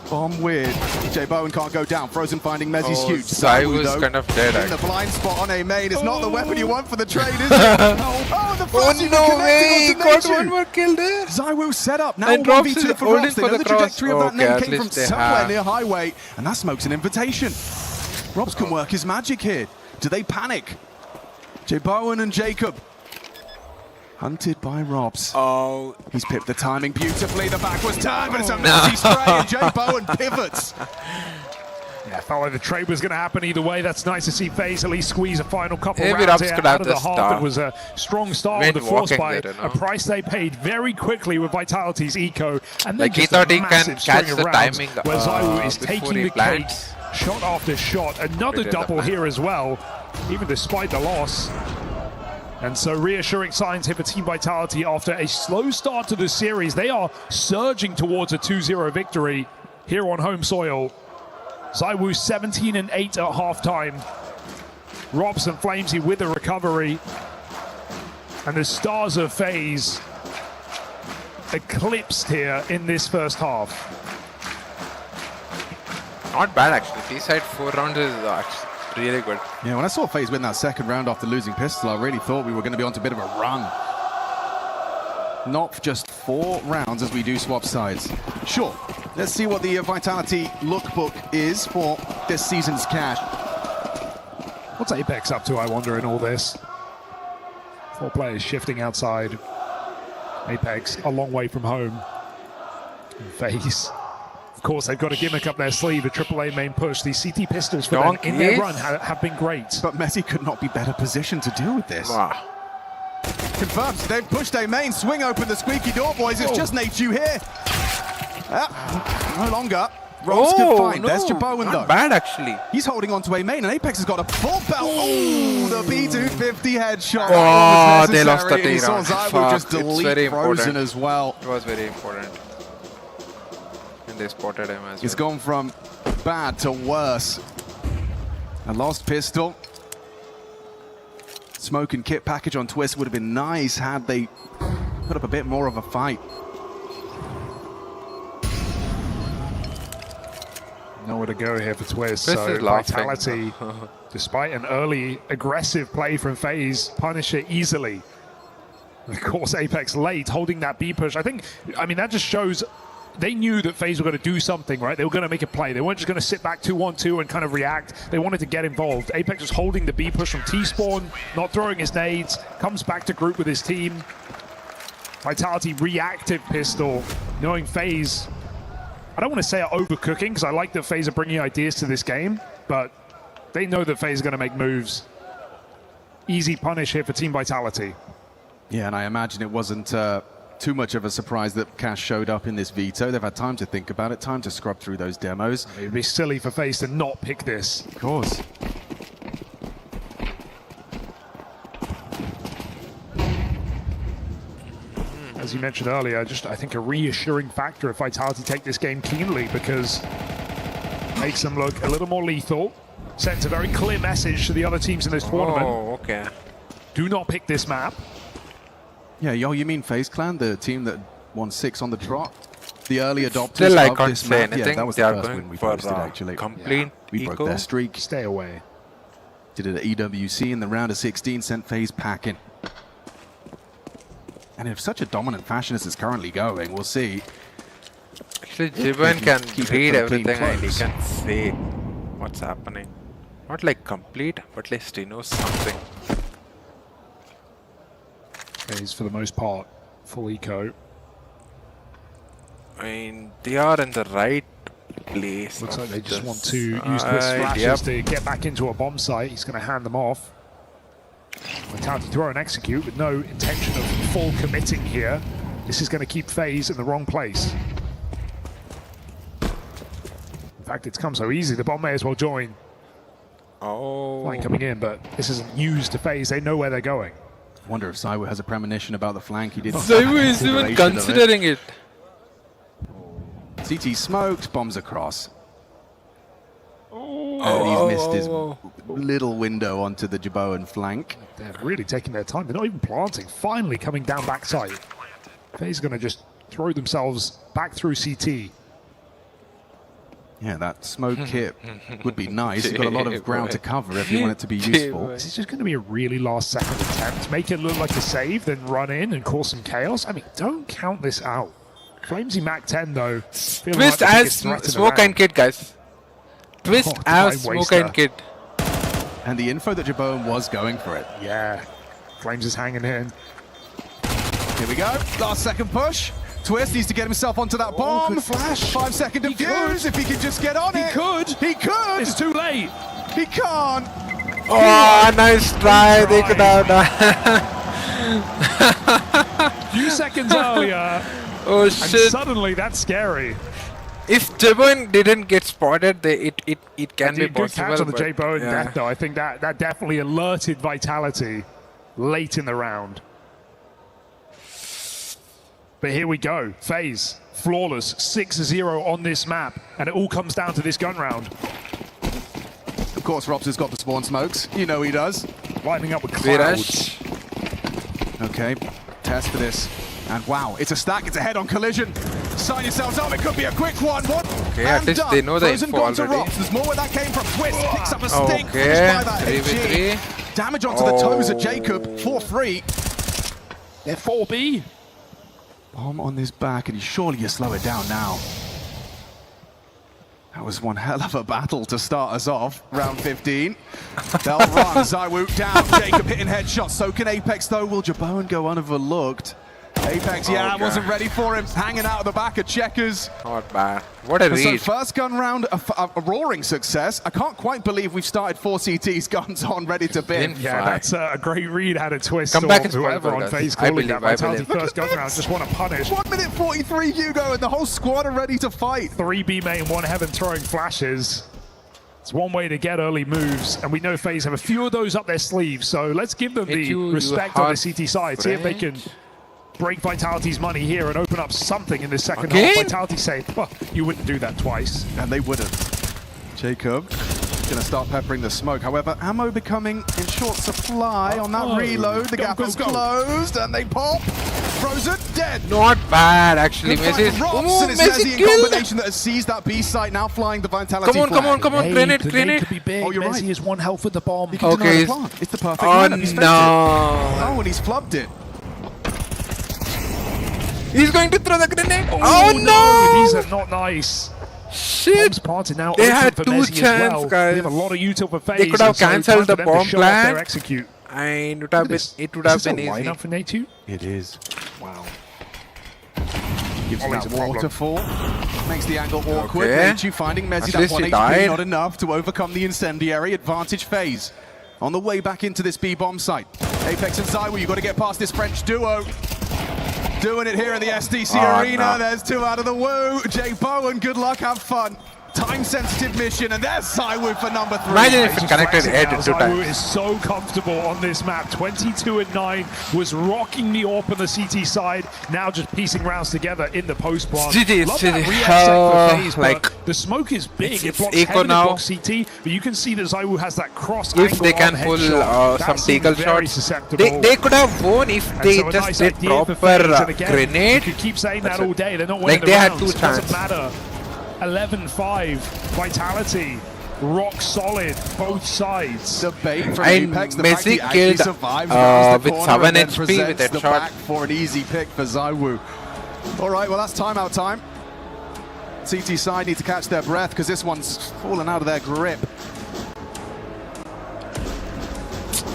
Bomb weird. J Bowen can't go down. Frozen finding Mezzi's huge. Zywo's though, kind of dead. in the Actually. blind spot on a main. It's not the weapon you want for the trade, is it? Oh, the flash even no connected way! onto Got Nature. one more kill there. Zywo set up. Now And Robs 1v2 is for holding Robs. They for know the the cross. trajectory of that Okay, name at came from least they somewhere have. near Highway, and that smokes an invitation. Robs can work his magic here. Do they panic? J Bowen and Jacob. Hunted by Robs. Oh. He's pipped the timing beautifully. The back was turned, but it's a messy spray, and J Bowen pivots. Yeah, felt like the trade was going to happen either way. That's nice to see FaZe at least squeeze a final couple Maybe rounds Robs here could out have of the the half. start. It was a strong start When with the force walking by there, you know. a price they paid very quickly with Vitality's eco. And then Like, he just a thought he can massive string catch of the rounds timing, where Zywo is before taking he the plants. cake, shot after shot. Another Pretty double the here as well, even despite the loss. And so reassuring signs here for Team Vitality after a slow start to the series. They are surging towards a 2-0 victory here on home soil. Zywo 17-8 at halftime. Robs and Flamesy with a recovery. And the stars of FaZe eclipsed here in this first half. Not bad actually. T-side 4 rounds is actually really good. Yeah, when I saw FaZe win that second round after losing Pistol, I really thought we were going to be on to a bit of a run. Not just 4 rounds as we do swap sides. Sure, let's see what the Vitality lookbook is for this season's cash. What's Apex up to, I wonder, in all this? 4 players shifting outside. Apex a long way from home. And FaZe. Of course, they've got a gimmick up their sleeve, a AAA main push. These CT pistols for them in their run have been great. But Messi could not be better positioned to deal with this. Wow. Confirms they've pushed a main, swing open the squeaky door, boys. It's just Nature here. No longer. Robs could find. No, There's Jabowen though. not bad actually. He's holding on to a main, and Apex has got a full belt. Oh, the B250 headshot. Oh, they lost the He saw round. Zywo just Fuck, it's delete very Frozen important. as well. It was very important. And they spotted him as well. It's gone from bad to worse. A lost pistol. Smoke and kit package on Twist would have been nice had they put up a bit more of a fight. Nowhere to go here for Twist. Twist So is laughing. Vitality, despite an early aggressive play from FaZe, punish it easily. Of course, Apex late, holding that B push. I mean, that just shows they knew that FaZe were going to do something, right? They were going to make a play. They weren't just going to sit back 2-1-2 and kind of react. They wanted to get involved. Apex was holding the B push from T-spawn, not throwing his nades, comes back to group with his team. Vitality reactive pistol, knowing FaZe, I don't want to say are overcooking, because I like that FaZe are bringing ideas to this game, but they know that FaZe is going to make moves. Easy punish here for Team Vitality. Yeah, and I imagine it wasn't too much of a surprise that Cash showed up in this veto. They've had time to think about it, time to scrub through those demos. It would be silly for FaZe to not pick this. Of course. As you mentioned earlier, just I think a reassuring factor if Vitality take this game keenly, because it makes them look a little more lethal, sends a very clear message to the other teams in this tournament. Oh, okay. Do not pick this map. Yeah, yo, you mean FaZe Clan, the team that won 6 on the trot? The early adopters Still, I of can't this say map. anything. Yeah, that was They the are first going win we for posted, actually. complete We broke eco. their streak. Stay away. Did it at EWC in the round of 16, sent FaZe packing. And in such a dominant fashion as it's currently going, we'll see. Actually, Jiban can keep it read for a clean everything and he close. can say what's happening. Not like complete, but at least he knows something. FaZe, for the most part, full eco. I mean, they are in the right place. Looks like they just of want to this use Twist side. flashes Yep. to get back into a bomb site. He's going to hand them off. Vitality throw and execute with no intention of full committing here. This is going to keep FaZe in the wrong place. In fact, it's come so easy, the bomb may as well join. Oh. Flying coming in, but this isn't news to FaZe. They know where they're going. Wonder if Zywoo has a premonition about the flank. He did. Zywoo is even considering it. CT smoked, bombs across. And he's missed his little window onto the Jaboan flank. They're really taking their time. They're not even planting. Finally coming down backside. FaZe going to just throw themselves back through CT. Yeah, that smoke kit would be nice. You've got a lot of ground to cover if you want it to be useful. This is just going to be a really last-second attempt. Make it look like a save, then run in and cause some chaos. I mean, don't count this out. Flamesy Mac 10, though. Twist as smoke and kit, guys. Twist as smoke and kit. And the info that Jaboan was going for it. Yeah. Flames is hanging in. Here we go. Last second push. Twist needs to get himself onto that bomb. Good flash. 5 second defuse. If he can just get on it. He could. He could. It's too late. He can't. Oh, nice try. They could have done. Few seconds earlier. Oh shit. And suddenly that's scary. If Jaboan didn't get spotted, it can be Good possible. catch on the Jaboan yeah. death, though. I think that definitely alerted Vitality late in the round. But here we go. FaZe, flawless, 6-0 on this map. And it all comes down to this gun round. Of course, Robs has got the spawn smokes. You know he does. Lining up with clouds. Okay, test for this. And wow, it's a stack, it's a head-on collision. Sign yourselves up, it could be a quick one. Okay, at least they know the info already. There's more where that came from. Twist picks up a stink. Okay, By that 3v3. Damage onto the toes of Jacob for free. They're 4B. Bomb on his back, and surely you slow it down now. That was one hell of a battle to start us off. Round 15. They'll run. Zywoo down. Jacob hitting headshots. So can Apex, though. Will Jaboan go unoverlooked? Apex, wasn't ready for him. Hanging out of the back of Checkers. Not bad. What a read. So first gun round, a roaring success. I can't quite believe we've started 4 CTs, guns on, ready to bin. Yeah, that's a great read. Had a twist. Come back in whoever forever, on FaZe I calling that believe. Vitality first gun round. Just want to punish. 1 minute 43, Hugo, and the whole squad are ready to fight. 3 B main, 1 heaven throwing flashes. It's one way to get early moves, and we know FaZe have a few of those up their sleeves, so let's give them the respect on the CT side. See if they can break Vitality's money here and open up something in the second half. Vitality say, well, you wouldn't do that twice. And they wouldn't. Jacob going to start peppering the smoke. However, ammo becoming in short supply on that reload. The gap is closed, and they pop. Frozen, dead. Not bad, actually. Messi. And it's Messi in combination that has seized that B site, now flying the Vitality Come on, Hey, grenade. Could be big. Oh, you're Messi right. is 1 health with the bomb. He can deny the plant. It's the perfect lineup. He's spent it. Oh, and he's flubbed it. He's going to throw the grenade. Oh no! These are not nice. Shit! Bombs planted now. They open had for 2 Messi chances, as well. guys. They have a lot of util for FaZe. They could have cancelled the bomb plan. Execute. And it would have been easy. Lineup for Nate2? It is. Wow. Gives him Ollie's that a problem. waterfall. Makes the angle awkward. Okay. Nate2 finding Messi. At That least 1 he HP died. not enough to overcome the incendiary. Advantage FaZe. On the way back into this B bomb site. Apex and Zywoo, you've got to get past this French duo. Doing it here in the SDC arena. No. There's 2 out of the woo. Jaboan, good luck, have fun. Time-sensitive mission, and there's Zywoo for number 3. Imagine if it connected head Now, 2 Zywoo times. is so comfortable on this map. 22-9 was rocking the AWP on the CT side. Now just piecing rounds together in the post plant. GG, Love that GG. react set for FaZe, Like, but the smoke is big. It blocks eco heaven, it now. blocks CT, but you can see that Zywoo has that cross If angle they can on pull headshot. some That seems deagle very shots, susceptible. they could have won if And they so a just nice did idea for proper FaZe. And again, grenade. You could keep saying That's that all it. day. They're not winning Like, they the had rounds. 2 It doesn't chances. matter. 11-5, Vitality, rock solid, both sides. The bait from And Apex, the Messi fact he actually killed, survives rounds the with corner 7 and then HP presents with that the shot. back for an easy pick for Zywoo. All right, well, that's timeout time. CT side need to catch their breath because this one's fallen out of their grip.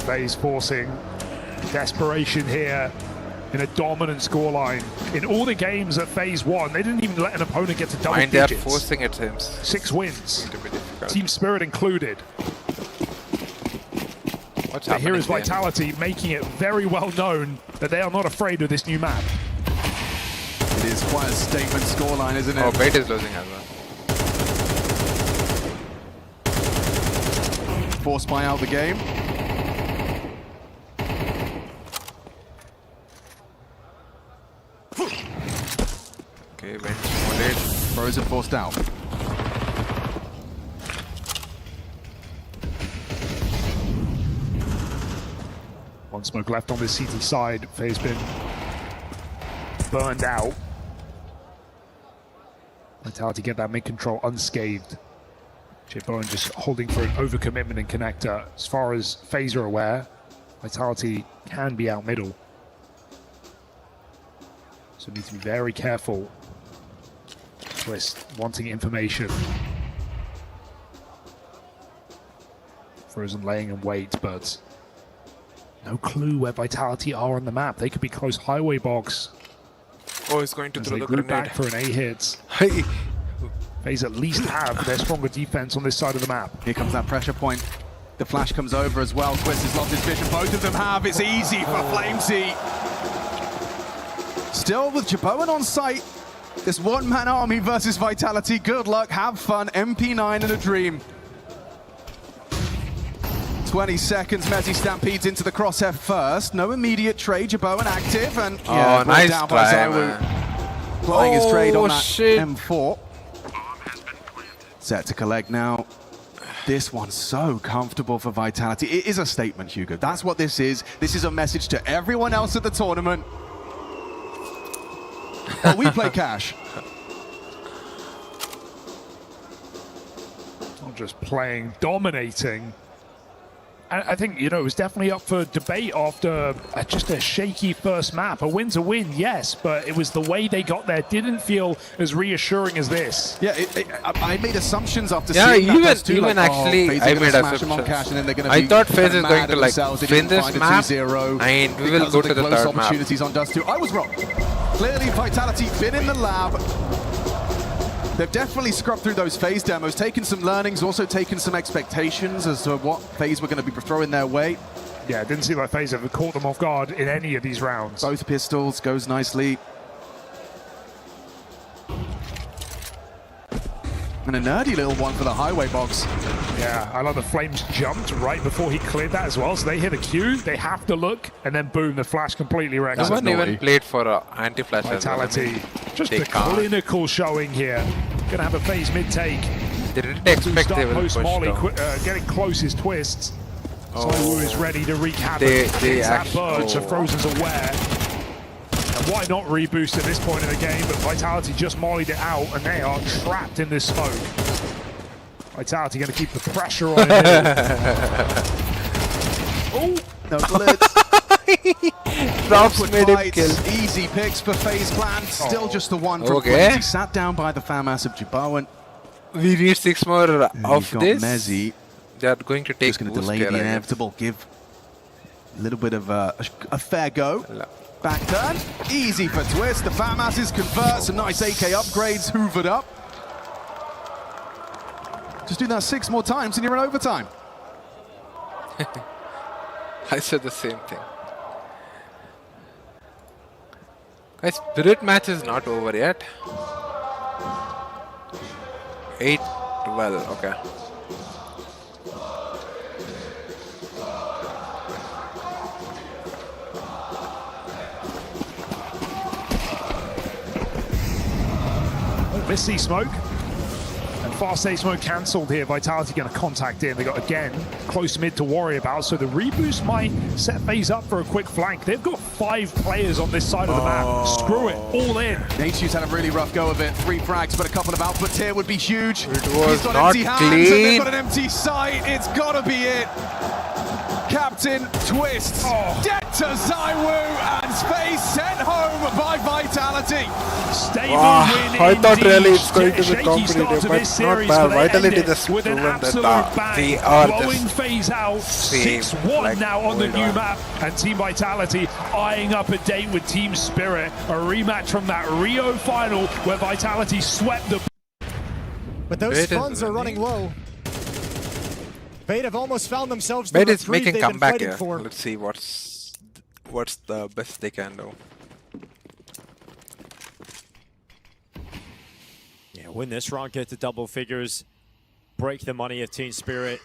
FaZe forcing desperation here in a dominant scoreline. In all the games that FaZe won, they didn't even let an opponent get to double And they are digits. forcing it, seems. 6 wins, To be difficult. Team Spirit included. What's But here happening is Vitality making it very well known that they are not afraid of this new map. It is quite a statement scoreline, isn't it? Oh, Bait is losing as well. Force buy out the game. Okay, went spotted. Frozen forced out. One smoke left on the CT side. Faye's been burned out. Vitality get that mid control unscathed. Bowen just holding for an overcommitment in connector. As far as FaZe are aware, Vitality can be out middle. So need to be very careful. Twist wanting information. Frozen laying in wait, but no clue where Vitality are on the map. They could be close highway box. Oh, he's going to as throw they the group grenade. back for an A hit. FaZe at least have their stronger defense on this side of the map. Here comes that pressure point. The flash comes over as well. Twist has lost his vision. Both of them have. It's easy for Flamesy. Still with Bowen on site. This one-man army versus Vitality. Good luck, have fun. MP9 and a dream. 20 seconds, Messi stampedes into the crosshair first. No immediate trade, Bowen active, and yeah, nice down by try, ZywOo. Plying his trade on that shit. M4. Set to collect now. This one's so comfortable for Vitality. It is a statement, Hugo. That's what this is. This is a message to everyone else at the tournament. Oh, we play cash. Not just playing, dominating. I think, you know, it was definitely up for debate after just a shaky first map. A win's a win, yes, but it was the way they got there didn't feel as reassuring as this. Yeah, I made assumptions after seeing that. Even actually, I made assumptions. I thought FaZe is going to like win this map, and we will go to the third map. Opportunities on Dust 2. I was wrong. Clearly, Vitality been in the lab. They've definitely scrubbed through those FaZe demos, taken some learnings, also taken some expectations as to what FaZe were going to be throwing their way. Yeah, it didn't seem like FaZe ever caught them off guard in any of these rounds. Both pistols, goes nicely. And a nerdy little one for the highway box. Yeah, I love the Flames jumped right before he cleared that as well. So they hit a Q, they have to look, and then boom, the flash completely wrecked. No one even played for anti-flash. Vitality, just a clinical showing here. Gonna have a FaZe mid-take. They didn't expect they will push Molly down. getting close is Twist. Oh. ZywOo is ready to wreak havoc. They It's that actually- bird, so Frozen's aware. And why not reboost at this point in the game? But Vitality just mollied it out, and they are trapped in this smoke. Vitality going to keep the pressure on it. Oh, no bullets. Drops made him kill. Easy picks for FaZe Clan. Still just the one from Okay. Flames. He sat down by the fan mass of Bowen. We need 6 more of this. Mezzi. They are going to take Just going to boost delay here, the I guess. inevitable. Give a little bit of a fair go. Back turn. Easy for Twist. The fan masses convert. Some nice AK upgrades hoovered up. Just do that 6 more times and you're in overtime. I said the same thing. Guys, Spirit match is not over yet. 8-12, okay. Let's see smoke. And Faceit smoke cancelled here. Vitality going to contact in. They got again close mid to worry about. So the reboost might set FaZe up for a quick flank. They've got 5 players on this side of the map. Screw it, all in. Nature's had a really rough go of it. 3 frags, but a couple of outputs here would be huge. It He's was got not empty hands and clean. they've got an empty sight. It's got to be it. Captain Twist, dead to ZywOo, and space sent home by Vitality. Stable win I thought indeed. really it's going to be Shaky competitive, start to but this not series, bad. but they Vitality end it just with an proven that absolute bang. they are blowing just FaZe out. same, 6-1 like, now on the hold new on. map, and Team Vitality eyeing up a date with Team Spirit. A rematch from that Rio final where Vitality swept the. But those Bait is funds are running low. Fate have almost found themselves the Bet is reprieve making they've been comeback fighting here. for. Let's see what's the best they can do. Yeah, win this round, get to double figures, break the money of Team Spirit,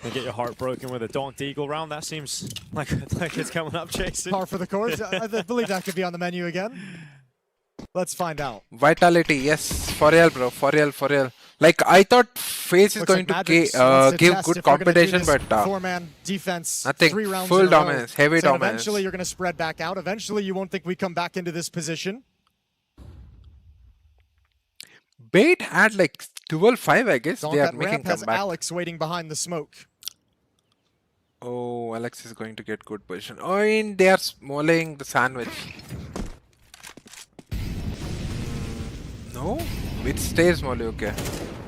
and get your heart broken with a Daunt Eagle round. That seems like it's coming up, Jason. Par for the course. I believe that could be on the menu again. Let's find out. Vitality, yes, for real, bro, for real, for real. Like, I thought FaZe is Looks going like to Magic's wants to give test good if they're gonna do competition, this but four-man defense nothing. 3 rounds Full in a row. dominance, heavy Saying dominance. eventually you're going to spread back out. Eventually you won't think we come back into this position. Bait had like 12-5, I guess. Donk They are at making ramp has comeback. Alex waiting behind the smoke. Oh, Alex is going to get good position. Oh, and they are smalling the sandwich. No? It stays smally, okay.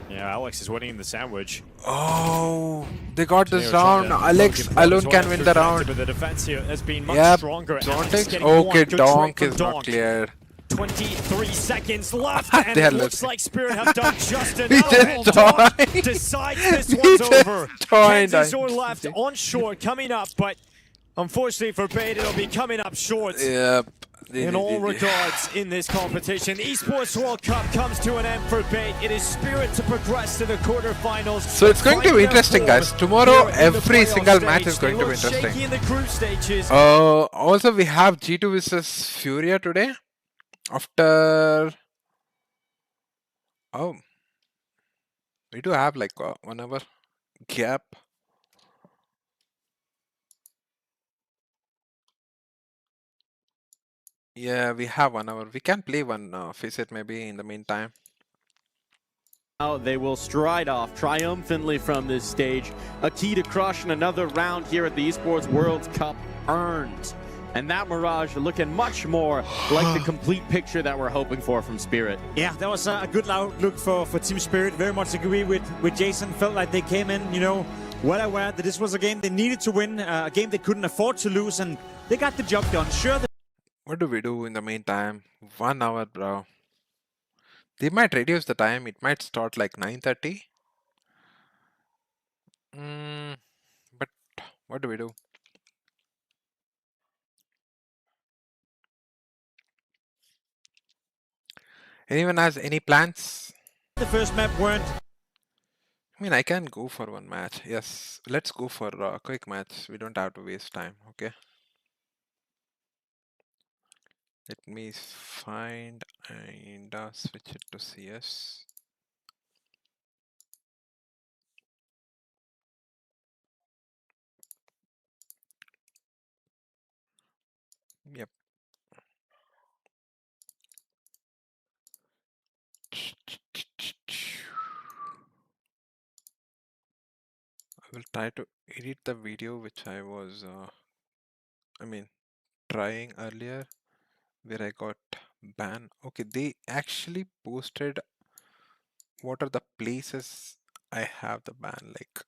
Yeah, Alex is winning the sandwich. Oh, they got this They're round. trying to Alex poke him alone as can well win through the connected, round. But the defense here has been much Yep. stronger. Alex Donk, getting okay, one good Donk trade is from not Donk. cleared. 23 seconds left, They and are it looks losing. like Spirit have done just We enough. just Donk joined. decides this We one's just over. joined. Kansas are left on short, coming up, but unfortunately for Bait, it'll be coming up short. Yep. In all regards in this competition, Esports World Cup comes to an end for Bait. It is Spirit to progress to the quarterfinals. So it's going to be interesting, guys. Tomorrow, every single match is going to be Shaky interesting. in the group stages. Also, we have G2 versus FURIA today. After... Oh. We do have like 1 hour gap. Yeah, we have 1 hour. We can play one Faceit maybe in the meantime. Now they will stride off triumphantly from this stage. A key to crushing another round here at the Esports World Cup earned. And that Mirage looking much more like the complete picture that we're hoping for from Spirit. Yeah, that was a good outlook for Team Spirit. Very much agree with Jason. Felt like they came in, you know, well aware that this was a game they needed to win, a game they couldn't afford to lose, and they got the job done. Sure. What do we do in the meantime? 1 hour, bro. They might reduce the time. It might start like 9:30. But what do we do? Anyone has any plans? The first map weren't. I mean, I can go for one match. Yes, let's go for a quick match. We don't have to waste time, okay? Let me find and switch it to CS. Yep. I will try to edit the video which I was, trying earlier where I got banned. Okay, they actually posted what are the places I have the ban, like.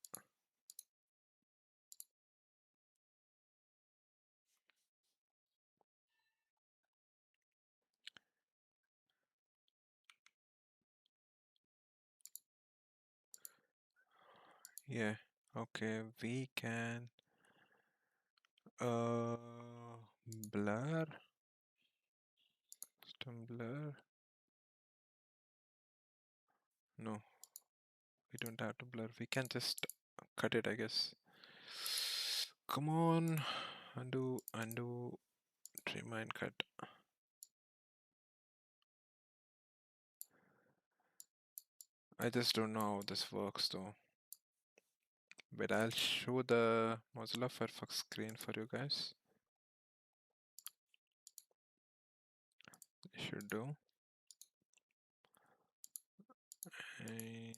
Yeah, okay, we can blur, custom blur. No, we don't have to blur. We can just cut it, I guess. Come on, undo, trim and cut. I just don't know how this works though. But I'll show the Mozilla Firefox screen for you guys. It should do. And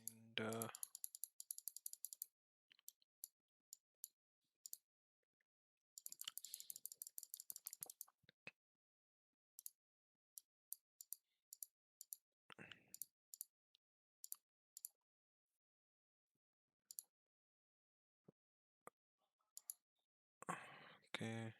okay.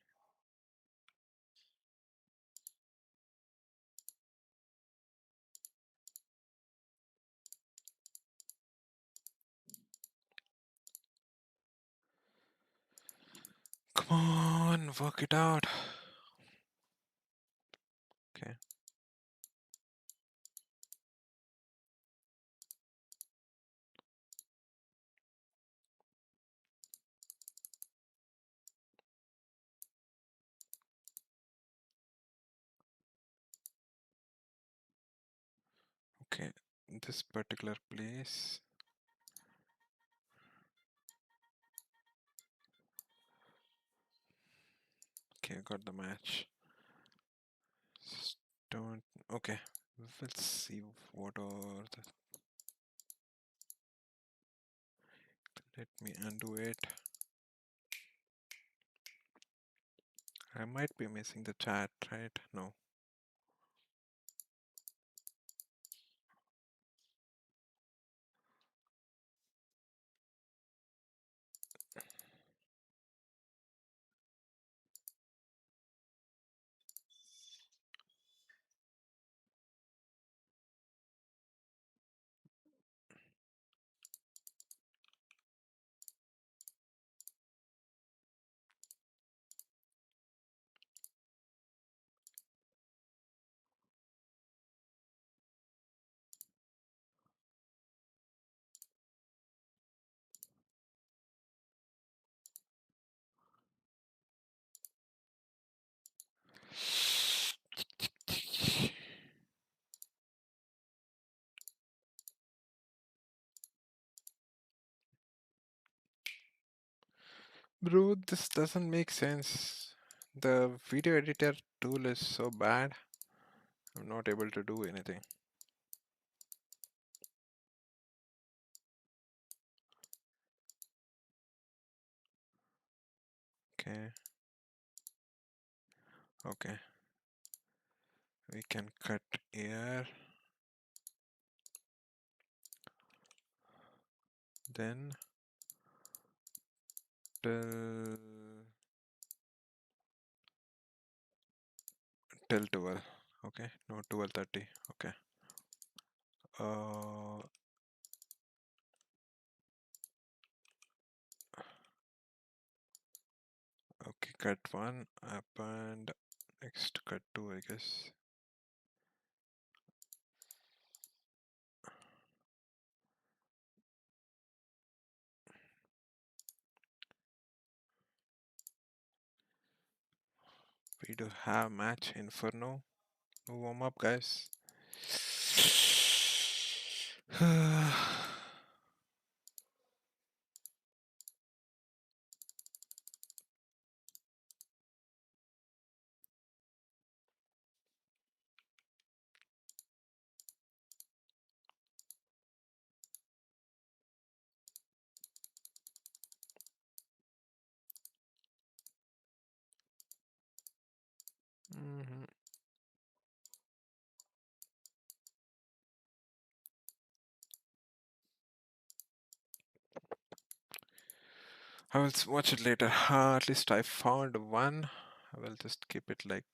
Come on, work it out. Okay. Okay, this particular place. Okay, got the match. Don't. Okay, let's see what are the. Let me undo it. I might be missing the chat, right? No. Bro, this doesn't make sense. The video editor tool is so bad. I'm not able to do anything. Okay. Okay. We can cut here. Then till 12. Okay, no, 12:30. Okay. Okay, cut 1 up and next cut 2, I guess. We do have match Inferno. No warm up, guys. I will watch it later. At least I found one. I will just keep it like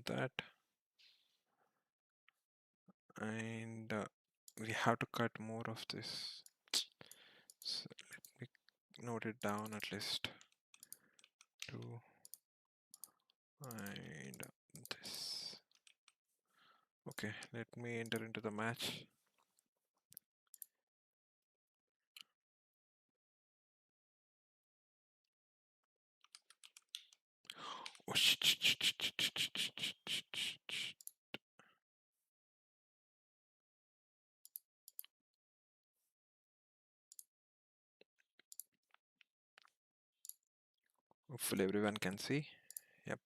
that. And we have to cut more of this. So let me note it down at least. 2 and this. Okay, let me enter into the match. Oh shit. Hopefully everyone can see. Yep.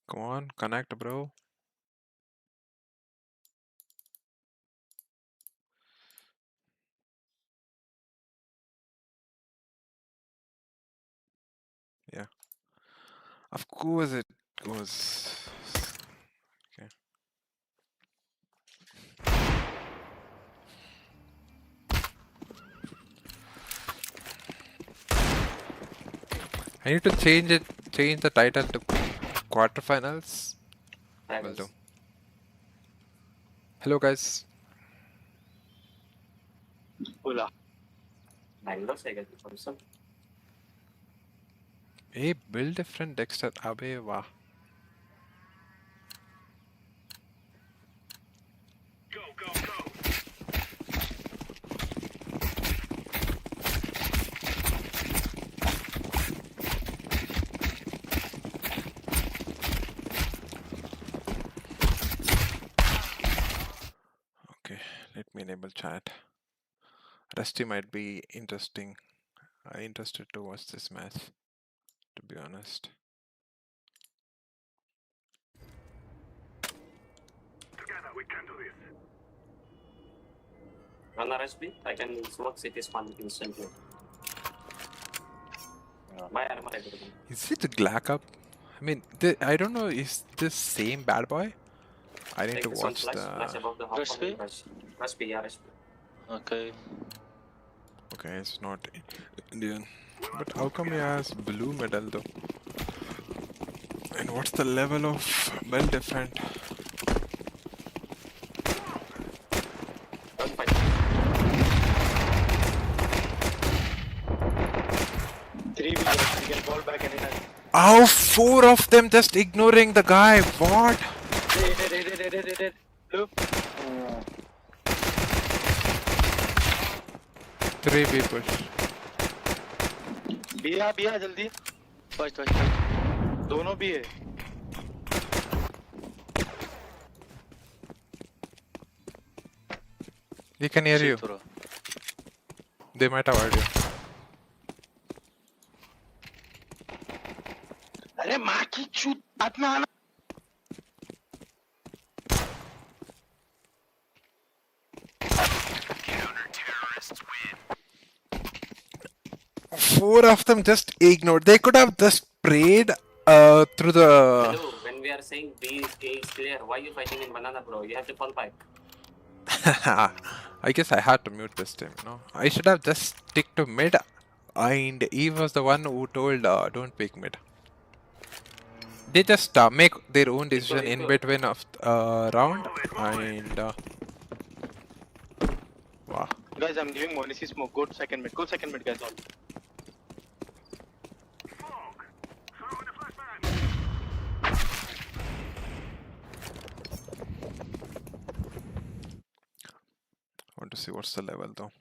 Come on, connect, bro. Yeah. Of course it goes. Okay. I need to change the title to Quarterfinals. Will do. Hello guys. Hola. Bangalore से गए थे हम Hey, build different Dexter. Abe wah. me enable chat. Rusty might be interesting. Interested to watch this match, to be honest. Together we can do this. Run RSB, I can smoke city spawn instantly. My armor everything. Is it Glack up? I mean, I don't know, is this same bad boy? I need to watch Flash above the RSB? RSB, yeah, RSB. Okay. Okay, it's not Indian. But how come he has blue medal though? And what's the level of well defend? We can fall back anytime. Oh, 4 of them just ignoring the guy. What? Dead. Blue. 3 people. बिया जल्दी. First. दोनों भी है. We can hear you. They might have heard you. अरे माँ की चूत बात में आना. Four of them just ignored. They could have just prayed through the. Hello, when we are saying B is clear, why are you fighting in banana, bro? You have to fall back. I guess I had to mute this time, you know. I should have just stick to mid, and Eve was the one who told don't pick mid. They just make their own decision in between of round, and wow. Guys, I'm giving Monisi smoke. Go second mid. Guys. Want to see what's the level though.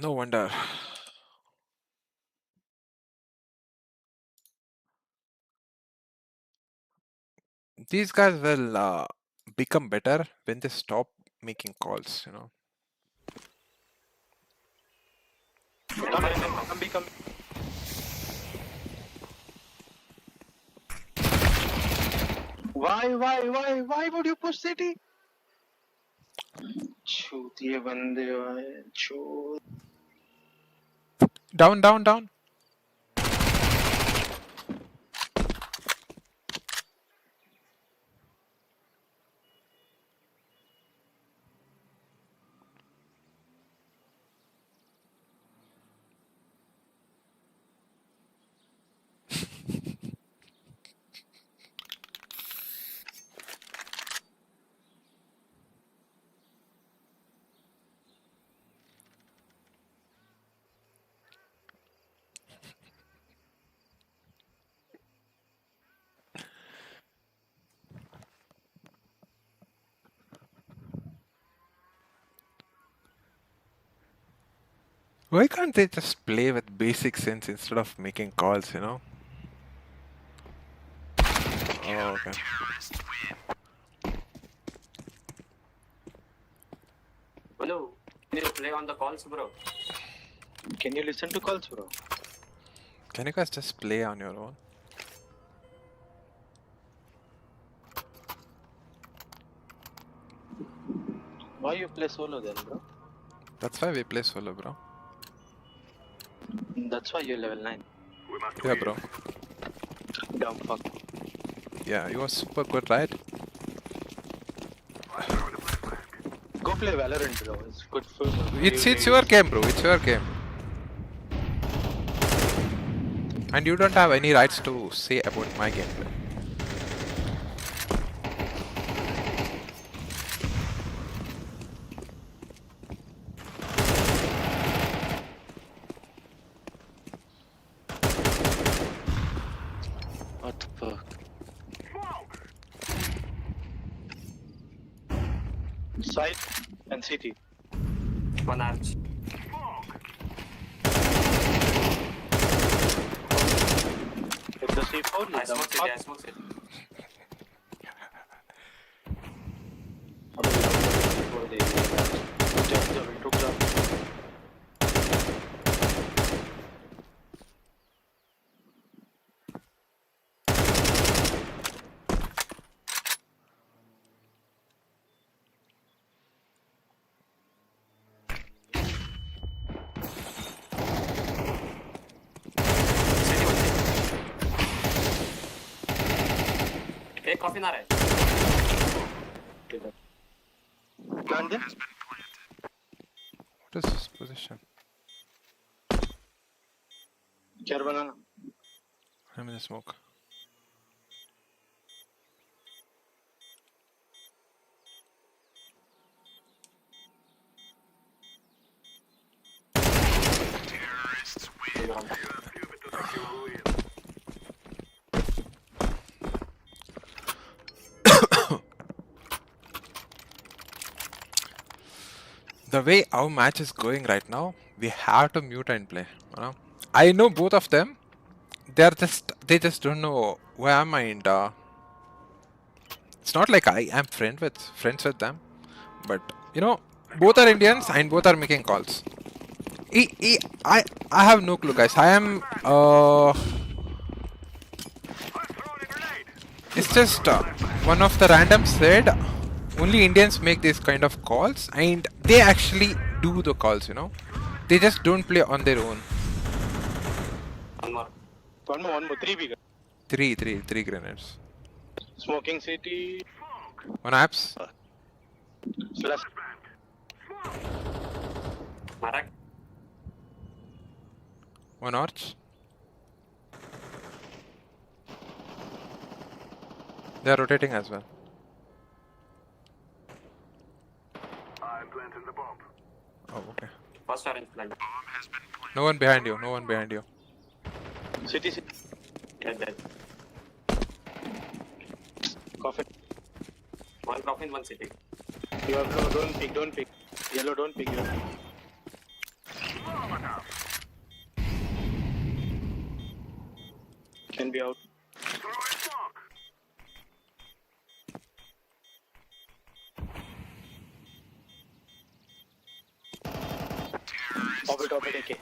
No wonder. These guys will become better when they stop making calls, you know. Come. Why would you push city? Shoot, ये बंदे हैं. Shoot. Down. Why can't they just play with basic sense instead of making calls, you know? Oh, okay. Hello, can you play on the calls, bro? Can you listen to calls, bro? Can you guys just play on your own? Why you play solo then, bro? That's why we play solo, bro. That's why you're level 9. Yeah, bro. Dumb fuck. Yeah, you are super good, right? Go play Valorant, bro. It's good for. It's your game, bro. It's your game. And you don't have any rights to say about my gameplay. What the fuck? Side and city. One arch. It's the C4. I smoke city, I smoke city. एक coffee ना रहा है What is this position? Chair banana. I'm in the smoke. The way our match is going right now, we have to mute and play. You know? I know both of them. They just don't know who I am, and it's not like I am friends with them, but you know, both are Indians and both are making calls. I have no clue, guys. I am it's just one of the random said only Indians make these kind of calls, and they actually do the calls, you know. They just don't play on their own. One more. Three grenades. Smoking city. One apps. Slash. One arch. They are rotating as well. Oh, okay. First orange flag. No one behind you. No one behind you. City. Dead. Coffin. One coffin, one city. You have blue. Don't pick. Yellow, don't pick. Can be out. Top it, okay.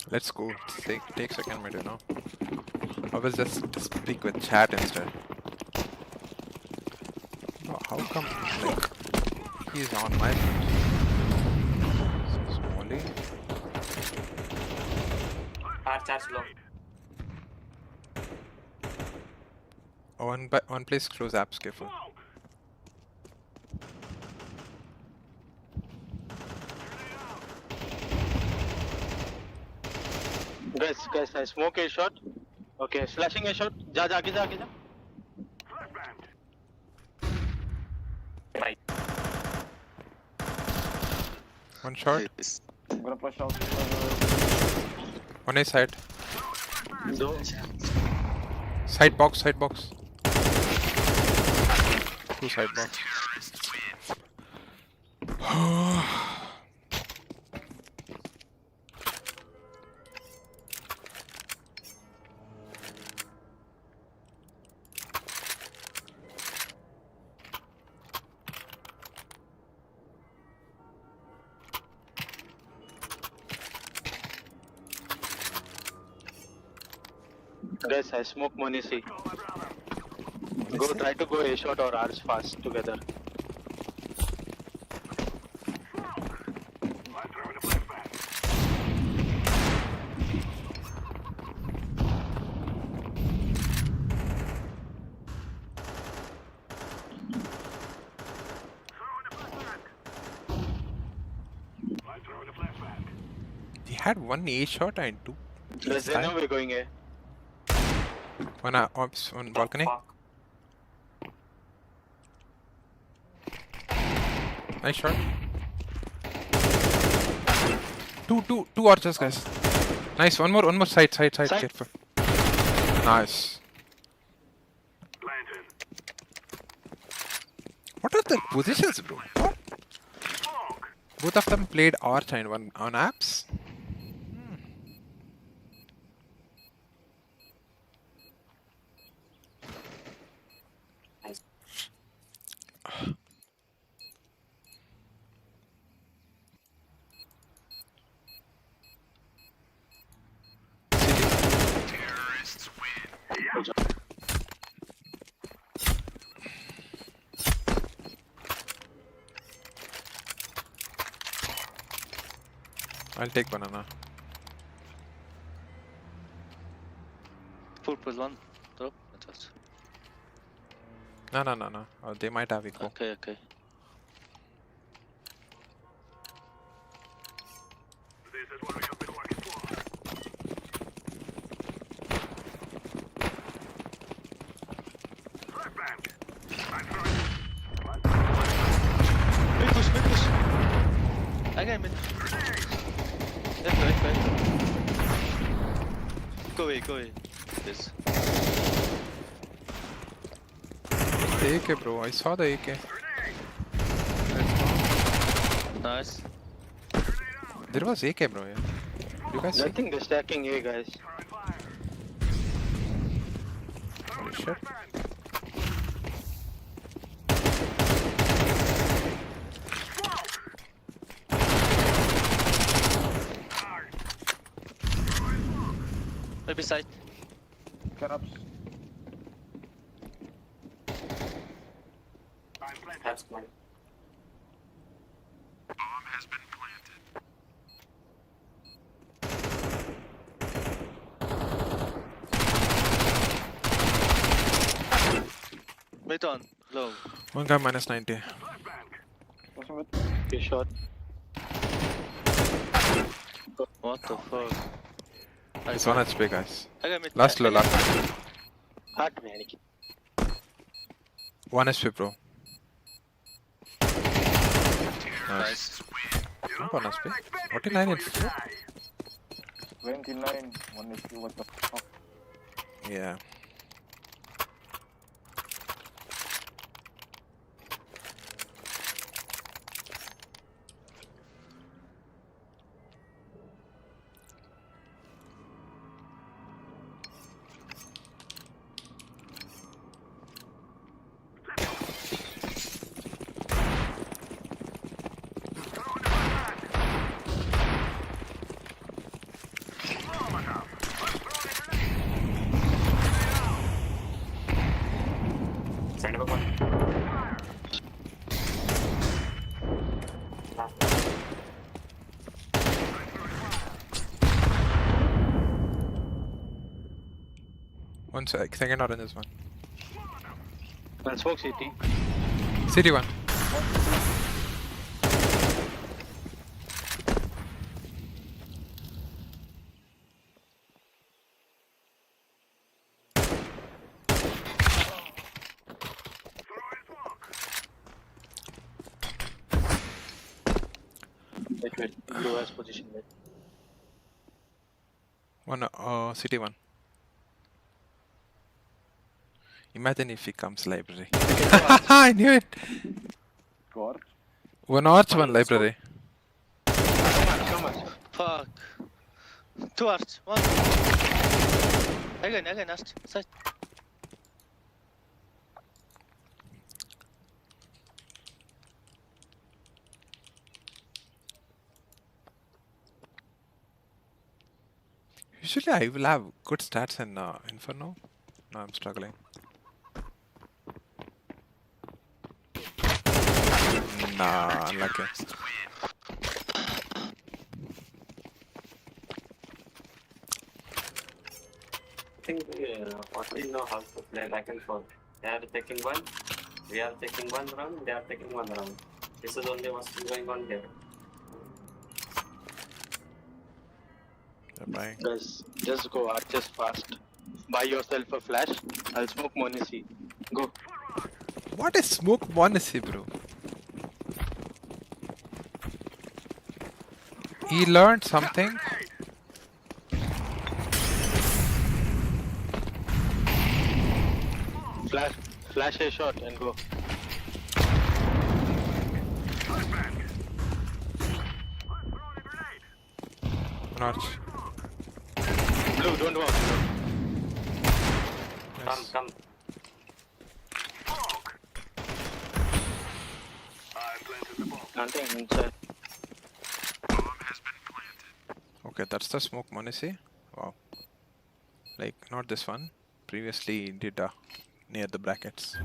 Let's go. Take second mid, you know. I will just speak with chat instead. Oh, how come like he's on my side? Smally. Charge low. One place close apps, careful. Guys, I smoke a shot. Okay, slashing a shot. Ja. Right. One shot. I'm gonna push out. One is side. No. Side box. Two side box. Guys, I smoke Monisi. Try to go A shot or R's fast together. He had one A shot and two. Guys, they know we're going A. One balcony. Nice shot. Two archers, guys. Nice. One more side. Careful. Nice. What are the positions, bro? What? Both of them played arch and one on apps. I'll take banana. Full plus one. Drop. No. Oh, they might have eco. Okay. Mid push. Again mid. Left. Go away. This. The AK, bro. I saw the AK. Nice. There was AK, bro. Yeah. You guys see? I think they're stacking A, guys. Holy shit. Maybe side. Cannabis. That's fine. Mid on. Low. One guy minus 90. Good shot. What the fuck? It's 1 HP, guys. I got mid. Last low. Hard man. 1 HP, bro. Nice. Not 1 HP. 49 in 4. 29. 1 HP. What the fuck? Yeah. One second out in this one. One smoke CT. City one. Wait. Blue has position. Wait. One, city one. Imagine if he comes library. I knew it! Score. One arch, one library. Fuck. 2 arch. 1. Again, last. Side. Usually I will have good stats in Inferno. No, I'm struggling. Nah, unlucky. I think we already know how to play back and forth. They are taking one, we are taking one round, they are taking one round. This is only what's going on there. Bye. Guys, just go arches fast. Buy yourself a flash. I'll smoke Monisi. Go. What is smoke bonus, bro? He learned something. Flash a shot and go. Notch. Blue, don't walk. Come. Planting inside. Okay, that's the smoke Monesi. Wow. Like, not this one. Previously did near the brackets.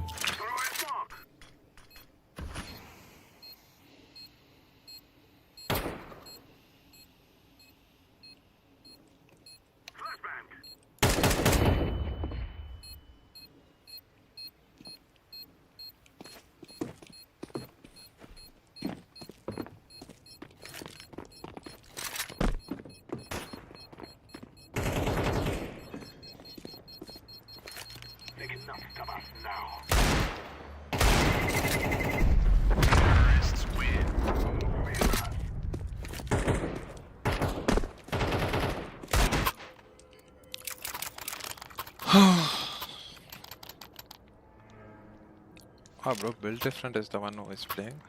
Oh bro, Build Different is the one who is playing.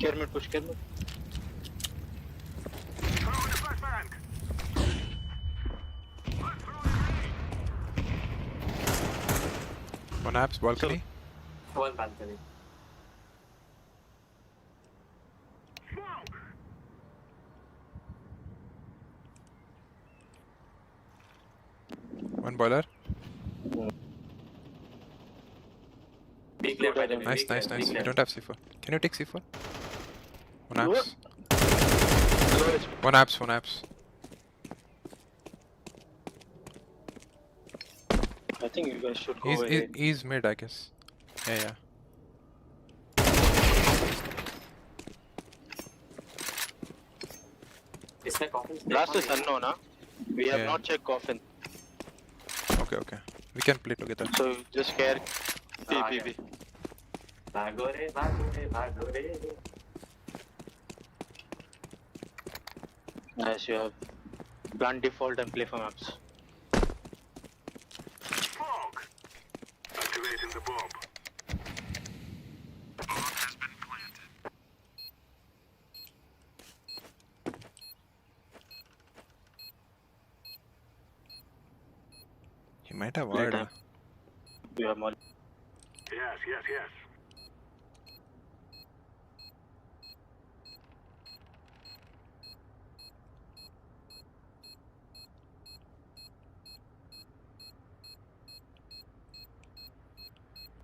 Kermit, push Kermit. One apps, balcony. One balcony. One boiler. Big clear by the way. Nice, Big nice, clear, nice. big You clear. don't have C4. Can you take C4? One apps. One apps, one apps. I think you guys should go ahead. He's mid, I guess. Yeah. Last is unknown, huh? We have not checked coffin. Okay. We can play together. So just care. P. Bagore. Nice, you have plant default and play for maps. Activating the bomb. He might have ward. You have more. Yes.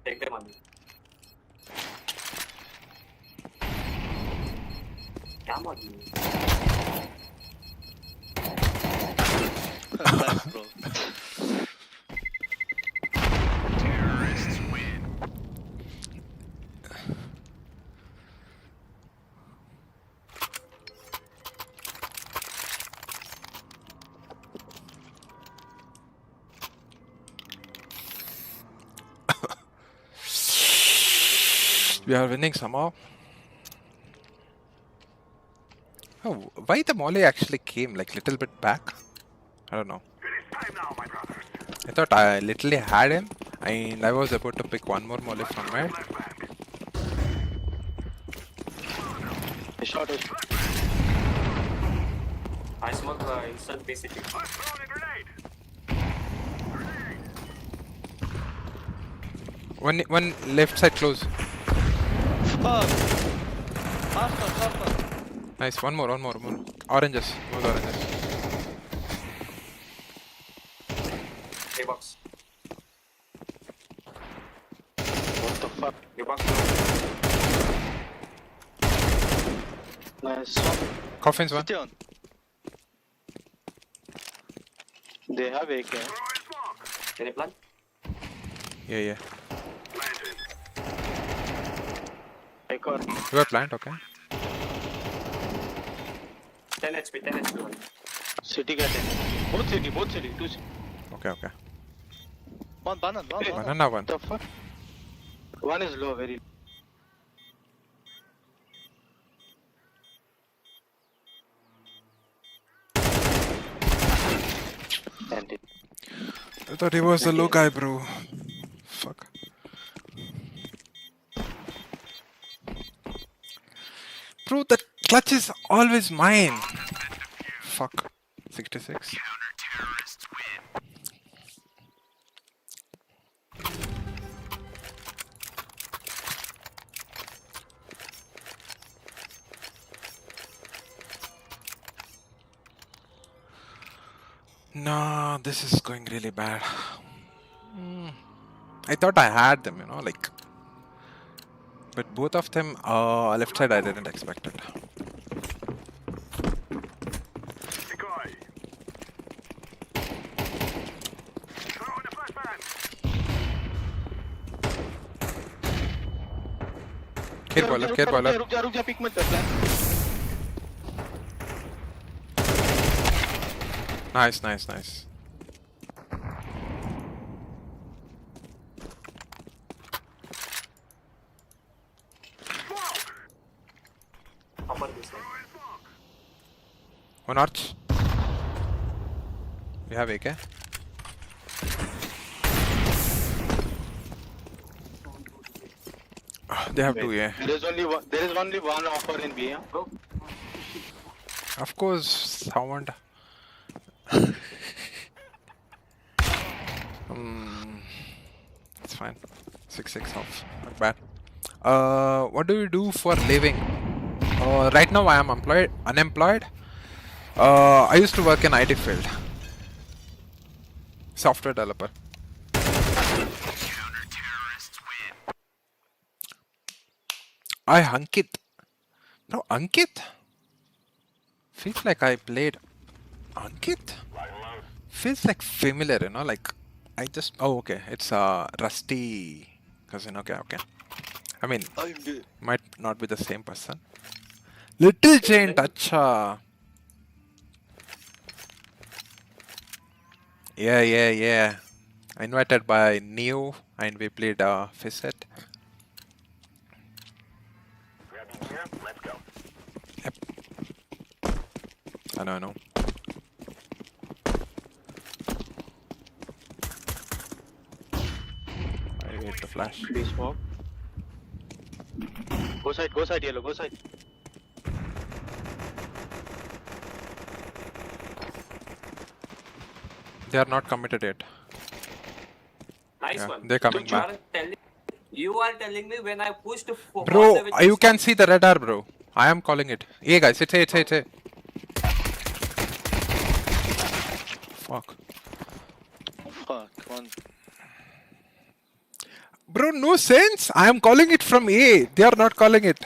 Take the money. Come on. Nice, bro. Terrorists win. We are winning somehow. Oh, why the molly actually came like little bit back? I don't know. I thought I literally had him and I was about to pick one more molly from it. Shot it. I smoke instant basically. One left side close. Nice, one more. Oranges, those oranges. Hey box. What the fuck? Your box. Nice. Coffins one. Sit on. They have AK. Can you plant? Yeah. Take her. You are plant, okay? 10 HP, 10 HP. One. City get in. Both city, 2 city. Okay. One banana. Banana one. What the fuck? One is low, very. I thought he was the low guy, bro. Fuck. Bro, the clutch is always mine. Fuck. 66. No, this is going really bad. I thought I had them, you know, like. But both of them, left side, I didn't expect it. Careful. रुक जा pick मत कर plan. Nice. One arch. We have AK. They have two, yeah. There is only one offer in B. Go. Of course, sound. It's fine. 6 off. Not bad. What do you do for living? Right now I am unemployed. I used to work in IT field. Software developer. Ankit. Bro, Ankit? Feels like I played Ankit? Feels like familiar, you know, like I just... Oh, okay. It's Rusty cousin. Okay. I mean, might not be the same person. Little Giant, acha. Yeah. Invited by Neo and we played Faceit. Let's go. Yep. I know. I wait the flash. Please smoke. Go side, yellow, go side. They are not committed yet. Nice Yeah, one. they're coming So back. You are telling me when I pushed forward. Bro, you can see the radar, bro. I am calling it. Yeah, guys, it's A. Fuck. Fuck, one. Bro, no sense. I am calling it from A. They are not calling it.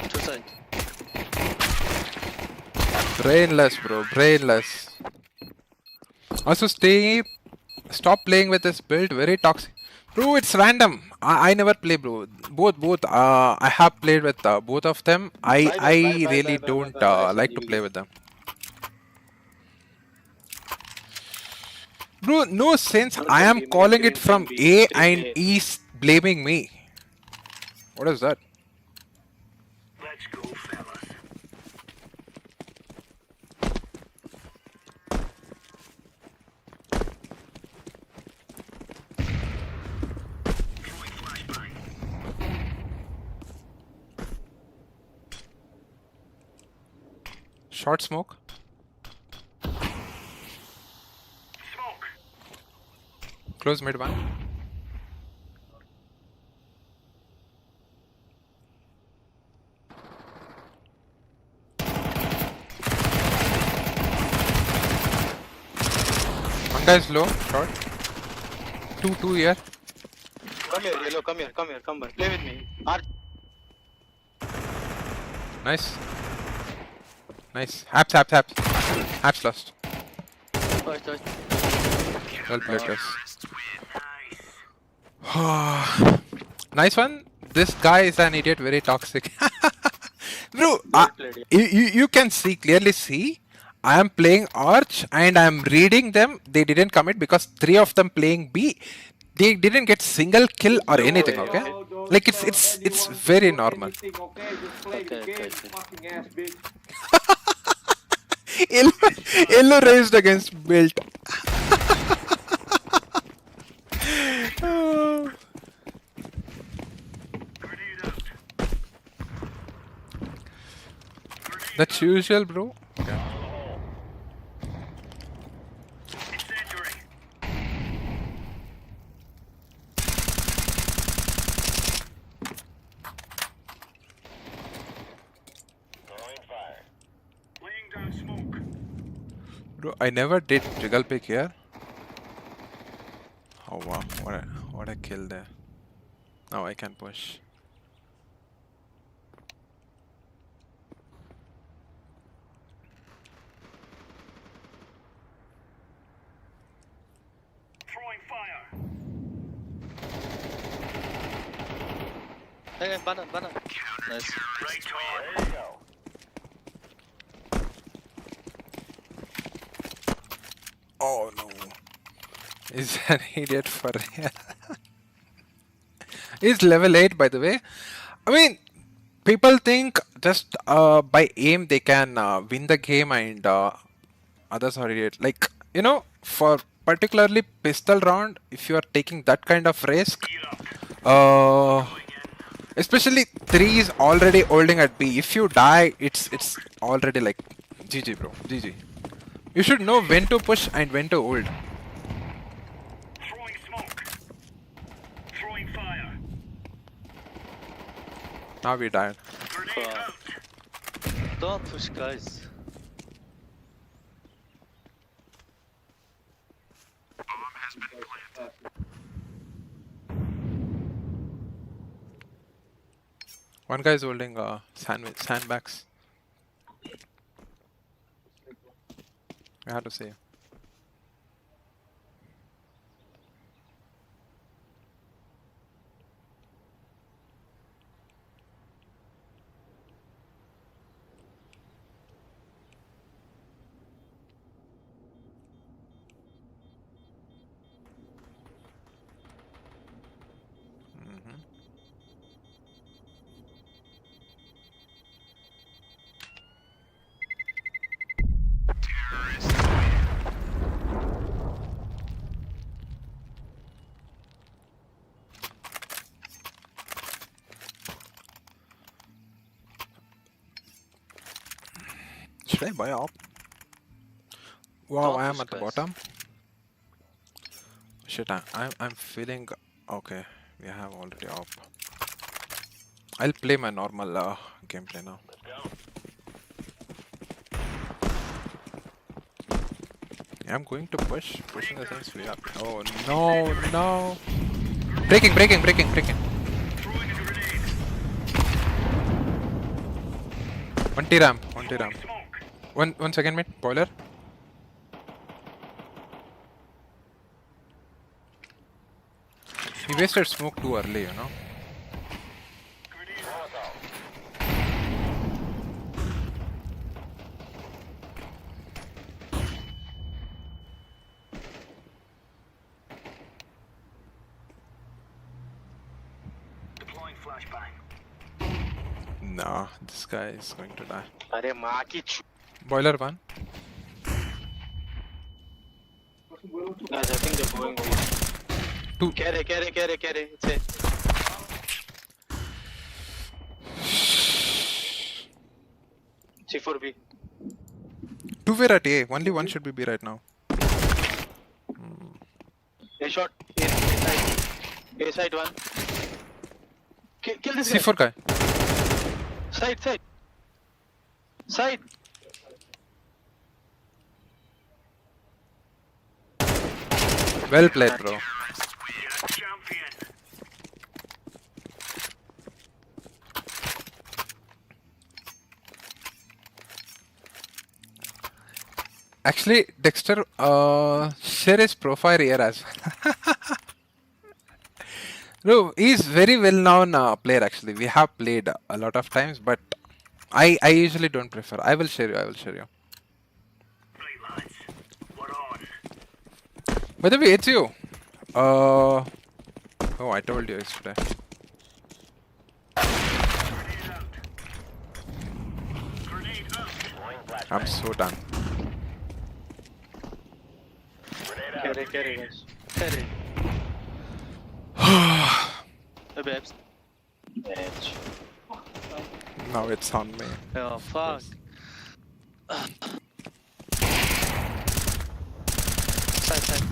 Two side. Brainless, bro. Brainless. Also, stop playing with this build. Very toxic. Bro, it's random. I never play, bro. Both. I have played with both of them. I really don't like to play with them. Bro, no sense. I am calling it from A and he's blaming me. What is that? Let's go, fellas. Short smoke. Close mid one. One guy's low, short. Two here. Come here, yellow. Come here. Come on. Play with me. Nice. Nice. Haps. Haps lost. Well played, guys. Nice one. This guy is an idiot, very toxic. Bro, you can clearly see. I am playing Arch and I am reading them. They didn't commit because 3 of them playing B. They didn't get single kill or anything. Okay, like it's very normal. Yellow raised against built. That's usual, bro. Okay. Bro, I never did jiggle pick here. Oh wow, what a kill there. Now I can push. Hey, banana. Nice. There you go. Oh no. Is an idiot for real. He's level 8 by the way. I mean, people think just by aim they can win the game and others are idiot. Like, you know, for particularly pistol round, if you are taking that kind of risk, especially 3 is already holding at B. If you die, it's already like GG, bro. GG. You should know when to push and when to hold. Throwing smoke. Throwing fire. Now we died. Don't push, guys. Bomb has been planted. One guy is holding sandbags. I had to say. Should I buy up? Wow, I am at the bottom. Shit, I'm feeling okay. We have already up. I'll play my normal gameplay now. I'm going to push in the sense we are. Oh no! Breaking! One T-ram. One second, mate. Boiler. He wasted smoke too early, you know. Deploying flashbang. Nah, this guy is going to die. Arey maa ki Boiler one. Guys, I think they're going over. Two. Carry. It's it. C4B. Two were at A. Only one should be B right now. A shot. A side one. Kill this C4 guy. Side. Well played, bro. Actually, Dexter, share his profile here as well. No, he's very well known player actually. We have played a lot of times, but I usually don't prefer. I will share you. I will share you. By the way, it's you. Oh, I told you yesterday. I'm so done. Carry, guys. Carry. Babes. Bitch. Now it's on me. Oh, fuck. Side.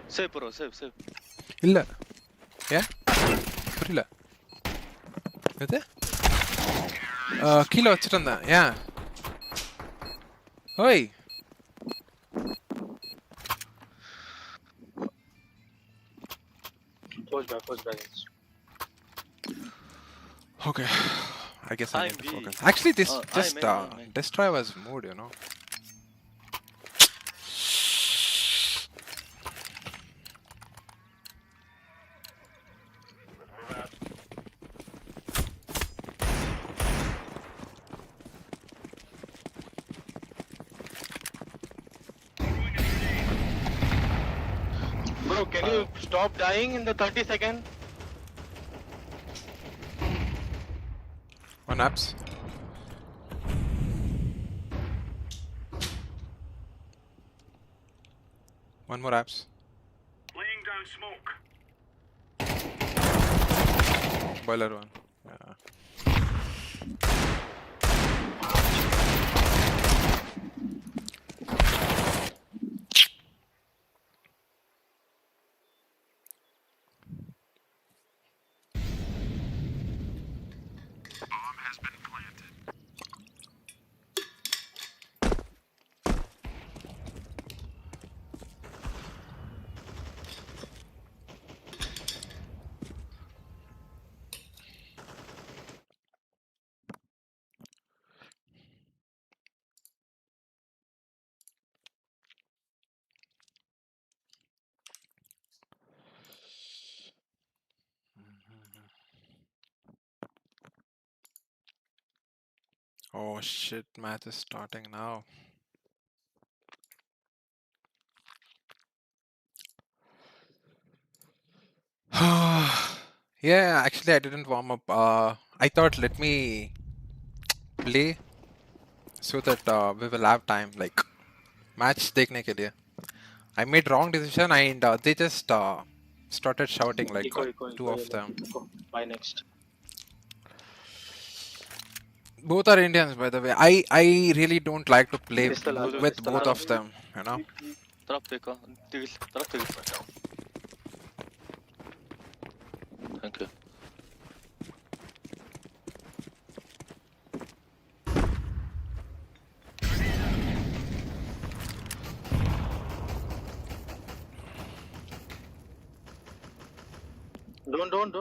Save, bro. Save. இல்ல ஏன் புரியல எது கீழே வச்சுட்டு இருந்தேன் ஏன் ஓய் Close back. Okay, I guess I need to focus. Actually, this destroy was mood, you know. Bro, can you stop dying in the 30 seconds? One apps. One more apps. Laying down smoke. Boiler one. Yeah. Oh shit, match is starting now. Yeah, actually I didn't warm up. I thought let me play so that we will have time, like match dekhne ke liye. I made wrong decision and they just started shouting like two of them. Bye next. Both are Indians, by the way. I really don't like to play with both of them, you know. Thank you. Don't.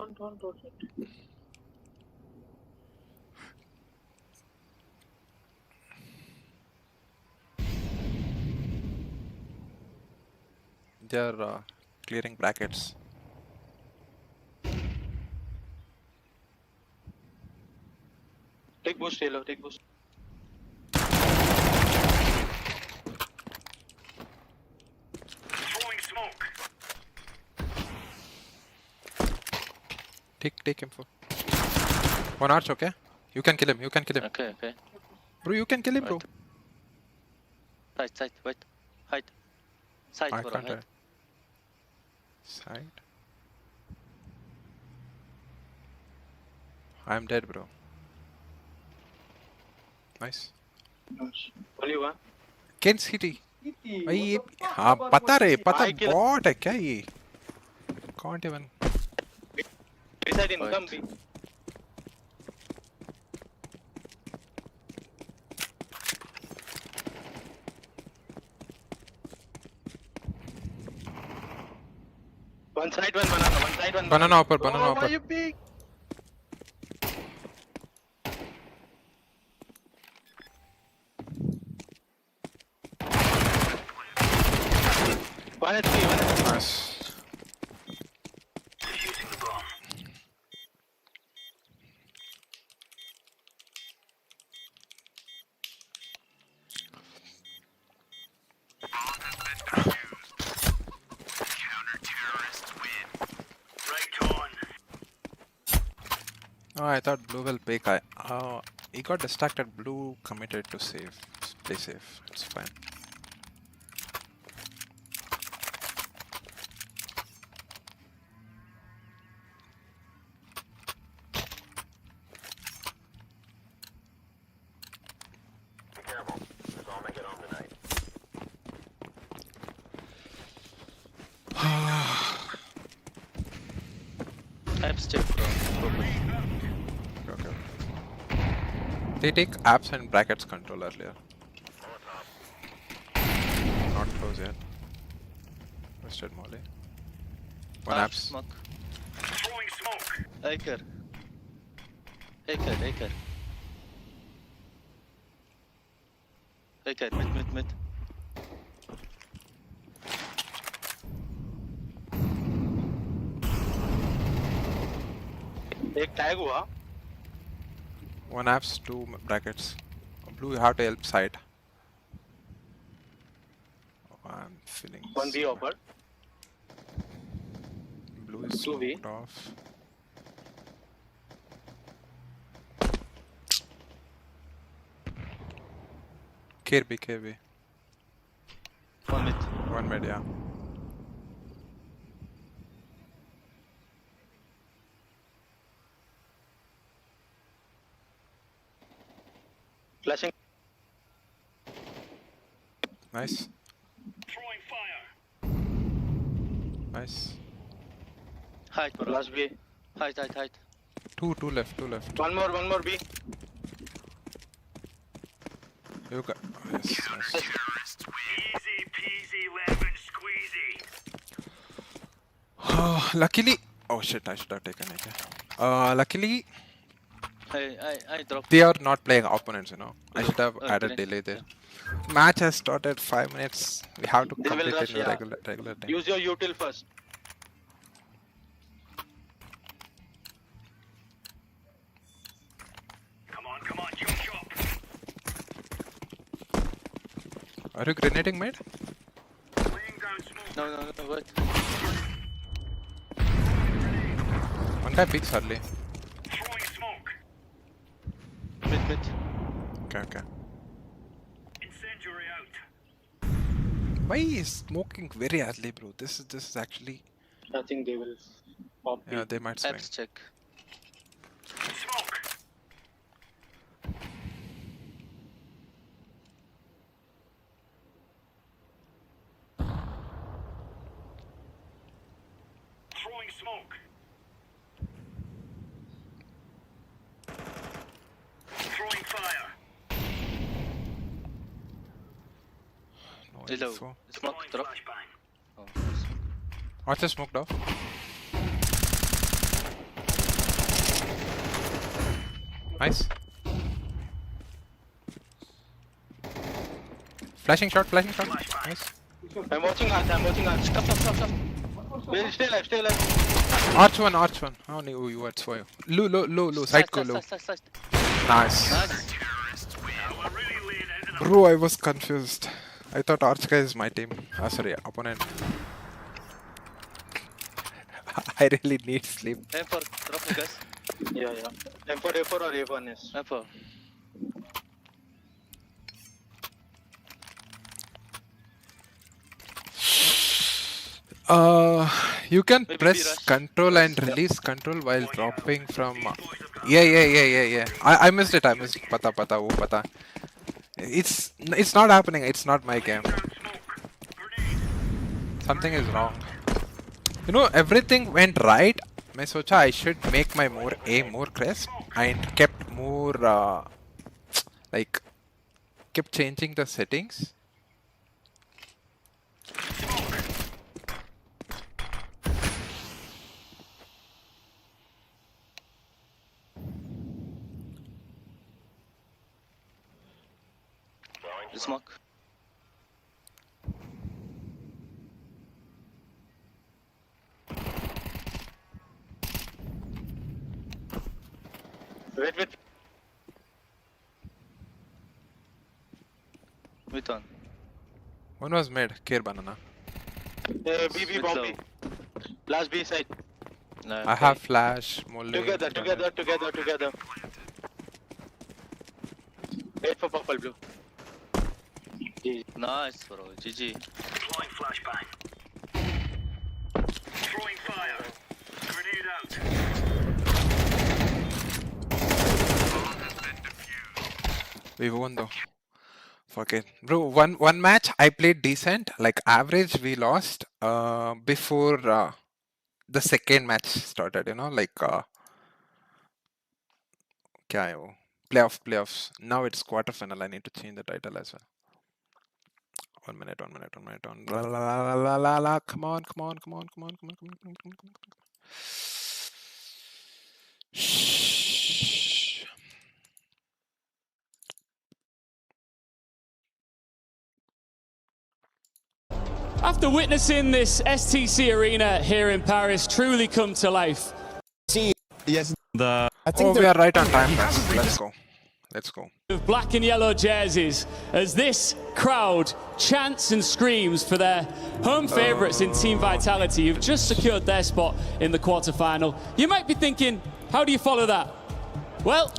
They are clearing brackets. Take boost, Halo. Take boost. Throwing smoke. Take him for one arch, okay? You can kill him. Okay. Bro, you can kill him, bro. Side, wait. Hide. Side, I bro, can't hide. hide. Side. I'm dead, bro. Nice. Only one. Ken City. भाई हाँ पता bot है क्या ये? Can't even. Beside him, come B. One side, one banana. One side, one Banana upper, banana oh, upper. Why you big? One HP, one HP. Nice. Oh, I thought blue will pick. He got distracted. Blue committed to save. Play safe. It's fine. Apps check, bro. Okay. They take apps and brackets control earlier. Not close yet. Twisted molly. One apps. Smoke. Throwing smoke. Hacker. Hacker, hacker. Hacker, mid. एक tag हुआ. One apps, two brackets. Blue, you have to help side. Oh, I'm feeling. One B over. Blue is Two B. smoked off. KB. One mid. One mid, yeah. Flashing. Nice. Throwing fire. Nice. Height, bro. Last B. Height. Two left. One more B. You got. Yes, nice. Easy peasy lemon squeezy. Luckily. Oh shit! I should have taken it. Luckily, I dropped. they are not playing opponents. I should have added Okay. delay there. Match has started 5 minutes. We have to They will complete rush, it in yeah. regular time. Use your util first. Come on, chop. Are you grenading mid? Laying down smoke. No, wait. One guy peeks early. Throwing smoke. Mid. Okay. Incendiary out. Why is smoking very early, bro? This is actually. I think they will pop. Yeah, they might swing. Apps check. Smoke. Throwing smoke. Throwing fire. No Hello. info. Smoke drop. Flashbang. Oh, Watch the smoked off. Nice. Flashing shot. Nice. I'm watching art. Stop. Wait, stay alive. Arch one. Oh no, you watch for you. Low. Side go low. Side. Nice. Bro, I was confused. I thought Arch guy is my team. Sorry, opponent. I really need sleep. M4, drop me guys. Yeah. M4, A4 or A1 is? M4. You can Maybe press rush. control and release control while dropping from. Yeah. I missed it. Pata. It's not happening. It's not my game. Something is wrong. Everything went right. I socha I should make my aim more crisp and kept more kept changing the settings. Smoke. Wait. With on. One was made. Care banana. BB bomb. Last B side. No, I have flash. Molly. Together. Wait for purple blue. Nice, bro. GG. Deploying flashbang. Throwing fire. Grenade out. We won though. Fuck it. Bro, one match I played decent. Like average we lost before the second match started, you know, like kya hai wo? Playoffs. Now it's quarterfinal. I need to change the title as well. 1 minute. La. Come on. Shh. After witnessing this STC arena here in Paris truly come to life. Yes. I think we are right on time. Let's go. Of black and yellow jerseys as this crowd chants and screams for their home favourites in Team Vitality who've just secured their spot in the quarterfinal. You might be thinking, how do you follow that? Well,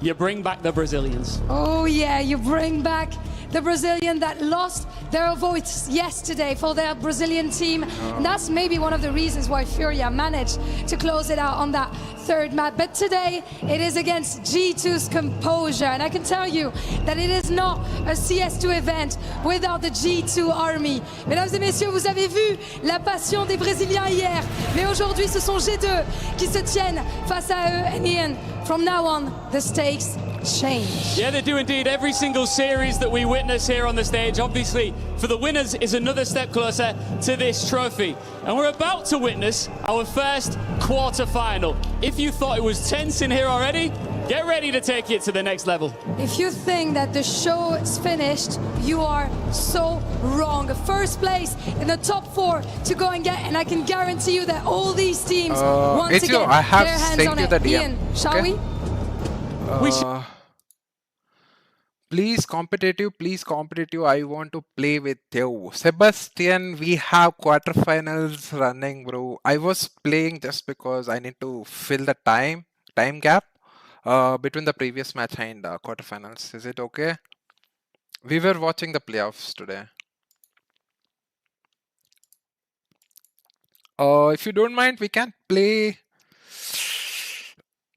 you bring back the Brazilians. Oh yeah, you bring back the Brazilian that lost their votes yesterday for their Brazilian team. And that's maybe one of the reasons why FURIA managed to close it out on that third map. But today, it is against G2's composure. And I can tell you that it is not a CS2 event without the G2 army. Mesdames et messieurs, vous avez vu la passion des Brésiliens hier. Mais aujourd'hui, ce sont G2 qui se tiennent face à eux. And Ian, from now on, the stakes change. Yeah, they do indeed. Every single series that we witness here on the stage, obviously, for the winners is another step closer to this trophy. And we're about to witness our first quarter-final. If you thought it was tense in here already, get ready to take it to the next level. If you think that the show is finished, you are so wrong. First place in the top 4 to go and get, and I can guarantee you that all these teams want to get I have their hands sent on you it. the DM. Ian, shall Okay. we? Please competitive. I want to play with you. Sebastian, we have quarterfinals running, bro. I was playing just because I need to fill the time gap between the previous match and quarterfinals. Is it okay? We were watching the playoffs today. If you don't mind, we can play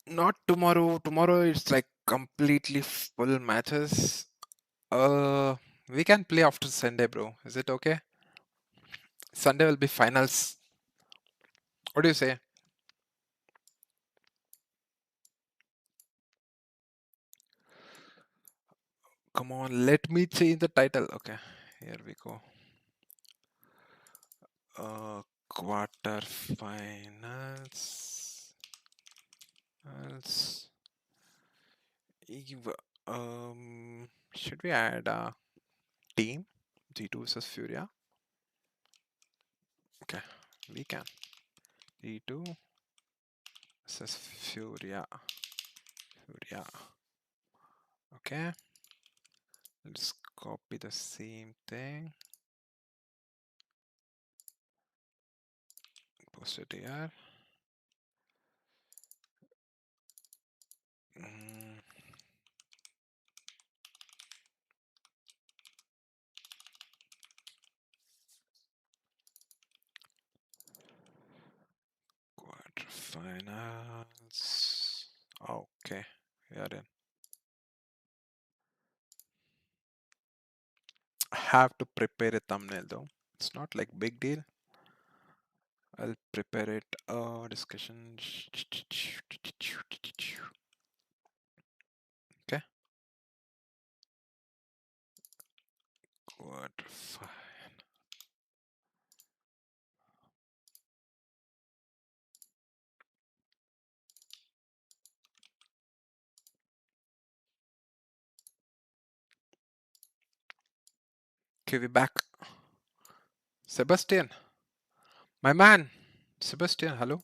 not tomorrow. Tomorrow it's like completely full matches. We can play after Sunday, bro. Is it okay? Sunday will be finals. What do you say? Come on, let me change the title. Okay, here we go. Quarterfinals. Should we add a team? G2 versus FURIA. Okay, we can. G2 versus FURIA. Okay. Let's copy the same thing. Post it here. Quarterfinals. Okay, we are in. I have to prepare a thumbnail though. It's not like big deal. I'll prepare it. Discussion. Okay. Quarterfinal. Okay, we're back. Sebastian. My man. Sebastian, hello.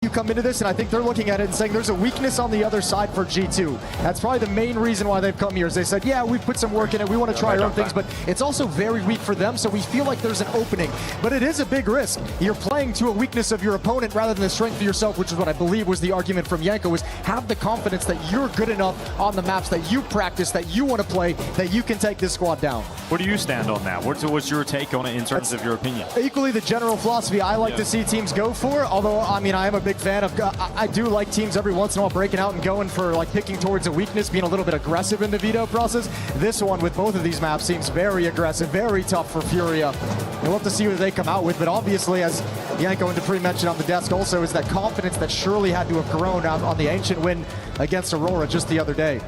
You come into this, and I think they're looking at it and saying there's a weakness on the other side for G2. That's probably the main reason why they've come here. Is they said, yeah, we've put some work in it, we want to try our own things, but it's also very weak for them, so we feel like there's an opening. But it is a big risk. You're playing to a weakness of your opponent rather than the strength of yourself, which is what I believe was the argument from Yanko, is have the confidence that you're good enough on the maps that you practice, that you want to play, that you can take this squad down. Where do you stand on that? What's your take on it in terms of your opinion? Equally the general philosophy I like to see teams go for, although, I mean, I am a big fan of, I do like teams every once in a while breaking out and going for, like, picking towards a weakness, being a little bit aggressive in the veto process. This one with both of these maps seems very aggressive, very tough for FURIA. We'll have to see what they come out with, but obviously, as Yanko and Dupree mentioned on the desk also, is that confidence that surely had to have grown out on the Ancient win against Aurora just the other day.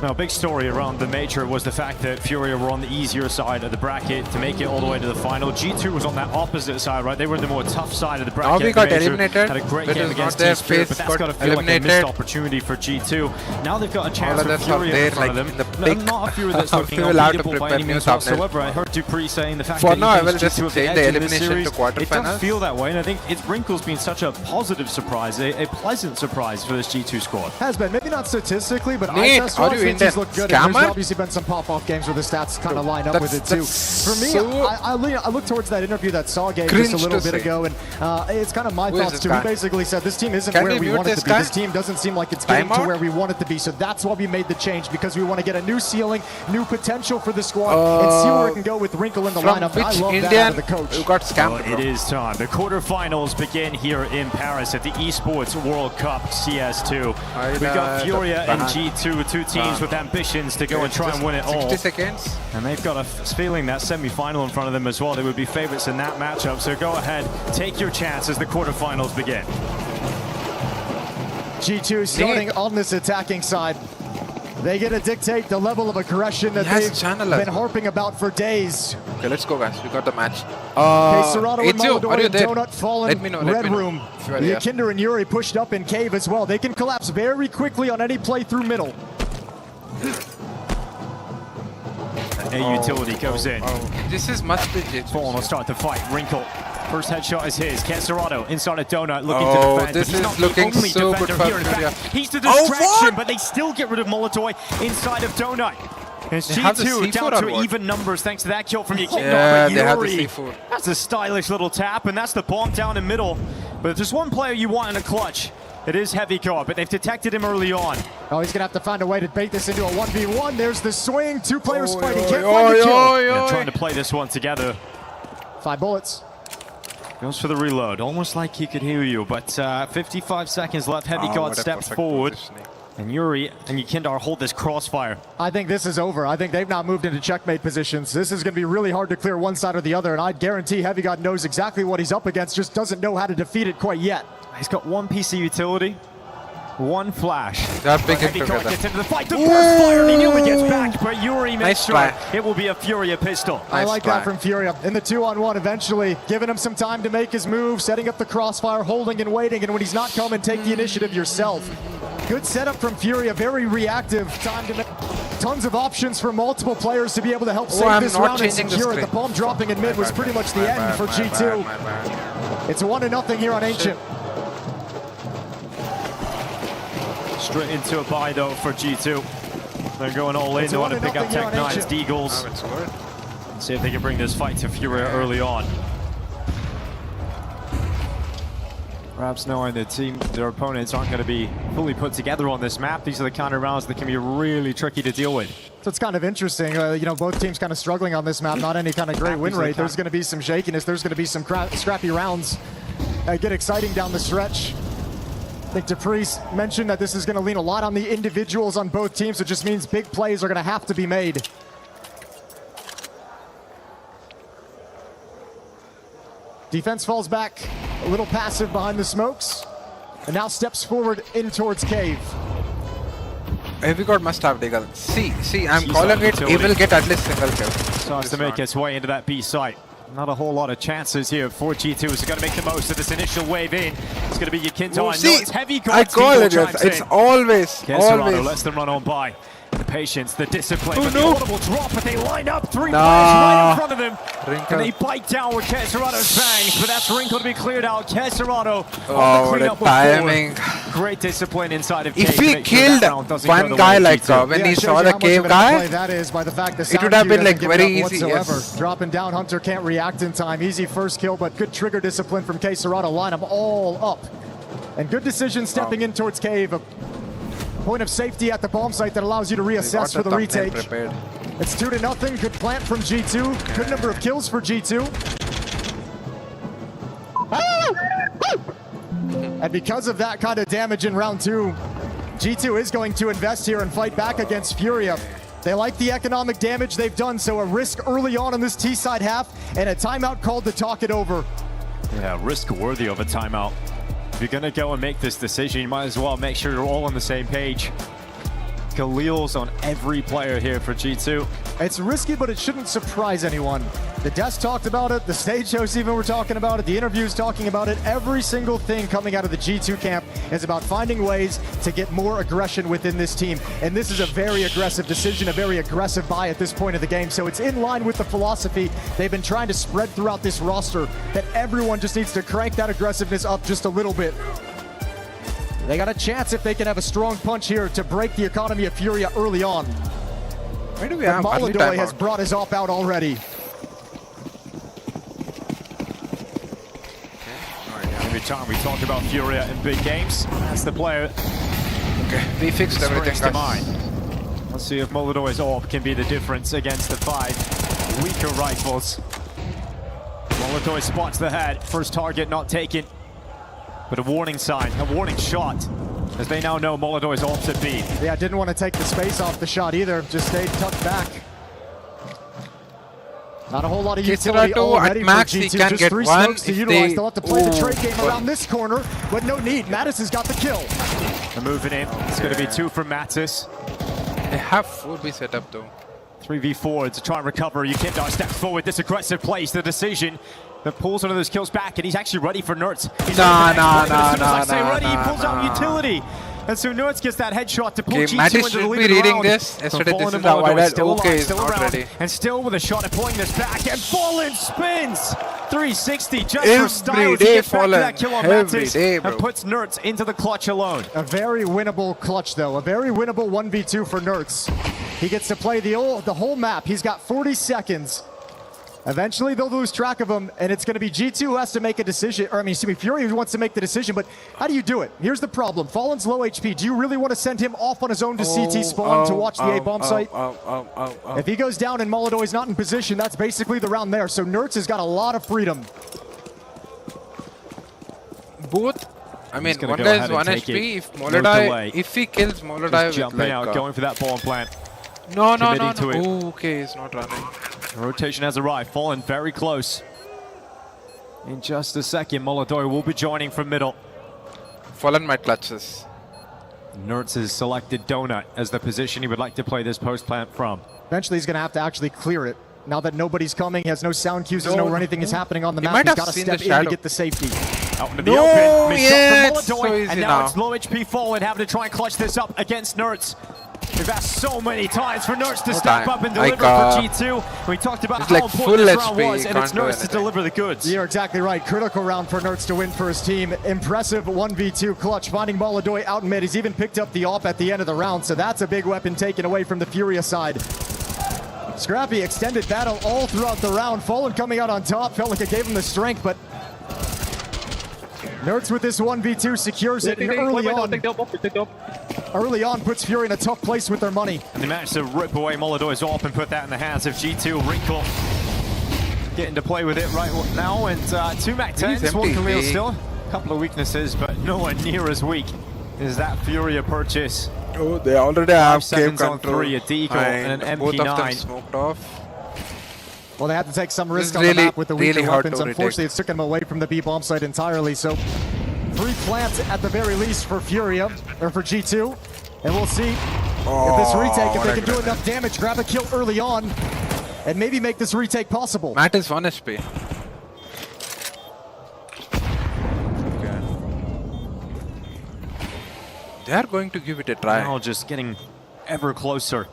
Now, a big story around the major was the fact that FURIA were on the easier side of the bracket to make it all the way to the final. G2 was on that opposite side, right? They were the more tough side of the bracket. Now we got eliminated. Had a great That game is against not their DarmsteR, face, but that's got got to feel like a missed eliminated. opportunity for G2. Now they've got a chance All for of us are FURIA there, in front like, of in the them. big Not a FURIA that's looking fill out to unbeatable by prepare any new means thumbnail. whatsoever. I heard Dupree saying the fact For that now, I he will thinks just G2 have change edge the in this elimination series. to quarterfinals. It does feel that way, and I think Wrinkle's been such a positive surprise, a pleasant surprise for this G2 squad. Has been, maybe not statistically, but Nate, ISS are you teams Indian? look good. Scammer? And there's obviously been some pop-off games where the stats kind of line up with it too. For me, I look towards that interview that Saw gave just a little bit ago, and it's kind of my thoughts too. He basically said this team isn't where we want it to be. This team doesn't seem like it's getting to where we want it to be, so that's why we made the change, because we want to get a new ceiling, new potential for the squad, and see where it can go with Wrinkle in the lineup. I love that out of the coach. Who got scammed? Well, it is time. The quarterfinals begin here in Paris at the Esports World Cup CS2. We've got FURIA and G2, two teams with ambitions to go and try and win it all. 60 seconds. And they've got a feeling that semi-final in front of them as well. They would be favorites in that matchup. So go ahead, take your chance as the quarterfinals begin. G2 starting on this attacking side. They get to dictate the level of aggression that they've been harping about for days. Okay, let's go, guys. We got the match. Serrano and Malodor are you and there? Donut fallen. Let me know. Red Room. Yeah. Yakinder and Yuri pushed up in Cave as well. They can collapse very quickly on any play through middle. A utility goes in. This is much legit. Fallen will start the fight. Wrinkle. First headshot is his. Serrano inside a Donut looking to defend. This He's is not looking the only so good defender for here. In FURIA. fact, he's the distraction, but they still get rid of Molotov inside of Donut. And it's G2 down to even numbers thanks to that kill from Yakinder. Yeah, but they have the Yuri, C4. that's a stylish little tap, and that's the bomb down in middle. But there's one player you want in a clutch. It is Heavy Co, but they've detected him early on. Oh, he's going to have to find a way to bait this into a 1v1. There's the swing. Two players fighting. Can't find the kill. Yeah, trying to play this one together. 5 bullets. Goes for the reload, almost like he could hear you, but 55 seconds left. Heavy God steps forward, and Yuri and Yakinder hold this crossfire. I think this is over. I think they've now moved into checkmate positions. This is going to be really hard to clear one side or the other, and I guarantee Heavy God knows exactly what he's up against, just doesn't know how to defeat it quite yet. He's got one piece of utility, one flash. That big Heavy God together. gets into the fight. The burst fire, and he nearly gets back, but Yuri makes sure it will be a FURIA pistol. I like that from FURIA. In the 2-on-1 eventually, giving him some time to make his move, setting up the crossfire, holding and waiting, and when he's not coming, take the initiative yourself. Good setup from FURIA, very reactive. Time to make tons of options for multiple players to be able to help save this round and secure it. The bomb dropping in mid was pretty much the end for G2. It's 1-0 here on Ancient. Straight into a buy though for G2. They're going all in. They want to pick up Tech 9's Deagles. See if they can bring this fight to FURIA early on. Perhaps knowing their opponents aren't going to be fully put together on this map. These are the kind of rounds that can be really tricky to deal with. So it's kind of interesting. You know, both teams kind of struggling on this map. Not any kind of great win rate. There's going to be some shakiness. There's going to be some scrappy rounds. Get exciting down the stretch. I think Dupree mentioned that this is going to lean a lot on the individuals on both teams. It just means big plays are going to have to be made. Defense falls back, a little passive behind the smokes, and now steps forward in towards Cave. Heavy God must have Deagle. See, I'm calling it. He will get at least single kill. Starts to make its way into that B site. Not a whole lot of chances here for G2. So going to make the most of this initial wave in. It's going to be Yakinder. See, it's Heavy God. I call it. It's always. Serrano lets them run on by. patience, the discipline, Oh, but no. the audible drop, but they line up 3 players right in front of them. Wrinkle. And they bite down with Keserado's fangs, but that's Wrinkle to be cleared out. Keserado Oh, on the what a cleanup timing. Great discipline inside of If Cage to he make sure killed that round doesn't go one the guy way of like G2. when Yeah, he it saw shows you the how much cave of an outplay guy, that is by the fact the it would have been like very easy. whatsoever. Yes. Dropping down, Hunter can't react in time. Easy first kill, but good trigger discipline from Keserado. Line them all up. And good decision stepping in towards cave. A point of safety at the bomb site that allows you to reassess for the retake. Prepared. It's 2-0. Good plant from G2. Good number of kills for G2. And because of that kind of damage in round 2, G2 is going to invest here and fight back against FURIA. They like the economic damage they've done, so a risk early on in this T-side half and a timeout called to talk it over. Yeah, risk worthy of a timeout. If you're gonna go and make this decision, you might as well make sure you're all on the same page. Khalil's on every player here for G2. It's risky, but it shouldn't surprise anyone. The desk talked about it, the stage hosts even were talking about it, the interviews talking about it. Every single thing coming out of the G2 camp is about finding ways to get more aggression within this team. And this is a very aggressive decision, a very aggressive buy at this point of the game. So it's in line with the philosophy they've been trying to spread throughout this roster, that everyone just needs to crank that aggressiveness up just a little bit. They got a chance if they can have a strong punch here to break the economy of FURIA early on. Why do we But have early Molodoi has timeout? brought his op out already. Every time we talk about FURIA in big games, that's the player. Okay, we fixed springs everything, to guys. mind. Let's see if Molodoi's AWP can be the difference against the 5 weaker rifles. Molodoi spots the head. First target not taken. But a warning sign, a warning shot. As they now know Molodoi's AWP's at B. Yeah, didn't want to take the space off the shot either. Just stayed tucked back. Not a whole lot of utility Keserado already at for max, he G2. can Just get 3 one smokes to if utilize. they- They'll have to play the Ooh. trade game around this corner, but no need. Mattis has got the kill. They're moving in. It's going to be 2 from Mattis. They have 4B set up though. 3v4 to try and recover. Yukimdar steps forward. This aggressive plays the decision that pulls one of those kills back, and he's actually ready for Nerds. He's ready for the next play, but as soon as I say ready, he pulls out utility. And so Nerds gets that headshot to pull Okay, G2 Mattis into the should lead be of the reading round. this. Yesterday, Fallen this and is how I Molodoi read. still Okay, alive, he's still not around, ready. and still with a shot at pulling this back, and Fallen spins 360 just for style to day get back to that kill on Every Mattis, day, bro. and puts Nerds into the clutch alone. A very winnable clutch, though. A very winnable 1v2 for Nerds. He gets to play the whole map. He's got 40 seconds. Eventually, they'll lose track of him, and it's going to be G2 who has to make a decision. Or, I mean, excuse me, FURIA who wants to make the decision, but how do you do it? Here's the problem. Fallen's low HP. Do you really want to send him off on his own to CT spawn to watch the A-bomb site? If he goes down and Molodoi's not in position, that's basically the round there. So Nerds has got a lot of freedom. Both. I mean, gonna one go guy ahead is and 1 take HP. it. If No Molodoi, delay. if he kills Molodoi Just with jumping like out, going for that bomb plant. no, committing to it. Oh, okay, he's not running. Rotation has arrived. Fallen very close. In just a second, Molodoi will be joining from middle. Fallen my clutches. Nerds has selected Donut as the position he would like to play this post plant from. Eventually, he's going to have to actually clear it. Now that nobody's coming, he has no sound cues, there's no anything is happening on the He map. might He's have got to seen step the in to shadow. get the safety. Out into the No, open. Missed yeah, shot it's from so Molodoi, easy and now now. it's low HP Fallen having to try and clutch this up against Nerds. We've asked so many times for Nerds to No step time. up and deliver Like, for G2. We talked about it's how like important full this round HP, was, and can't it's do Nerds to anything. deliver the goods. You're exactly right. Critical round for Nerds to win for his team. Impressive 1v2 clutch, finding Molodoi out in mid. He's even picked up the AWP at the end of the round, so that's a big weapon taken away from the FURIA side. Scrappy extended battle all throughout the round. Fallen coming out on top. Felt like it gave him the strength, but Nerds with this 1v2 secures it, and early on puts FURIA in a tough place with their money. And they managed to rip away Molodoi's AWP and put that in the hands of G2. Wrinkle getting to play with it right now, and 2 MAC-10s, 1 Khalil still. A couple of weaknesses, but nowhere near as weak as that FURIA purchase. Oh, they already have 5 seconds cave on control. 3, a deagle and an both of them MP9. smoked off. Well, they had to take some risk This on is the really- map with the weaker really hard weapons. to retake. Unfortunately, it's taken them away from the B bomb site entirely. So 3 plants at the very least for FURIA, or for G2. And we'll see if this retake, if what they a can do grenade. enough damage, grab a kill early on, and maybe make this retake possible. Matt is 1 HP. Okay. They are going to give it a try. Now just getting ever closer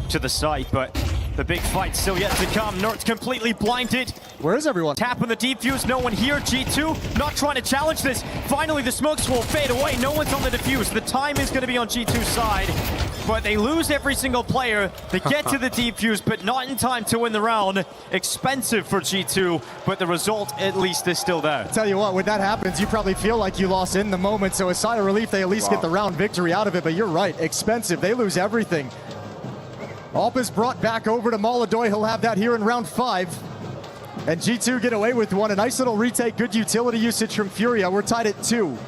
to the site, but the big fight still yet to come. Nert's completely blinded. Where is everyone? Tap on the defuse, no one here. G2 not trying to challenge this. Finally, the smokes will fade away. No one's on the defuse. The time is going to be on G2's side, but they lose every single player. They get to the defuse, but not in time to win the round. Expensive for G2, but the result at least is still there. Tell you what, when that happens, you probably feel like you lost in the moment, so a sigh of relief, they at least get the round victory out of it, but you're right, expensive. They lose everything. AWP is brought back over to Molodoi. He'll have that here in round 5. And G2 get away with one. A nice little retake, good utility usage from FURIA. We're tied at 2.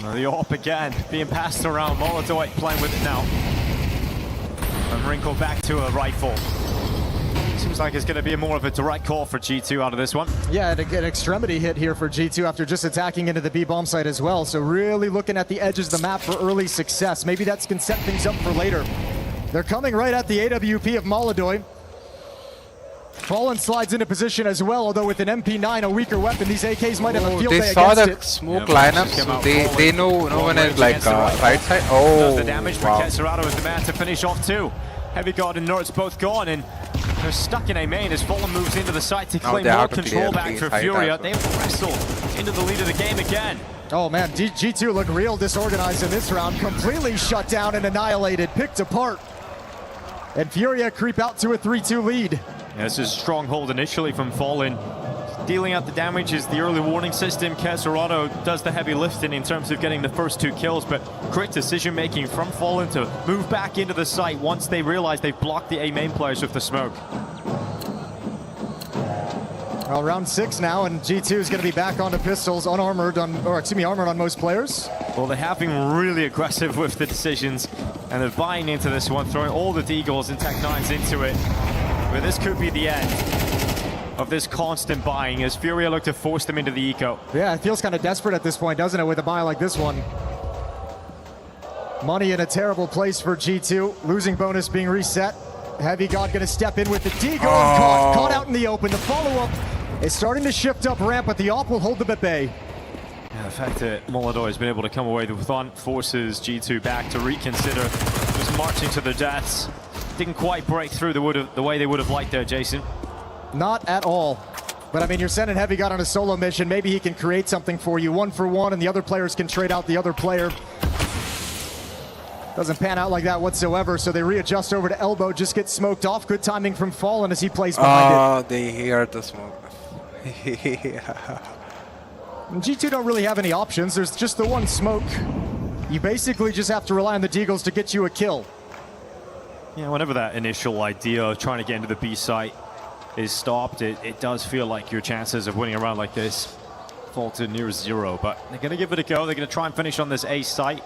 The AWP again, being passed around. Molodoi playing with it now. And Wrinkle back to a rifle. Seems like it's going to be more of a direct call for G2 out of this one. Yeah, and an extremity hit here for G2 after just attacking into the B bomb site as well. So really looking at the edges of the map for early success. Maybe that can set things up for later. They're coming right at the AWP of Molodoi. Fallen slides into position as well, although with an MP9, a weaker weapon, these AKs might have a field day against it. They saw the smoke lineup, so they know no one is like right side. Oh, the damage, but Kesserado is the man to finish off too. Heavy Guard and Nerds both gone, and they're stuck in a main as Fallen moves into the site to claim more control back for FURIA. They wrestle into the lead of the game again. Oh man, G2 look real disorganized in this round. Completely shut down and annihilated, picked apart. And FURIA creep out to a 3-2 lead. Yeah, this is a stronghold initially from Fallen. Dealing out the damage is the early warning system. Kesserado does the heavy lifting in terms of getting the first 2 kills, but quick decision making from Fallen to move back into the site once they realize they've blocked the A main players with the smoke. Well, round 6 now, and G2 is going to be back onto pistols, unarmored on, armored on most players. Well, they have been really aggressive with the decisions, and they're buying into this one, throwing all the Deagles and Tech-9s into it. But this could be the end of this constant buying as FURIA look to force them into the eco. Yeah, it feels kind of desperate at this point, doesn't it, with a buy like this one. Money in a terrible place for G2. Losing bonus being reset. Heavy God going to step in with the Deagle and caught out in the open. The follow-up is starting to shift up ramp, but the AWP will hold them at bay. Yeah, the fact that Molodoi has been able to come away with one forces G2 back to reconsider just marching to their deaths. Didn't quite break through the way they would have liked there, Jason. Not at all. But I mean, you're sending Heavy God on a solo mission. Maybe he can create something for you, 1-for-1, and the other players can trade out the other player. Doesn't pan out like that whatsoever, so they readjust over to elbow, just get smoked off. Good timing from Fallen as he plays behind it. Oh, they hear the smoke. G2 don't really have any options. There's just the one smoke. You basically just have to rely on the Deagles to get you a kill. Yeah, whenever that initial idea of trying to get into the B site is stopped, it does feel like your chances of winning a round like this fall to near 0. But they're going to give it a go. They're going to try and finish on this A site.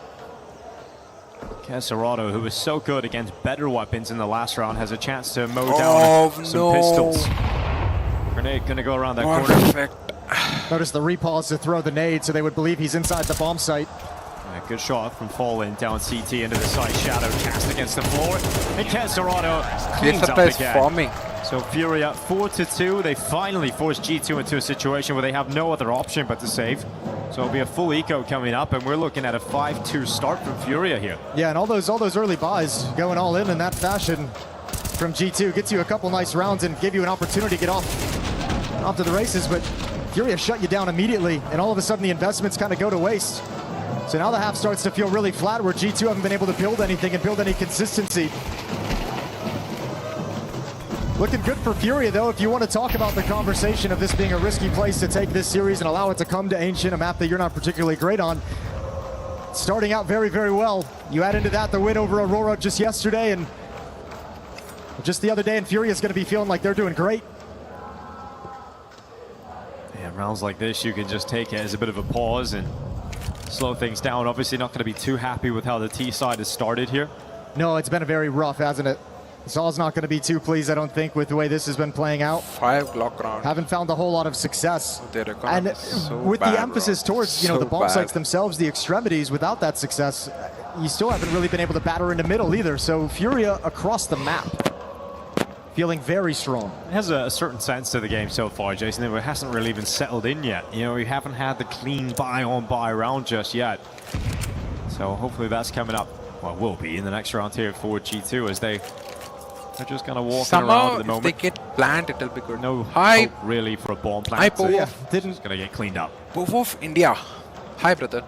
Kesserado, who was so good against better weapons in the last round, has a chance to mow down some pistols. Grenade going to go around that corner. Notice the repause to throw the nade, so they would believe he's inside the bomb site. Yeah, good shot from Fallen down CT into the side. Shadow cast against the floor. And Kesserado cleans up again. Forming. So FURIA 4-2. They finally force G2 into a situation where they have no other option but to save. So it'll be a full eco coming up, and we're looking at a 5-2 start from FURIA here. Yeah, and all those early buys going all in that fashion from G2 gets you a couple nice rounds and give you an opportunity to get off to the races, but FURIA shut you down immediately, and all of a sudden the investments kind of go to waste. So now the half starts to feel really flat, where G2 haven't been able to build anything and build any consistency. Looking good for FURIA, though, if you want to talk about the conversation of this being a risky place to take this series and allow it to come to Ancient, a map that you're not particularly great on. Starting out very, very well. You add into that the win over Aurora just yesterday, and just the other day, and FURIA's going to be feeling like they're doing great. Yeah, rounds like this, you can just take it as a bit of a pause and slow things down. Obviously not going to be too happy with how the T side has started here. No, it's been a very rough, hasn't it? Saul's not going to be too pleased, I don't think, with the way this has been playing out. 5 Glock round. Haven't found a whole lot of success. And so with bad, the emphasis towards, the bomb sites themselves, the extremities, without that success, you still haven't really been able to batter into middle either. So FURIA across the map. feeling very strong. It has a certain sense to the game so far, Jason. It hasn't really even settled in yet. You know, we haven't had the clean buy-on-buy round just yet. So hopefully that's coming up. Well, will be in the next round here for G2 as they're just kind of walking around at the moment. If they get planned, it'll be good. No hope really for a bomb plant. Hi, Poof. It's going to get cleaned up. Poof of India. Hi, brother.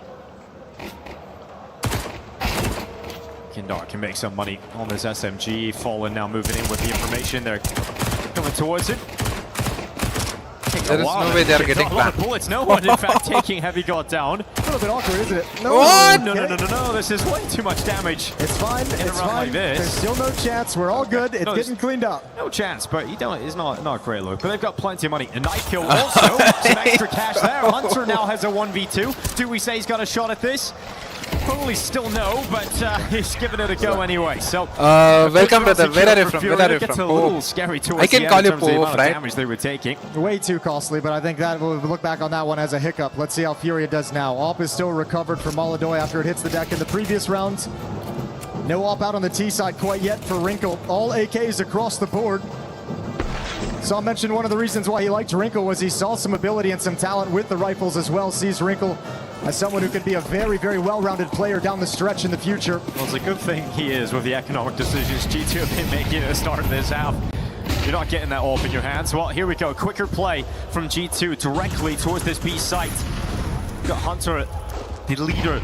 Kindar can make some money on this SMG. Fallen now moving in with the information. They're coming towards it. There is no way they're getting a lot of bullets. No one, in fact, taking Heavy God down. A little bit awkward, isn't it? No, what? No. This is way too much damage. It's fine. In a It's round fine. like this. There's still no chance. We're all good. It's getting cleaned up. No chance, but you don't. It's not a great look. But they've got plenty of money. A knife kill also. Some extra cash there. Hunter now has a 1v2. Do we say he's got a shot at this? Probably still no, but he's giving it a go anyway. So, welcome, brother. Where are you from? Where are you It's from? a little scary towards I can the call end you in terms of the amount Poof, of right? damage they were taking. Way too costly, but I think that we'll look back on that one as a hiccup. Let's see how FURIA does now. AWP is still recovered from Molodoi after it hits the deck in the previous round. No AWP out on the T side quite yet for Wrinkle. All AKs across the board. So I mentioned one of the reasons why he liked Wrinkle was he saw some ability and some talent with the rifles as well. Sees Wrinkle as someone who could be a very, very well-rounded player down the stretch in the future. Well, it's a good thing he is with the economic decisions G2 have been making at the start of this half. You're not getting that AWP in your hands. Well, here we go. Quicker play from G2 directly towards this B site. Got Hunter, the leader,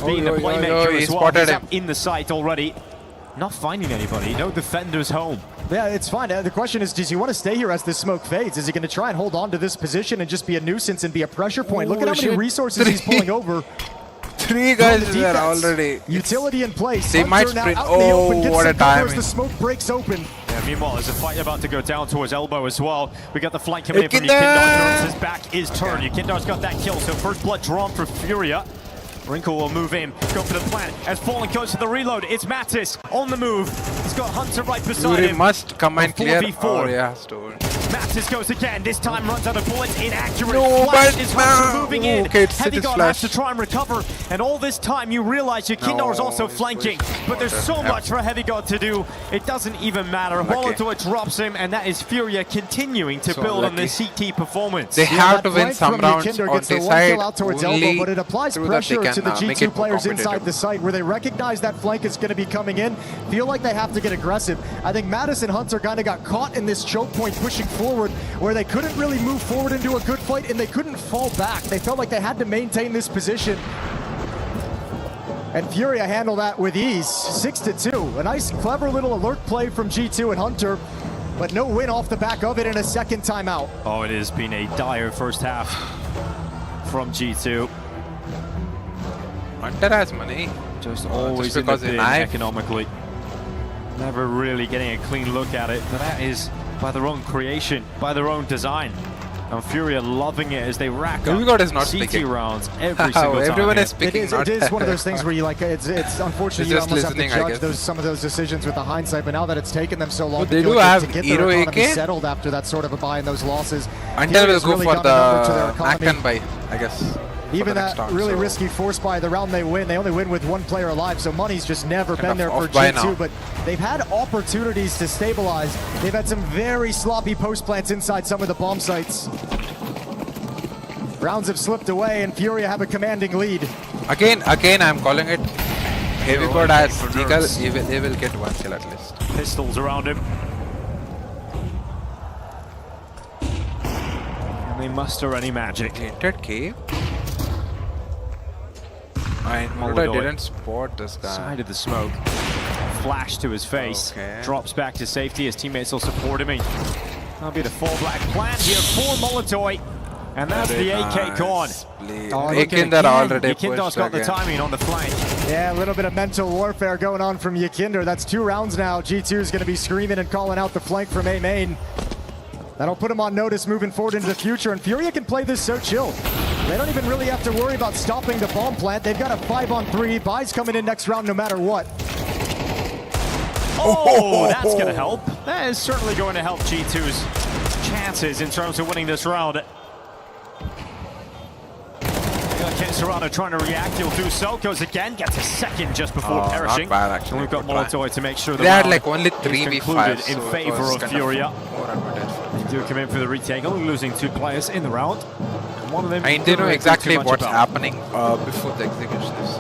being the playmaker as well. He's up in the site already. Not finding anybody. No defenders home. Yeah, it's fine. The question is, does he want to stay here as this smoke fades? Is he going to try and hold on to this position and just be a nuisance and be a pressure point? Look at how many resources he's pulling over. 3 guys there already. Utility in place. They might Hunter sprint. now out in the open, gets What a some cover as timing. the smoke breaks open. Yeah, meanwhile, there's a fight about to go down towards Elbow as well. We got the flank coming in from Yukindar. His back is turned. Yukindar's got that kill, so first blood drawn for FURIA. Wrinkle will move in, go for the plant. As Fallen goes to the reload, it's Mattis on the move. He's got Hunter right beside Fury him. must come and clear. 4v4. Oh, yeah, store. Mattis goes again, this time runs out of bullets, inaccurate. No, Flash but is Hunter moving in. okay, it's Heavy his God flash. has to try and recover, and all this time you realize Yukindar is also flanking, but there's so much for Heavy God to do, it doesn't even matter. Molotov drops him, and that is FURIA continuing to build on this CT performance. They have to win some rounds Yukinder on gets the the one side. kill out towards Elbow, but it applies pressure to the G2 players inside the site where they recognize that flank is going to be coming in, feel like they have to get aggressive. I think Mattis and Hunter kind of got caught in this choke point pushing forward where they couldn't really move forward into a good fight and they couldn't fall back. They felt like they had to maintain this position. And FURIA handled that with ease, 6-2. A nice, clever little alert play from G2 and Hunter, but no win off the back of it in a second timeout. Oh, it has been a dire first half from G2. Hunter has money. Just always in the bin economically. Never really getting a clean look at it, but that is by their own creation, by their own design. And FURIA loving it as they rack up God is not CT speaking. rounds every single time. Everyone is speaking. It is one of those things where you like, it's unfortunate you just almost have to listening, judge some of those decisions with the hindsight, but now that it's taken them so long But they to, do have to get Hero their economy AK? settled after that sort of a buy and those losses. Until we'll FURIA's go really for done a number to their the economy. Act and buy, I guess. Even that round, really so. risky force buy, the round they win, they only win with one player alive, so money's just never been there for off-buy G2, now. but they've had opportunities to stabilize. They've had some very sloppy post plants inside some of the bomb sites. Rounds have slipped away, and FURIA have a commanding lead. Again, I'm calling it. Heavy God has Deagle, he will get one kill at least. Pistols around him. Can they muster any magic? Entered cave. And Molodoi didn't spot this guy. Side of the smoke. Flash to his face. Okay. Drops back to safety. His teammates will support him. That'll be the full black plant here for Molotoi. And that's the AK gone. Yukindar already Yukindar's pushed got the again. timing on the flank. Yeah, a little bit of mental warfare going on from Yukinder. That's 2 rounds now. G2 is going to be screaming and calling out the flank from A main. That'll put him on notice moving forward into the future, and FURIA can play this so chill. They don't even really have to worry about stopping the bomb plant. They've got a 5-on-3. Buys coming in next round no matter what. Oh, that's going to help. That is certainly going to help G2's chances in terms of winning this round. Serrano trying to react. He'll do so. Goes again. Gets a second just before perishing. Not bad, actually. And we've got Molotov to make sure the They had round like only is 3v5 concluded in so it favor was of kind FURIA. more advantage. They do come in for the retake, only losing 2 players in the round. And one of them I they know exactly what's about. happening before the execution is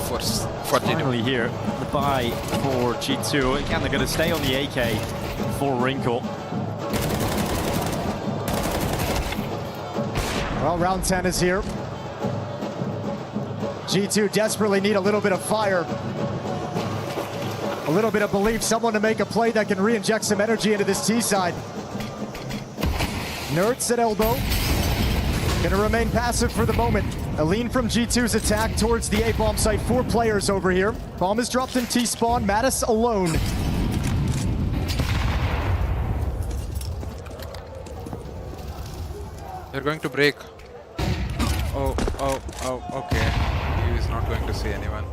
for Finally here, the buy for G2. Again, they're going to stay on the AK for Wrinkle. Well, round 10 is here. G2 desperately need a little bit of fire. A little bit of belief, someone to make a play that can re-inject some energy into this T side. Nerds at elbow. Gonna remain passive for the moment. A lean from G2's attack towards the A-bomb site. 4 players over here. Bomb is dropped in T-spawn. Mattis alone. They're going to break. Oh, okay. He is not going to see anyone.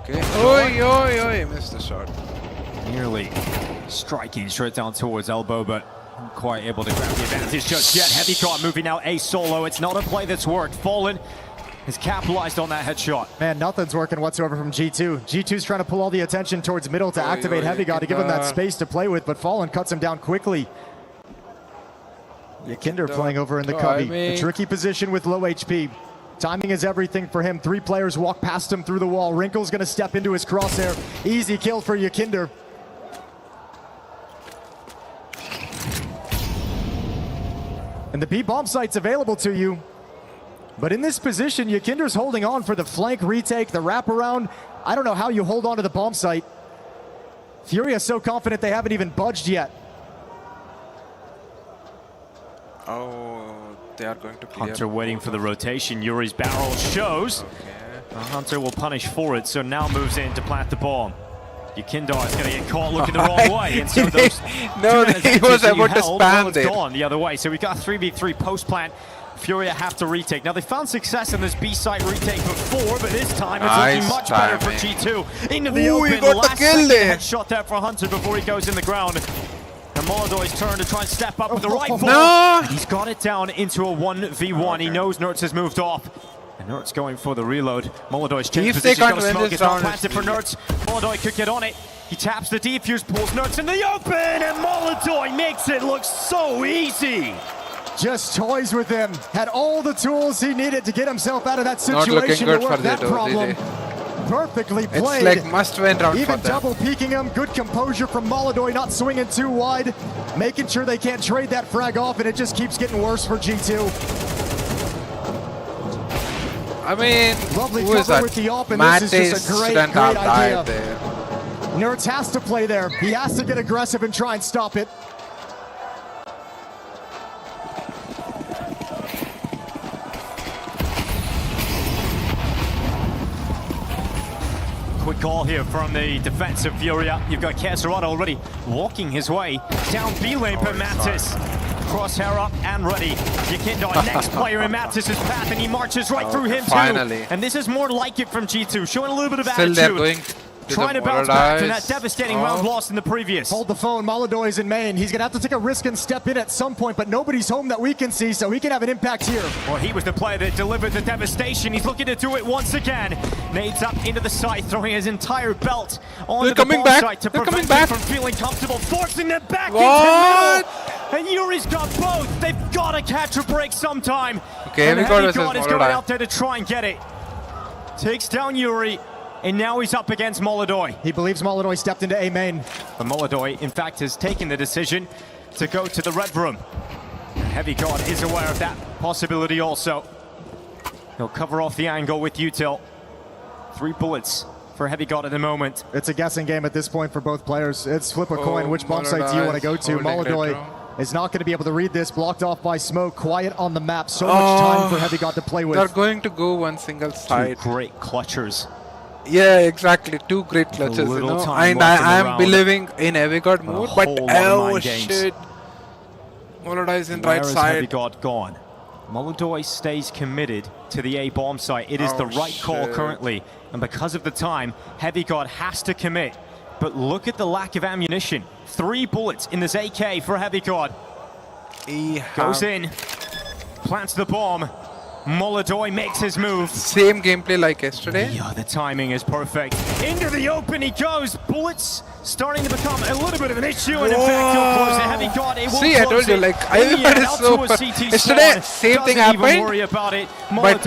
Okay. Oi, missed the shot. Nearly striking straight down towards elbow, but not quite able to grab the advantage just yet. Heavy caught moving out a solo. It's not a play that's worked. Fallen has capitalized on that headshot. Man, nothing's working whatsoever from G2. G2's trying to pull all the attention towards middle to activate Heavy God to give him that space to play with, but Fallen cuts him down quickly. Yakinder playing over in the cubby. A tricky position with low HP. Timing is everything for him. 3 players walk past him through the wall. Wrinkle's going to step into his crosshair. Easy kill for Yakinder. And the B-bomb site's available to you. But in this position, Yakinder's holding on for the flank retake, the wraparound. I don't know how you hold on to the bomb site. FURIA so confident they haven't even budged yet. Oh, they are going to clear. Hunter waiting for the rotation. Yuri's barrel shows. Hunter will punish for it, so now moves in to plant the bomb. Yakinder is going to get caught looking the wrong way. And so those no, he was about to spam there. It's gone the other way. So we've got 3v3 post-plant. FURIA have to retake. Now, they found success in this B-site retake before, but this time it's looking much better for G2. Into the open. He got last the kill there. Headshot there for Hunter before he goes in the ground. And Molodov's turn to try and step up with the rifle. No! He's got it down into a 1v1. Okay. He knows Nerds has moved off. And Nerds going for the reload. Molodov's changed position. He's got a smoke. It's not planted for Nerds. Molodov could get on it. He taps the defuse, pulls Nerds in the open, and Molodov makes it look so easy. Just toys with him. Had all the tools he needed to get himself out of that situation. Not looking good to work for that problem. Perfectly played. It's like must-win round Even for them. double peeking him. Good composure from Molodov, not swinging too wide. Making sure they can't trade that frag off, and it just keeps getting worse for G2. I mean, lovely who is cover that? with the op, and Mattis this is just a great idea. There. Nerds has to play there. He has to get aggressive and try and stop it. Quick call here from the defense of FURIA. You've got Serrano already walking his way down B lane, but Mattis. Crosshair up and ready. Yakinder, next player in Mattis' path, and he marches right through him finally. too. And this is more like it from G2, showing a little bit of Still attitude. they're going trying to bounce back from that devastating round loss in the previous. Hold the phone. Molodov is in main. He's going to have to take a risk and step in at some point, but nobody's home that we can see, so he can have an impact here. Well, he was the player that delivered the devastation. He's looking to do it once again. Nades up into the site, throwing his entire belt onto the bomb site to prevent him from feeling comfortable, forcing them back into the middle. And Yuri's got both. They've got to catch a break sometime. Okay, and Heavy God is going out there to try and get it. Takes down Yuri. And now he's up against Molodov. He believes Molodov stepped into A main. But Molodov, in fact, has taken the decision to go to the red room. Heavy God is aware of that possibility also. He'll cover off the angle with Util. 3 bullets for Heavy God at the moment. It's a guessing game at this point for both players. It's flip a coin. Which bomb site do you want to go to? Molodov is not going to be able to read this. Blocked off by smoke. Quiet on the map. So much time for Heavy God to play with. They're going to go one single side. 2 great clutchers. Yeah, exactly. 2 great clutches, you know. And I am believing in Heavy God more, but oh shit. Molodov is in right side. Heavy God gone? Molodov stays committed to the A bomb site. It is the right call currently, and because of the time, Heavy God has to commit. But look at the lack of ammunition. 3 bullets in this AK for Heavy God. Goes in, plants the bomb. Molodoi makes his move. Same gameplay like yesterday. Yeah, the timing is perfect. Into the open he goes. Bullets starting to become a little bit of an issue, and in fact, he'll close it. Heavy God, it will See, I told you, like, I heard it so. Yesterday, same thing happened. Worry about it. But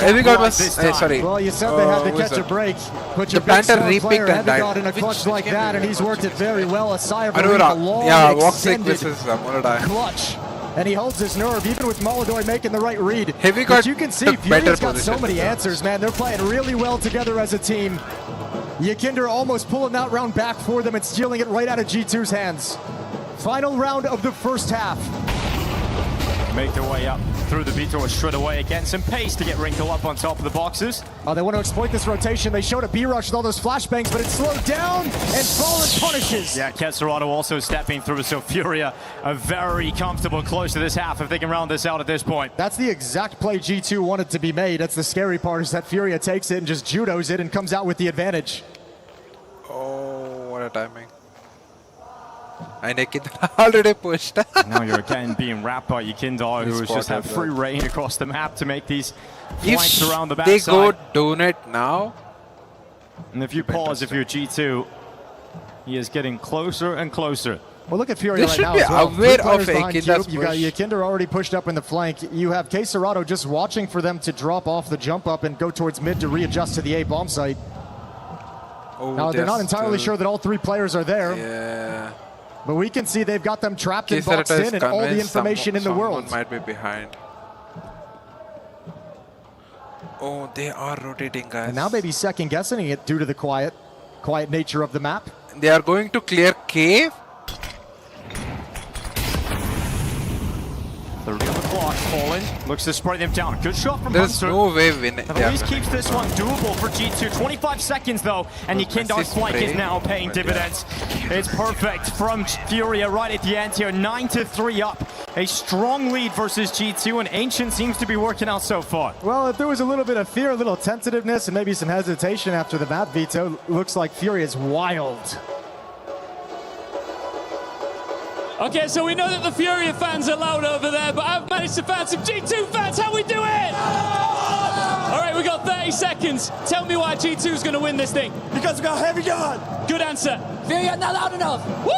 Heavy God was sorry. Well, you said they had to catch a break. Put your big star player Heavy God in a clutch like that, and he's worked it very well. A sigh of relief, a long, extended clutch. And he holds his nerve, even with Molodoi making the right read. Heavy but God you can see, Furia's got so many answers, man. They're playing really well together as a team. Yakinder almost pulling that round back for them and stealing it right out of G2's hands. Final round of the first half. Make their way up through the Vitor straight away. Again, some pace to get Wrinkle up on top of the boxes. Oh, they want to exploit this rotation. They showed a B-rush with all those flashbangs, but it's slowed down, and Fallen punishes. Yeah, Ketserado also stepping through, so Furia are very comfortable close to this half if they can round this out at this point. That's the exact play G2 wanted to be made. That's the scary part, is that Furia takes it and just judos it and comes out with the advantage. Oh, what a timing. And Yakinder already pushed. Now you're again being wrapped by Yakinder, who has just had free reign across the map to make these flanks around the backside. They go donut now. And if you pause, if you're G2, he is getting closer and closer. Well, look at Furia right now as well. Aware of Yakinder's You got Yakinder already pushed up in the flank. You have Queserado just watching for them to drop off the jump up and go towards mid to readjust to the A bomb site. Oh, now, they're not entirely sure that all three players are there. Yeah. But we can see they've got them trapped and boxed in and all the information in the world. Might be behind. Oh, they are rotating, guys. And now maybe second guessing it due to the quiet nature of the map. They are going to clear cave. 30 on the clock, Fallen looks to spray them down. Good shot from There's Hunter. no way win it. At least keeps this one doable for G2. 25 seconds though, and Yakinder's flank is now paying dividends. It's perfect from Furia right at the end here. 9-3 up. A strong lead versus G2, and Ancient seems to be working out so far. Well, if there was a little bit of fear, a little tentativeness, and maybe some hesitation after the map veto, looks like Furia is wild. Okay, so we know that the Furia fans are loud over there, but I've managed to find some G2 fans. How we do it? All right, we got 30 seconds. Tell me why G2's going to win this thing. Because we got Heavy God. Good answer. Furia not loud enough. Woo!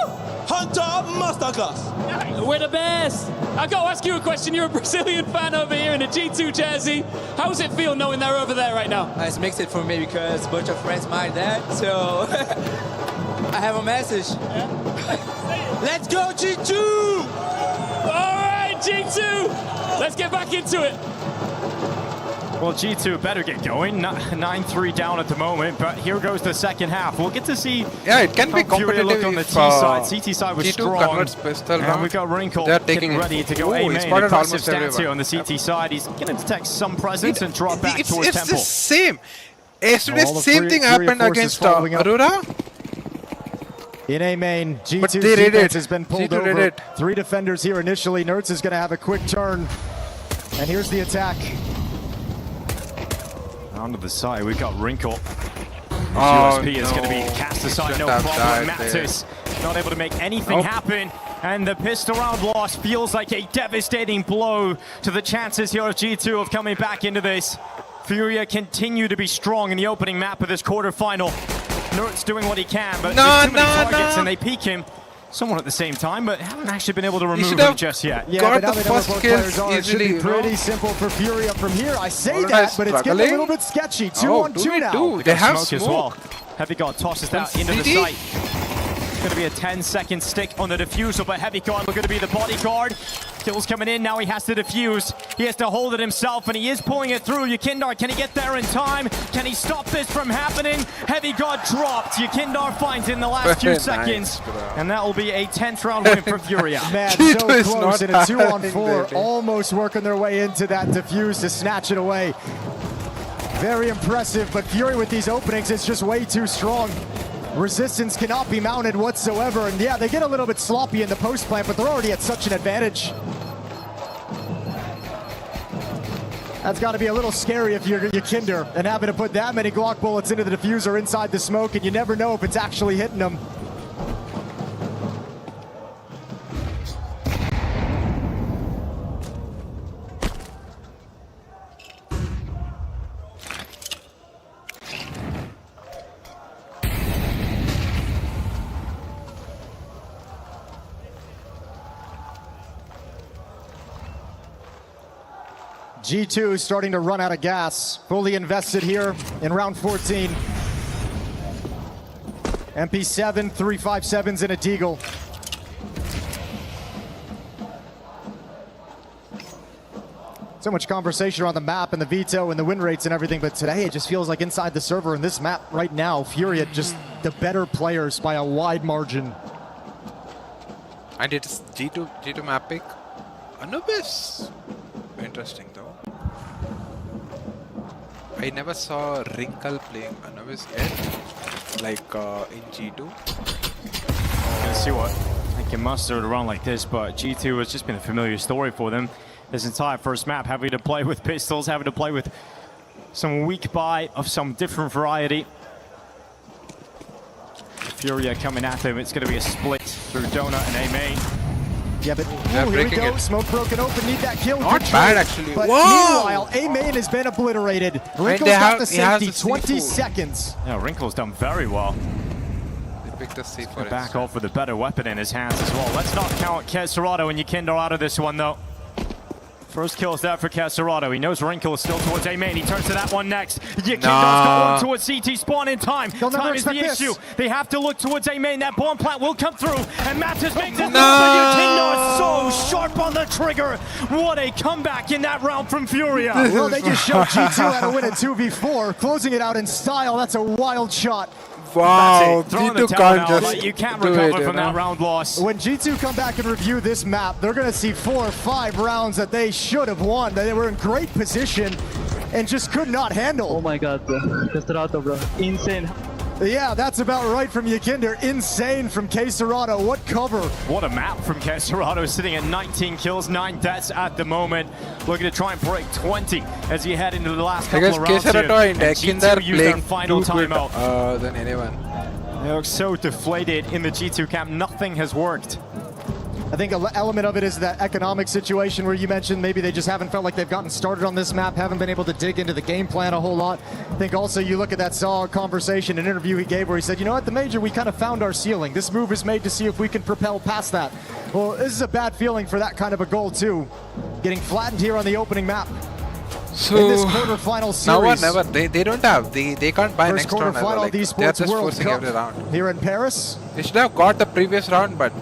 Hunter Masterclass. We're the best. I got to ask you a question. You're a Brazilian fan over here in a G2 jersey. How does it feel knowing they're over there right now? It's mixed for me because a bunch of friends might there, so I have a message. Yeah? Let's go, G2! All right, G2! Let's get back into it. Well, G2 better get going. 9-3 down at the moment, but here goes the second half. We'll get to see it can be competitive look on the T side. CT side was G2 strong. Pistol and we've got Wrinkle getting ready to go A main. Impressive stats here on the CT side. He's going to detect some presence and drop back towards Temple. It's the same. Yesterday's same thing happened against Aurora. In A main, G2's defense has been pulled over. 3 defenders here initially. Nerds is going to have a quick turn. And here's the attack. Onto the side, we've got Wrinkle. USP is going to be cast aside, no problem. Mattis not able to make anything happen. And the pistol round loss feels like a devastating blow to the chances here of G2 of coming back into this. Furia continue to be strong in the opening map of this quarterfinal. Nert's doing what he can, but there's too many targets and they peek him somewhat at the same time, but haven't actually been able to remove him just yet. Yeah, but now they know where both players are. It should be pretty simple for Furia from here. I say that, but it's getting a little bit sketchy. 2-on-2 now. They have smoke as well. Heavy God tosses that into the site. It's going to be a 10-second stick on the defusal, but Heavy God going to be the bodyguard. Kills coming in, now he has to defuse. He has to hold it himself, and he is pulling it through. Yakinder, can he get there in time? Can he stop this from happening? Heavy God dropped. Yakinder finds it in the last few seconds, and that will be a 10th round win for Furia. Man, so close in a 2-on-4, almost working their way into that defuse to snatch it away. Very impressive, but Fury with these openings is just way too strong. Resistance cannot be mounted whatsoever, and yeah, they get a little bit sloppy in the post plant, but they're already at such an advantage. That's got to be a little scary if you're Yakinder and having to put that many Glock bullets into the diffuser inside the smoke, and you never know if it's actually hitting them. G2 starting to run out of gas. Fully invested here in round 14. MP7, 357s and a Deagle. So much conversation around the map and the veto and the win rates and everything, but today it just feels like inside the server in this map right now, FURIA just the better players by a wide margin. And it's G2 map pick. Anubis. Interesting though. I never saw Wrinkle playing Anubis yet, like in G2. Gonna see what I can muster around like this, but G2 has just been a familiar story for them. This entire first map, having to play with pistols, having to play with some weak buy of some different variety. FURIA coming at them. It's going to be a split through Donut and A-Main. Yeah, but here we go. Smoke broken open. Need that kill. Not bad, actually. But whoa! Meanwhile, A-Main has been obliterated. Wrinkle's got the safety. 20 seconds. Yeah, Wrinkle's done very well. They picked the C4. Back off with a better weapon in his hands as well. Let's not count KSRado and Yekindar out of this one, though. First kill is there for KSRado. He knows Wrinkle is still towards A-Main. He turns to that one next. Yekindar's got one towards CT spawn in time. Time is the issue. They have to look towards A-Main. That bomb plant will come through. And Mattis makes it. Yekindar's so sharp on the trigger. What a comeback in that round from FURIA. Well, they just showed G2 how to win a 2v4. Closing it out in style. That's a wild shot. Wow, G2 can't just you can't recover from that round loss. When G2 come back and review this map, they're going to see 4 or 5 rounds that they should have won. They were in great position and just could not handle. Oh my god, bro. KSRado, bro. Insane. Yeah, that's about right from Yekindar. Insane from KSRado. What cover. What a map from KSRado, sitting at 19 kills, 9 deaths at the moment. Looking to try and break 20 as you head into the last couple of rounds here. And Yekindar playing final timeout than anyone. They look so deflated in the G2 camp. Nothing has worked. I think an element of it is that economic situation where you mentioned maybe they just haven't felt like they've gotten started on this map, haven't been able to dig into the game plan a whole lot. I think also you look at that solid conversation, an interview he gave where he said, you know, at the major we kind of found our ceiling. This move is made to see if we can propel past that. Well, this is a bad feeling for that kind of a goal too. Getting flattened here on the opening map. So in this quarterfinal series. Now or never. They don't have. They can't buy First next round. Quarterfinal Like, of the they're Esports just World forcing Cup every round. here in Paris. They should have got the previous round, but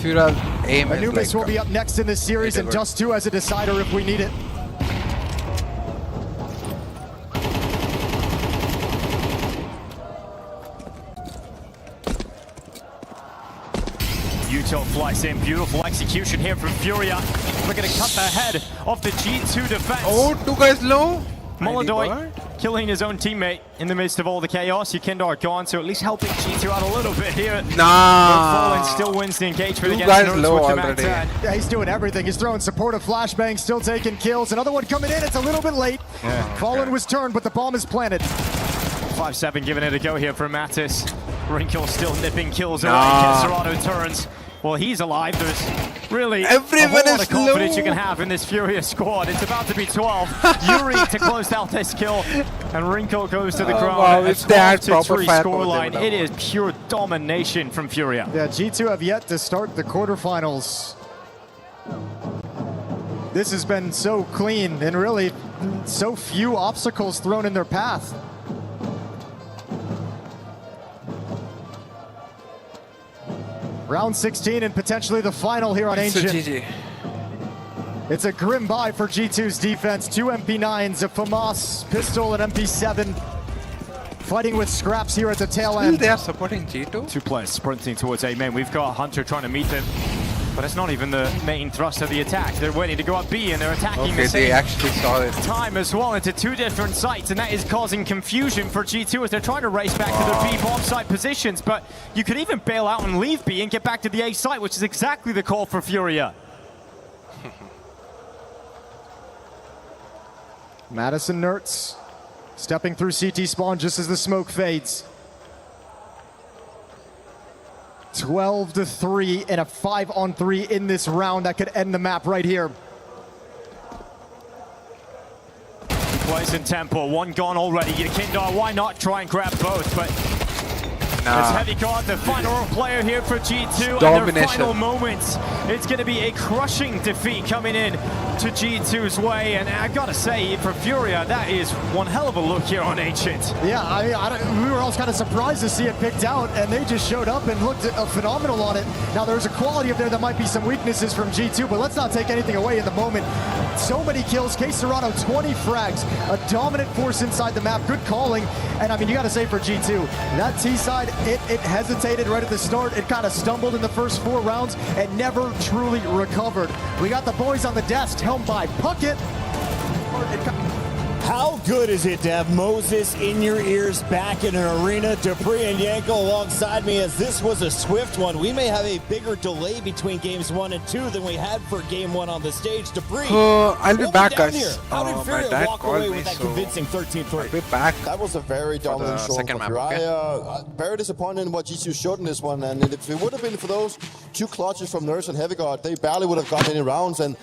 FURIA's aim is Anubis like will be up next in this series, and Dust 2 as a decider if we need it. Util flies in. Beautiful execution here from FURIA. Looking to cut the head of the G2 defense. Oh, 2 guys low. Molodoy killing his own teammate in the midst of all the chaos. Yekindar gone, so at least helping G2 out a little bit here. Nah. Fallen still wins the engagement 2 against guys Nerds low with the already. Yeah, he's doing everything. He's throwing supportive flashbangs, still taking kills. Another one coming in. It's a little bit late. Yeah. Fallen was turned, but the bomb is planted. 5-7 giving it a go here for Mattis. Wrinkle still nipping kills away. Nah. KSRado turns. Well, he's alive. There's really Everyone a whole lot is of confidence low. you can have in this FURIA squad. It's about to be 12. Yuri to close out this kill, and Wrinkle goes to the ground. Wow, A if they had 12-3 proper fire mode, scoreline. they would It have is pure domination from FURIA. Yeah, G2 have yet to start the quarterfinals. This has been so clean and really so few obstacles thrown in their path. Round 16 and potentially the final here on Ancient. GG. It's a grim buy for G2's defense. 2 MP9s, a FAMAS pistol, and MP7. Fighting with scraps here at the tail end. They are supporting G2. 2 players sprinting towards A-Main. We've got Hunter trying to meet them, but it's not even the main thrust of the attack. They're waiting to go up B, and they're attacking Okay, the same they actually saw it. time as well into 2 different sites, and that is causing confusion for G2 as they're trying to race back to their B bomb site positions. But you could even bail out and leave B and get back to the A site, which is exactly the call for FURIA. Madison Nertz stepping through CT spawn just as the smoke fades. 12-3 and a 5-on-3 in this round that could end the map right here. Plays in tempo, 1 gone already. Yekindar, why not try and grab both? But It's Heavy God, the final player here for G2, and Domination. their final moments. It's going to be a crushing defeat coming in to G2's way, and I gotta say, for FURIA, that is one hell of a look here on Ancient. Yeah, I mean, we were all kind of surprised to see it picked out, and they just showed up and looked phenomenal on it. Now, there's a quality up there that might be some weaknesses from G2, but let's not take anything away in the moment. So many kills, K-Serrano 20 frags, a dominant force inside the map, good calling, and I mean, you gotta say for G2, that T-side, it hesitated right at the start, it kind of stumbled in the first 4 rounds and never truly recovered. We got the boys on the desk, helmed by Puckett. How good is it to have Moses in your ears back in an arena? Dupree and Yanko alongside me, as this was a swift one. We may have a bigger delay between games 1 and 2 than we had for game 1 on the stage. Dupree, I'll be back, guys. here? How did My FURIA dad walk called away me, with that so convincing 13-3? I'll be back. That was a very dominant showing second for map, FURIA. Very disappointed in what G2 showed in this one, and if it would have been for those 2 clutches from Nurse and Heavy God, they barely would have gotten any rounds. And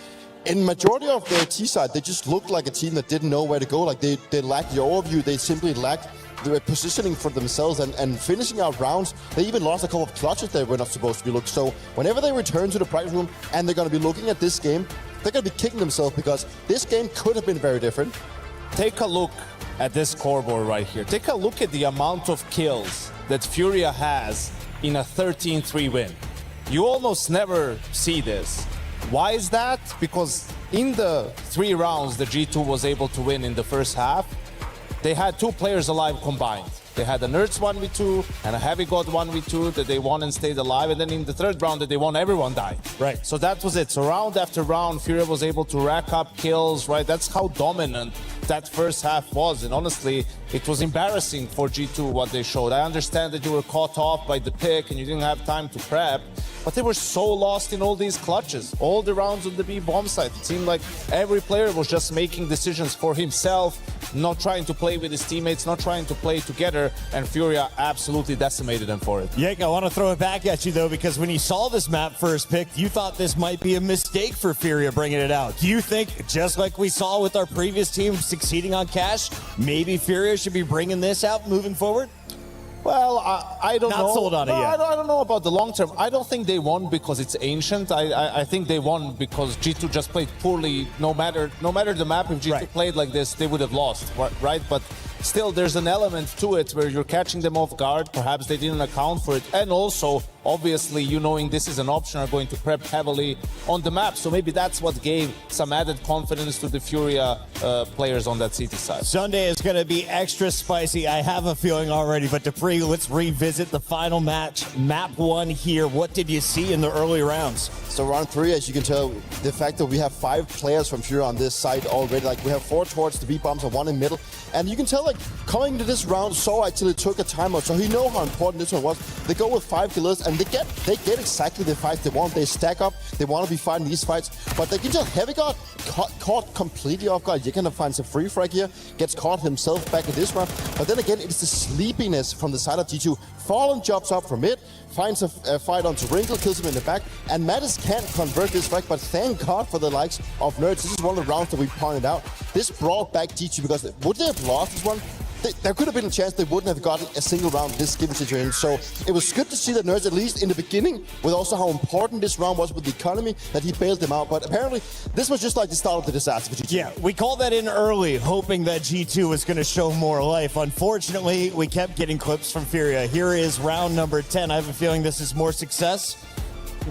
in majority of their T side, they just looked like a team that didn't know where to go. Like they lacked the overview. They simply lacked the positioning for themselves and finishing out rounds. They even lost a couple of clutches they were not supposed to be looked. So whenever they return to the practice room and they're going to be looking at this game, they're going to be kicking themselves because this game could have been very different. Take a look at this scoreboard right here. Take a look at the amount of kills that FURIA has in a 13-3 win. You almost never see this. Why is that? Because in the 3 rounds that G2 was able to win in the first half, they had 2 players alive combined. They had a Nerds 1v2 and a Heavy God 1v2 that they won and stayed alive, and then in the 3rd round that they won, everyone died. Right. So that was it. So round after round, FURIA was able to rack up kills, right? That's how dominant that first half was, and honestly, it was embarrassing for G2 what they showed. I understand that you were caught off by the pick and you didn't have time to prep, but they were so lost in all these clutches, all the rounds on the B bomb site. It seemed like every player was just making decisions for himself, not trying to play with his teammates, not trying to play together, and FURIA absolutely decimated them for it. Yank, I want to throw it back at you though, because when you saw this map first picked, you thought this might be a mistake for FURIA bringing it out. Do you think, just like we saw with our previous team succeeding on Cash, maybe FURIA should be bringing this out moving forward? Well, I don't know. Not sold on it yet. I don't know about the long term. I don't think they won because it's Ancient. I think they won because G2 just played poorly. No matter the map, if G2 played like this, they would have lost, right? But still, there's an element to it where you're catching them off guard. Perhaps they didn't account for it. And also, obviously, you knowing this is an option are going to prep heavily on the map. So maybe that's what gave some added confidence to the FURIA players on that CT side. Sunday is going to be extra spicy. I have a feeling already. But Dupree, let's revisit the final match. Map 1 here. What did you see in the early rounds? So round 3, as you can tell, the fact that we have 5 players from FURIA on this side already, like we have 4 towards the B bombs and 1 in middle, and you can tell, like, coming to this round, So actually took a timeout, so he know how important this one was. They go with 5 killers, and they get exactly the fights they want. They stack up, they want to be fighting these fights, but they can tell Heavy God caught completely off guard. You're gonna find some free frag here, gets caught himself back in this round, but then again, it's the sleepiness from the side of G2. Fallen jumps up from mid, finds a fight onto Wrinkle, kills him in the back, and Mattis can't convert this frag, but thank God for the likes of Nerds. This is one of the rounds that we pointed out. This brought back G2 because would they have lost this one? There could have been a chance they wouldn't have gotten a single round in this given situation. So it was good to see that Nerds, at least in the beginning, with also how important this round was with the economy, that he bailed them out. But apparently, this was just like the start of the disaster for G2. Yeah, we called that in early, hoping that G2 was going to show more life. Unfortunately, we kept getting clips from FURIA. Here is round number 10. I have a feeling this is more success.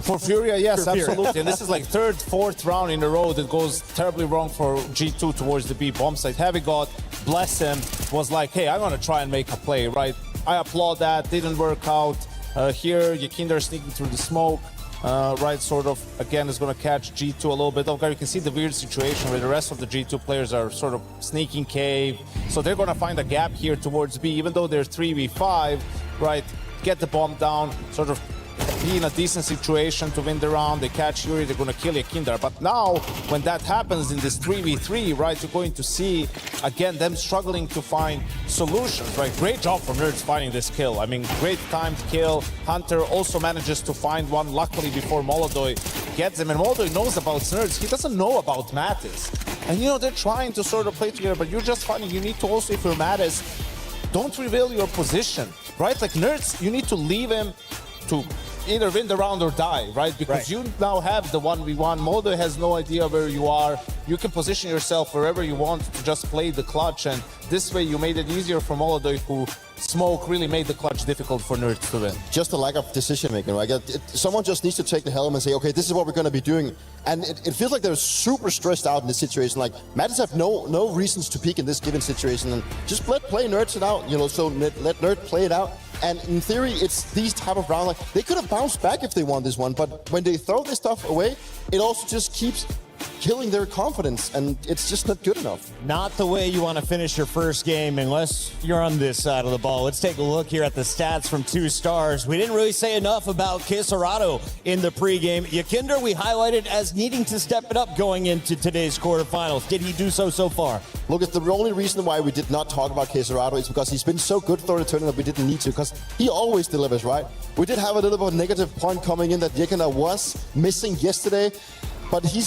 For FURIA, yes, For FURIA. absolutely. And this is like 3rd, 4th round in a row that goes terribly wrong for G2 towards the B bomb site. Heavy God, bless him, was like, hey, I'm going to try and make a play, right? I applaud that. Didn't work out. Here, Yakinder sneaking through the smoke, right? Sort of, again, is going to catch G2 a little bit off guard. You can see the weird situation where the rest of the G2 players are sort of sneaking cave. So they're going to find a gap here towards B, even though they're 3v5, right? Get the bomb down, sort of be in a decent situation to win the round. They catch Yuri, they're going to kill Yakinder. But now, when that happens in this 3v3, right, you're going to see, again, them struggling to find solutions, right? Great job from Nerds finding this kill. I mean, great timed kill. Hunter also manages to find one, luckily, before Molodoy gets him. And Molodoy knows about Nerds. He doesn't know about Mattis. And, you know, they're trying to sort of play together, but you're just finding you need to also, if you're Mattis, don't reveal your position, right? Like Nerds, you need to leave him to either win the round or die, right? Because you now have the 1v1. Moldo has no idea where you are. You can position yourself wherever you want to just play the clutch, and this way you made it easier for Moldo, who smoke really made the clutch difficult for Nerds to win. Just a lack of decision making, right? Someone just needs to take the helm and say, okay, this is what we're going to be doing. And it feels like they're super stressed out in this situation. Like, Matters have no reasons to peak in this given situation, and just play Nerds it out, you know, so let Nerd play it out. And in theory, it's these type of rounds, like, they could have bounced back if they won this one, but when they throw this stuff away, it also just keeps killing their confidence, and it's just not good enough. Not the way you want to finish your first game unless you're on this side of the ball. Let's take a look here at the stats from 2Stars. We didn't really say enough about Kesarado in the pregame. Yakinder we highlighted as needing to step it up going into today's quarterfinals. Did he do so far? Look, it's the only reason why we did not talk about Kesarado is because he's been so good throughout the tournament that we didn't need to, because he always delivers, right? We did have a little bit of a negative point coming in that Yakinder was missing yesterday. But he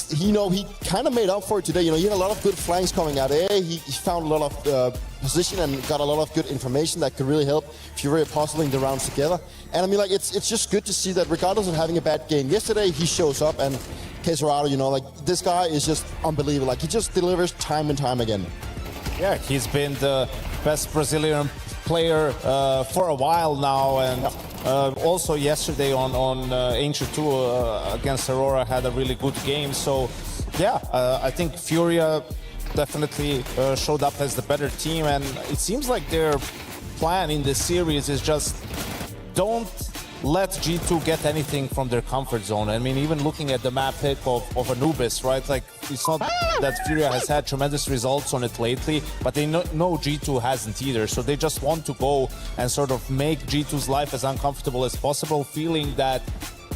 kind of made up for it today. You know, he had a lot of good flanks coming out. He found a lot of position and got a lot of good information that could really help FURIA puzzling the rounds together. And I mean, like, it's just good to see that regardless of having a bad game yesterday, he shows up. And Kesarado, you know, like, this guy is just unbelievable. Like, he just delivers time and time again. Yeah, he's been the best Brazilian player for a while now, and also yesterday on Ancient 2 against Aurora had a really good game. So yeah, I think FURIA definitely showed up as the better team, and it seems like their plan in this series is just don't let G2 get anything from their comfort zone. I mean, even looking at the map pick of Anubis, right? Like, it's not that FURIA has had tremendous results on it lately, but they know G2 hasn't either. So they just want to go and sort of make G2's life as uncomfortable as possible, feeling that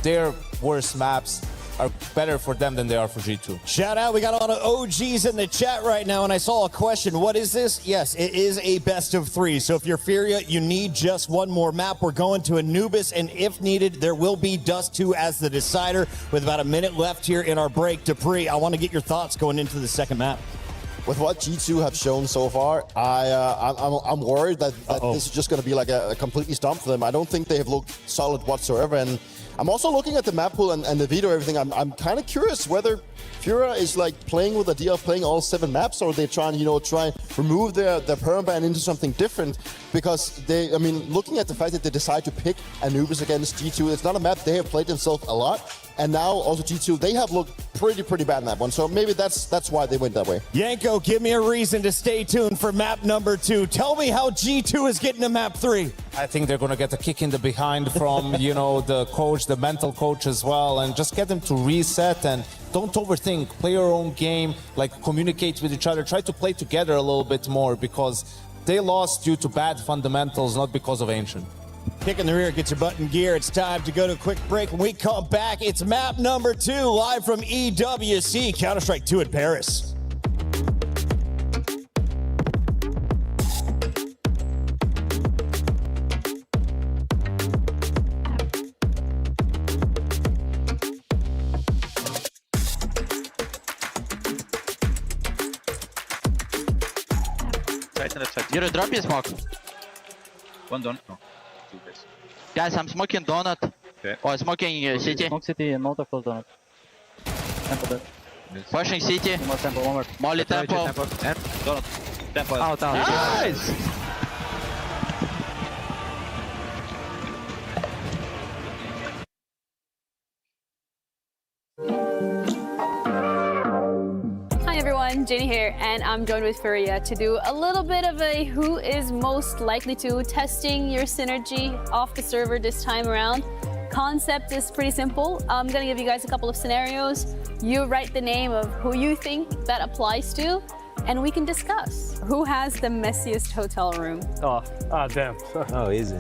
their worst maps are better for them than they are for G2. Shout out, we got a lot of OGs in the chat right now, and I saw a question. What is this? Yes, it is a best of 3. So if you're FURIA, you need just one more map. We're going to Anubis, and if needed, there will be Dust 2 as the decider. With about a minute left here in our break, Dupree, I want to get your thoughts going into the second map. With what G2 have shown so far, I'm worried that this is just going to be like a completely stomp for them. I don't think they have looked solid whatsoever, and I'm also looking at the map pool and the video, everything. I'm kind of curious whether FURIA is like playing with the idea of playing all 7 maps, or they try and remove their permaban into something different. Because I mean, looking at the fact that they decide to pick Anubis against G2, it's not a map they have played themselves a lot. And now also G2, they have looked pretty bad in that one. So maybe that's why they went that way. Yanko, give me a reason to stay tuned for map number 2. Tell me how G2 is getting to map 3. I think they're going to get a kick in the behind from, you know, the coach, the mental coach as well, and just get them to reset and don't overthink. Play your own game, like communicate with each other. Try to play together a little bit more, because they lost due to bad fundamentals, not because of Ancient. Kick in the rear, get your butt in gear. It's time to go to a quick break. When we come back, it's map number 2, live from EWC Counter-Strike 2 in Paris. You're a drop your smoke. One donut? No. Two guys. Guys, I'm smoking donut. Okay. Or smoking city. Smoke city and multi close donut. Temple dead. Pushing city. One more temple, one more. Molly temple. And donut. Temple. Out. Nice! Hi everyone, Jenny here, and I'm joined with FURIA to do a little bit of a who is most likely to, testing your synergy off the server this time around. Concept is pretty simple. I'm gonna give you guys a couple of scenarios. You write the name of who you think that applies to, and we can discuss. Who has the messiest hotel room? Damn. Oh, easy.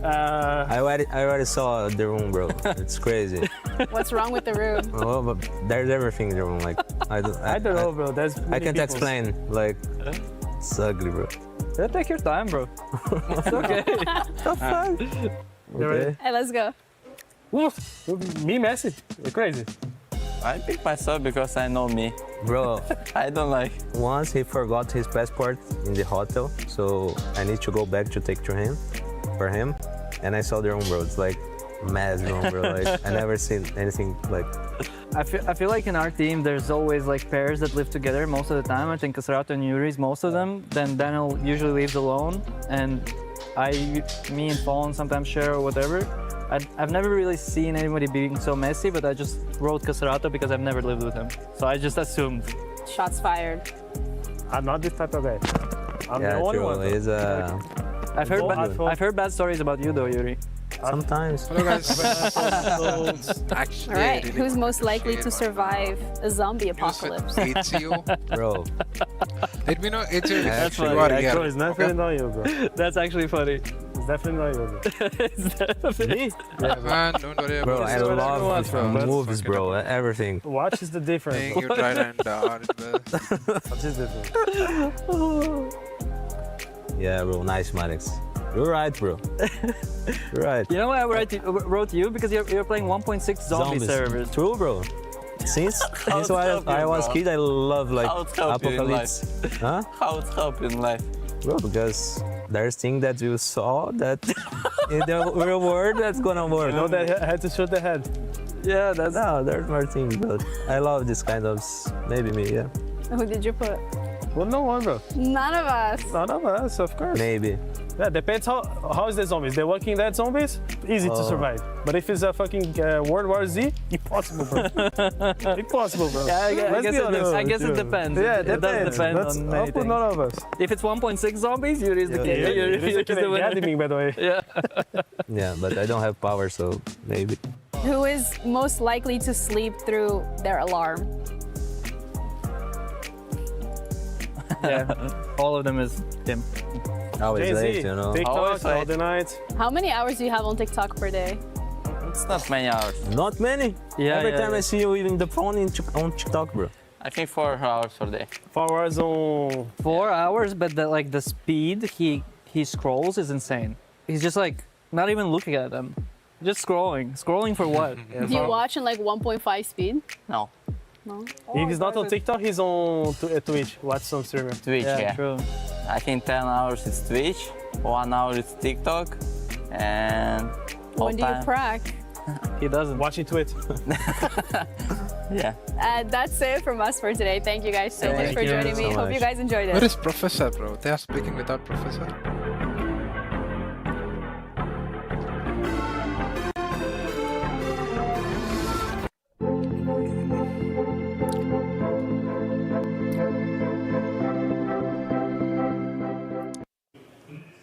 I already saw the room, bro. It's crazy. What's wrong with the room? Oh, but there's everything in the room. Like I don't know, bro. There's I can't explain. Like it's ugly, bro. Yeah, take your time, bro. It's okay. Have fun. Okay. Hey, let's go. Me, Messi. You're crazy. I pick myself because I know me. Bro, I don't like. once he forgot his passport in the hotel, so I need to go back to take to him, for him. And I saw the room, bro. It's like mad room, bro. Like I never seen anything like. I feel like in our team there's always like pairs that live together most of the time. I think Caserato and Yuri is most of them. Then Daniel usually leaves alone, and me and Fallen sometimes share or whatever. I've never really seen anybody being so messy, but I just wrote Caserato because I've never lived with him. So I just assumed. Shots fired. I'm not this type of guy. I'm Yeah, the only true. one. He's I've heard bad stories about you though, Yuri. Sometimes. Hello guys. Actually, All right, really who's most likely appreciate to survive a zombie apocalypse? HCO. Bro. Let me know HCO. That's if you funny. are Actually, here. it's definitely not you, bro. That's actually funny. It's definitely not you, bro. It's definitely me. Yeah, man, don't worry Bro, about I it. love his moves, bro. Everything. Watch is the difference. Thank you, Trident. Watch is different. Yeah, bro. Nice, Maddox. You're right, bro. You're right. You know why I wrote you? Because you're playing 1.6 zombie servers. True, bro. Since I was kid, I love like How it help you in apocalypse. Huh? How it help in life? Bro, because there's things that you saw that in the real world that's gonna work. You know that I had to shoot the head. Yeah, that's... No, there's more things, but I love this kind of... Maybe me, yeah. Who did you put? Well, no one, bro. None of us. None of us, of course. Maybe. Yeah, depends how is the zombies. The Walking Dead zombies, easy to survive. But if it's a fucking World War Z, impossible, bro. Impossible, bro. Yeah, I guess it depends. Yeah, it does depend on many I'll put things. none of us. If it's 1.6 zombies, Yuri is the king. Yuri is the winner. by the way. Yeah. Yeah, but I don't have power, so maybe. Who is most likely to sleep through their alarm? Yeah, all of them is him. Always late, you know. TikTok all the night. How many hours do you have on TikTok per day? It's not many hours. Not many. Yeah, Every time yeah. I see you even the phone on TikTok, bro. I think 4 hours per day. 4 hours on... 4 hours, but the speed he scrolls is insane. He's just like not even looking at them, just scrolling. Scrolling for what? Do you watch in like 1.5 speed? No. No. If he's not on TikTok, he's on Twitch. Watch some streamer. Twitch, yeah. True. I think 10 hours is Twitch, 1 hour is TikTok, and When do you crack? He doesn't. Watching Twitch. Yeah. That's it from us for today. Thank you guys so much for joining me. Hope you guys enjoyed it. Where is Professor, bro? They are speaking without Professor.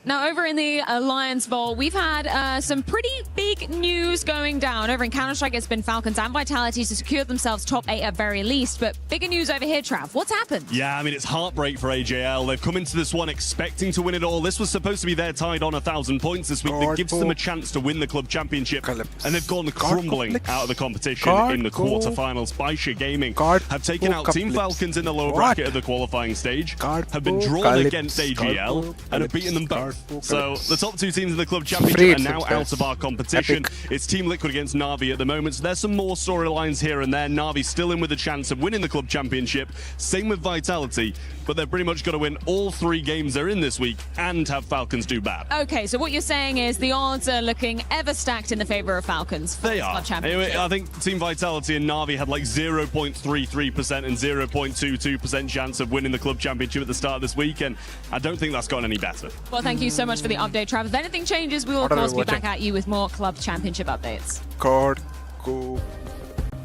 Now, over in the Alliance Bowl, we've had some pretty big news going down. Over in Counter-Strike, it's been Falcons and Vitality to secure themselves top 8 at very least. But bigger news over here, Trav. What's happened? Yeah, I mean, it's heartbreak for AJL. They've come into this one expecting to win it all. This was supposed to be their tied on 1,000 points this week. That gives them a chance to win the club championship. And they've gone crumbling out of the competition in the quarterfinals. Baisha Gaming have taken out Team Falcons in the lower bracket of the qualifying stage, have been drawn against AJL, and have beaten them both. So the top 2 teams in the club championship are now out of our competition. It's Team Liquid against Na'Vi at the moment. So there's some more storylines here and there. Na'Vi still in with a chance of winning the club championship. Same with Vitality, but they've pretty much got to win all 3 games they're in this week and have Falcons do bad. Okay, so what you're saying is the odds are looking ever stacked in the favor of Falcons for They the are. Club Championship. Anyway, I think Team Vitality and Na'Vi had like 0.33% and 0.22% chance of winning the club championship at the start of this week, and I don't think that's gotten any better. Well, thank you so much for the update, Trav. If anything changes, we will, of course, be back at you with more Club Championship updates. Card, go.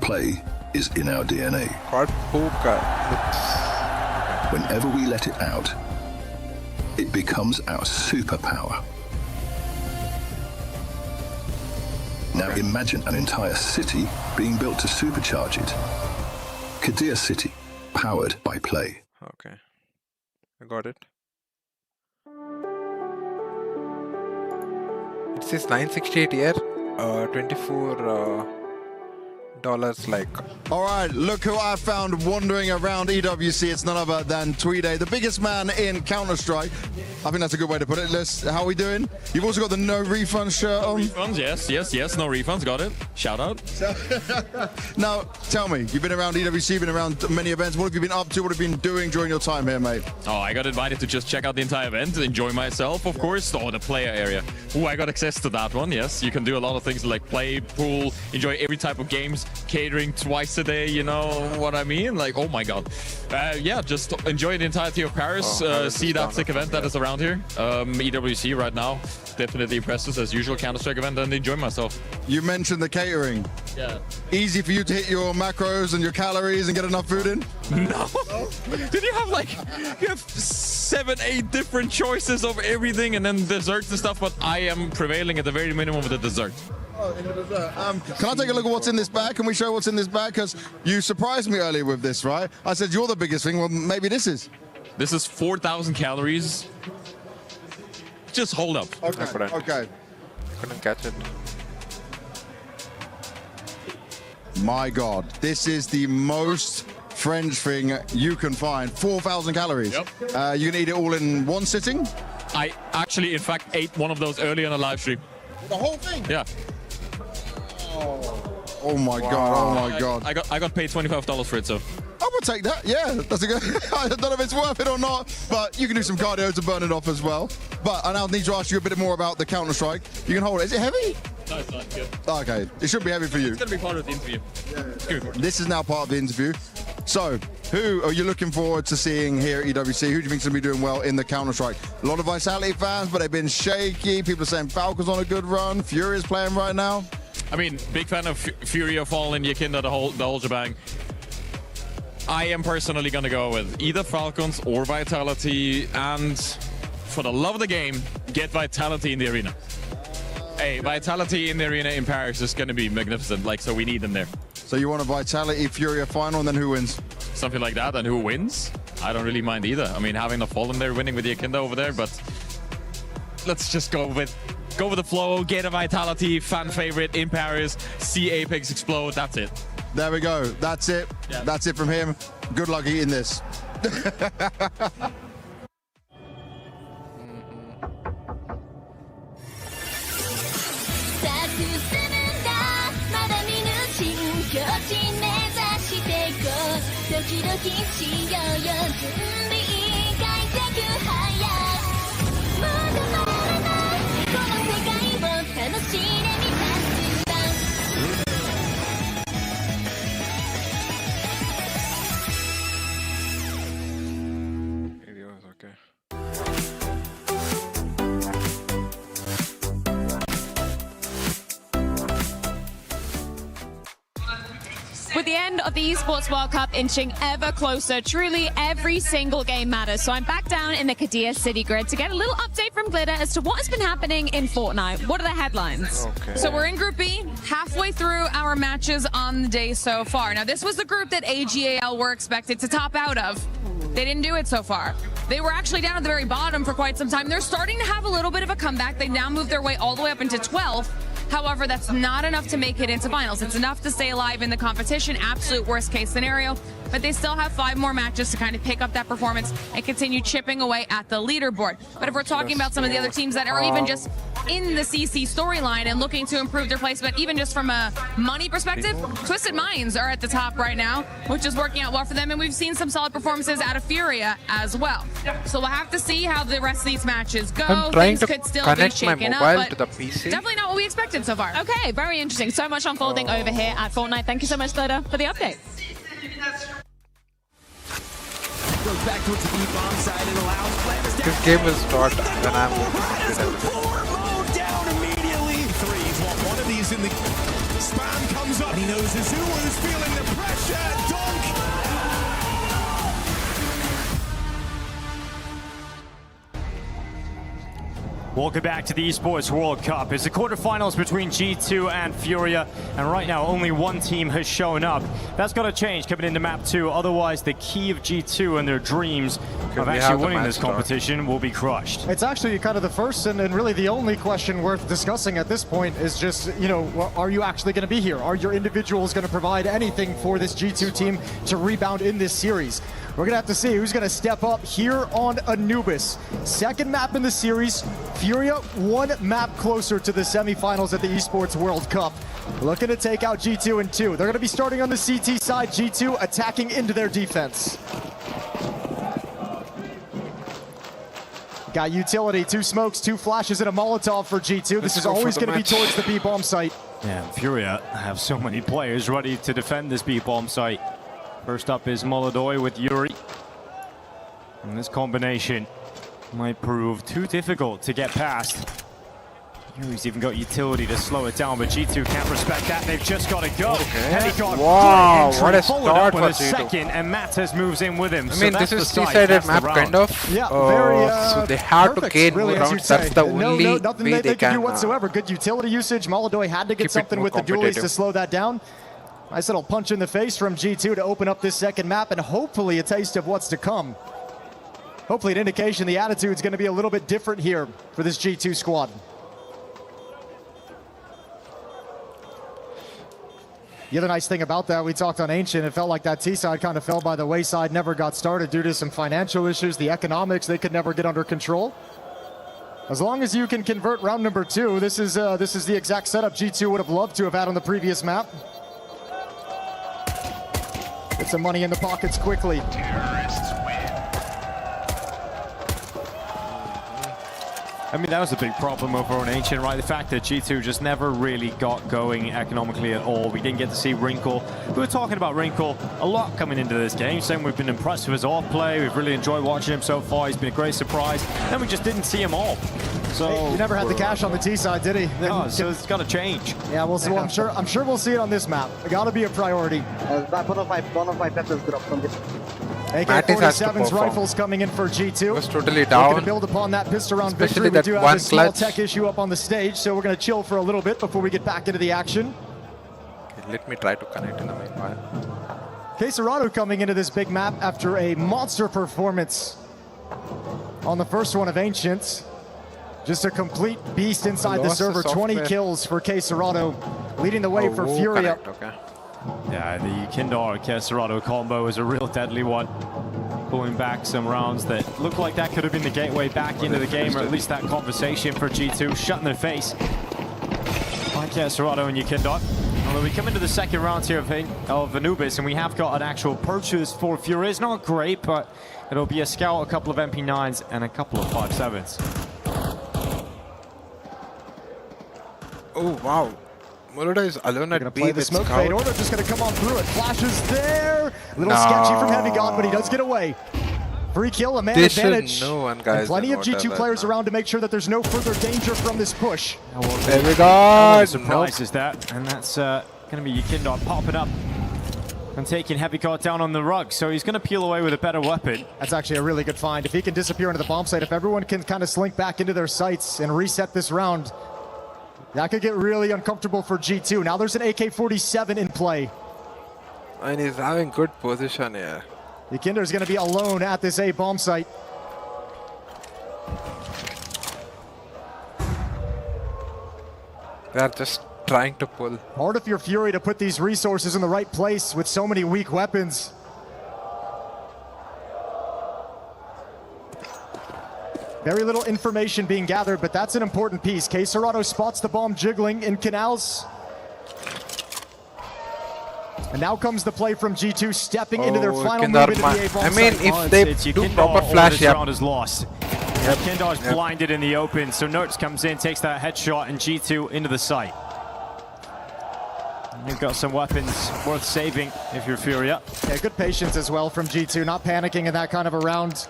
Play is in our DNA. Card, poker. Whenever we let it out, it becomes our superpower. Now imagine an entire city being built to supercharge it. Kadir City, powered by Play. Okay, I got it. It says 968 here, 24 like. All right, look who I found wandering around EWC. It's none other than Tweede, the biggest man in Counter-Strike. I think that's a good way to put it. How are we doing? You've also got the no refund shirt on. Refunds, yes, no refunds, got it. Shout out. Now, tell me, you've been around EWC, been around many events. What have you been up to? What have you been doing during your time here, mate? Oh, I got invited to just check out the entire event, enjoy myself, of course. Oh, the player area. Oh, I got access to that one, yes. You can do a lot of things like play, pool, enjoy every type of games, catering twice a day, you know what I mean? Like, oh my god. Yeah, just enjoy the entirety of Paris, see that sick event that is around here. EWC right now, definitely impressed us as usual Counter-Strike event and enjoy myself. You mentioned the catering. Yeah. Easy for you to hit your macros and your calories and get enough food in? No. Did you have like, you have 7, 8 different choices of everything and then desserts and stuff, but I am prevailing at the very minimum of the dessert. Can I take a look at what's in this bag? Can we show what's in this bag? Because you surprised me earlier with this, right? I said you're the biggest thing. Well, maybe this is. This is 4,000 calories. Just hold up. Okay. Okay. Couldn't catch it. My God, this is the most French thing you can find. 4,000 calories. Yep. You're gonna eat it all in one sitting? I actually, in fact, ate one of those early on a live stream. The whole thing? Yeah. Oh my God! Oh my God! I got paid $25 for it, so. I would take that. Yeah, that's a good. I don't know if it's worth it or not, but you can do some cardio to burn it off as well. But I now need to ask you a bit more about the Counter-Strike. You can hold it. Is it heavy? No, it's not good. Okay, it should be heavy for you. It's gonna be part of the interview. This is now part of the interview. So, who are you looking forward to seeing here at EWC? Who do you think is going to be doing well in the Counter-Strike? A lot of Vitality fans, but they've been shaky. People are saying Falcon's on a good run. FURIA's playing right now. I mean, big fan of FURIA, Fallen, Yakinda, the whole shebang. I am personally going to go with either Falcons or Vitality, and for the love of the game, get Vitality in the arena. Hey, Vitality in the arena in Paris is going to be magnificent, like, so we need them there. So you want a Vitality FURIA final, and then who wins? Something like that, and who wins? I don't really mind either. I mean, having the Fallen there winning with Yakinda over there, but let's just go with the flow, get a Vitality fan favorite in Paris, see Apex explode, that's it. There we go. That's it. Yeah. That's it from him. Good luck eating this. With the end of the Esports World Cup inching ever closer, truly every single game matters. So I'm back down in the Kadir City Grid to get a little update from Glitter as to what has been happening in Fortnite. What are the headlines? Okay. So we're in Group B, halfway through our matches on the day so far. Now, this was the group that AGAL were expected to top out of. They didn't do it so far. They were actually down at the very bottom for quite some time. They're starting to have a little bit of a comeback. They now moved their way all the way up into 12th. However, that's not enough to make it into finals. It's enough to stay alive in the competition, absolute worst case scenario, but they still have 5 more matches to kind of pick up that performance and continue chipping away at the leaderboard. But if we're talking about some of the other teams that are even just in the CC storyline and looking to improve their placement, even just from a money perspective, Twisted Minds are at the top right now, which is working out well for them, and we've seen some solid performances out of FURIA as well. So we'll have to see how the rest of these matches go. I'm trying Things to could still connect be my shaken mobile up, to the PC. definitely not what we expected so far. Okay, very interesting. So much unfolding over here at Fortnite. Thank you so much, Glitter, for the update. Goes back towards the E-bomb side and allows players down. This game will start when I'm with Move down immediately. Threes. Well, one of these in the spam comes up. He knows Azulu's feeling the pressure. Dunk. Welcome back to the Esports World Cup. It's the quarterfinals between G2 and FURIA, and right now only one team has shown up. That's got to change coming into map 2, otherwise the key of G2 and their dreams of actually winning this competition will be crushed. It's actually kind of the first and really the only question worth discussing at this point is just, you know, are you actually going to be here? Are your individuals going to provide anything for this G2 team to rebound in this series? We're going to have to see who's going to step up here on Anubis. Second map in the series, FURIA one map closer to the semifinals at the Esports World Cup. Looking to take out G2 in 2. They're going to be starting on the CT side, G2 attacking into their defense. Got utility, 2 smokes, 2 flashes, and a Molotov for G2. This is always going to be towards the B-bomb site. Yeah, FURIA have so many players ready to defend this B-bomb site. First up is Molodoi with Yuri. And this combination might prove too difficult to get past. Yuri's even got utility to slow it down, but G2 can't respect that. They've just got to go. Wow, what a start for a second, and Matas moves in with him. I mean, this is two-sided map, kind of. Yeah, so they have to gain more rounds. That's the only nothing way they can do whatsoever. Good utility usage. Molodoi had to get something with the duelies to slow that down. Nice little punch in the face from G2 to open up this second map, and hopefully a taste of what's to come. Hopefully an indication the attitude's going to be a little bit different here for this G2 squad. The other nice thing about that, we talked on Ancient, it felt like that T-side kind of fell by the wayside, never got started due to some financial issues, the economics they could never get under control. As long as you can convert round number 2, this is the exact setup G2 would have loved to have had on the previous map. Get some money in the pockets quickly. I mean, that was a big problem over on Ancient, right? The fact that G2 just never really got going economically at all. We didn't get to see Wrinkle. We were talking about Wrinkle a lot coming into this game, saying we've been impressed with his off play. We've really enjoyed watching him so far. He's been a great surprise. Then we just didn't see him all. So he never had the cash on the T side, did he? No, so it's got to change. Yeah, well, so I'm sure we'll see it on this map. It got to be a priority. One of my peppers dropped from this. AK-47's rifles coming in for G2. Was totally down. We're going to build upon that pistol round victory. We do have a small tech issue up on the stage, so we're going to chill for a little bit before we get back into the action. Okay, let me try to connect in the meanwhile. Faceit coming into this big map after a monster performance on the first one of Ancient. Just a complete beast inside the server. 20 kills for Faceit, leading the way for FURIA. Yeah, the Kindar-Kesserado combo is a real deadly one. Pulling back some rounds that look like that could have been the gateway back into the game, or at least that conversation for G2, shut in their face by Kesserado and Yukindar. Although we come into the second round here of Anubis, and we have got an actual purchase for FURIA. It's not great, but it'll be a scout, a couple of MP9s, and a couple of 5.7s. Oh, wow. Molodoi is alone at B with the smoke fade order, just going to come on through it. Flashes there. A little sketchy from Heavy God, but he does get away. Free kill, a man advantage. And plenty of G2 players around to make sure that there's no further danger from this push. Heavy God. Surprise is that, and that's going to be Yukindar popping up and taking Heavy God down on the rug. So he's going to peel away with a better weapon. That's actually a really good find. If he can disappear into the bomb site, if everyone can kind of slink back into their sights and reset this round, that could get really uncomfortable for G2. Now there's an AK-47 in play. And he's having good position here. Yukindar is going to be alone at this A bomb site. They're just trying to pull. Hard if you're FURIA to put these resources in the right place with so many weak weapons. Very little information being gathered, but that's an important piece. Faceit spots the bomb jiggling in canals. And now comes the play from G2, stepping into their final move into the A bomb I mean, if they do proper flash, this round is lost. Kindar's blinded in the open, so Nerds comes in, takes that headshot, and G2 into the site. You've got some weapons worth saving if you're FURIA. Yeah, good patience as well from G2, not panicking in that kind of a round.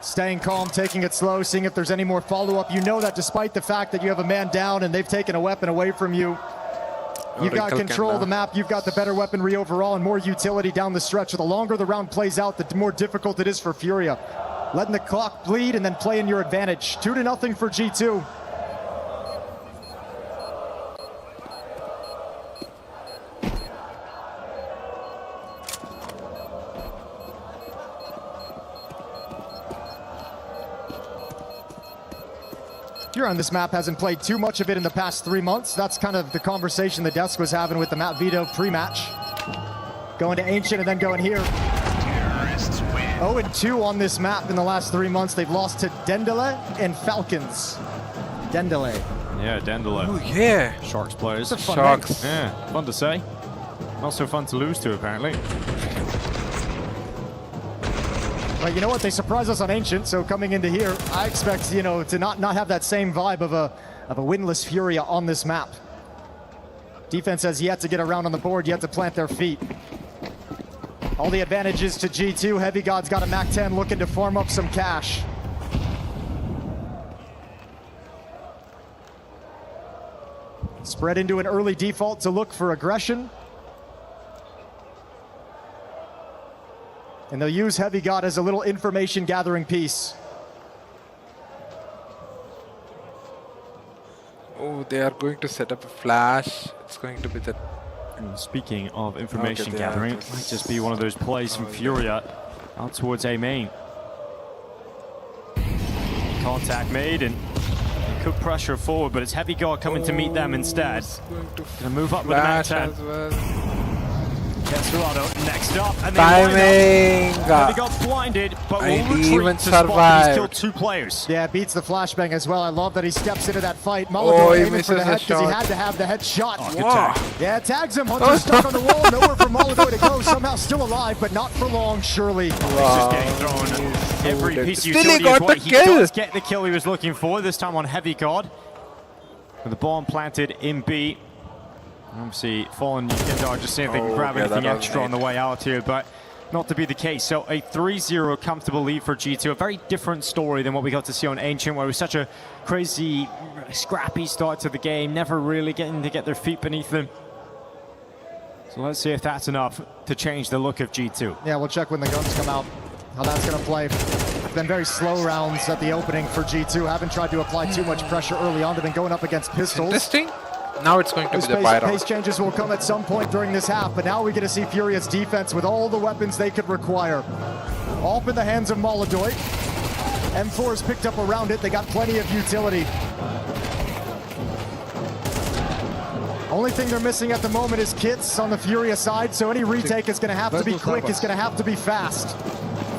Staying calm, taking it slow, seeing if there's any more follow-up. You know that despite the fact that you have a man down and they've taken a weapon away from you, you've got control of the map, you've got the better weaponry overall and more utility down the stretch. So the longer the round plays out, the more difficult it is for FURIA. Letting the clock bleed and then playing your advantage. 2-0 for G2. FURIA on this map hasn't played too much of it in the past 3 months. That's kind of the conversation the desk was having with the Matt Vito pre-match. Going to Ancient and then going here. 0-2 on this map in the last 3 months. They've lost to Dendele and Falcons. Dendele. Yeah, Dendele. Oh, yeah. Sharks players. It's a fun Sharks. name. Yeah, fun to say. Not so fun to lose to, apparently. But you know what? They surprised us on Ancient, so coming into here, I expect, you know, to not have that same vibe of a winless FURIA on this map. Defense has yet to get around on the board, yet to plant their feet. All the advantages to G2. Heavy God's got a MAC-10 looking to farm up some cash. Spread into an early default to look for aggression. And they'll use Heavy God as a little information gathering piece. Oh, they are going to set up a flash. It's going to be the... And speaking of information Okay, gathering, it might just be one of those plays from FURIA out towards A main. Contact made and they could pressure forward, but it's Heavy God coming to meet them instead. Gonna move up with the MAC-10. FURIA next up, and timing. Heavy God blinded, but will And retreat even to spot that survived. he's killed 2 players. Yeah, beats the flashbang as well. I love that he steps into that fight. Oh, Molotov he aiming for the misses a head because he shot. had to have the head shot. Oh, good tag. Yeah, tags him. Hunter stuck on the wall. Nowhere for Molotov to go. Somehow still alive, but not for long, surely. He's just getting thrown every piece of Still he utility got his way. the He kill. does get the kill he was looking for, this time on Heavy God. With the bomb planted in B. Obviously, Fallen Yukindar just seeing if they can grab anything extra on the way out here, but not to be the case. So a 3-0 comfortable lead for G2. A very different story than what we got to see on Ancient, where it was such a crazy, scrappy start to the game, never really getting to get their feet beneath them. So let's see if that's enough to change the look of G2. Yeah, we'll check when the guns come out, how that's going to play. It's been very slow rounds at the opening for G2. Haven't tried to apply too much pressure early on. They've been going up against pistols. Interesting. Now it's going to be the buy round. Pace changes will come at some point during this half, but now we get to see FURIA's defense with all the weapons they could require. Off in the hands of Molotov. M4 is picked up around it. They got plenty of utility. Only thing they're missing at the moment is kits on the FURIA side, so any retake is going to have to be quick. It's going to have to be fast.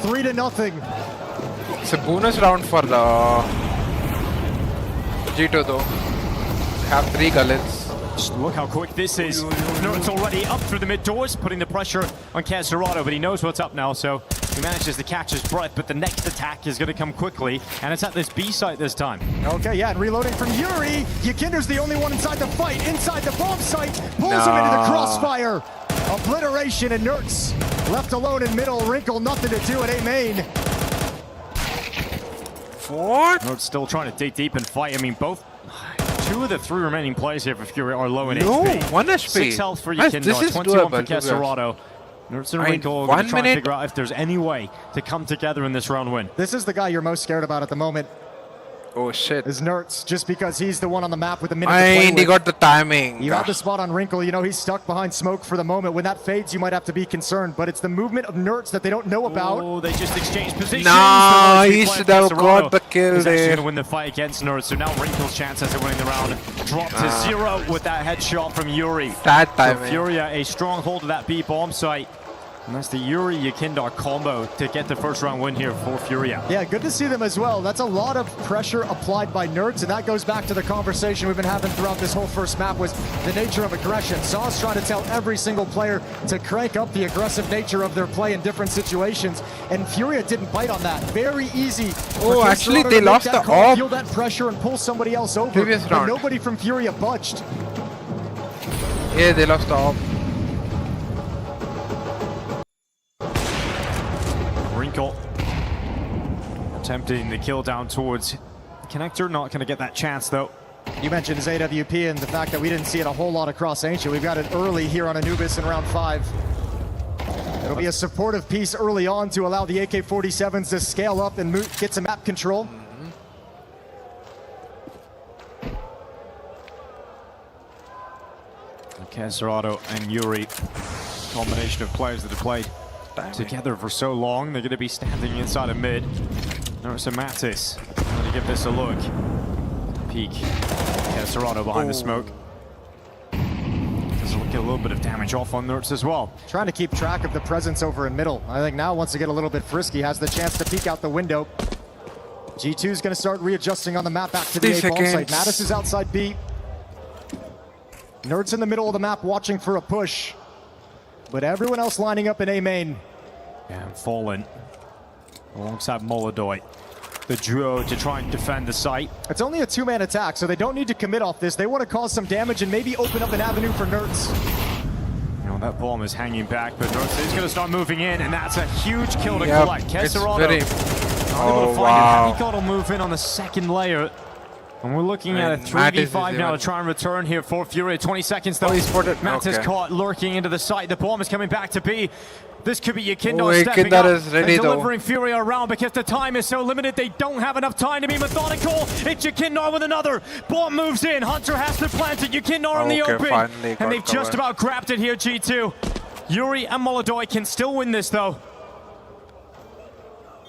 3-0. It's a bonus round for the G2 though. They have 3 gullets. Just look how quick this is. It's already up through the mid doors, putting the pressure on Castorado, but he knows what's up now, so he manages to catch his breath, but the next attack is going to come quickly, and it's at this B site this time. Okay, yeah, and reloading from Yuri. Yukinder's the only one inside the fight, inside the bomb site, pulls him into the crossfire. Obliteration, and Nertz left alone in middle. Wrinkle, nothing to do at A main. What? Nertz still trying to dig deep and fight. I mean, both 2 of the 3 remaining players here for FURIA are low in HP. 1 HP. 6 health for Nice, Yukindar, this is 21 for doable, to be Castorado. Nertz and I mean, Wrinkle 1 going to try and minute. figure out if there's any way to come together in this round win. This is the guy you're most scared about at the moment. Oh shit. Is Nertz, just because he's the one on the map with a minute to play And he with. got the timing. You have the spot on Wrinkle. You know, he's stuck behind smoke for the moment. When that fades, you might have to be concerned, but it's the movement of Nertz that they don't know about. Oh, they just exchanged positions. Nah, The he player should have Castorado got the kill is actually there. going to win the fight against Nertz, so now Wrinkle's chances of winning the round drop to 0 with that headshot from Yuri. That So timing. FURIA a strong hold of that B bomb site. And that's the Yuri Yukindar combo to get the first round win here for FURIA. Yeah, good to see them as well. That's a lot of pressure applied by Nertz, and that goes back to the conversation we've been having throughout this whole first map, was the nature of aggression. Sauce trying to tell every single player to crank up the aggressive nature of their play in different situations, and FURIA didn't bite on that. Very easy. for Oh, actually, Castorado they to make lost that the call, op. feel that pressure and pull somebody else over. Previous But round. nobody from FURIA budged. Yeah, they lost the op. Wrinkle attempting the kill down towards Connector, not going to get that chance though. You mentioned his AWP and the fact that we didn't see it a whole lot across Ancient. We've got it early here on Anubis in round 5. It'll be a supportive piece early on to allow the AK-47s to scale up and get some map control. Castorado and Yuri, combination of players that have played together for so long. They're going to be standing inside of mid. There's a Mattis. Going to give this a look. peek. Yeah, Serrano behind the smoke. Does get a little bit of damage off on Nerds as well. Trying to keep track of the presence over in middle. I think now wants to get a little bit frisky, has the chance to peek out the window. G2 is going to start readjusting on the map back to the A bomb site. Mattis is outside B. Nerds in the middle of the map watching for a push. But everyone else lining up in A main. Yeah, and Fallen alongside Molodoy. The duo to try and defend the site. It's only a two-man attack, so they don't need to commit off this. They want to cause some damage and maybe open up an avenue for Nerds. You know, that bomb is hanging back, but Nerds is going to start moving in, and that's a huge kill to collect. Kesserano not able to find it. He got to move in on the second layer. And we're looking at a 3v5 now to try and return here for FURIA. 20 seconds though. Matt is caught lurking into the site. The bomb is coming back to B. This could be Yikindo stepping up and delivering FURIA around because the time is so limited. They don't have enough time to be methodical. It's Yikindo with another. Bomb moves in. Hunter has to plant it. Yikindo in the open. And they've just about grabbed it here, G2. Yuri and Molodoy can still win this though.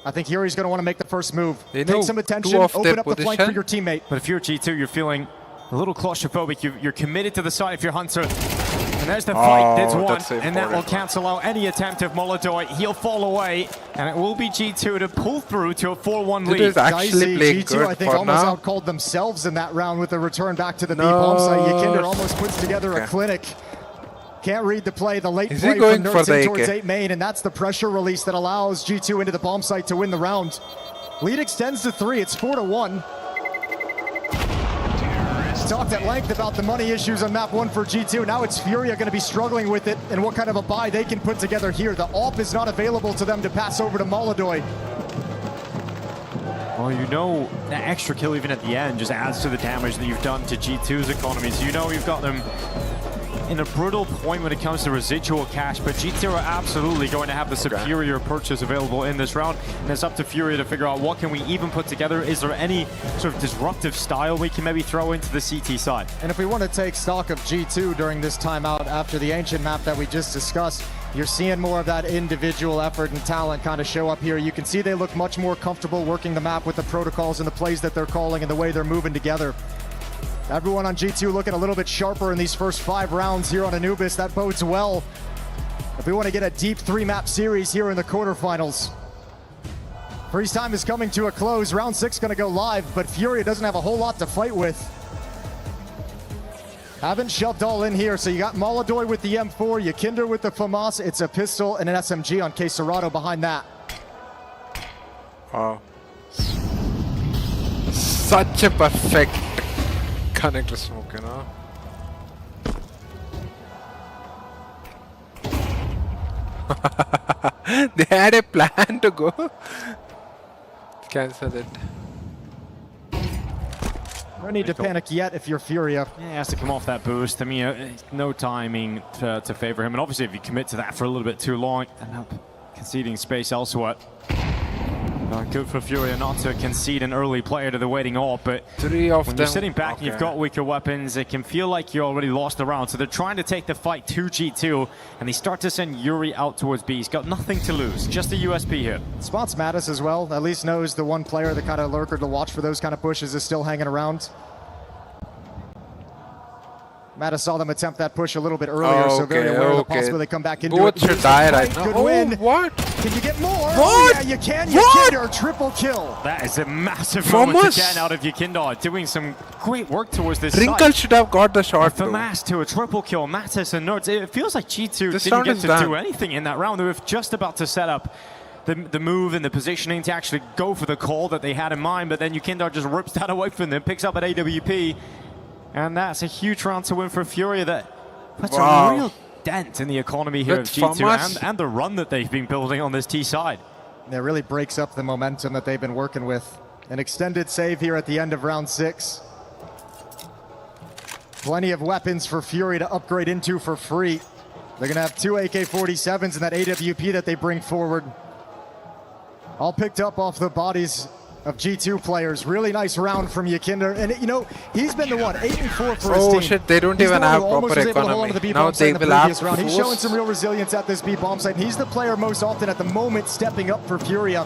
I think Yuri's going to want to make the first move. Take some attention, open up the flank for your teammate. But if you're G2, you're feeling a little claustrophobic. You're committed to the side if you're Hunter. And there's the fight. That's one. And that will cancel out any attempt of Molodoy. He'll fall away. And it will be G2 to pull through to a 4-1 lead. G2, I think, almost outcalled themselves in that round with the return back to the B bomb site. Yikindo almost puts together a clinic. Can't read the play. The late play from Nerds towards 8 main, and that's the pressure release that allows G2 into the bomb site to win the round. Lead extends to 3. It's 4-1. Talked at length about the money issues on map 1 for G2. Now it's FURIA going to be struggling with it and what kind of a buy they can put together here. The AWP is not available to them to pass over to Molodoy. Well, you know, that extra kill even at the end just adds to the damage that you've done to G2's economy. So you know you've got them in a brutal point when it comes to residual cash, but G2 are absolutely going to have the superior purchase available in this round, and it's up to FURIA to figure out what can we even put together. Is there any sort of disruptive style we can maybe throw into the CT side? And if we want to take stock of G2 during this timeout after the Ancient map that we just discussed, you're seeing more of that individual effort and talent kind of show up here. You can see they look much more comfortable working the map with the protocols and the plays that they're calling and the way they're moving together. Everyone on G2 looking a little bit sharper in these first 5 rounds here on Anubis. That bodes well if we want to get a deep 3-map series here in the quarterfinals. Freeze time is coming to a close. Round 6 going to go live, but FURIA doesn't have a whole lot to fight with. Haven't shoved all in here, so you got Molodoy with the M4, Yikindo with the FAMAS. It's a pistol and an SMG on Kesserano behind that. Wow. Such a perfect connector smoke, you know. They had a plan to go. Cancel it. No need to panic yet if you're FURIA. Yeah, he has to come off that boost. I mean, no timing to favor him. And obviously, if you commit to that for a little bit too long, end up conceding space elsewhere. Good for FURIA not to concede an early player to the waiting AWP, but when you're sitting back and you've got weaker weapons, it can feel like you already lost the round. So they're trying to take the fight to G2, and they start to send Yuri out towards B. He's got nothing to lose, just a USP here. Spots Mattis as well. At least knows the one player, the kind of lurker to watch for those kind of pushes, is still hanging around. Mattis saw them attempt that push a little bit earlier, so very aware of the possibility they come back into it. Should die right now. Good win. What? Can you get more? What? Oh, yeah, you can. Yikindo, triple kill. That is a massive moment again out of Yikindo, doing some great work towards this Wrinkle side. should have got the shot. FAMAS to a triple kill. Mattis and Nerds. It feels like G2 didn't get to do anything in that round. They were just about to set up the move and the positioning to actually go for the call that they had in mind, but then Yikindo just rips that away from them, picks up at AWP. And that's a huge round to win for FURIA that puts a real dent in the economy here of G2 and the run that they've been building on this T side. It really breaks up the momentum that they've been working with. An extended save here at the end of round 6. Plenty of weapons for FURIA to upgrade into for free. They're going to have 2 AK-47s and that AWP that they bring forward. All picked up off the bodies of G2 players. Really nice round from Yikindo, and you know, he's been the one, 8-4 for his team. Oh shit, they don't even have proper economy. Now they will have round. He's showing some real resilience at this B bomb site. He's the player most often at the moment stepping up for FURIA.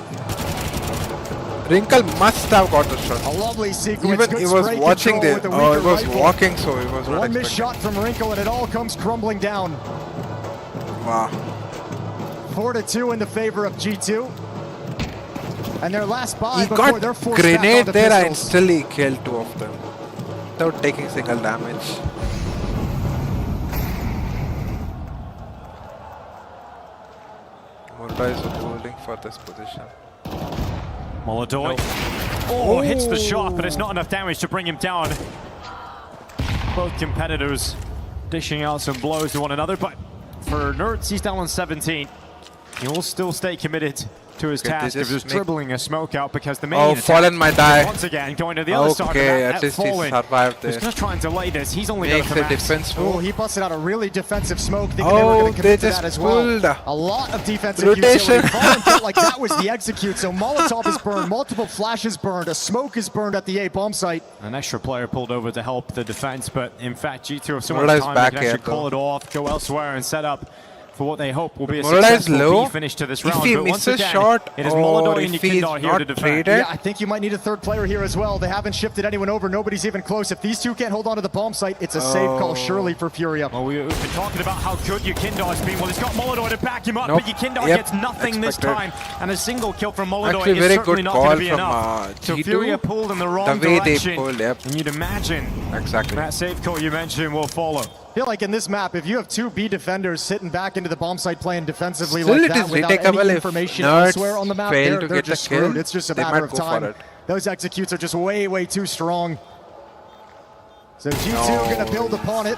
Wrinkle must have got the shot. A lovely sequence. Even Good he was spray watching control this. with the Oh, he weaker was rifle. walking, so he was not One missed expecting. shot from Wrinkle, and it all comes crumbling down. Wow. 4-2 in the favor of G2. And their last buy He before got their forced back grenade onto there and pistols. still he killed 2 of them without taking single damage. Murda is holding for this position. Molodoi. Oh, hits the shot, but it's not enough damage to bring him down. Both competitors dishing out some blows to one another, but for Nerds, he's down on 17. He will still stay committed to his Okay, they task of just just make- dribbling a smoke out because the main Oh, attack Fallen might die. once again going to the other side of Okay, that. at least he Fallen. survived He's there. going to try and delay this. He's only got Makes a the max. defense Oh, move. he busted out a really defensive smoke, thinking they were Oh, going to they commit to just that as pulled. well. A lot of defensive Rotation. utility. Fallen felt like that was the execute, so Molotov is burned, multiple flashes burned, a smoke is burned at the A bomb site. An extra player pulled over to help the defense, but in fact, G2 have so Murda much is time back they can here, actually call it off, go elsewhere, and set up for what they hope will be a Murda is successful low. B finish to this If round. he But once misses again, shot, it is or Molodoi and if he's Yekindar here not to defend. traded, Yeah, I think you might need a third player here as well. They haven't shifted anyone over. Nobody's even close. If these two can't hold on to the bomb site, it's a safe call surely for Furia. Well, we've been talking about how good Yekindar's been. Well, he's got Molodoi to back him up, Nope. but Yekindar Yep. gets nothing this Expected. time. And a single kill from Molodoi Actually, is very certainly good not going call to be from enough. So G2. Furia pulled in the wrong The way they direction. pulled, yep. And you'd imagine Exactly. that safe call you mentioned will follow. I feel like in this map, if you have two B defenders sitting back into the bomb site playing defensively Still, like it that is without retakeable any if information Nerds elsewhere on the map, fail to they're get the just kill, screwed. It's just a they matter might of go for time. it. Those executes are just way, way too strong. So G2 going to build upon it.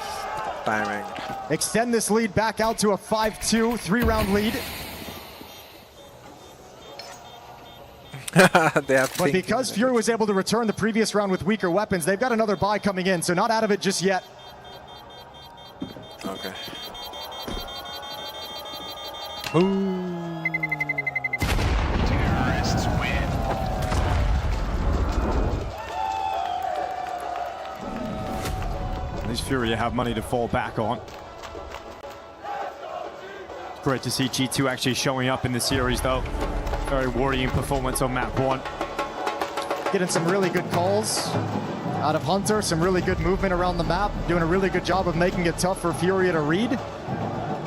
Timing. Extend this lead back out to a 5-2, 3-round lead. They are But thinking. because Fury was able to return the previous round with weaker weapons, they've got another buy coming in, so not out of it just yet. Okay. Terrorists win. At least Furia have money to fall back on. It's great to see G2 actually showing up in the series, though. Very worrying performance on map 1. Getting some really good calls out of Hunter, some really good movement around the map, doing a really good job of making it tough for Furia to read.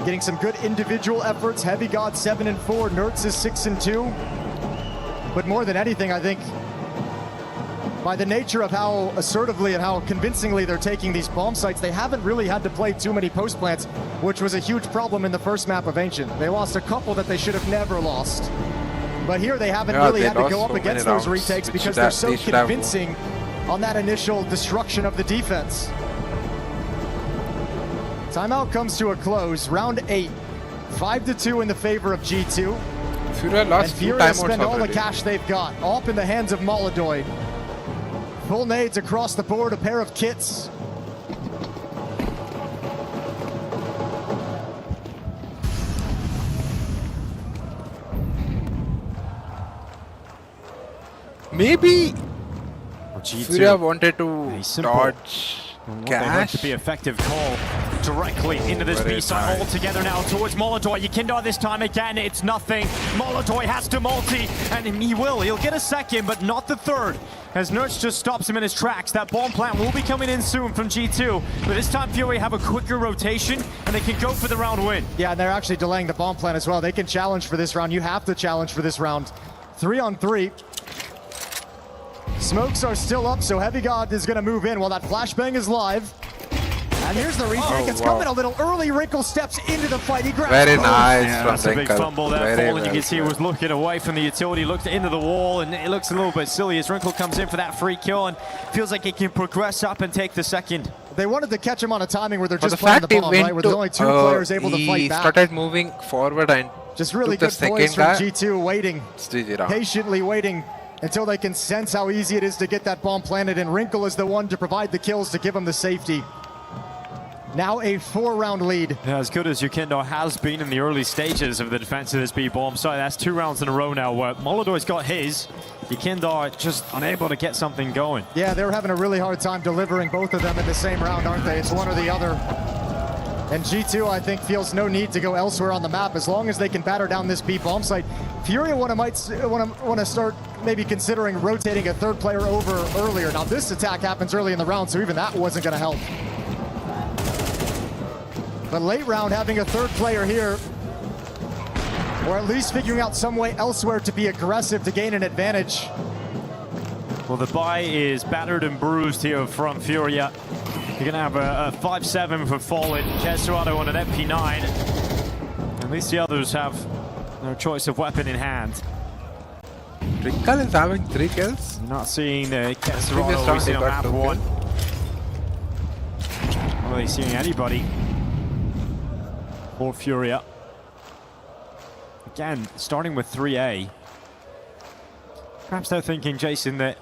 Getting some good individual efforts. Heavy God 7-4, Nerds is 6-2. But more than anything, I think, by the nature of how assertively and how convincingly they're taking these bomb sites, they haven't really had to play too many post plants, which was a huge problem in the first map of Ancient. They lost a couple that they should have never lost. But here they haven't really they had to lost go up so many against those rounds, retakes which because should they're have- so they should have won. convincing on that initial destruction of the defense. Timeout comes to a close. Round 8, 5-2 in the favor of G2. Furia And lost 2 Furia timeouts spend all the already. cash they've got, all up in the hands of Molodoi. Full nades across the board, a pair of kits. Maybe G2. Furia wanted to A simple dodge what they hope to cash. be effective call directly into this Very B side nice. all together now towards Molodoi. Yekindar this time again, it's nothing. Molodoi has to multi, and he'll get a second, but not the third. As Nerds just stops him in his tracks. That bomb plant will be coming in soon from G2, but this time Fury have a quicker rotation, and they can go for the round win. Yeah, and they're actually delaying the bomb plant as well. They can challenge for this round. You have to challenge for this round. 3-on-3. Smokes are still up, so Heavy God is going to move in while that flashbang is live. And here's the retake. Oh, It's wow. coming a little early. Wrinkle steps into the fight. He grabs Very both. nice Yeah, from that's a big Wrinkle. fumble there. Very Fallen, you well can see, played. was looking away from the utility, looked into the wall, and it looks a little bit silly as Wrinkle comes in for that free kill and feels like he can progress up and take the second. They wanted to catch him on a timing where they're But just the playing fact the he bomb, went right? Where to, there's only two players able to fight he back. started moving forward and Just really took good the poise second from guy. G2, waiting, It's 3-0. patiently waiting until they can sense how easy it is to get that bomb planted, and Wrinkle is the one to provide the kills to give him the safety. Now a 4-round lead. Yeah, as good as Yekindar has been in the early stages of the defense of this B-bomb site, that's 2 rounds in a row now where Molodoi's got his. Yekindar just unable to get something going. Yeah, they're having a really hard time delivering both of them in the same round, aren't they? It's one or the other. And G2, I think, feels no need to go elsewhere on the map. As long as they can batter down this B bomb site, Furia might want to start maybe considering rotating a third player over earlier. Now this attack happens early in the round, so even that wasn't going to help. But late round, having a third player here, or at least figuring out some way elsewhere to be aggressive to gain an advantage. Well, the buy is battered and bruised here from Furia. You're going to have a 5-7 for Fallen, Keserado on an MP9. At least the others have no choice of weapon in hand. Rinkal is having 3 kills. You're not seeing Keserado we see on map 1. Not really seeing anybody for Furia. Again, starting with 3A. Perhaps they're thinking, Jason, that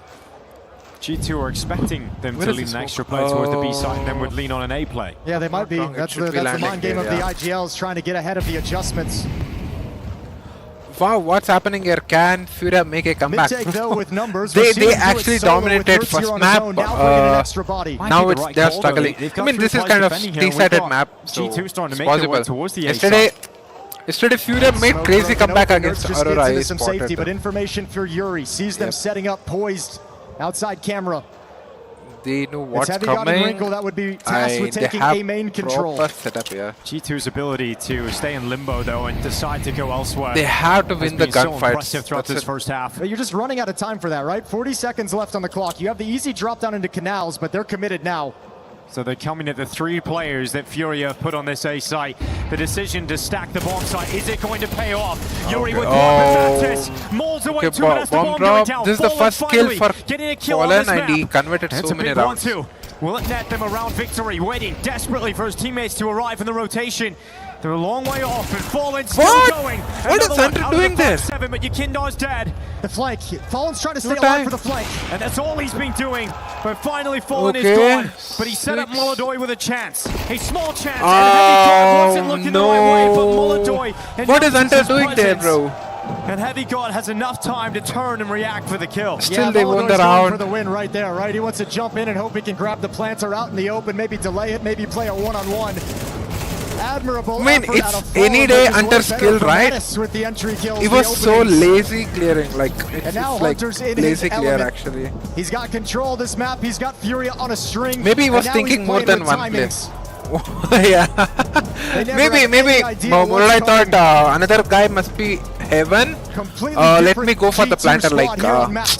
G2 are expecting them to lean an extra play towards the B side and then would lean on an A play. Yeah, they might be. That's the mind game of the IGLs, trying to get ahead of the adjustments. Wow, what's happening here? Can Furia make a comeback? Mid-take though with numbers. they actually dominated first map. Now they're struggling. I mean, this is kind of T-sided map, so G2 starting to it's make their way possible. towards the A side. Yesterday Furia made crazy comeback against just Aurora. gets into some safety, but information for Yuri. Sees them setting up, poised, outside camera. They know what's Heavy coming. and Wrinkle that would be tasked with taking A main control. Setup, yeah. G2's ability to stay in limbo though and decide to go elsewhere. They have to win the gunfights. So impressive throughout this first half. But you're just running out of time for that, right? 40 seconds left on the clock. You have the easy drop down into canals, but they're committed now. So they're coming at the 3 players that Furia put on this A site. The decision to stack the bomb site, is it going to pay off? Yuri with Mantis, molds away to it as the bomb going down. This is the first kill for Fallen and he converted so many rounds. Will it net them around victory? Waiting desperately for his teammates to arrive in the rotation. They're a long way off, and Fallen's still going. What is Hunter doing there? 7, but Yakindar's dead. The flank. Fallen's trying to stay alive for the flank. And that's all he's been doing. But finally Fallen is gone. But he set up Molodoy with a chance. A small chance. And Heavy God wasn't looking the right way, but Molodoy. What is Hunter doing there, bro? And Heavy God has enough time to turn and react for the kill. Still they won the round. For the win right there, right? He wants to jump in and hope he can grab the planter out in the open, maybe delay it, maybe play a one-on-one. Admirable. I mean, it's any day under skill, right? With the entry kills, he was so lazy clearing, like it's now like Hunter's in lazy his clear element. actually. He's got control of this map. He's got Furia on a string. Maybe he was thinking more than one place. Yeah. maybe Murai thought another guy must be heaven. Let me go for the planter. Like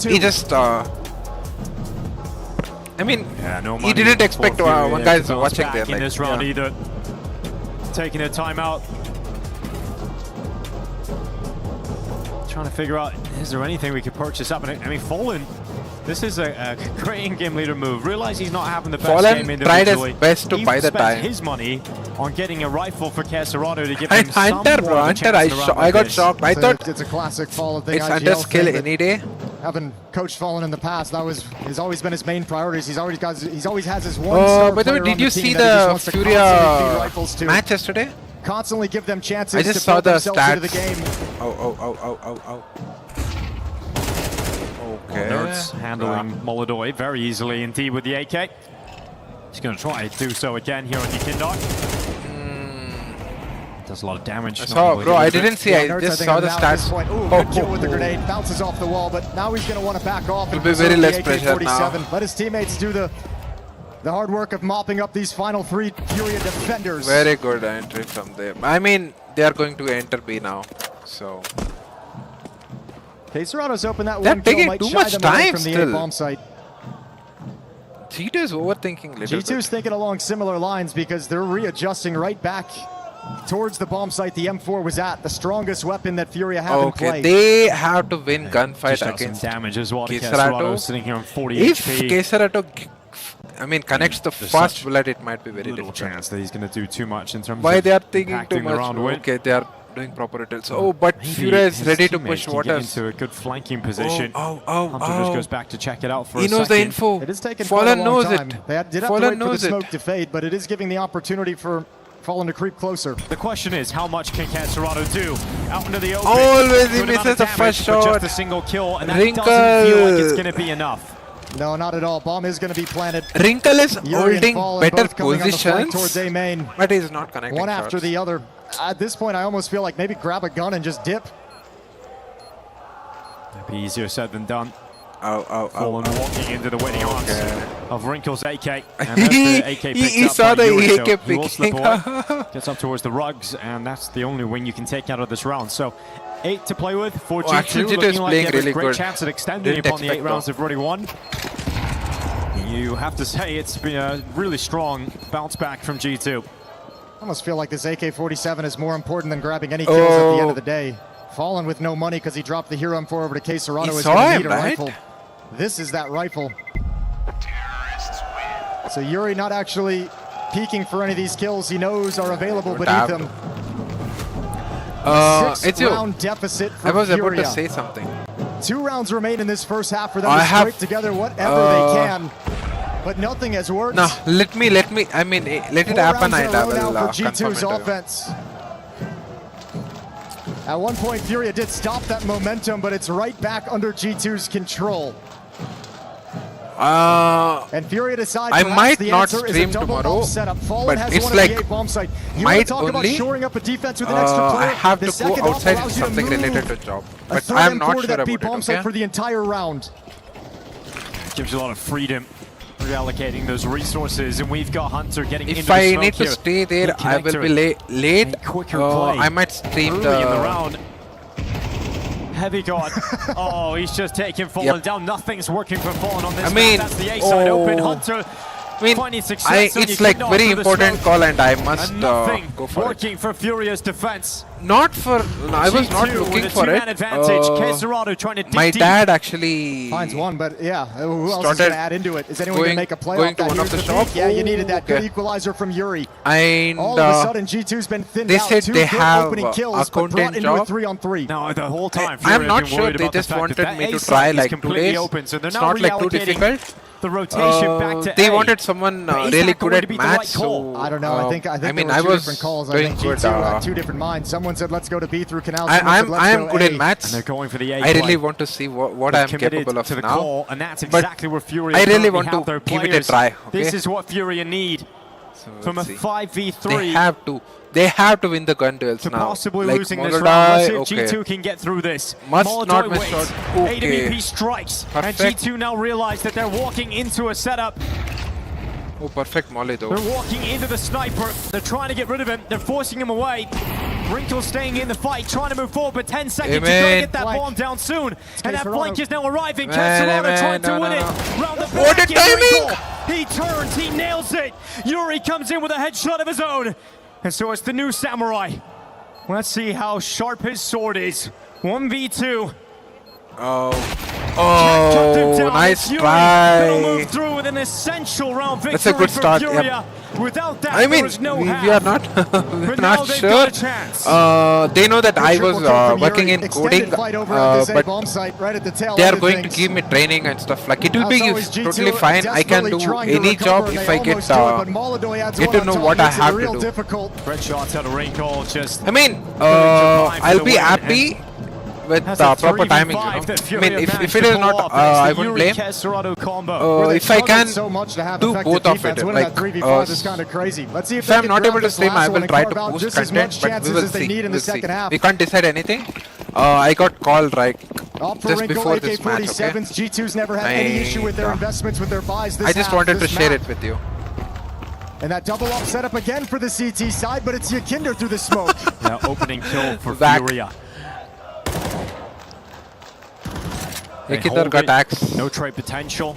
he just. I mean, he didn't expect one guy's watching there. In this round either. Taking a timeout. Trying to figure out, is there anything we could purchase up? I mean, Fallen, this is a great in-game leader move. Realize he's not having the best game individually. Tried his best to buy the time. He spent his money on getting a rifle for Keserado to give him Hunter, some more of a chance I got shocked. I thought it's a classic Fallen thing. It's under skill any day. Having coached Fallen in the past, that has always been his main priorities. He's always has his one star by the way, player did on you the see team that he the just wants to Furia constantly feed match yesterday? Constantly give them chances I just to saw build the themselves stats. into the game. Oh. Okay. Nerds handling Molodoy very easily indeed with the AK. He's going to try to do so again here on Yakindar. Does a lot of damage. I didn't see. I just saw the stats. Good kill with the grenade. Bounces off the wall, but now he's going to want to back off. It'll be very less pressure now. Let his teammates do the hard work of mopping up these final 3 Furia defenders. Very good entry from them. I mean, they are going to enter B now, so. Keserado's open that They're one kill, taking might too shy much them away time from the still. A bomb site. G2 is overthinking little G2 is thinking along similar lines because they're readjusting right back towards the bomb site the M4 was at, the strongest weapon that Furia have in play. They have to win gunfight against some damage as well. Keserato. Sitting here on 40 if HP. Keserato, connects the first bullet, it might be very difficult. Chance that he's going to do too much in terms Why of they are thinking too much? round win. Okay, they are doing proper returns. But Furia is ready to push waters. Into a good flanking position. Hunter just goes back to check it out for he a second. knows the info. It is taking Fallen quite a long knows time. it. They did have to wait for the smoke to fade, but it is giving the opportunity for Fallen to creep closer. The question is, how much can Keserado do out into the open? Always he misses the first shot. Just a single kill, and that doesn't feel like it's going to be enough. No, not at all. Bomb is going to be planted. Wrinkle is Yuri holding better positions, towards A main. but he's not connecting One after shots. the other. At this point, I almost feel like maybe grab a gun and just dip. It'd be easier said than done. Fallen walking into the winning arms of Wrinkle's AK. And the AK he saw the AK picking. Gets up towards the rugs, and that's the only win you can take out of this round. So 8 to play with for G2. Actually, Looking like they have really a great good. chance at extending Didn't upon the 8 expect rounds that. they've already won. You have to say it's been a really strong bounce back from G2. I almost feel like this AK-47 is more important than grabbing any kills at the end of the day. Fallen with no money because he dropped the Hero M4 over to K. Serrano. Is going to need a rifle. This is that rifle. So Yuri not actually peeking for any of these kills he knows are available beneath him. It's you. Round deficit for I was FURIA. about to say something. 2 rounds remain in this first half for them to scrape together whatever they can. But nothing has worked. No, let me. I mean, let it happen, and I will for confirm G2's it. offense. At one point, FURIA did stop that momentum, but it's right back under G2's control. And FURIA decides I might the not answer is stream a double tomorrow, bomb setup. Fallen but has it's one like of the 8 bomb site. You want might to talk about only. shoring up a defense with an extra player? I have The to second go off outside allows you to something move related to job, a but third I am M4 not to sure that B about bomb it. site Okay. for the entire round. Gives you a lot of freedom reallocating those resources, and we've got Hunter getting into If the I smoke need to here. stay there, Good I will connector. be late. Quicker play. I might stream Early in the round. Heavy God. Oh, he's just taking Fallen down. Nothing's working for Fallen on this I mean, map. That's the A side open. Hunter finding success. it's like very important call, and I must nothing go for it. working for Furia's defense. Not for. I was not G2 looking with a for two-man it. advantage. Kesserado trying to dig My deep. dad actually Finds one, but yeah, who else is started going to add into it? Is anyone going to make a play going off to that? one of Here's the peek. shop. Yeah, you needed that good Okay. equalizer from Yuri. And All of a sudden, G2's been thinned they out. said 2 they good have opening kills, a but brought content into a job. 3-on-3. No, the whole time. I'm not Furia have been sure. worried They about the just fact wanted that me to A try side is like 2 completely days. open, so they're It's now not like too reallocating difficult. the rotation back to They A. wanted someone But is really that good going to at be the right match. call? So I don't know. I think I there mean, were I 2 was different calls. I doing think good. G2 had 2 different minds. Someone said, let's go to B through canal. I'm good in match. And they're going for the A I really play. want to see what They're I'm committed capable of to the now. call, and that's But exactly where Furia I really currently want have to their give it a players. try. Okay? This is what Furia need from a let's see. 5v3. They have to win the gun duels to now. possibly Like losing this Molodai, round. Let's see if okay. G2 can get through this. Must Molodai not miss waits. shot. Okay. AWP strikes. Perfect. And G2 now realize that they're walking into a setup. Oh, perfect molly though. They're walking into the sniper. They're trying to get rid of him. They're forcing him away. Wrinkle staying in the fight, trying to move forward, but 10 seconds. You've got to get that bomb down soon. And that flank is now arriving. Kesserado trying to win it. Round the What back a in timing! Wrinkle. He turns, he nails it. Yuri comes in with a headshot of his own. And so it's the new Samurai. Let's see how sharp his sword is. 1v2. Oh, nice They'll try. move through with an essential round victory That's a good for start. Furia. Yep. Without that, I mean, there is no we half. are not we're now not they've sure. got a chance. They know that I was working in coding, Fight over at this A but bomb site right at the tail they end are of going to things. give me training and stuff. Like it will That's be always G2 totally fine. I can do desperately trying to any recover, job and if they I get almost do it, but Molodai adds get one to on know top, what I makes it have real to do. difficult. Red shots out of Wrinkle, just I mean, time for I'll the be win, happy with that's a proper 3v5 timing. You know? that I Furia mean, if managed it to is pull not, off, and it's I the wouldn't Yuri blame. Kesserado combo. If I can so much to have do effective both of defense. it, Winning like that 3v5 is kind of crazy. Let's see if they I'm can not grab able to this stream, last I one will and try carve to out boost just as much content, but we chances will as they see. need in the We'll see. second half. We can't decide anything. I got called like Up for just Wrinkle, before this match. Okay? AK-47s. G2's never had any issue with their investments, with their buys this I just half, wanted to this share map. it with you. And that double up setup again for the CT side, but it's Yakinder through the smoke. Now opening kill for Back. Furia. They Yakinder hold got it. axe. No trade potential.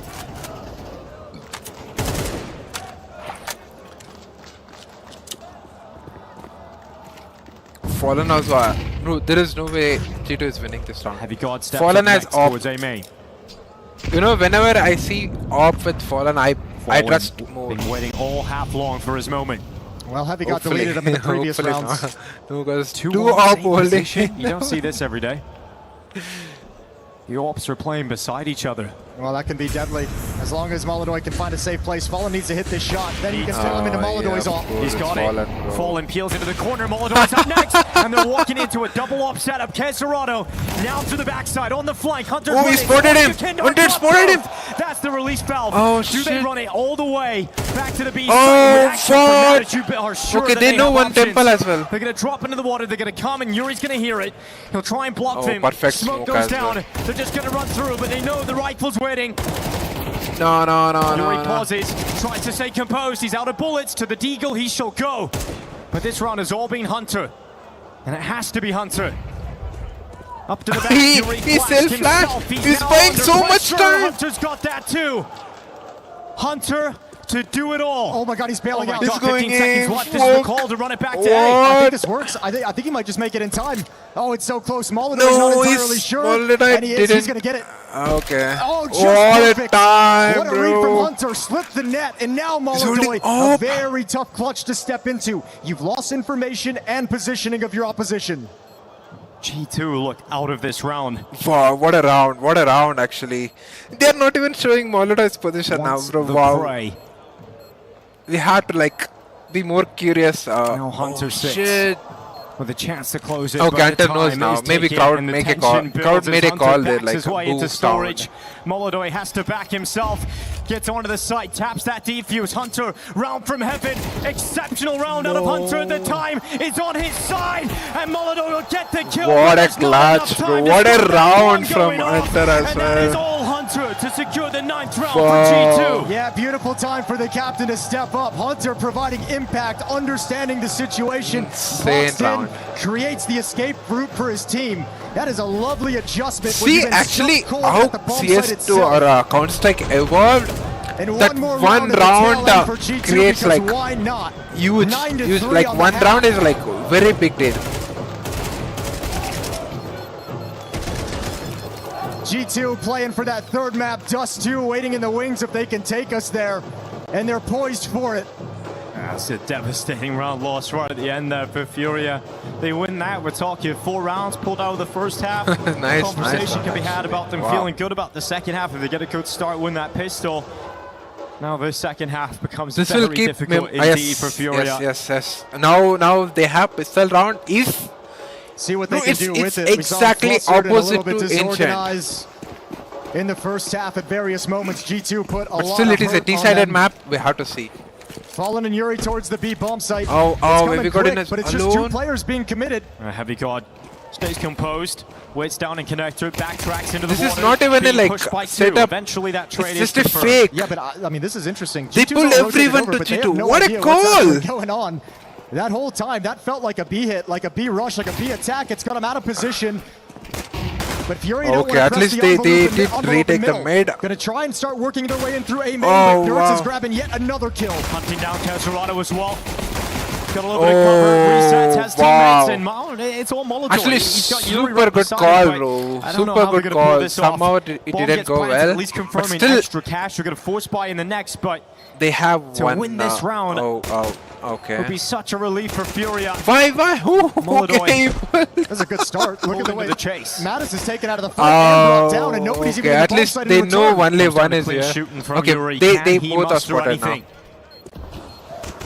Fallen also. No, there is no way G2 is winning this round. Heavy God steps Fallen up has next op. towards A main. You know, whenever I see op with Fallen, I trust more. Been waiting all half long for his moment. Well, Heavy got Hopefully. deleted him in the previous Hopefully rounds. not. No, because Two two ops op in holding. position. You don't see this every day. The ops are playing beside each other. Well, that can be deadly. As long as Molodoi can find a safe place, Fallen needs to hit this shot. Then he can steal him into Molodoi's off. He's got it. Fallen peels into the corner. Molodoi's up next. And they're walking into a double up setup. Kesserado now to the backside on the flank. Hunter's he spotted him. Hunter spotted him. That's the release valve. Oh, Do shit. they run it all the way back to the B Oh, side? fuck. Okay, they know one temple as well. They're going to drop into the water. They're going to come, and Yuri's going to hear it. He'll try and block them. Perfect Smoke smoke goes as down. well. They're just going to run through, but they know the rifle's waiting. No. Yuri pauses, tries to stay composed. He's out of bullets. To the Deagle, he shall go. But this round has all been Hunter. And it has to be Hunter. Up to the back, Yuri He's flashed self-flash. himself. He's now buying under so much pressure. time. Hunter's got that too. Hunter to do it all. Oh my god, he's bailing out. He's He's going 15 seconds left. This is the call to run it back to A. I think this works. I think he might just make it in time. Oh, it's so close. Molodoi's not entirely sure. And he's going to get it. Okay. Oh, just what perfect. a time, What a read from Hunter. Slipped the net, and now Molodoi, a very tough clutch to step into. You've lost information and positioning of your opposition. G2 look out of this round. Wow, what a round actually. They're not even showing Molodoi's position now, bro. Wow. Prey. We had to like be more curious. Now Hunter sits. Shit. With a chance to close it. Oh, but the Ganter knows time now. is Maybe ticking crowd and the make a call. tension Crowd builds made as a call Hunter there, backs like his way into boost storage. Molodoi has to back himself. Gets onto the site, taps that defuse. Hunter, round from heaven. Exceptional round out of Hunter. The time is on his side, and Molodoi will get the kill. What a clutch, bro. What a round from Hunter as And that is well. all Hunter to secure the 9th round for G2. Yeah, beautiful time for the captain to step up. Hunter providing impact, understanding the situation. Insane Boxed in, round. creates the escape route for his team. That is a lovely adjustment. when See, you've been actually, so cold how at the bomb site CS2 itself. or Counter-Strike evolved, And that more one round at the round tail end for G2 creates because like why not? huge, 9-3 like on the one half. round is like very big deal. G2 playing for that third map. Dust 2 waiting in the wings if they can take us there. And they're poised for it. That's a devastating round loss right at the end there for FURIA. They win that. We're talking 4 rounds pulled out of the first half. Nice, Conversation nice. can be had about them feeling good about the second half if they get a good start, win that pistol. Now the second half becomes This very will keep difficult him. indeed for FURIA. Yes. Now they have pistol round. If See what they No, can it's- do it's with it. We saw them exactly flustered and a little opposite bit to Ancient. disorganized in the first half at various moments. G2 put a but lot still, of it is a hurt on decided them. map. We have to see. Fallen and Yuri towards the B bomb site. Oh, It's we coming got in quick, as but it's just 2 alone. players being committed. Heavy guard stays composed, waits down in connector, backtracks into the This water. is not even a being like pushed by 2. setup. Eventually that trade It's is just a confirmed. fake. Yeah, but I mean, this is interesting. They G2's pull all rotated everyone over, to but they G2. have no What a idea what's call! actually going on. That whole time, that felt like a B hit, like a B rush, like a B attack. It's got him out of position. But FURIA don't Okay, want to at press least the they envelope in did envelope in retake the middle. mid. Gonna try and start working their way in through A main, Oh, but Nerds wow. is grabbing yet another kill. Hunting down Kesserado as well. Got a little bit of cover, resets, has wow. teammates, and it's all Molodoi. Actually, He's got Yuri super right good beside call, him, but bro. I don't know Super how they're good gonna pull call. this off. Somehow it Bomb didn't gets go planted, well. At least But confirming still, extra cash. They're going to force buy in the next, but they have to one. win this round Okay. would be such a relief for FURIA. Why? Molodoi. Okay. That's a good start. Look at the way the chase. Mattis is taken out of the fight and brought down, and nobody's even Okay, in the at bomb least site they in know return. only one is Clean here. shooting from Okay, Yuri. they Can he both are muster spotted now. anything?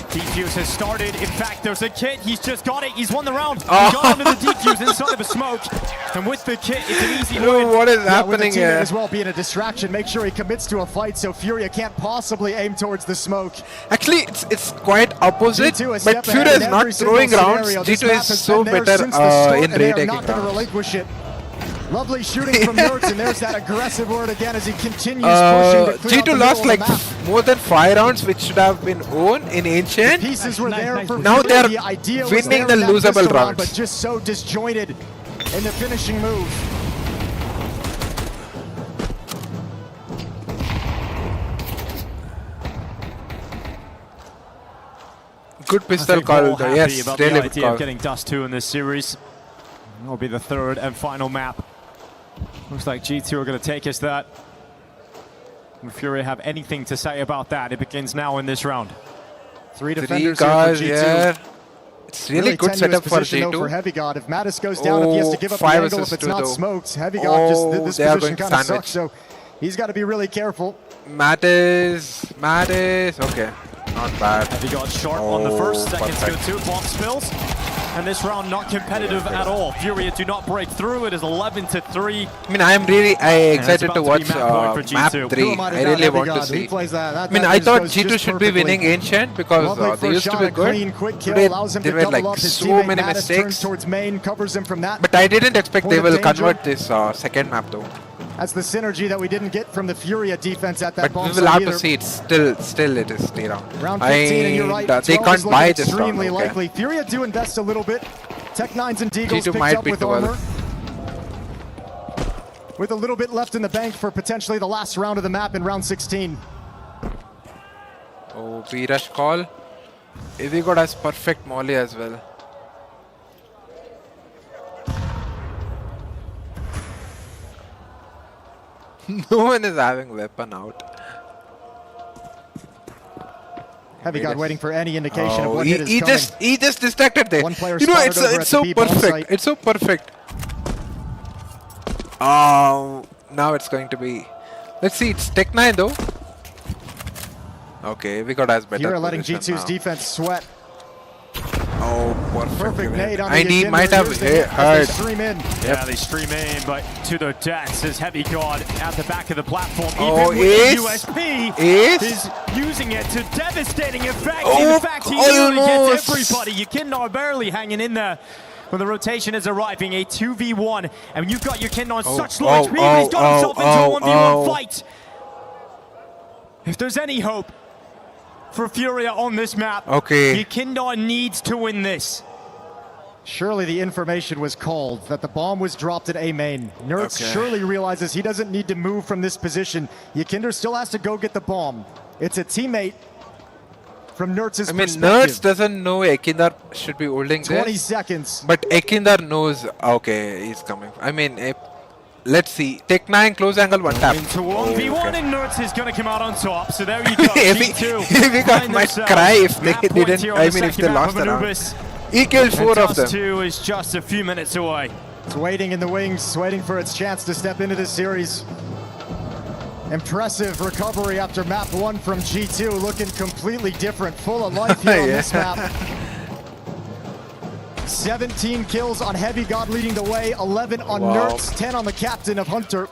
Defuse has started. In fact, there's a kit. He's just got it. He's won the round. He got under the defuse inside of a smoke. And with the kit, it's an easy Bro, win. what is With the happening teammate here? as well being a distraction, make sure he commits to a fight so FURIA can't possibly aim towards the smoke. Actually, it's quite opposite, G2 a but step FURIA ahead is in not every single throwing rounds. scenario. This G2 map is has so been there better since the start, in and they are retaking not going to rounds. relinquish it. Lovely shooting from Nerds, and there's that aggressive word again as he continues pushing to clear out the G2 lost middle like of the map. more than 5 rounds, which should have been won in Ancient. Pieces were there for Now FURIA. they are The idea was winning there the in that losable pistol round, rounds. but just so disjointed in the finishing move. Good pistol call, though. Yes, about really the good idea call. of getting Dust 2 in this series. That'll be the 3rd and final map. Looks like G2 are going to take us that. If FURIA have anything to say about that, it begins now in this round. 3 Three defenders guys, here for G2. yeah. It's really good tenuous setup for position, though, G2. for Heavy God. If Mattis goes down, if he has to give up the 5 angle, if versus it's 2 not though. smoked, Heavy God just this they are position going kind of sandwich. sucks. So He's got to be really careful. Mattis, okay, not bad. Have you got short on the first, seconds go to bomb spills. And this round not competitive at all. FURIA do not break through. It is 11-3. I mean, I'm really excited to watch map 3. I really want to see. I mean, I thought G2 should be winning Ancient because they used to be good. Today, there were like so many mistakes. But I didn't expect they will convert this second map though. That's the synergy that we didn't get from the FURIA defense at that bomb site. But we will have either. to see. It's still it is stay round. Round 15, and you're right. They can't buy this round. Extremely likely. FURIA do invest a little bit. Tech9s and Deagles picked up with armor. With a little bit left in the bank for potentially the last round of the map in round 16. Oh, B-rush call. Ivigot has perfect molly as well. No one is having weapon out. Heavy God waiting for any indication of what hit is coming. He just distracted there. One player you know, it's so perfect. It's so perfect. Oh, now it's going to be. Let's see. It's Tech9 though. Okay, we got as better. You're letting G2's defense sweat. Oh, perfect nade on and he might have heard. Yeah, they stream in, but to the death says Heavy God at the back of the platform. Oh, even with the USP is using it to devastating effect. In fact, he nearly gets everybody. Yukindar barely hanging in there. When the rotation is arriving, a 2v1, and you've got Yukindar on such low HP, but he's got himself into a 1v1 fight. If there's any hope for FURIA on this map, Yukindar needs to win this. Surely the information was called that the bomb was dropped at A main. Nerds surely realizes he doesn't need to move from this position. Yukindar still has to go get the bomb. It's a teammate from Nerds' perspective. Nerds doesn't know Ekindar should be holding 20 seconds. But Ekindar knows, okay, he's coming. I mean, let's see. Tech9 close angle one tap. Into 1v1 and Nerds is going to come out on top. So there you go. G2 might cry if they didn't. I mean, if they lost the round. He killed 4 of them. DarmsteR is just a few minutes away. It's waiting in the wings, waiting for its chance to step into this series. Impressive recovery after map 1 from G2, looking completely different, full of life here on this map. 17 kills on Heavy God leading the way, 11 on Nerds, 10 on the captain of Hunter.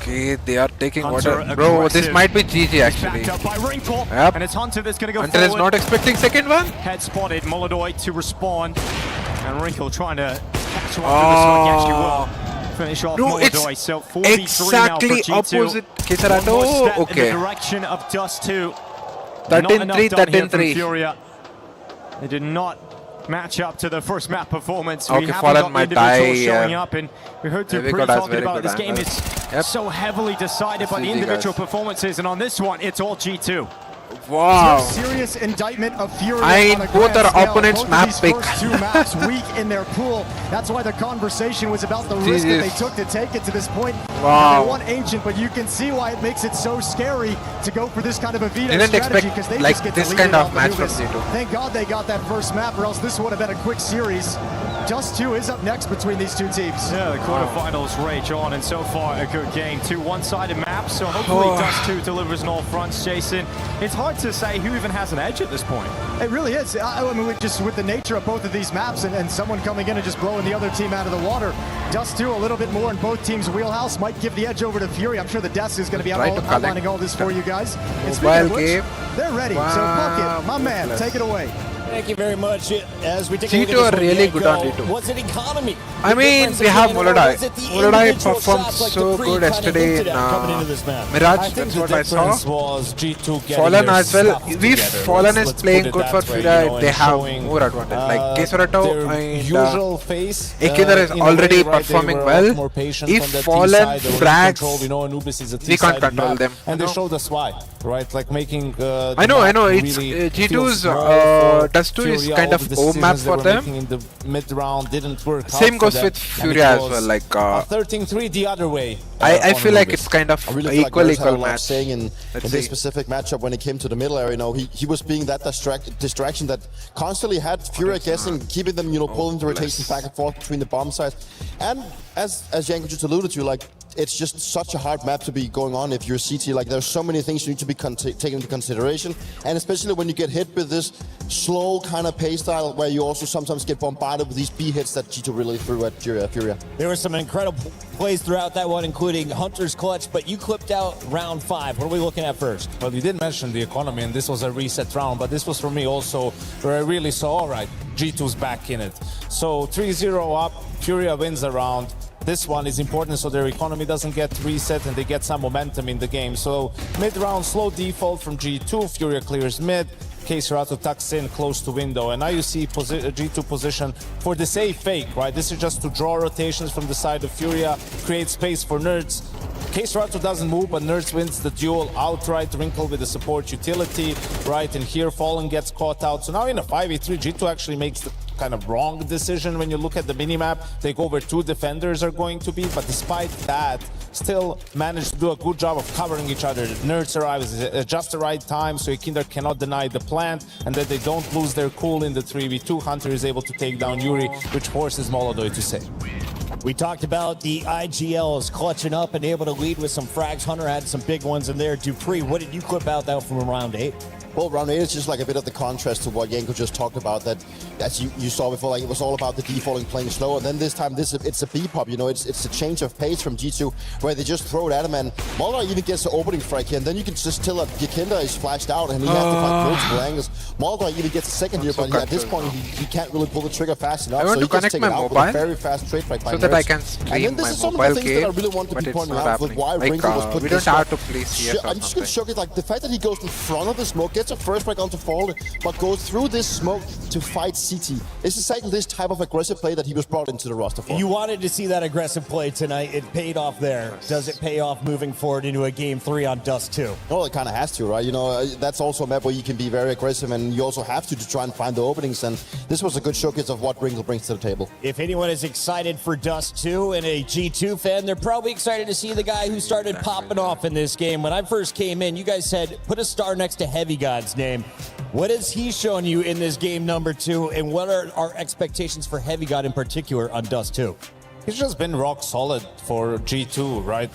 Okay, they are taking water. Bro, this might be GG actually. Yep. And it's Hunter that's going to go Hunter is not expecting second one. Head spotted, Molodoi to respond. And Wrinkle trying to catch one to the side. Yes, you will finish off Molodoi. So 4v3 now for G2. Opposite Kisarato. In the direction of DarmsteR. 13-3, 13-3. They did not match up to the first map performance. Okay, we haven't Fallen got the might individuals die. showing up, and we heard to pre talking about this game is so heavily decided by the individual performances, and on this one, it's all G2. Wow. Serious indictment of FURIA. I both our opponents map pick. First 2 maps weak in their pool. That's why the conversation was about the risk that they took to take it to this point. Wow. They won Ancient, but you can see why it makes it so scary to go for this kind of a veto Didn't strategy, expect because they like just get this to kind of match from from G2. Thank God they got that first map, or else this would have been a quick series. DarmsteR is up next between these two teams. Yeah, the quarterfinals rage on, and so far a good game. 2 one-sided maps, so hopefully DarmsteR delivers on all fronts, Jason. It's hard to say who even has an edge at this point. It really is. I mean, just with the nature of both of these maps and someone coming in and just blowing the other team out of the water, DarmsteR a little bit more in both teams' wheelhouse might give the edge over to FURIA. I'm sure the desk is going to be outlining all this for you guys. And speaking of which, they're ready. So Bucket, my man, take it away. Thank you very much. As we take G2 are really good on D2. Was it economy? I mean, we have Molodoi. Molodoi performed so good yesterday in Mirage, that's what I saw. Fallen as well. If Fallen is playing good for FURIA, they have more advantage. Like Kesurato and Ekindar is already performing well. If Fallen frags, we can't control them. And they showed us why, right? Like making. I know. It's G2's Dust 2 is Furia, kind all of the home map decisions they for were them. making in the mid round didn't work out Same for goes them, with and FURIA it as was well. Like a 13-3 the other way. I on feel like Anubis. it's kind of I really feel equal like Nerds had a lot match. saying in Let's this see. specific matchup when it came to the middle area. You know, he was being that distraction that constantly had Furia guessing, keeping them, you know, pulling the rotation back and forth between the bomb sides. And as Janko just alluded to, like, it's just such a hard map to be going on if you're CT. Like, there's so many things you need to be taken into consideration, and especially when you get hit with this slow kind of pace style, where you also sometimes get bombarded with these B hits that G2 really threw at Furia. There were some incredible plays throughout that one, including Hunter's clutch, but you clipped out round 5. What are we looking at first? Well, you did mention the economy, and this was a reset round, but this was for me also where I really saw, all right, G2's back in it. So 3-0 up, Furia wins the round. This one is important so their economy doesn't get reset and they get some momentum in the game. So mid-round, slow default from G2, Furia clears mid, K-Serato tucks in close to window, and now you see G2 position for the safe fake, right? This is just to draw rotations from the side of Furia, create space for Nerds. K-Serato doesn't move, but Nerds wins the duel outright, Wrinkle with the support utility, right? And here Fallen gets caught out. So now in a 5v3, G2 actually makes the kind of wrong decision when you look at the minimap. Take over 2 defenders are going to be, but despite that, still managed to do a good job of covering each other. Nerds arrives at just the right time, so Ikinder cannot deny the plant, and that they don't lose their cool in the 3v2. Hunter is able to take down Yuri, which forces Molodoi to save. We talked about the IGLs clutching up and able to lead with some frags. Hunter had some big ones in there. Dupree, what did you clip out that from round 8? Well, round 8 is just like a bit of the contrast to what Janko just talked about, that as you saw before, like it was all about the defaulting playing slow, and then this time it's a B-pop, you know, it's a change of pace from G2 where they just throw it at him, and Molodoi even gets the opening frag here, and then you can just tell that Ikinder is flashed out and he has to find multiple angles. Molodoi even gets a second here, but at this point he can't really pull the trigger fast enough, so he just take it out with a very fast trade frag by so that I can and stream then this my is some of mobile the things game, that I really want to but be it's pointing not out with happening. why Like, Wrinkle was put we this don't have way. to play CS or I'm just something. shocked, like the fact that he goes in front of the smoke, gets a first frag onto Fallen, but goes through this smoke to fight CT. It's exactly this type of aggressive play that he was brought into the roster for. You wanted to see that aggressive play tonight. It paid off there. Does it pay off moving forward into a game 3 on Dust 2? Well, it kind of has to, right? You know, that's also a map where you can be very aggressive, and you also have to try and find the openings, and this was a good showcase of what Wrinkle brings to the table. If anyone is excited for Dust 2 and a G2 fan, they're probably excited to see the guy who started popping off in this game. When I first came in, you guys said, put a star next to Heavy God's name. What has he shown you in this game number 2, and what are our expectations for Heavy God in particular on Dust 2? He's just been rock solid for G2, right?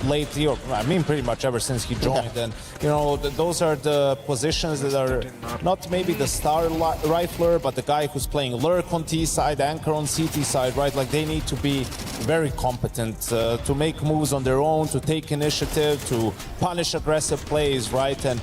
Lately, or I mean pretty much ever since he joined. And, you know, those are the positions that are not maybe the star rifler, but the guy who's playing lurk on T side, anchor on CT side, right? Like, they need to be very competent to make moves on their own, to take initiative, to punish aggressive plays, right? And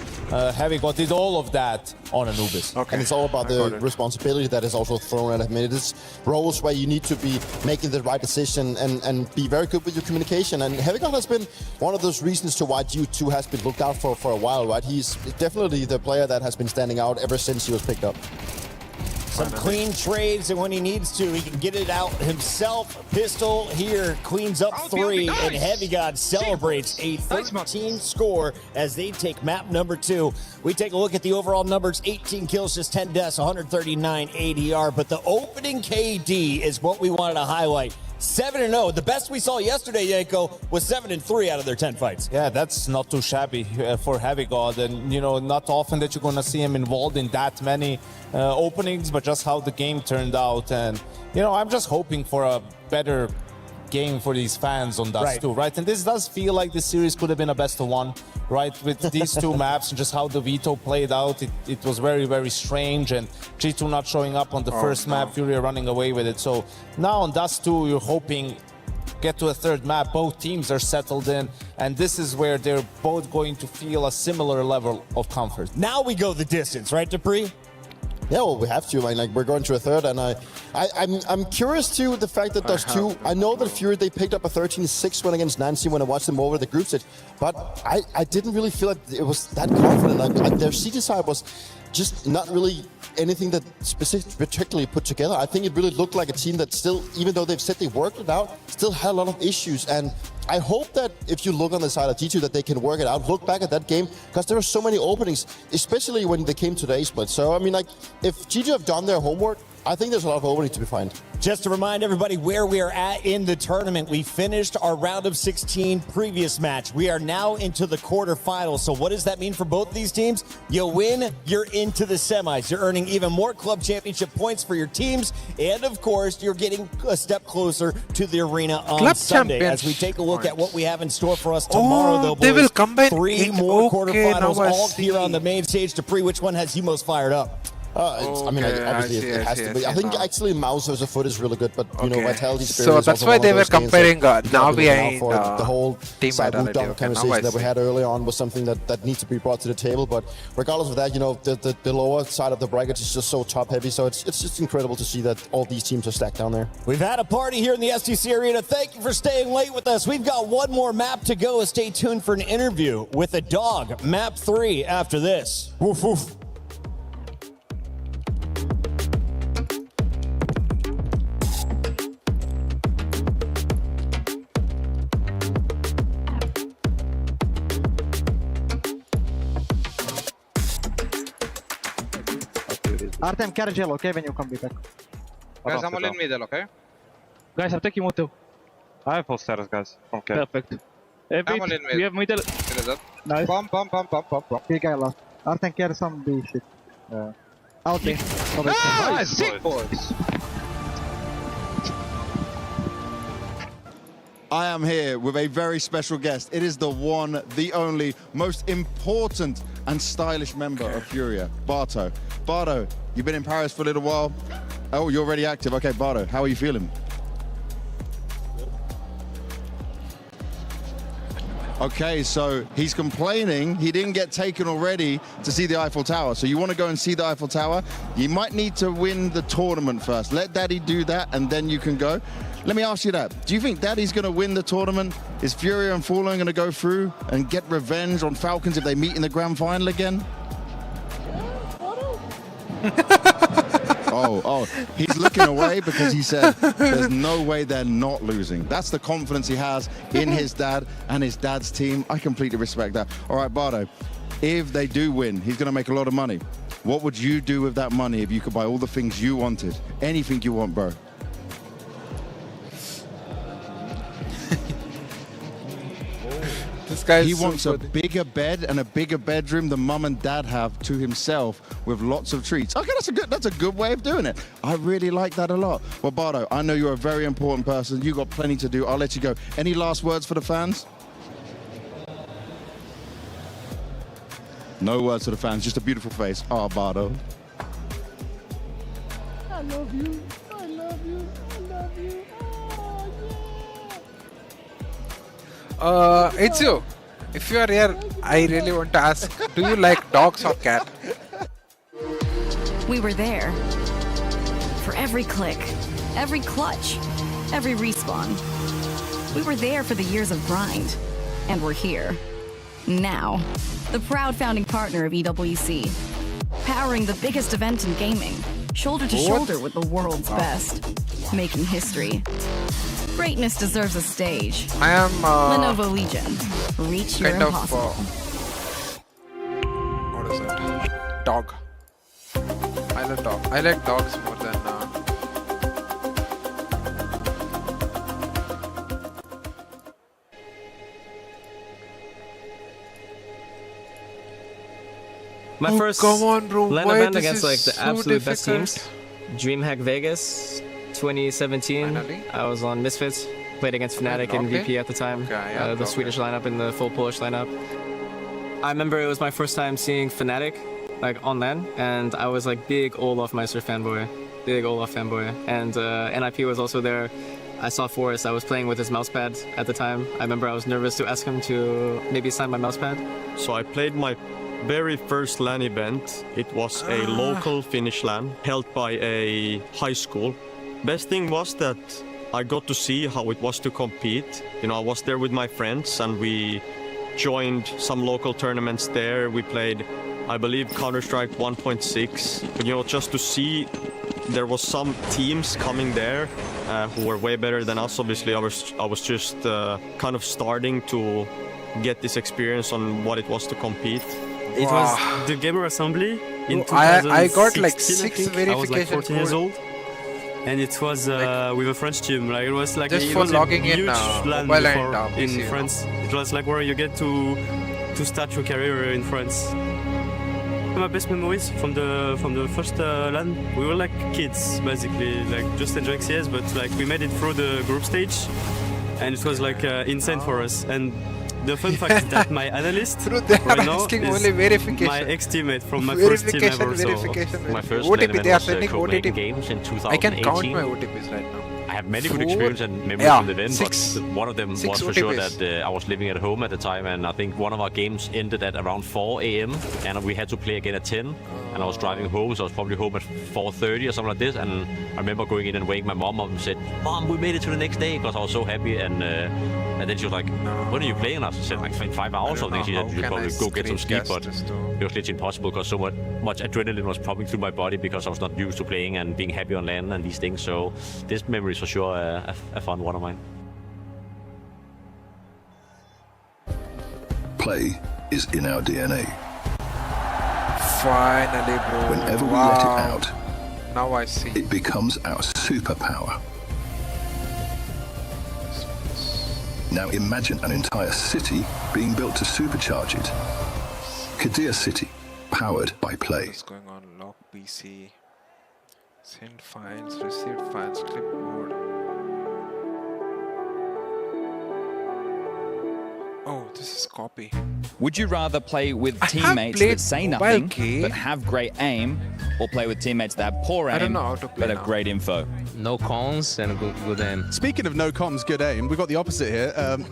Heavy God did all of that on Anubis. And it's all about the responsibility that is also thrown at him. It is roles where you need to be making the right decision and be very good with your communication. And Heavy God has been one of those reasons to why G2 has been looked out for a while, right? He's definitely the player that has been standing out ever since he was picked up. Some clean trades, and when he needs to, he can get it out himself. Pistol here cleans up 3, and Heavy God celebrates a 13 score as they take map number 2. We take a look at the overall numbers: 18 kills, just 10 deaths, 139 ADR. But the opening KD is what we wanted to highlight. 7-0. The best we saw yesterday, Janko, was 7-3 out of their 10 fights. Yeah, that's not too shabby for Heavy God. And, you know, not often that you're going to see him involved in that many openings, but just how the game turned out. And, you know, I'm just hoping for a better game for these fans on Dust 2, right? And this does feel like this series could have been a best of 1, right? With these 2 maps and just how the veto played out, it was very, very strange. And G2 not showing up on the first map, Furia running away with it. So now on Dust 2, you're hoping get to a 3rd map, both teams are settled in, and this is where they're both going to feel a similar level of comfort. Now we go the distance, right, Dupree? Yeah, well, we have to. Like we're going to a 3rd, and I'm curious too the fact that those 2. I know that Fury, they picked up a 13-6 win against Nancy when I watched them over the group stage, but I didn't really feel like it was that confident. Like their CT side was just not really anything that particularly put together. I think it really looked like a team that still, even though they've said they worked it out, still had a lot of issues. And I hope that if you look on the side of G2 that they can work it out. Look back at that game, because there were so many openings, especially when they came to the A-split. So, I mean, like, if G2 have done their homework, I think there's a lot of openings to be found. Just to remind everybody where we are at in the tournament, we finished our round of 16 previous match. We are now into the quarterfinals. So what does that mean for both of these teams? You win, you're into the semis. You're earning even more club championship points for your teams. And of course, you're getting a step closer to the arena on Club Sunday. As we take a look at what we have in store for us tomorrow, though, boys. They will combine 3 more quarterfinals all here on the main stage. Dupree, which one has you most fired up? I mean, obviously it has to be. I think actually Mouse versus Foot is really good, but you know, Vitality Spirit So is that's also why one of they were those games comparing that Navi and for the whole Team side Vitality. down conversation that we had earlier on was something that needs to be brought to the table. But regardless of that, you know, the lower side of the bracket is just so top heavy. So it's just incredible to see that all these teams are stacked down there. We've had a party here in the STC Arena. Thank you for staying late with us. We've got one more map to go. Stay tuned for an interview with a dog. Map 3 after this. Woof, woof. Artem, carry gel, okay, when you come back. Guys, I'm all in middle, okay? Guys, I'm taking Moto. I have full status, guys. Okay. Perfect. I'm all in middle. We have middle. Nice. Bump. Okay, guy last. Artem, carry some B shit. Out there. Nice, sick boys. I am here with a very special guest. It is the one, the only, most important and stylish member of FURIA, Bardo. Bardo, you've been in Paris for a little while. Oh, you're already active. Okay, Bardo, how are you feeling? Okay, so he's complaining he didn't get taken already to see the Eiffel Tower. So you want to go and see the Eiffel Tower? You might need to win the tournament first. Let Daddy do that, and then you can go. Let me ask you that. Do you think Daddy's going to win the tournament? Is FURIA and Fallen going to go through and get revenge on Falcons if they meet in the grand final again? Oh, he's looking away because he said there's no way they're not losing. That's the confidence he has in his dad and his dad's team. I completely respect that. All right, Bardo, if they do win, he's going to make a lot of money. What would you do with that money if you could buy all the things you wanted? Anything you want, bro. This guy he wants a bigger bed and a bigger bedroom than mum and dad have to himself with lots of treats. Okay, that's a good way of doing it. I really like that a lot. Well, Bardo, I know you're a very important person. You got plenty to do. I'll let you go. Any last words for the fans? No words to the fans, just a beautiful face. Oh, Bardo. I love you. I love you. I love you. Oh, yeah. It's you. If you are here, I really want to ask, do you like dogs or cat? We were there. For every click, every clutch, every respawn. We were there for the years of grind. And we're here. Now. The proud founding partner of EWC. Powering the biggest event in gaming. Shoulder to shoulder with the world's best. Making history. Greatness deserves a stage. I am Lenovo Legion. Reach your impossible. What is it? Dog. I like dog. I like dogs more than. My first LAN event against like the absolute best teams. DreamHack Vegas 2017. Finally. I was on Misfits, played against Fnatic and VP at the time. The Swedish lineup and the full Polish lineup. I remember it was my first time seeing Fnatic like on LAN, and I was like big Olaf Meister fanboy. Big Olaf fanboy. And NIP was also there. I saw Forrest, I was playing with his mousepad at the time. I remember I was nervous to ask him to maybe sign my mousepad. So I played my very first LAN event. It was a local Finnish LAN held by a high school. Best thing was that I got to see how it was to compete. You know, I was there with my friends and we joined some local tournaments there. We played I believe Counter-Strike 1.6. You know, just to see there was some teams coming there who were way better than us. Obviously, I was just kind of starting to get this experience on what it was to compete. It was the Gamer Assembly in 2016. I got like 6 verification I was like 14 years code. old. And it was with a French team. Like it was like Just it for was logging a in, huge land mobile before and, in PC, France. It was like where you get to start your career in France. My best memories from the first LAN, we were like kids basically, like just enjoying CS, but like we made it through the group stage, and it was like insane for us. And the fun fact is that my analyst right now is my ex-teammate from my first team ever. My first OTP, tournament they are was sending Copenhagen OTP. Games in 2018. I can count my OTPs right now. I have many good 4, experiences and memories yeah, from the event, 6, but one of them was for OTPs. sure that I was living at home at the time, and I think one of our games ended at around 4 a.m. and we had to play again at 10. And I was driving home, so I was probably home at 4:30 or something like this. And I remember going in and waking my mom up and said, "Mom, we made it to the next day," because I was so happy. And then she was like, "When are you playing?" And I said, "Like in 5 hours or something." She said, "You'll probably go get some sleep," but it was literally impossible because so much adrenaline was pumping through my body because I was not used to playing and being happy on LAN and these things. So this memory is for sure a fun one of mine. Play is in our DNA. Finally, bro. Whenever we let it out, now I see. It becomes our superpower. Now imagine an entire city being built to supercharge it. Kadir City, powered by Play. What's going on? Lock PC. Send files, receive files, clipboard. Oh, this is copy. Would you rather play with teammates that say nothing but have great aim, or play with teammates that have poor aim but have great info? No comms and good aim. Speaking of no comms, good aim, we've got the opposite here. I'm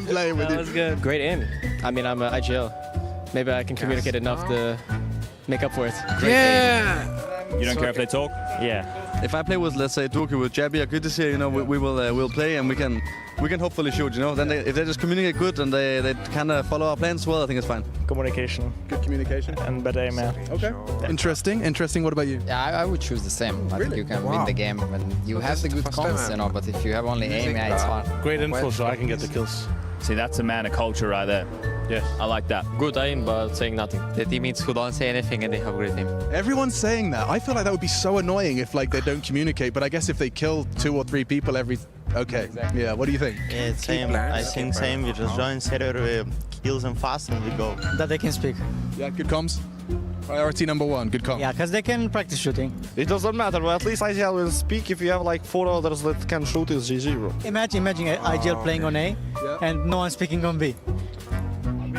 playing with That you. was good. Great aim. I mean, I'm an IGL. Maybe I can communicate enough to make up for it. Great aim. You don't care if they talk? Yeah. If I play with, let's say, Doku with Jabby or Goodies here, you know, we will we'll play and we can hopefully shoot, you know. Then if they just communicate good and they kind of follow our plans well, I think it's fine. Communication. Good communication. And better aim, yeah. Okay. Interesting. What about you? Yeah, I would choose the same. I think you can win the game and you have the good comms, you know, but if you have only aim, yeah, it's hard. Great info so I can get the kills. See, that's a man of culture right there. Yes. I like that. Good aim, but saying nothing. The teammates who don't say anything and they have great aim. Everyone's saying that. I feel like that would be so annoying if like they don't communicate, but I guess if they kill 2 or 3 people every... Okay, yeah, what do you think? Yeah, it's same. I think same. We just join server, kills them fast and we go. That they can speak. Yeah, good comms. Priority number 1, good comms. Yeah, because they can practice shooting. It doesn't matter, but at least IGL will speak. If you have like 4 others that can shoot, it's GG, bro. Imagine IGL playing on A and no one speaking on B.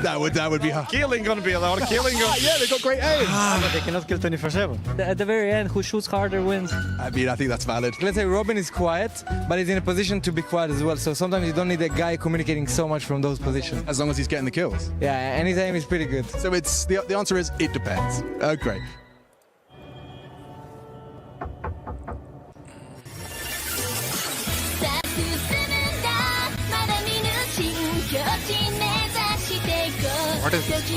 That would be hard. Killing on B, or killing on... Yeah, they got great aim. But they cannot kill 24/7. At the very end, who shoots harder wins. I mean, I think that's valid. Let's say Robin is quiet, but he's in a position to be quiet as well. So sometimes you don't need a guy communicating so much from those positions. As long as he's getting the kills. Yeah, and his aim is pretty good. So it's the answer is it depends. Oh, great. What is this?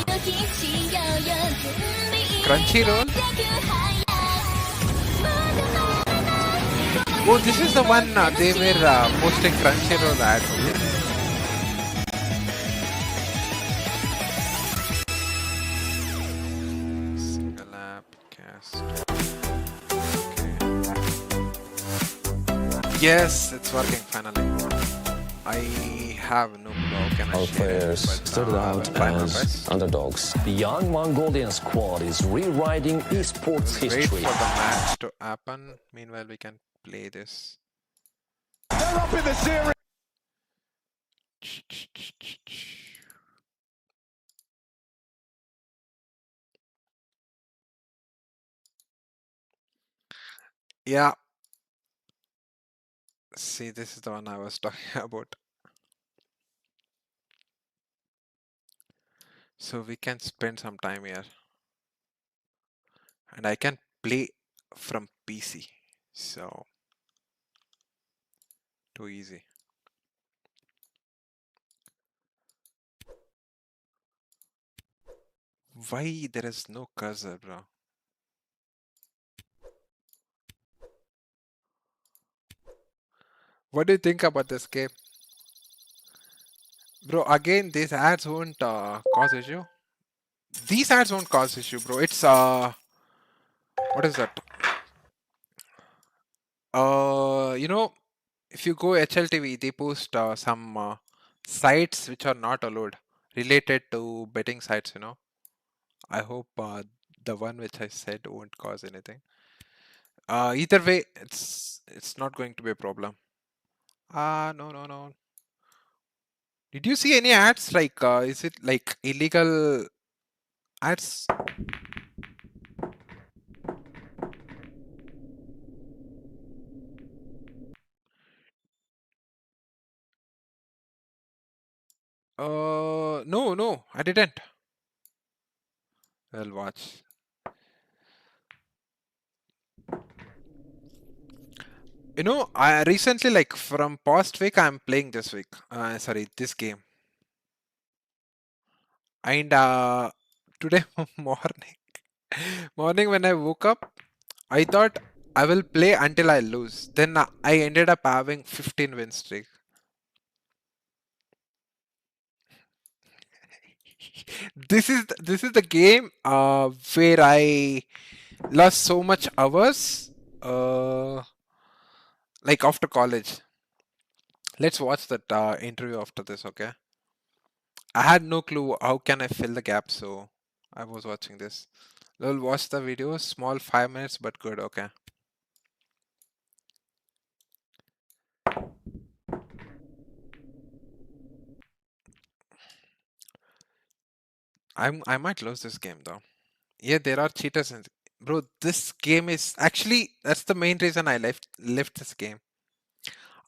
Crunchyroll? Oh, this is the one they were posting Crunchyroll ad. Single app, cast. Okay. Yes, it's working finally. I have no blog. Our players started out as underdogs. The young Mongolian squad is rewriting esports history. Wait for the match to happen. Meanwhile, we can play this. They're up in the series. Yeah. See, this is the one I was talking about. So we can spend some time here. And I can play from PC. So, too easy. Why there is no cursor, bro? What do you think about this game? Bro, again, these ads won't cause issue. These ads won't cause issue, bro. It's what is that? You know, if you go HLTV, they post some sites which are not allowed related to betting sites, you know. I hope the one which I said won't cause anything. Either way, it's not going to be a problem. No. Did you see any ads? Like, is it like illegal ads? No, I didn't. I'll watch. You know, I recently, like from past week, I'm playing this week. Sorry, this game. And today morning when I woke up, I thought I will play until I lose. Then I ended up having 15 win streak. This is the game where I lost so much hours like after college. Let's watch that interview after this, okay? I had no clue how can I fill the gap, so I was watching this. We'll watch the video, small 5 minutes but good, okay? I might lose this game though. Yeah, there are cheaters in bro. This game is actually that's the main reason I left this game.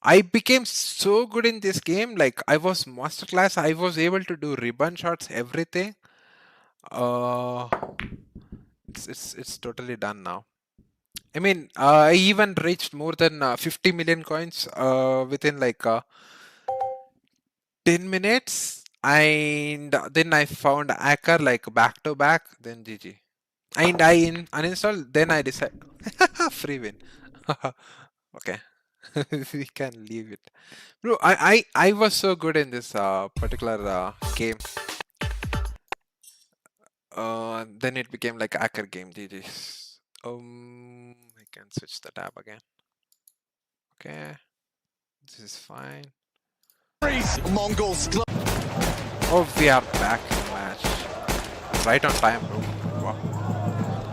I became so good in this game. Like I was masterclass. I was able to do ribbon shots, everything. It's totally done now. I mean, I even reached more than 50 million coins within like 10 minutes. And then I found hacker like back to back, then GG. And I uninstalled, then I decided free win. Okay. We can leave it. Bro, I was so good in this particular game. Then it became like hacker game, GG. I can switch the tab again. Okay. This is fine. Mongols. Oh, we are back in the match. Right on time, bro. Wow.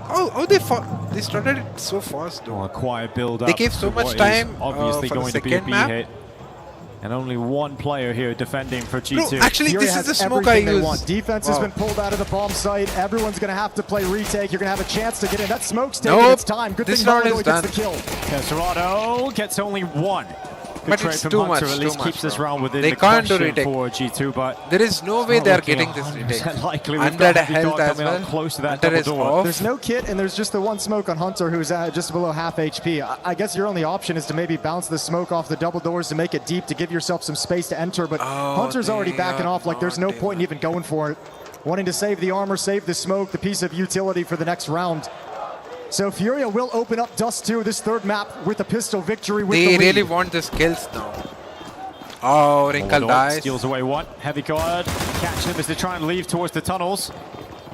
Oh, they started it so fast, though. Oh, a quiet build up. They gave so much time obviously for going the to be a second B map. hit. And only one player here defending for G2. Bro, actually, Furia this is the has smoke I everything they use. want. Defense has been pulled out of the bomb site. Everyone's going to have to play retake. You're going to have a chance to get in. That smoke's taking its time. Good this thing round Margo is gets done. the kill. Caserado gets only one. But Good it's trade too from much, Hunter, at least too keeps much, this bro. round within They the can't do question retake. for G2, but there is no way they are getting this retake. Likely. We've Under got the Heavy health Guard as coming out well. close to that Hunter double is door. off. There's no kit, and there's just the one smoke on Hunter, who's at just below half HP. I guess your only option is to maybe bounce the smoke off the double doors to make it deep to give yourself some space to enter, but Hunter's already backing off. Like, there's no point in even going for it. Wanting to save the armor, save the smoke, the piece of utility for the next round. So Furia will open up Dust 2, this third map, with a pistol victory with They the lead. really want the kills now. Oh, Wrinkle dies. Steals away one. Heavy Guard catch them as they try and leave towards the tunnels.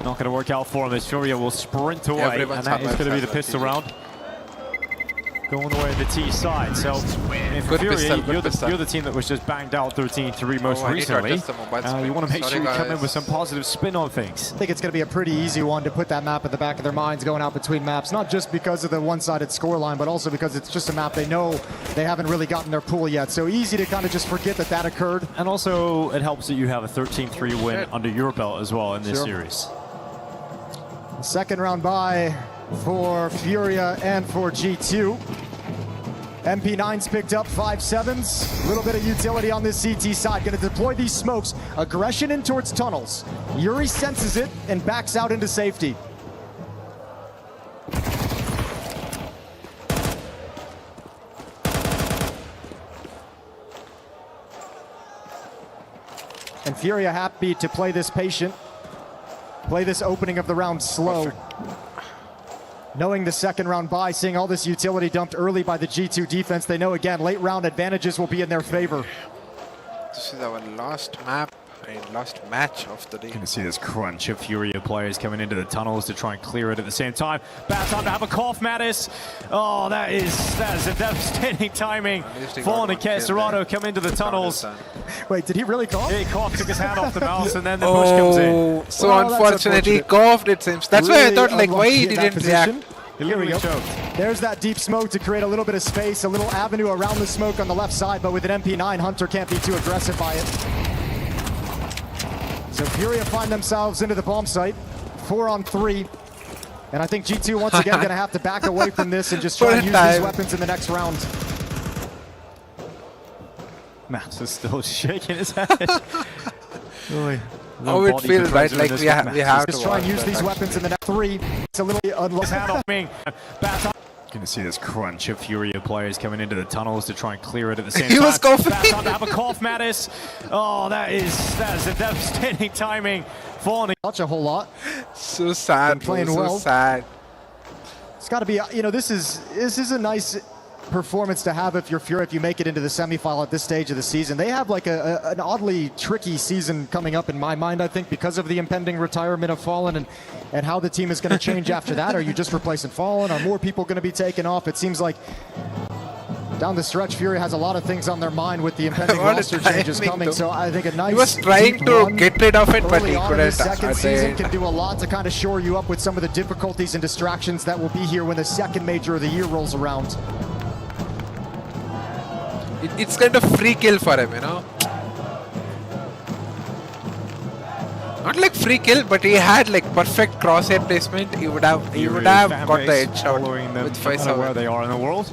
Not going to work out for him as Furia will sprint away. Everyone's and that is going to be the pistol round. Going away at the T side. So, if Good Furia, pistol, good you're pistol. the team that was just banged out 13-3 most I need to recently. adjust the mobile screen. You want to make Sorry, sure you come in guys. with some positive spin on things. I think it's going to be a pretty easy one to put that map at the back of their minds going out between maps, not just because of the one-sided scoreline, but also because it's just a map they know they haven't really gotten their pool yet. So easy to kind of just forget that that occurred. And also, it helps that you have a 13-3 win under your belt as well in this Sure. series. Second round bye for Furia and for G2. MP9's picked up 5-7s. A little bit of utility on this CT side. Going to deploy these smokes. Aggression in towards tunnels. Yuri senses it and backs out into safety. And Furia happy to play this patient. play this opening of the round slow. Knowing the second round bye, seeing all this utility dumped early by the G2 defense, they know again, late round advantages will be in their favor. This is our last map and last match of the day. Going to see this crunch of FURIA players coming into the tunnels to try and clear it at the same time. Bad time to have a cough, Mattis. Oh, that is a devastating timing. Fallen and Serrano come into the tunnels. Wait, did he really cough? Yeah, he coughed, took his hand off the mouse, and then the push comes in. So unfortunate, he coughed, it seems. That's why I thought, like, why he didn't react. Here we go. There's that deep smoke to create a little bit of space, a little avenue around the smoke on the left side, but with an MP9, Hunter can't be too aggressive by it. So FURIA find themselves into the bomb site, 4-on-3. And I think G2 once again going to have to back away from this and just try and use these weapons in the next round. Max is still shaking his head. Really? Oh, it feels right, like we have just try and use these weapons in the next 3. It's a little unlucky. Going to see this crunch of FURIA players coming into the tunnels to try and clear it at the same time. He was coughing. Bad time to have a cough, Mattis. Oh, that is a devastating timing. Falling. Such a whole lot. So sad. Playing so well. sad. It's got to be, you know, this is a nice performance to have if you're FURIA, if you make it into the semifinal at this stage of the season. They have like an oddly tricky season coming up in my mind, I think, because of the impending retirement of Fallen and how the team is going to change after that. Are you just replacing Fallen? Are more people going to be taken off? It seems like down the stretch, FURIA has a lot of things on their mind with the impending roster changes coming. So I think a nice. He was trying to get rid of it, but he couldn't. Second season can do a lot to kind of shore you up with some of the difficulties and distractions that will be here when the second major of the year rolls around. It's kind of free kill for him, you know. Not like free kill, but he had like perfect crosshair placement. He would have got the headshot with Faceit. I don't know where they are in the world.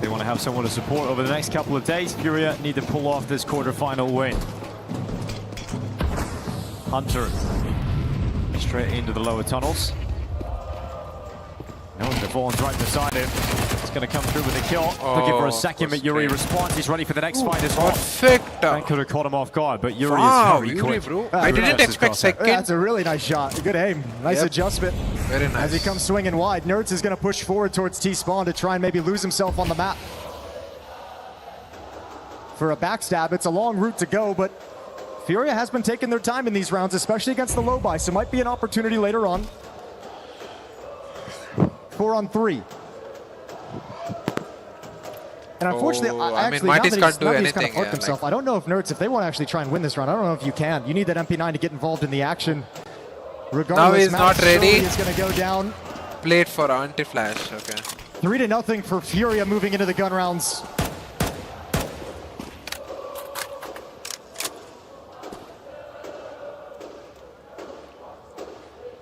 They want to have someone to support over the next couple of days. FURIA need to pull off this quarterfinal win. Hunter straight into the lower tunnels. No, the Fallen's right beside him. It's going to come through with a kill. Looking for a second, but Yuri responds. He's ready for the next fight as well. Perfect. That could have caught him off guard, but Yuri wow, is very Yuri, quick. bro. I didn't expect second. That's a really nice shot. Good aim. Nice adjustment. Very nice. As he comes swinging wide, Nerds is going to push forward towards T-Spawn to try and maybe lose himself on the map. For a backstab, it's a long route to go, but FURIA has been taking their time in these rounds, especially against the low buy, so might be an opportunity later on. 4-on-3. And unfortunately, I mean, Martis can't do anything. Kind of himself. I don't know if Nerds, if they want to actually try and win this round, I don't know if you can. You need that MP9 to get involved in the action. Regardless, now he's not ready. He's going to go down. Played for anti-flash. Okay. 3-0 for FURIA moving into the gun rounds.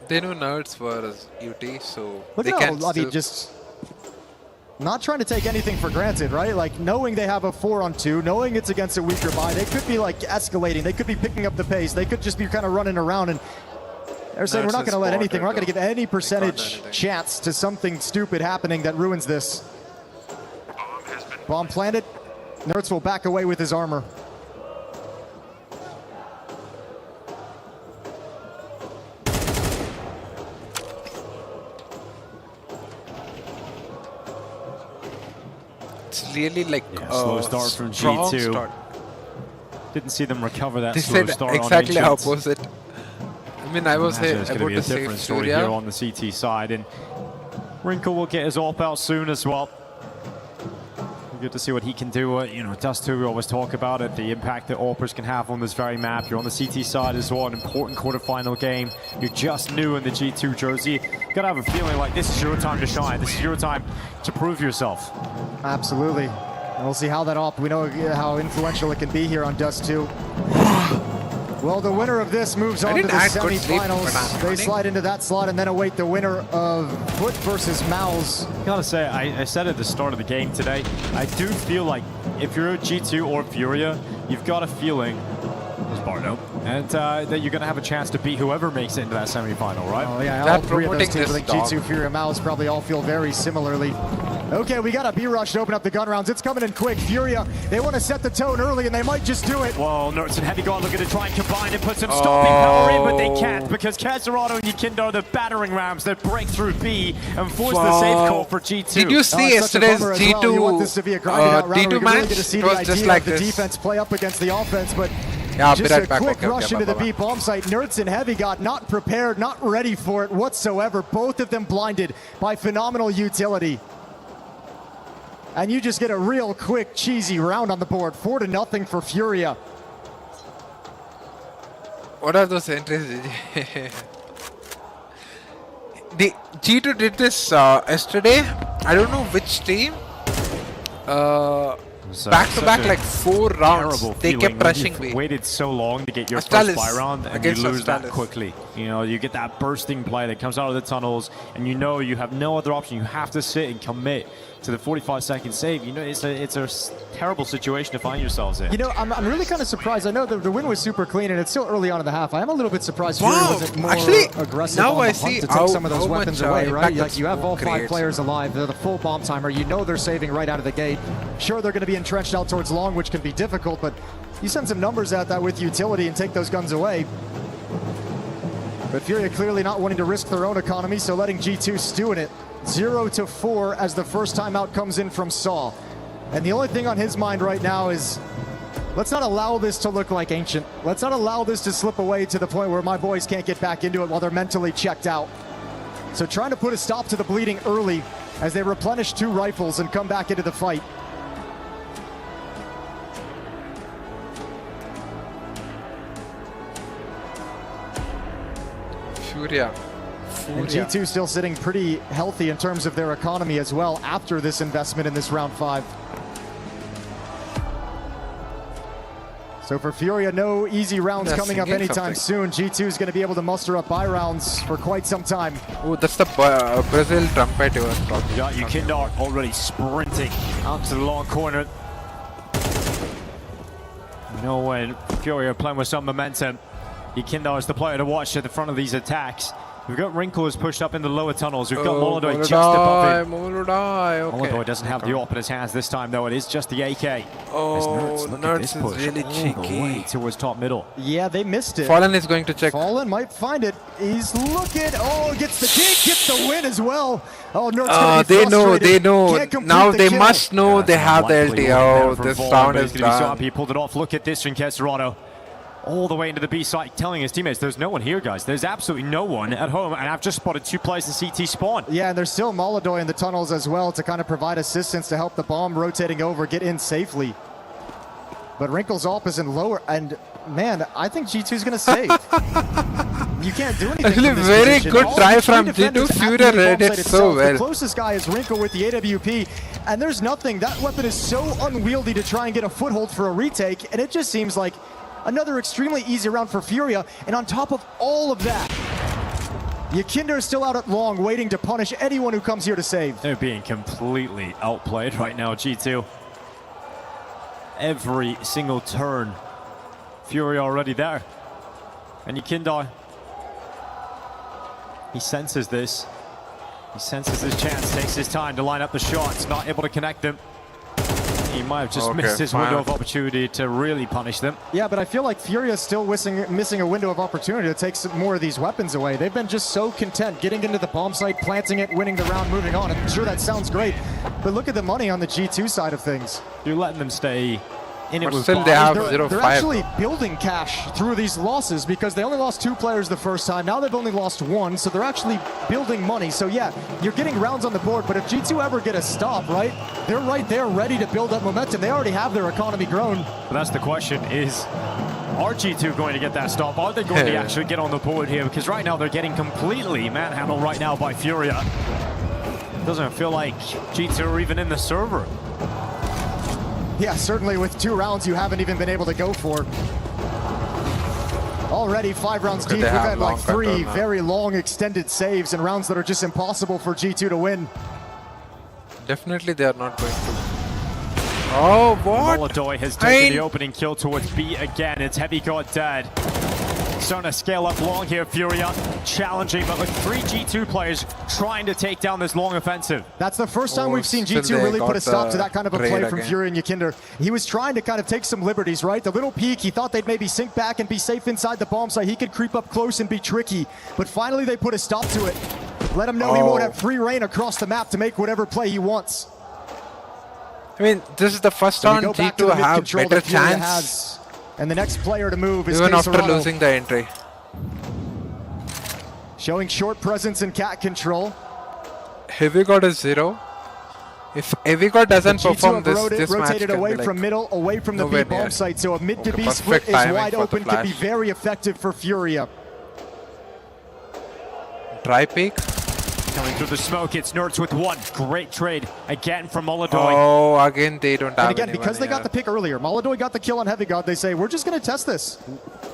They know Nerds was UT, so look, they can I mean, just not trying to take anything for granted, right? Like knowing they have a 4-on-2, knowing it's against a weaker buy, they could be like escalating. They could be picking up the pace. They could just be kind of running around, and they're saying we're not going to let anything. We're not going to give any percentage chance to something stupid happening that ruins this. Bomb planted. Nerds will back away with his armor. It's really like slow start from G2. Start. Didn't see them recover that they slow said start exactly on opposite. I mean, I was it's going to be a different story FURIA here on the CT side, and Wrinkle will get his AWP out soon as well. Good to see what he can do. You know, DarmsteR, we always talk about it, the impact that AWPers can have on this very map. You're on the CT side as well, an important quarterfinal game. You're just new in the G2 jersey. Gotta have a feeling like this is your time to shine. This is your time to prove yourself. Absolutely. And we'll see how that AWP, we know how influential it can be here on DarmsteR 2. Well, the winner of this moves on to the semifinals. They slide into that slot and then await the winner of Foot versus Mouse. Gotta say, I said at the start of the game today, I do feel like if you're a G2 or FURIA, you've got a feeling, and that you're gonna have a chance to beat whoever makes it into that semifinal, right? Oh yeah, all three of those teams, like G2, FURIA, Mouse, probably all feel very similarly. Okay, we got a B-rush to open up the gun rounds. It's coming in quick. FURIA, they want to set the tone early, and they might just do it. Well, Nerds and Heavy God looking to try and combine and put some stopping power in, but they can't because Katsurato and Yikindo, the battering rams that break through B and force the safe call for G2. Did you see yesterday's G2 You want this to be a grinded out round D2 where match? really get to see It was the just idea like of the this. defense play up against the offense, but Yeah, I'll be just right a back. quick Okay, rush into the bye-bye. B bomb site. Nerds and Heavy got not prepared, not ready for it whatsoever. Both of them blinded by phenomenal utility. And you just get a real quick, cheesy round on the board. 4-0 for FURIA. What are those entries? The G2 did this yesterday. I don't know which team. Back to back, like 4 rounds. They kept rushing me. Waited so long to get your Astralis first buy round, and you lose that quickly. You know, you get that bursting play that comes out of the tunnels, and you know you have no other option. You have to sit and commit to the 45-second save. You know, it's a terrible situation to find yourselves in. You know, I'm really kind of surprised. I know the win was super clean, and it's still early on in the half. I am a little bit surprised FURIA wasn't more aggressive now on the I hunt see to take some of those weapons away, right? impact Like, you have all 5 creates. players alive. They're the full bomb timer. You know they're saving right out of the gate. Sure, they're going to be entrenched out towards long, which can be difficult, but you send some numbers at that with utility and take those guns away. But FURIA clearly not wanting to risk their own economy, so letting G2 stew in it. 0-4 as the first timeout comes in from Saw. And the only thing on his mind right now is, let's not allow this to look like Ancient. Let's not allow this to slip away to the point where my boys can't get back into it while they're mentally checked out. So trying to put a stop to the bleeding early as they replenish 2 rifles and come back into the fight. FURIA. And G2 still sitting pretty healthy in terms of their economy as well after this investment in this round 5. So for FURIA, no easy rounds coming up anytime soon. G2 is going to be able to muster up buy rounds for quite some time. Oh, that's the Brazil trumpet you were talking Yeah, Yikindo already sprinting out to the long corner. You know, when FURIA playing with some momentum, Yikindo is the player to watch at the front of these attacks. We've got Wrinkles pushed up in the lower tunnels. We've got Molodoy just above it. Molodoy doesn't have the AWP in his hands this time, though. It is just the AK. Oh, Nerds is really cheeky. All the way towards top middle. Yeah, they missed it. Fallen is going to check. Fallen might find it. He's looking. Oh, gets the kick, gets the win as well. Oh, Nerds gonna be frustrated. They know. Can't complete Now the they kill. must know they have the LT. Oh, this round is done. He pulled it off. Look at this from Katsurato. All the way into the B site, telling his teammates, there's no one here, guys. There's absolutely no one at home, and I've just spotted 2 players in CT spawn. Yeah, and there's still Molodoy in the tunnels as well to kind of provide assistance to help the bomb rotating over get in safely. But Wrinkles AWP is in lower, and man, I think G2's going to save. You can't do anything. Actually, from this very position. good All try the from three G2. defenders FURIA at the read bomb it site so itself. well. The closest guy is Wrinkle with the AWP, and there's nothing. That weapon is so unwieldy to try and get a foothold for a retake, and it just seems like another extremely easy round for FURIA, and on top of all of that, Yikindo is still out at long, waiting to punish anyone who comes here to save. They're being completely outplayed right now, G2. Every single turn, FURIA already there. And Yikindo, he senses this. He senses his chance, takes his time to line up the shots, not able to connect them. He might have just missed his window of opportunity to really punish them. Yeah, but I feel like FURIA is still missing a window of opportunity to take some more of these weapons away. They've been just so content getting into the bomb site, planting it, winning the round, moving on. I'm sure that sounds great, but look at the money on the G2 side of things. You're letting them stay in it But with still bombs. they have They're 0-5. actually building cash through these losses because they only lost 2 players the first time. Now they've only lost 1, so they're actually building money. So yeah, you're getting rounds on the board, but if G2 ever get a stop, right, they're right there ready to build up momentum. They already have their economy grown. But that's the question is, are G2 going to get that stop? Are they going to actually get on the board here? Because right now they're getting completely manhandled right now by FURIA. Doesn't feel like G2 are even in the server. Yeah, certainly with 2 rounds you haven't even been able to go for. Already 5 rounds deep, we've had like 3 very long extended saves and rounds that are just impossible for G2 to win. Definitely they are not going to. Oh, what? Molodoy has taken the opening kill towards B again. It's Heavy God dead. starting to scale up long here, FURIA. Challenging, but with 3 G2 players trying to take down this long offensive. That's the first time we've seen G2 really put a stop to that kind of a play from FURIA and Yakinder. He was trying to kind of take some liberties, right? The little peek, he thought they'd maybe sink back and be safe inside the bomb site. He could creep up close and be tricky, but finally they put a stop to it. Let him know he won't have free reign across the map to make whatever play he wants. I mean, this is the first round G2 have better chance. And the next player to move is even Faceit. after losing the entry. Showing short presence in cat control. Heavy God is 0. If Heavy God doesn't perform this match, rotated can away be like from middle, away from the B bomb site. So a mid to B split is wide open, could be very effective for FURIA. Dry peek. Coming through the smoke, it's Nerds with 1. Great trade again from Molodoi. Oh, again they don't have And again, because they got the pick earlier, Molodoi got the kill on Heavy God, they say, we're just going to test this.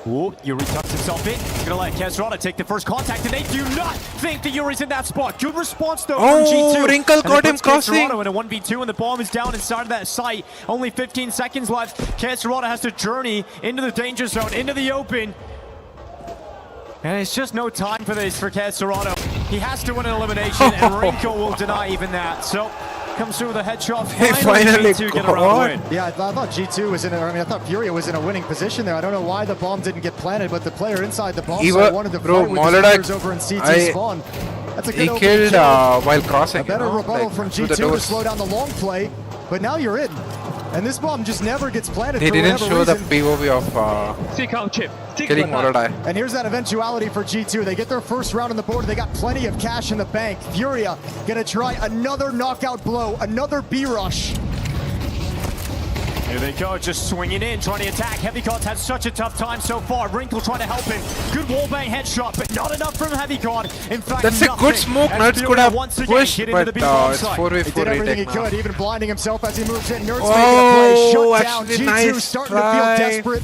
Ooh, Yuri tucks himself in. He's going to let Kesrada take the first contact, and they do not think that Yuri's in that spot. Good response, though, from G2. Wrinkle got him crossing. In a 1v2, and the bomb is down inside of that site. Only 15 seconds left. Kesrada has to journey into the danger zone, into the open. And it's just no time for this for Kesrada. He has to win an elimination, and Wrinkle will deny even that. So, comes through with a headshot. Finally, G2 get around the win. Yeah, I thought G2 was in I thought FURIA was in a winning position there. I don't know why the bomb didn't get planted, but the player inside the bomb site wanted to fight with the players over in CT spawn. That's a good he killed while crossing. A better rebuttal from G2 to slow down the long play, but now you're in. And this bomb just never gets planted. They didn't show reason. the POV of killing Molodoi. And here's that eventuality for G2. They get their first round on the board. They got plenty of cash in the bank. FURIA gonna try another knockout blow, another B rush. Here they go, just swinging in, trying to attack. Heavy God's had such a tough time so far. Wrinkle trying to help him. Good wallbang headshot, but not enough from Heavy God. In fact, that's a good smoke. Nerds could have pushed, but it's 4v4 He did everything he could, even blinding himself as he moves in. Nerds making a play, shut down. G2 nice starting to feel desperate.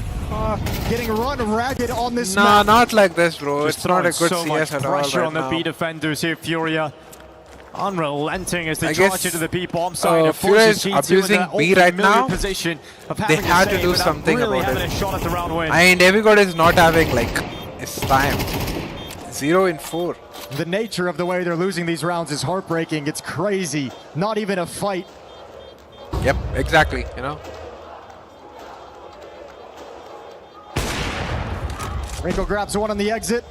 Getting run ragged on this map. Nah, not like this, bro. Just it's not a good so CS at all pressure right on the now. B defenders here, FURIA. Unrelenting as they charge into the B bomb site. FURIA is abusing B right now. They had to do something really about it. A shot at the round win. And Heavy God is not having like his time. 0 in 4. The nature of the way they're losing these rounds is heartbreaking. It's crazy. Not even a fight. Yep, exactly. You know. Wrinkle grabs one on the exit.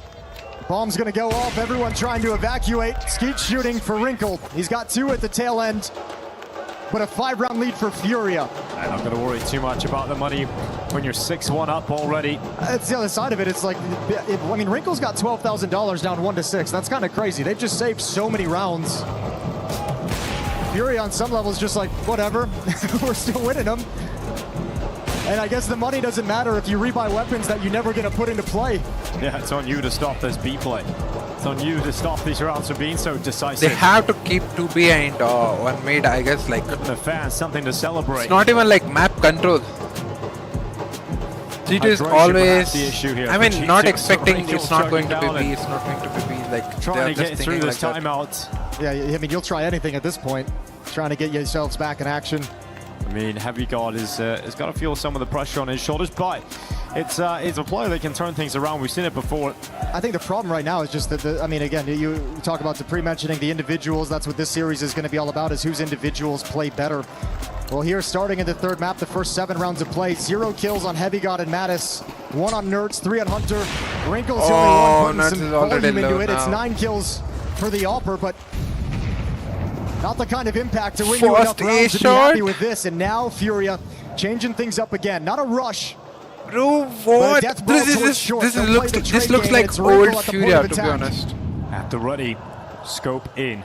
Bomb's gonna go off. Everyone trying to evacuate. Skeet shooting for Wrinkle. He's got 2 at the tail end, but a 5-round lead for FURIA. I'm not gonna worry too much about the money when you're 6-1 up already. That's the other side of it. It's like, I mean, Wrinkle's got $12,000 down 1-6. That's kind of crazy. They've just saved so many rounds. FURIA on some levels just like, whatever, we're still winning them. And I guess the money doesn't matter if you rebuy weapons that you're never going to put into play. Yeah, it's on you to stop this B play. It's on you to stop these rounds from being so decisive. They have to keep 2 B and 1 mid, I guess, like... The fans, something to celebrate. It's not even like map control. G2 is always... The issue here. I mean, not expecting it's not going to be B, it's not going to be B. Like, trying to get through this timeout. Yeah, I mean, you'll try anything at this point. Trying to get yourselves back in action. I mean, Heavy God has got to feel some of the pressure on his shoulders, but it's a player that can turn things around. We've seen it before. I think the problem right now is just that, I mean, again, you talk about the pre-mentioning the individuals. That's what this series is going to be all about, is whose individuals play better. Well, here, starting in the third map, the first 7 rounds of play, 0 kills on Heavy God and Mattis, 1 on Nerds, 3 on Hunter. Wrinkle's the only one putting some volume into it. It's 9 kills for the AWPer, but not the kind of impact to win you enough rounds to be happy with this. And now FURIA changing things up again. Not a rush. Bro, what? This looks like old FURIA, to be honest. At the ready, scope in.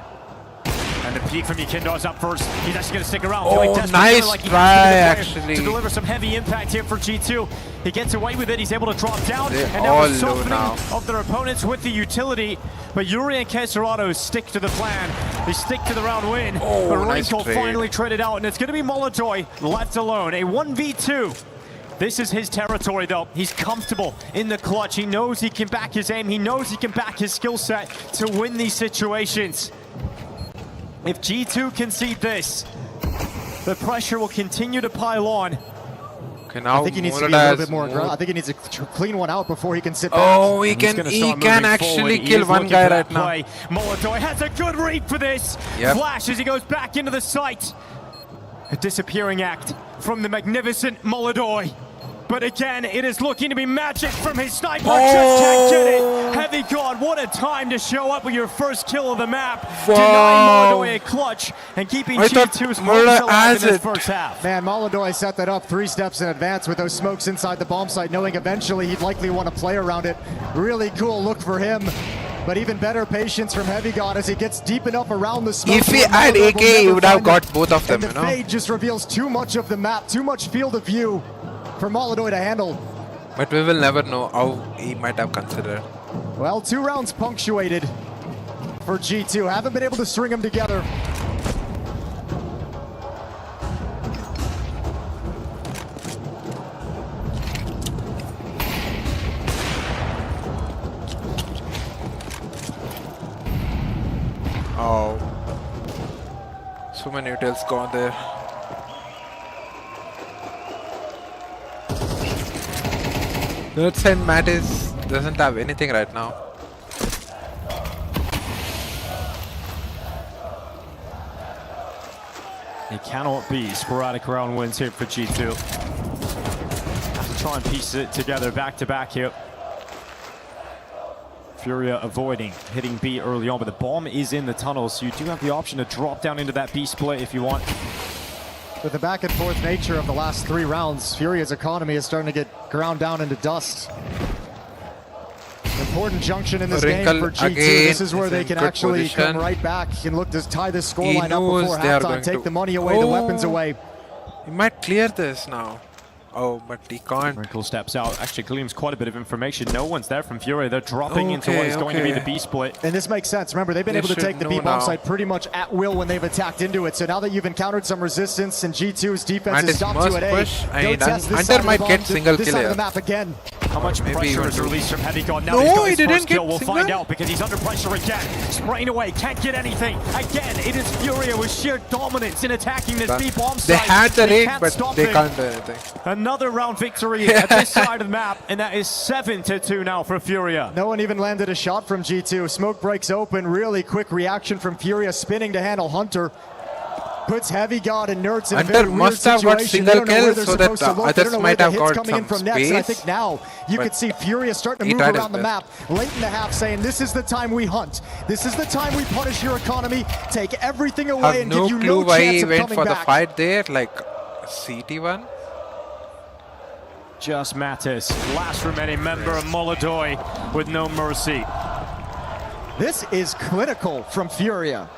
And the peek from Yakinder's up first. He's actually going to stick around. Oh, nice try, actually. To deliver some heavy impact here for G2. He gets away with it. He's able to drop down. They're and now all the softening low now. of their opponents with the utility. But Yuri and Kesrado stick to the plan. They stick to the round win. Oh, but nice Wrinkle trade. finally traded out. And it's going to be Molodoi left alone. A 1v2. This is his territory, though. He's comfortable in the clutch. He knows he can back his aim. He knows he can back his skill set to win these situations. If G2 concede this, the pressure will continue to pile on. Okay, now I think he needs to be a little bit more aggressive. I think he needs to clean one out before he can sit back. Oh, he can actually kill one guy right now. Molodoi has a good read for this. Yep. Flash as he goes back into the site. A disappearing act from the magnificent Molodoi. But again, it is looking to be magic from his sniper. Just can't get it. Heavy God, what a time to show up with your first kill of the map. Denying Molodoi a clutch and keeping G2's hopes alive in this first half. Man, Molodoi set that up 3 steps in advance with those smokes inside the bomb site, knowing eventually he'd likely want to play around it. Really cool look for him. But even better patience from Heavy God as he gets deep enough around the smoke. If he had AK, he would have got both of them, and the fade just reveals too much of the map, too much field of view for Molodoi to handle. But we will never know how he might have considered. Well, 2 rounds punctuated for G2. Haven't been able to string them together. Oh. So many hotels gone there. Let's send Mattis doesn't have anything right now. It cannot be sporadic round wins here for G2. Have to try and piece it together back to back here. FURIA avoiding hitting B early on, but the bomb is in the tunnel, so you do have the option to drop down into that B split if you want. With the back and forth nature of the last 3 rounds, FURIA's economy is starting to get ground down into dust. Important junction in this game for G2. This is where they can actually come right back and look to tie this scoreline up before halftime, take the money away, the weapons away. He might clear this now. Oh, but he can't. Wrinkle steps out. Actually gleams quite a bit of information. No one's there from FURIA. They're dropping into what is going to be the B split. And this makes sense. Remember, they've been able to take the B bomb site pretty much at will when they've attacked into it. So now that you've encountered some resistance and G2's defense has stopped you at A, go test this side of the bomb, this side of the map again. How much pressure is released from Heavy God now? No, he's he got his first didn't kill. We'll find out because he's under pressure again. Spraying away, can't get anything. Again, it is FURIA with sheer dominance in attacking this B bomb site. They had the rate, but they can't do anything. Another round victory at this side of the map, and that is 7-2 now for FURIA. No one even landed a shot from G2. Smoke breaks open, really quick reaction from FURIA, spinning to handle Hunter. Puts Heavy God and Nerds in a very weird situation. They don't know where they're supposed to look. They don't know where the hits coming in from next. And I think now you can see FURIA starting to move around the map late in the half, saying this is the time we hunt. This is the time we punish your economy, take everything away and give you no chance of coming back. Why he went for the fight there, like CT1. Just Mattis, last remaining member of Molodoi with no mercy. This is clinical from FURIA.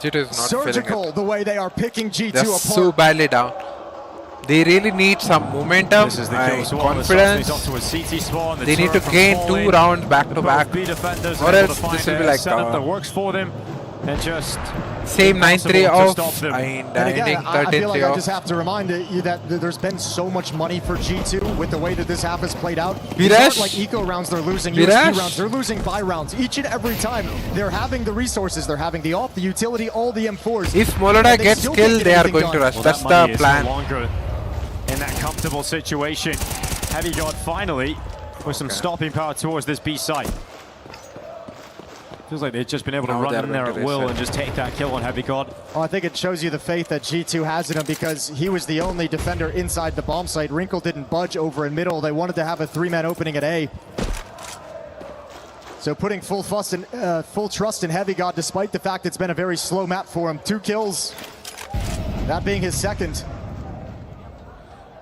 It is not surgical the way they are picking G2 They're apart. so badly down. They really need some momentum and confidence. They need to gain 2 rounds back to back, or else this will be like that works for them. And just same 9-3 off and ending 13-3 I feel like I off. just have to remind you that there's been so much money for G2 with the way that this half has played out. It's not like eco rounds they're losing, USP rounds, they're losing buy rounds. Each and every time they're having the resources, they're having the ult, the utility, all the M4s. If Molodoi gets killed, they are going to rush. That's the plan. No longer in that comfortable situation. Heavy God finally with some stopping power towards this B site. Feels like they've just been able to run in there at will and just take that kill on Heavy God. Well, I think it shows you the faith that G2 has in him because he was the only defender inside the bomb site. Wrinkle didn't budge over in middle. They wanted to have a 3-man opening at A. So putting full trust in Heavy God despite the fact it's been a very slow map for him. 2 kills, that being his second.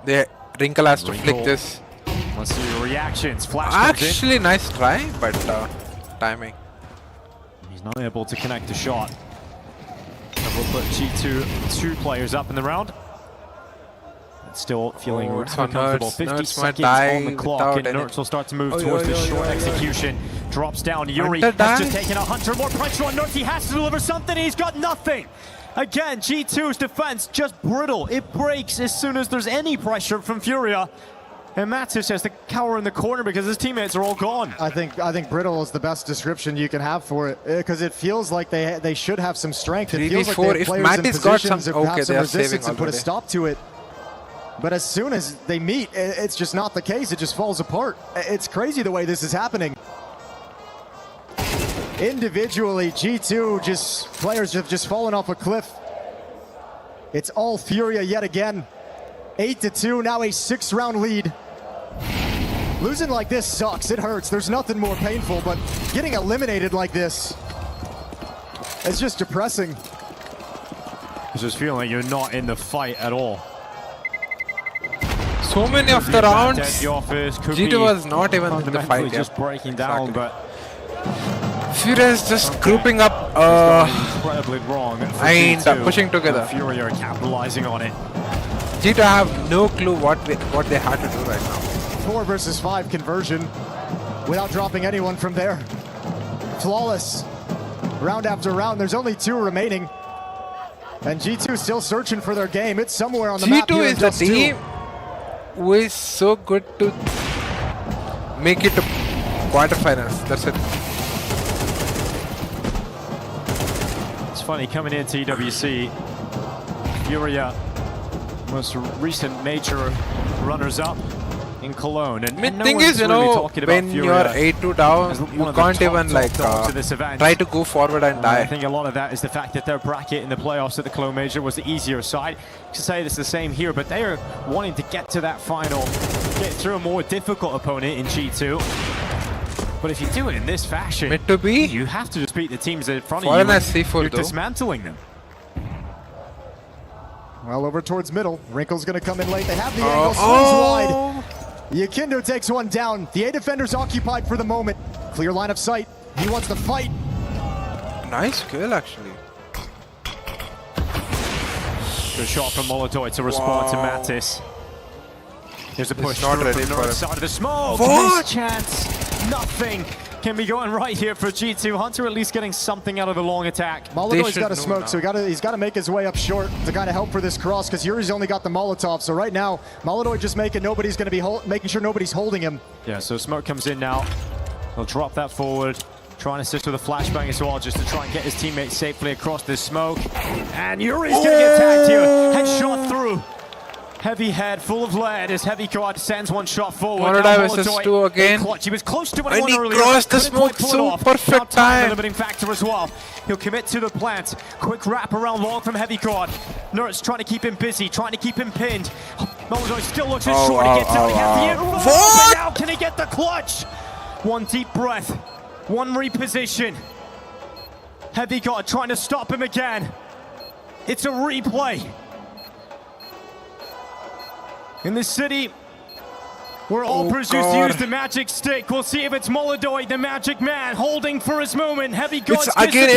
Wrinkle has to flick this. Let's see your reactions. Flash actually, nice try, but timing. He's not able to connect the shot. And we'll put G2 2 players up in the round. It's still feeling comfortable. 50 seconds on the clock, and Nerds will start to move towards the short execution. Drops down. Yuri has just taken a Hunter. More pressure on Nerds. He has to deliver something. He's got nothing. Again, G2's defense just brittle. It breaks as soon as there's any pressure from FURIA. And Mattis has to cower in the corner because his teammates are all gone. I think brittle is the best description you can have for it because it feels like they should have some strength. It feels like they have players in positions that have some resistance and put a stop to it. But as soon as they meet, it's just not the case. It just falls apart. It's crazy the way this is happening. Individually, G2 players have just fallen off a cliff. It's all FURIA yet again. 8-2, now a 6-round lead. Losing like this sucks, it hurts. There's nothing more painful, but getting eliminated like this, it's just depressing. It's just feeling like you're not in the fight at all. So many of the rounds, G2 was not even in the fight. Just breaking down, but FURIA is just grouping up incredibly wrong and pushing together. FURIA are capitalizing on it. G2 have no clue what they had to do right now. 4 versus 5 conversion without dropping anyone from there. Flawless. Round after round, there's only 2 remaining. And G2 still searching for their game. It's somewhere on the map. G2 is the team who is so good to make it to quarterfinals. That's it. It's funny, coming into EWC, FURIA, most recent major runners-up in Cologne. And the thing is, you know, when you're 8-2 down, you can't even like try to go forward and die. I think a lot of that is the fact that their bracket in the playoffs at the Cologne Major was the easier side. You can say it's the same here, but they are wanting to get to that final, get through a more difficult opponent in G2. But if you do it in this fashion, you have to just beat the teams in front of you. You're dismantling them. Well, over towards middle. Wrinkle's going to come in late. They have the angle. Swings wide. Yakindo takes one down. The A defender's occupied for the moment. Clear line of sight. He wants to fight. Nice kill, actually. Good shot from Molotov to respond to Mattis. There's a push not ready from for the side of the smoke. What? Missed chance. Nothing can be going right here for G2. Hunter at least getting something out of the long attack. Molotov's got to smoke, so he's got to make his way up short to kind of help for this cross, because Yuri's only got the Molotov. So right now, Molotov just making sure nobody's holding him. Yeah, so smoke comes in now. He'll drop that forward. Trying to assist with a flashbang as well, just to try and get his teammates safely across this smoke. And Yuri's going to get tagged here. Headshot through. Heavy head, full of lead, as Heavy God sends one shot forward. Molotov again. He was close to and he earlier. crossed the smoke so perfect time. Limiting factor as well. He'll commit to the plant. Quick wrap around long from Heavy God. Nerds trying to keep him busy, trying to keep him pinned. Molotov still looks as short. He gets out. He has the info. But now can he get the clutch? One deep breath. One reposition. Heavy God trying to stop him again. It's a replay. In this city, we're all presumed to use the magic stick. We'll see if it's Molotov, the magic man, holding for his moment. Heavy God. It's again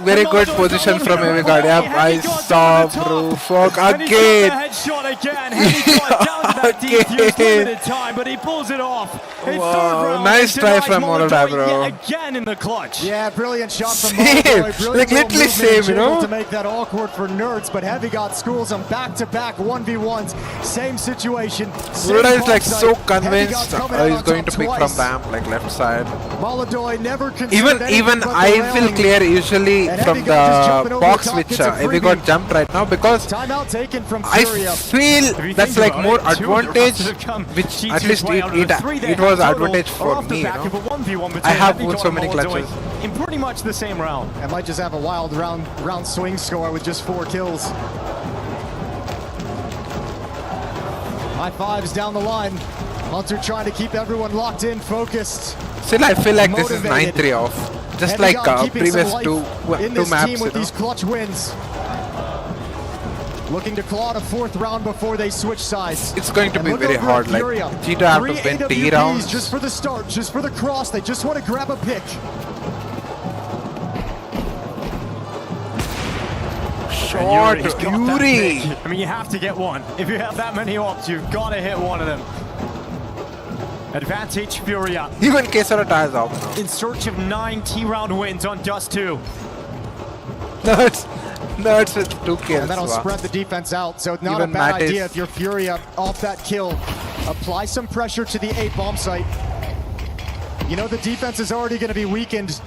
very good position from Heavy God. Yep, I saw, bro. Fuck again. Headshot again. Heavy God down to that defuse, limited time, but he pulls it off. Wow, nice try from Molotov, bro. Again in the clutch. Yeah, brilliant shot from Molotov. Like literally same, you know. To make that awkward for Nerds, but Heavy God schools them back-to-back 1v1s. Same situation. Molotov is like so convinced he's going to pick from Bamp, like left side. Molotov never considered even I will clear usually from the box which Heavy God jumped right now, because timeout taken from I feel that's like more advantage, which at least it was advantage for me, you know. I have won so many clutches. In pretty much the same round. I might just have a wild round swing score with just 4 kills. High fives down the line. Hunter trying to keep everyone locked in, focused. Still, I feel like this is 9-3 off. Just like previous two maps, with these clutch wins. Looking to claw a 4th round before they switch sides. It's going to be very hard. Like G2 have to win 3 rounds. Just for the start, just for the cross. They just want to grab a pick. Short, Yuri. I mean, you have to get one. If you have that many ops, you've got to hit one of them. Advantage FURIA. Even Kesara tires out now. In search of 9 T-round wins on Dust 2. Nerds with 2 kills. And that'll spread the defense out, so it's not a bad idea if you're FURIA off that kill. Apply some pressure to the A bomb site. You know the defense is already going to be weakened.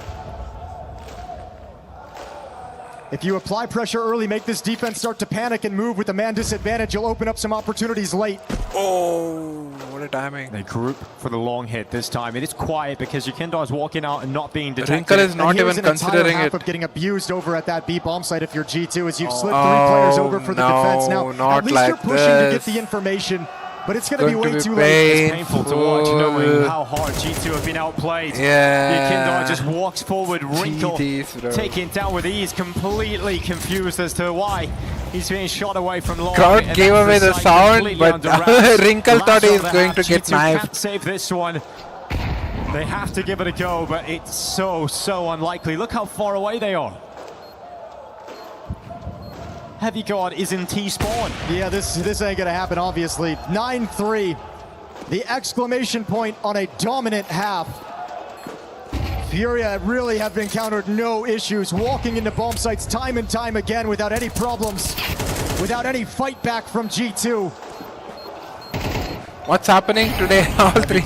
If you apply pressure early, make this defense start to panic and move with the man disadvantage, you'll open up some opportunities late. Oh, what a timing. They group for the long hit this time. It is quiet because Yukindar is walking out and not being detected. Wrinkle is not even considering half it. of getting abused over at that B bomb site if you're G2 as you've slipped 3 players over for the defense. Now, not at least like you're pushing to get the information. But it's going to be way too late. It's painful to watch, knowing how hard G2 have been outplayed. Yeah. Yukindar just walks forward, Wrinkle taken down with ease, completely confused as to why he's being shot away from long. Crowd gave away the sound, but Wrinkle thought he was going to get knifed. Can't save this one. They have to give it a go, but it's so unlikely. Look how far away they are. Heavy Guard is in T-spawn. Yeah, this ain't gonna happen, obviously. 9-3. The exclamation point on a dominant half. FURIA really have encountered no issues, walking into bomb sites time and time again without any problems, without any fight back from G2. What's happening today? All three.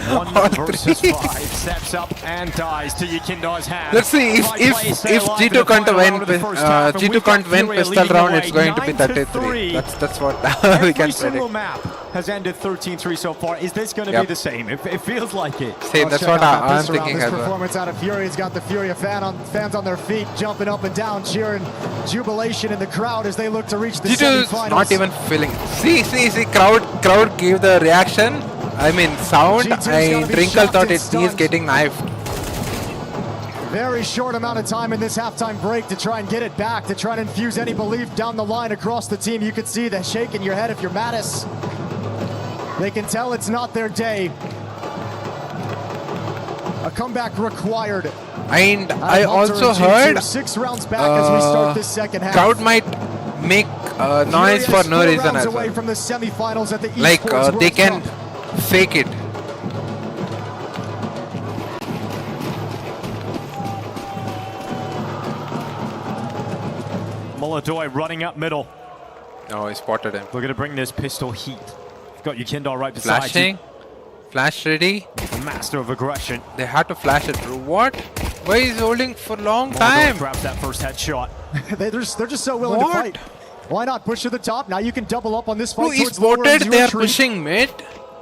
One versus 5 steps up and dies to Yukindar's hand. Let's see if G2 can't win pistol round, it's going to be 33. That's what we can predict. Every single map has ended 13-3 so far. Is this going to be the same? It feels like it. Same. That's what I'm thinking as as well. well. Performance out of FURIA's got the FURIA fans on their feet, jumping up and down, cheering jubilation in the crowd as they look to reach the G2 semifinals. is not even feeling it. See, crowd gave the reaction. I mean, sound. And Wrinkle thought he's getting knifed. Very short amount of time in this halftime break to try and get it back, to try and infuse any belief down the line across the team. You could see the shake in your head if you're Mattis. They can tell it's not their day. A comeback required. And I also heard 6 rounds back as we start this second half. Crowd might make noise for no reason as well. From the semifinals at the like Esports they World can Cup. fake it. Molodoi running up middle. Oh, he spotted him. We're going to bring this pistol heat. Got Yukindar right beside Flashing. Flash ready. The master of aggression. They had to flash it through. What? Why is he holding for a long time? Grabs that first headshot. They're just so willing to fight. Why not push to the top? Now you can double up on this fight. Who is spotted? They are pushing mid.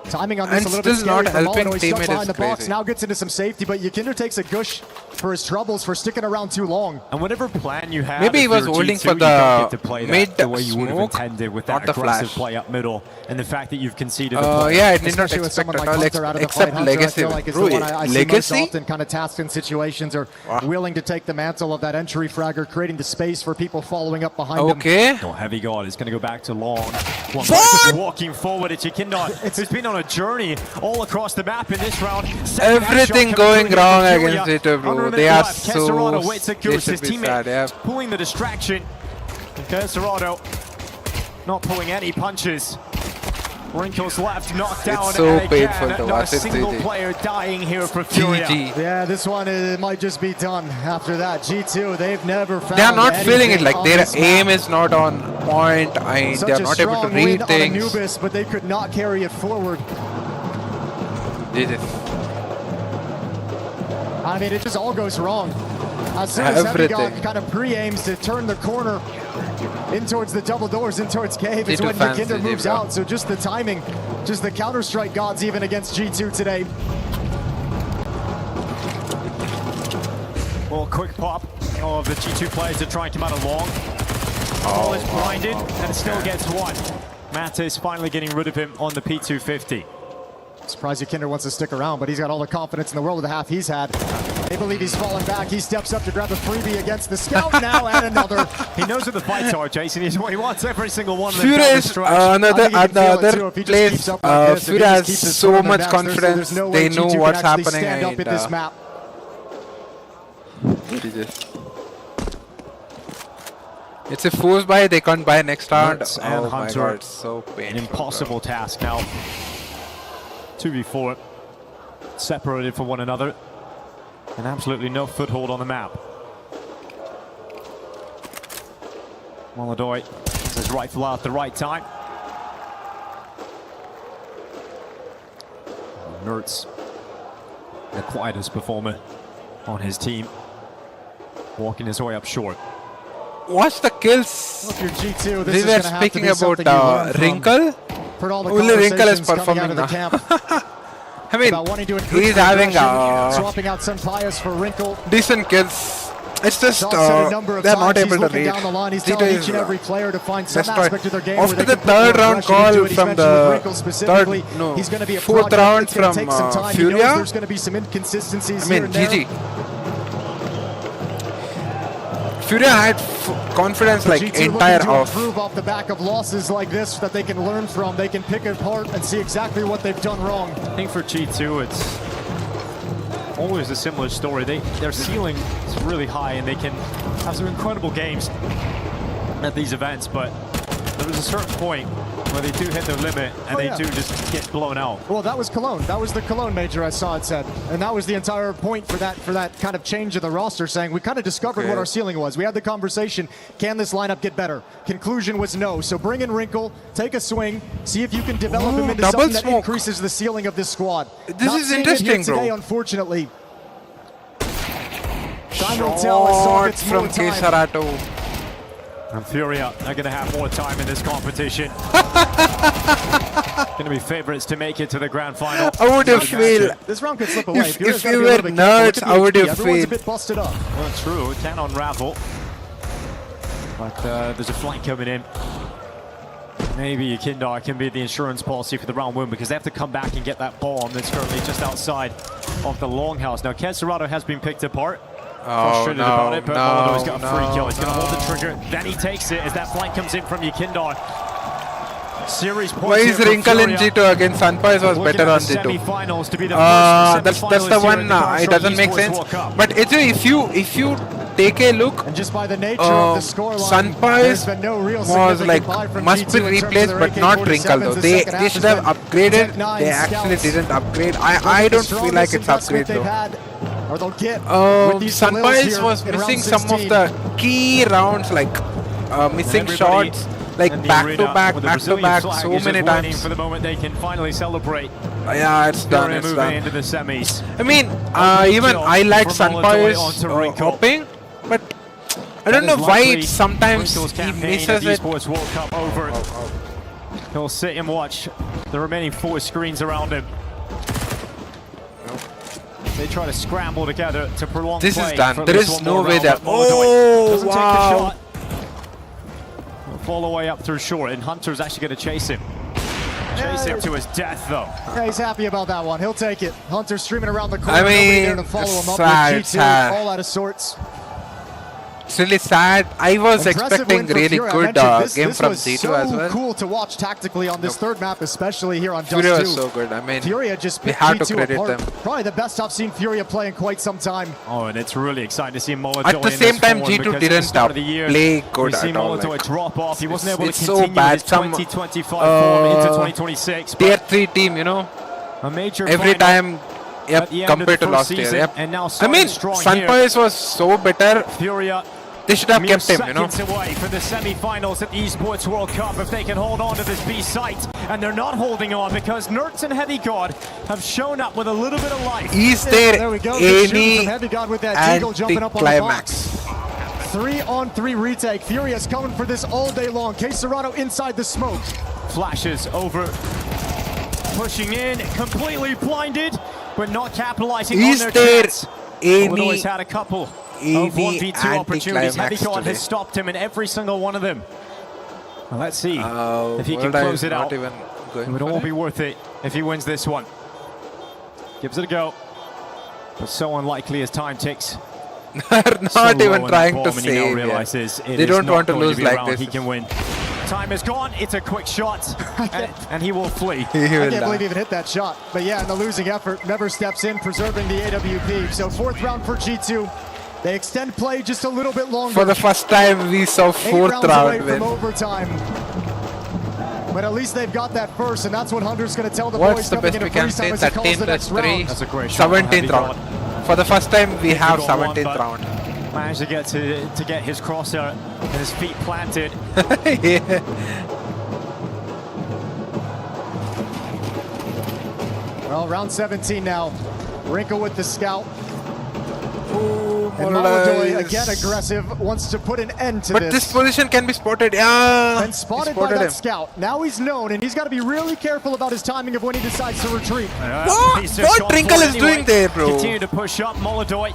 Timing on this And a little bit still not scary for helping Molodoi. Stuck teammate behind is the box. crazy. Now gets into some safety, but Yukindar takes a gush for his troubles for sticking around too long. And whatever plan you have, Maybe he if was you're holding G2, for you don't get the to play mid that the way you would have smoke, intended with not that the aggressive flash. play up middle, and the fact that you've conceded a play. Yeah, I did not Especially with expect someone at like all, Hunter out of the except fight. Hunter, I Legacy. feel like it's Bro, the one I see most Legacy? often kind of tasked in situations or willing to take the mantle of that entry fragger, creating the space for people following up behind him. Okay. Oh, Heavy Guard is going to go back to long. Just walking forward, it's Yukindar, who's been on a journey all across the map in this round. Everything going wrong against G2, bro. They are so... waits a They goose. should His be teammate sad, yeah. pulling the distraction. Kesserado not pulling any punches. Wrinkles left, knocked down. It's so and again, painful to not watch a it, single GG. player dying here for FURIA. GG. Yeah, this one might just be done after that. G2, they've never found They are not feeling it, anything like on their this aim map. is not on point, and Such they are a not able to strong read win on things. Anubis, but they could not carry it forward. Jesus. I mean, it just all goes wrong. As soon as Heavy God Everything. kind of pre-aims to turn the corner in towards the double doors, in towards cave, it's G2 when fans Yukindar GG, moves bro. out. So just the timing, just the Counter-Strike gods even against G2 today. Well, quick pop of the G2 players to try and come out of long. Ball is blinded and still gets one. Mattis finally getting rid of him on the P250. Surprised Yukindar wants to stick around, but he's got all the confidence in the world with the half he's had. They believe he's fallen back. He steps up to grab the freebie against the scout now, and another. He knows what the fights are, Jason. He wants every single one of them. FURIA down the is stretch. I think he at can the feel it other too if he just place. keeps up like this, if he FURIA just keeps has his so foot on much their backs, confidence. there's no They way know G2 what's can actually happening. stand up And, at this map. it's a force buy, they can't buy next round. Mertz and Oh my Hunter. god, it's so painful. An impossible task now. 2v4, separated from one another, and absolutely no foothold on the map. Molodoi has his rifle out at the right time. Mertz, the quietest performer on his team, walking his way up short. watch the kills. Well, if you're G2, We this is were gonna have to speaking be about something you learn from. Wrinkle. For all the Only Wrinkle is conversations coming out performing of the now. camp. I mean, about wanting to increase he's having swapping out some Pius for Wrinkle. decent kills. It's just Saw a number of they're not times. able to He's looking read. down the line. He's G2 telling is, each and every player to find some destroyed. aspect of their game After where they the can put third more round aggression into call it. He's from mentioned with the Wrinkle specifically, he's going to be a fourth project. round It's gonna from take some time. He knows FURIA. there's going to be some inconsistencies I here mean, and there. GG. FURIA had confidence like G2 entire looking to off. improve off the back of losses like this that they can learn from. They can pick it apart and see exactly what they've done wrong. I think for G2, it's always a similar story. Their ceiling is really high and they can have some incredible games at these events, but there is a certain point where they do hit their limit and they do just get blown out. Well, that was Cologne. That was the Cologne major, I saw it said. And that was the entire point for that kind of change of the roster, saying we kind of discovered what our ceiling was. We had the conversation, can this lineup get better? Conclusion was no. So bring in Wrinkle, take a swing, see if you can develop him into something that increases the ceiling of this squad. This is interesting, today, bro. unfortunately. Time will tell as Saw gets more from time. Kesarato. And FURIA are going to have more time in this competition. Going to be favorites to make it to the grand final. How would you feel? This round could slip away. If you were nerds, how would you Everyone's a feel? bit busted up. Well, true, it can unravel. But there's a flank coming in. Maybe Kindar can be the insurance policy for the round win because they have to come back and get that bomb that's currently just outside of the longhouse. Now, Kesarato has been picked apart. Frustrated about it, but Moldo's got a free kill. He's going to hold the trigger. Then he takes it as that flank comes in from Yakindar. Series points. Why is Wrinkle in G2 against Sunpies was better on G2? Semi-finals to be the That's the one. It doesn't make sense. But if you take a look, and just by the nature of the scoreline, Sunpies was like must be replaced, but not Wrinkle though. They should have upgraded. They actually didn't upgrade. I don't feel like it's upgrade though. Or they'll get Sunpies was missing some of the key rounds, like missing shots, like back to back, so many times. For the moment they can finally celebrate. Yeah, it's done. It's moving done. into the semis. I mean, even I like Sunpies hopping, but I don't know why sometimes he misses it. Esports World Cup over. He'll sit and watch the remaining 4 screens around him. They try to scramble together to prolong This play. is done. There is no way that. Doesn't wow. take the shot. Will fall the way up through short, and Hunter's actually going to chase him. Chase him to his death, though. Yeah, he's happy about that one. He'll take it. Hunter streaming around the corner. I mean, nobody there to follow him up with G2, all out of sorts. It's really sad. I was Impressive expecting win for really FURIA. good game from This G2 was so as well. cool to watch tactically on this third map, especially here on FURIA Dust 2. was so good. I mean, FURIA just we picked have to G2 credit apart. them. Probably the best I've seen FURIA play in quite some time. Oh, and it's really exciting to see Molotov At the same time, G2 didn't play good we see at all. Molotov Like, drop off. He wasn't able to it's continue so bad. his 2025 form into 2026. Tier 3 team, you know. A major every final time, yep, compared to last year. Yep. And now I mean, Sunpies was so better. FURIA. They should have kept him, you know. Seconds away for the semi-finals at the Esports World Cup if they can hold on to this Faceit. And they're not holding on because Nerds and Heavy God have shown up with a little bit of life. Is there There we go. Good shooting any from Heavy God with that deagle jumping up on the anti-climax? box. 3-on-3 retake. FURIA's coming for this all day long. Kesarato inside the smoke. Flashes over, pushing in, completely blinded, but not capitalizing on their chance. Although he's had a couple of 1v2 opportunities. Heavy God has stopped him in every single one of them. Well, let's see if he can close it out. It would all be worth it if he wins this one. Gives it a go, but so unlikely as time ticks. Not even trying to save. They don't want to lose like this. He can win. Time is gone. It's a quick shot, and he will flee. I can't believe he even hit that shot. But yeah, in the losing effort, never steps in, preserving the AWP. So 4th round for G2. They extend play just a little bit longer. For the first time, we saw 4th round win. From overtime. But at least they've got that first, and that's what Hunter's going to tell the What's boys the coming best into we can freeze say? time as he calls 13 the plus next 3. round. That's a great shot. 17th round. For the first time, we have 17th round. Managed to get his crosshair and his feet planted. Yeah. Well, round 17 now. Wrinkle with the scout. Molodoy, again aggressive, wants to put an end to this. But this position can be spotted. Yeah. And spotted by that scout. Now he's known, and he's got to be really careful about his timing of when he decides to retreat. What Trinkle is doing there, bro? Continue to push up, Molodoy.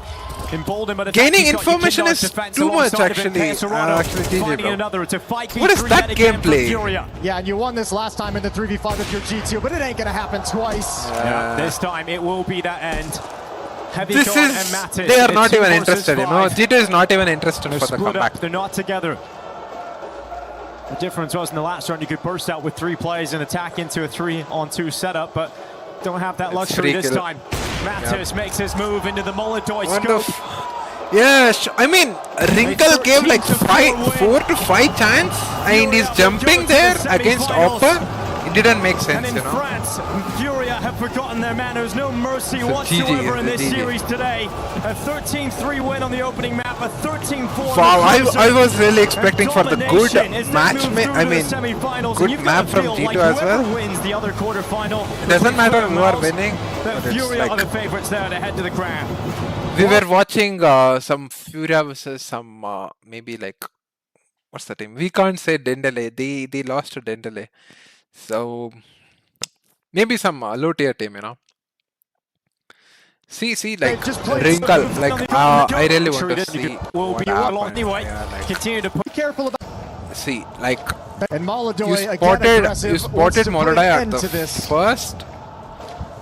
Gaining information is too much, actually. Finding another. It's a fight. What is that gameplay? Yeah, and you won this last time in the 3v5 with your G2, but it ain't gonna happen twice. This time it will be that end. This is, they are not even interested, you know. G2 is not even interested for the comeback. They're not together. The difference was in the last round you could burst out with 3 players and attack into a 3-on-2 setup, but don't have that luxury this time. Mattis makes his move into the Molodoy scope. Yeah, I mean, Wrinkle gave like 4 to 5 chance and he's jumping there against Oppa. It didn't make sense, and you in know. France, FURIA have forgotten their manners. No mercy whatsoever in this series today. A 13-3 win on the opening map, a 13-4. Wow, I was really expecting for the good match. I mean, good map from G2 as well. Wins the other quarterfinal. It doesn't matter who are winning. FURIA are the favorites there to head to the crown. We were watching some FURIA versus some maybe like, what's the team? We can't say Dendele. They lost to Dendele. So maybe some low tier team, you know. See, like Wrinkle, like I really want to see what happened. Anyway, continue to be careful about. See, like and you spotted Molodoy at the first.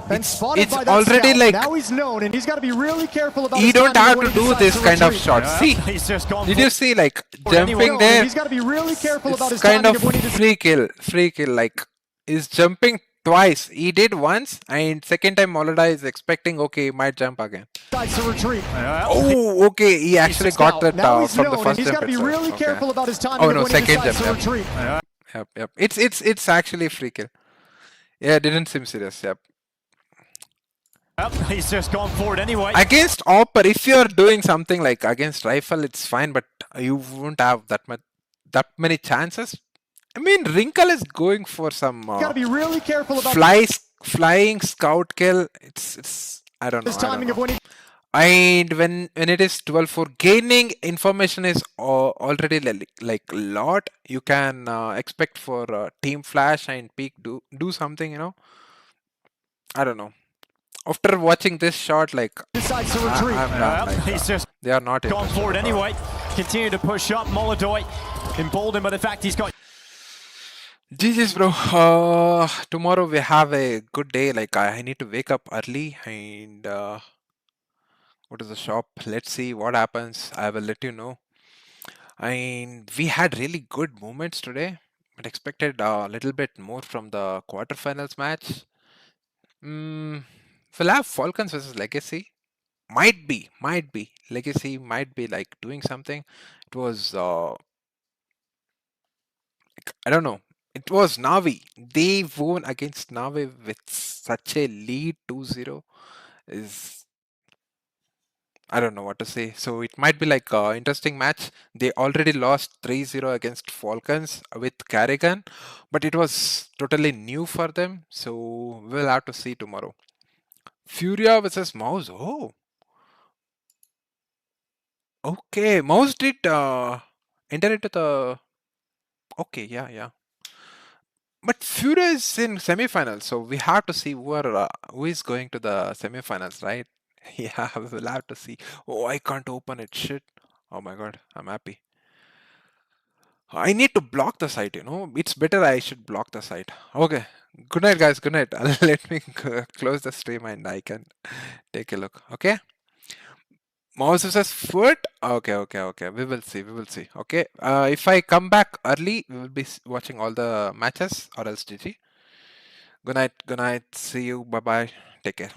It's already like now he's known, and he's got to be really careful about. You don't have to do this kind of shots. See, did you see like jumping there? He's got to be really careful about his kind of free kill. Like he's jumping twice. He did once, and second time Molodoy is expecting okay, he might jump again. To retreat. Oh, okay, he actually got that from the first He's got to be really careful about his timing. Oh no, second jump. Yep. It's actually free kill. Yeah, it didn't seem serious. Yep. He's just gone forward anyway. Against Opper, if you're doing something like against Rifle, it's fine, but you won't have that many chances. I mean, Wrinkle is going for some gotta be really careful about flying scout kill. It's I don't know. His timing of when he and when it is 12-4, gaining information is already like a lot. You can expect for team flash and peek do something, you know. I don't know. After watching this shot, like decides to retreat. He's just they are not gone forward anyway. Continue to push up. Molodoy emboldened by the fact he's got. GG's, bro. Tomorrow we have a good day. Like I need to wake up early and go to the shop. Let's see what happens. I will let you know. And we had really good moments today, but expected a little bit more from the quarterfinals match. We'll have Falcons versus Legacy. Might be. Legacy might be like doing something. It was I don't know. It was Navi. They won against Navi with such a lead 2-0. I don't know what to say. So it might be like an interesting match. They already lost 3-0 against Falcons with Carrigan, but it was totally new for them. So we'll have to see tomorrow. FURIA versus Mouse. Oh. Okay. Mouse did enter into the... Okay, yeah. But FURIA is in semifinals, so we have to see who is going to the semifinals, right? Yeah, we'll have to see. Oh, I can't open it. Shit. Oh my god, I'm happy. I need to block the site, you know. It's better I should block the site. Okay. Good night, guys. Good night. Let me close the stream and I can take a look. Okay. Mouse versus foot. Okay. We will see. Okay. If I come back early, we will be watching all the matches or else GG. Good night. See you. Bye. Take care.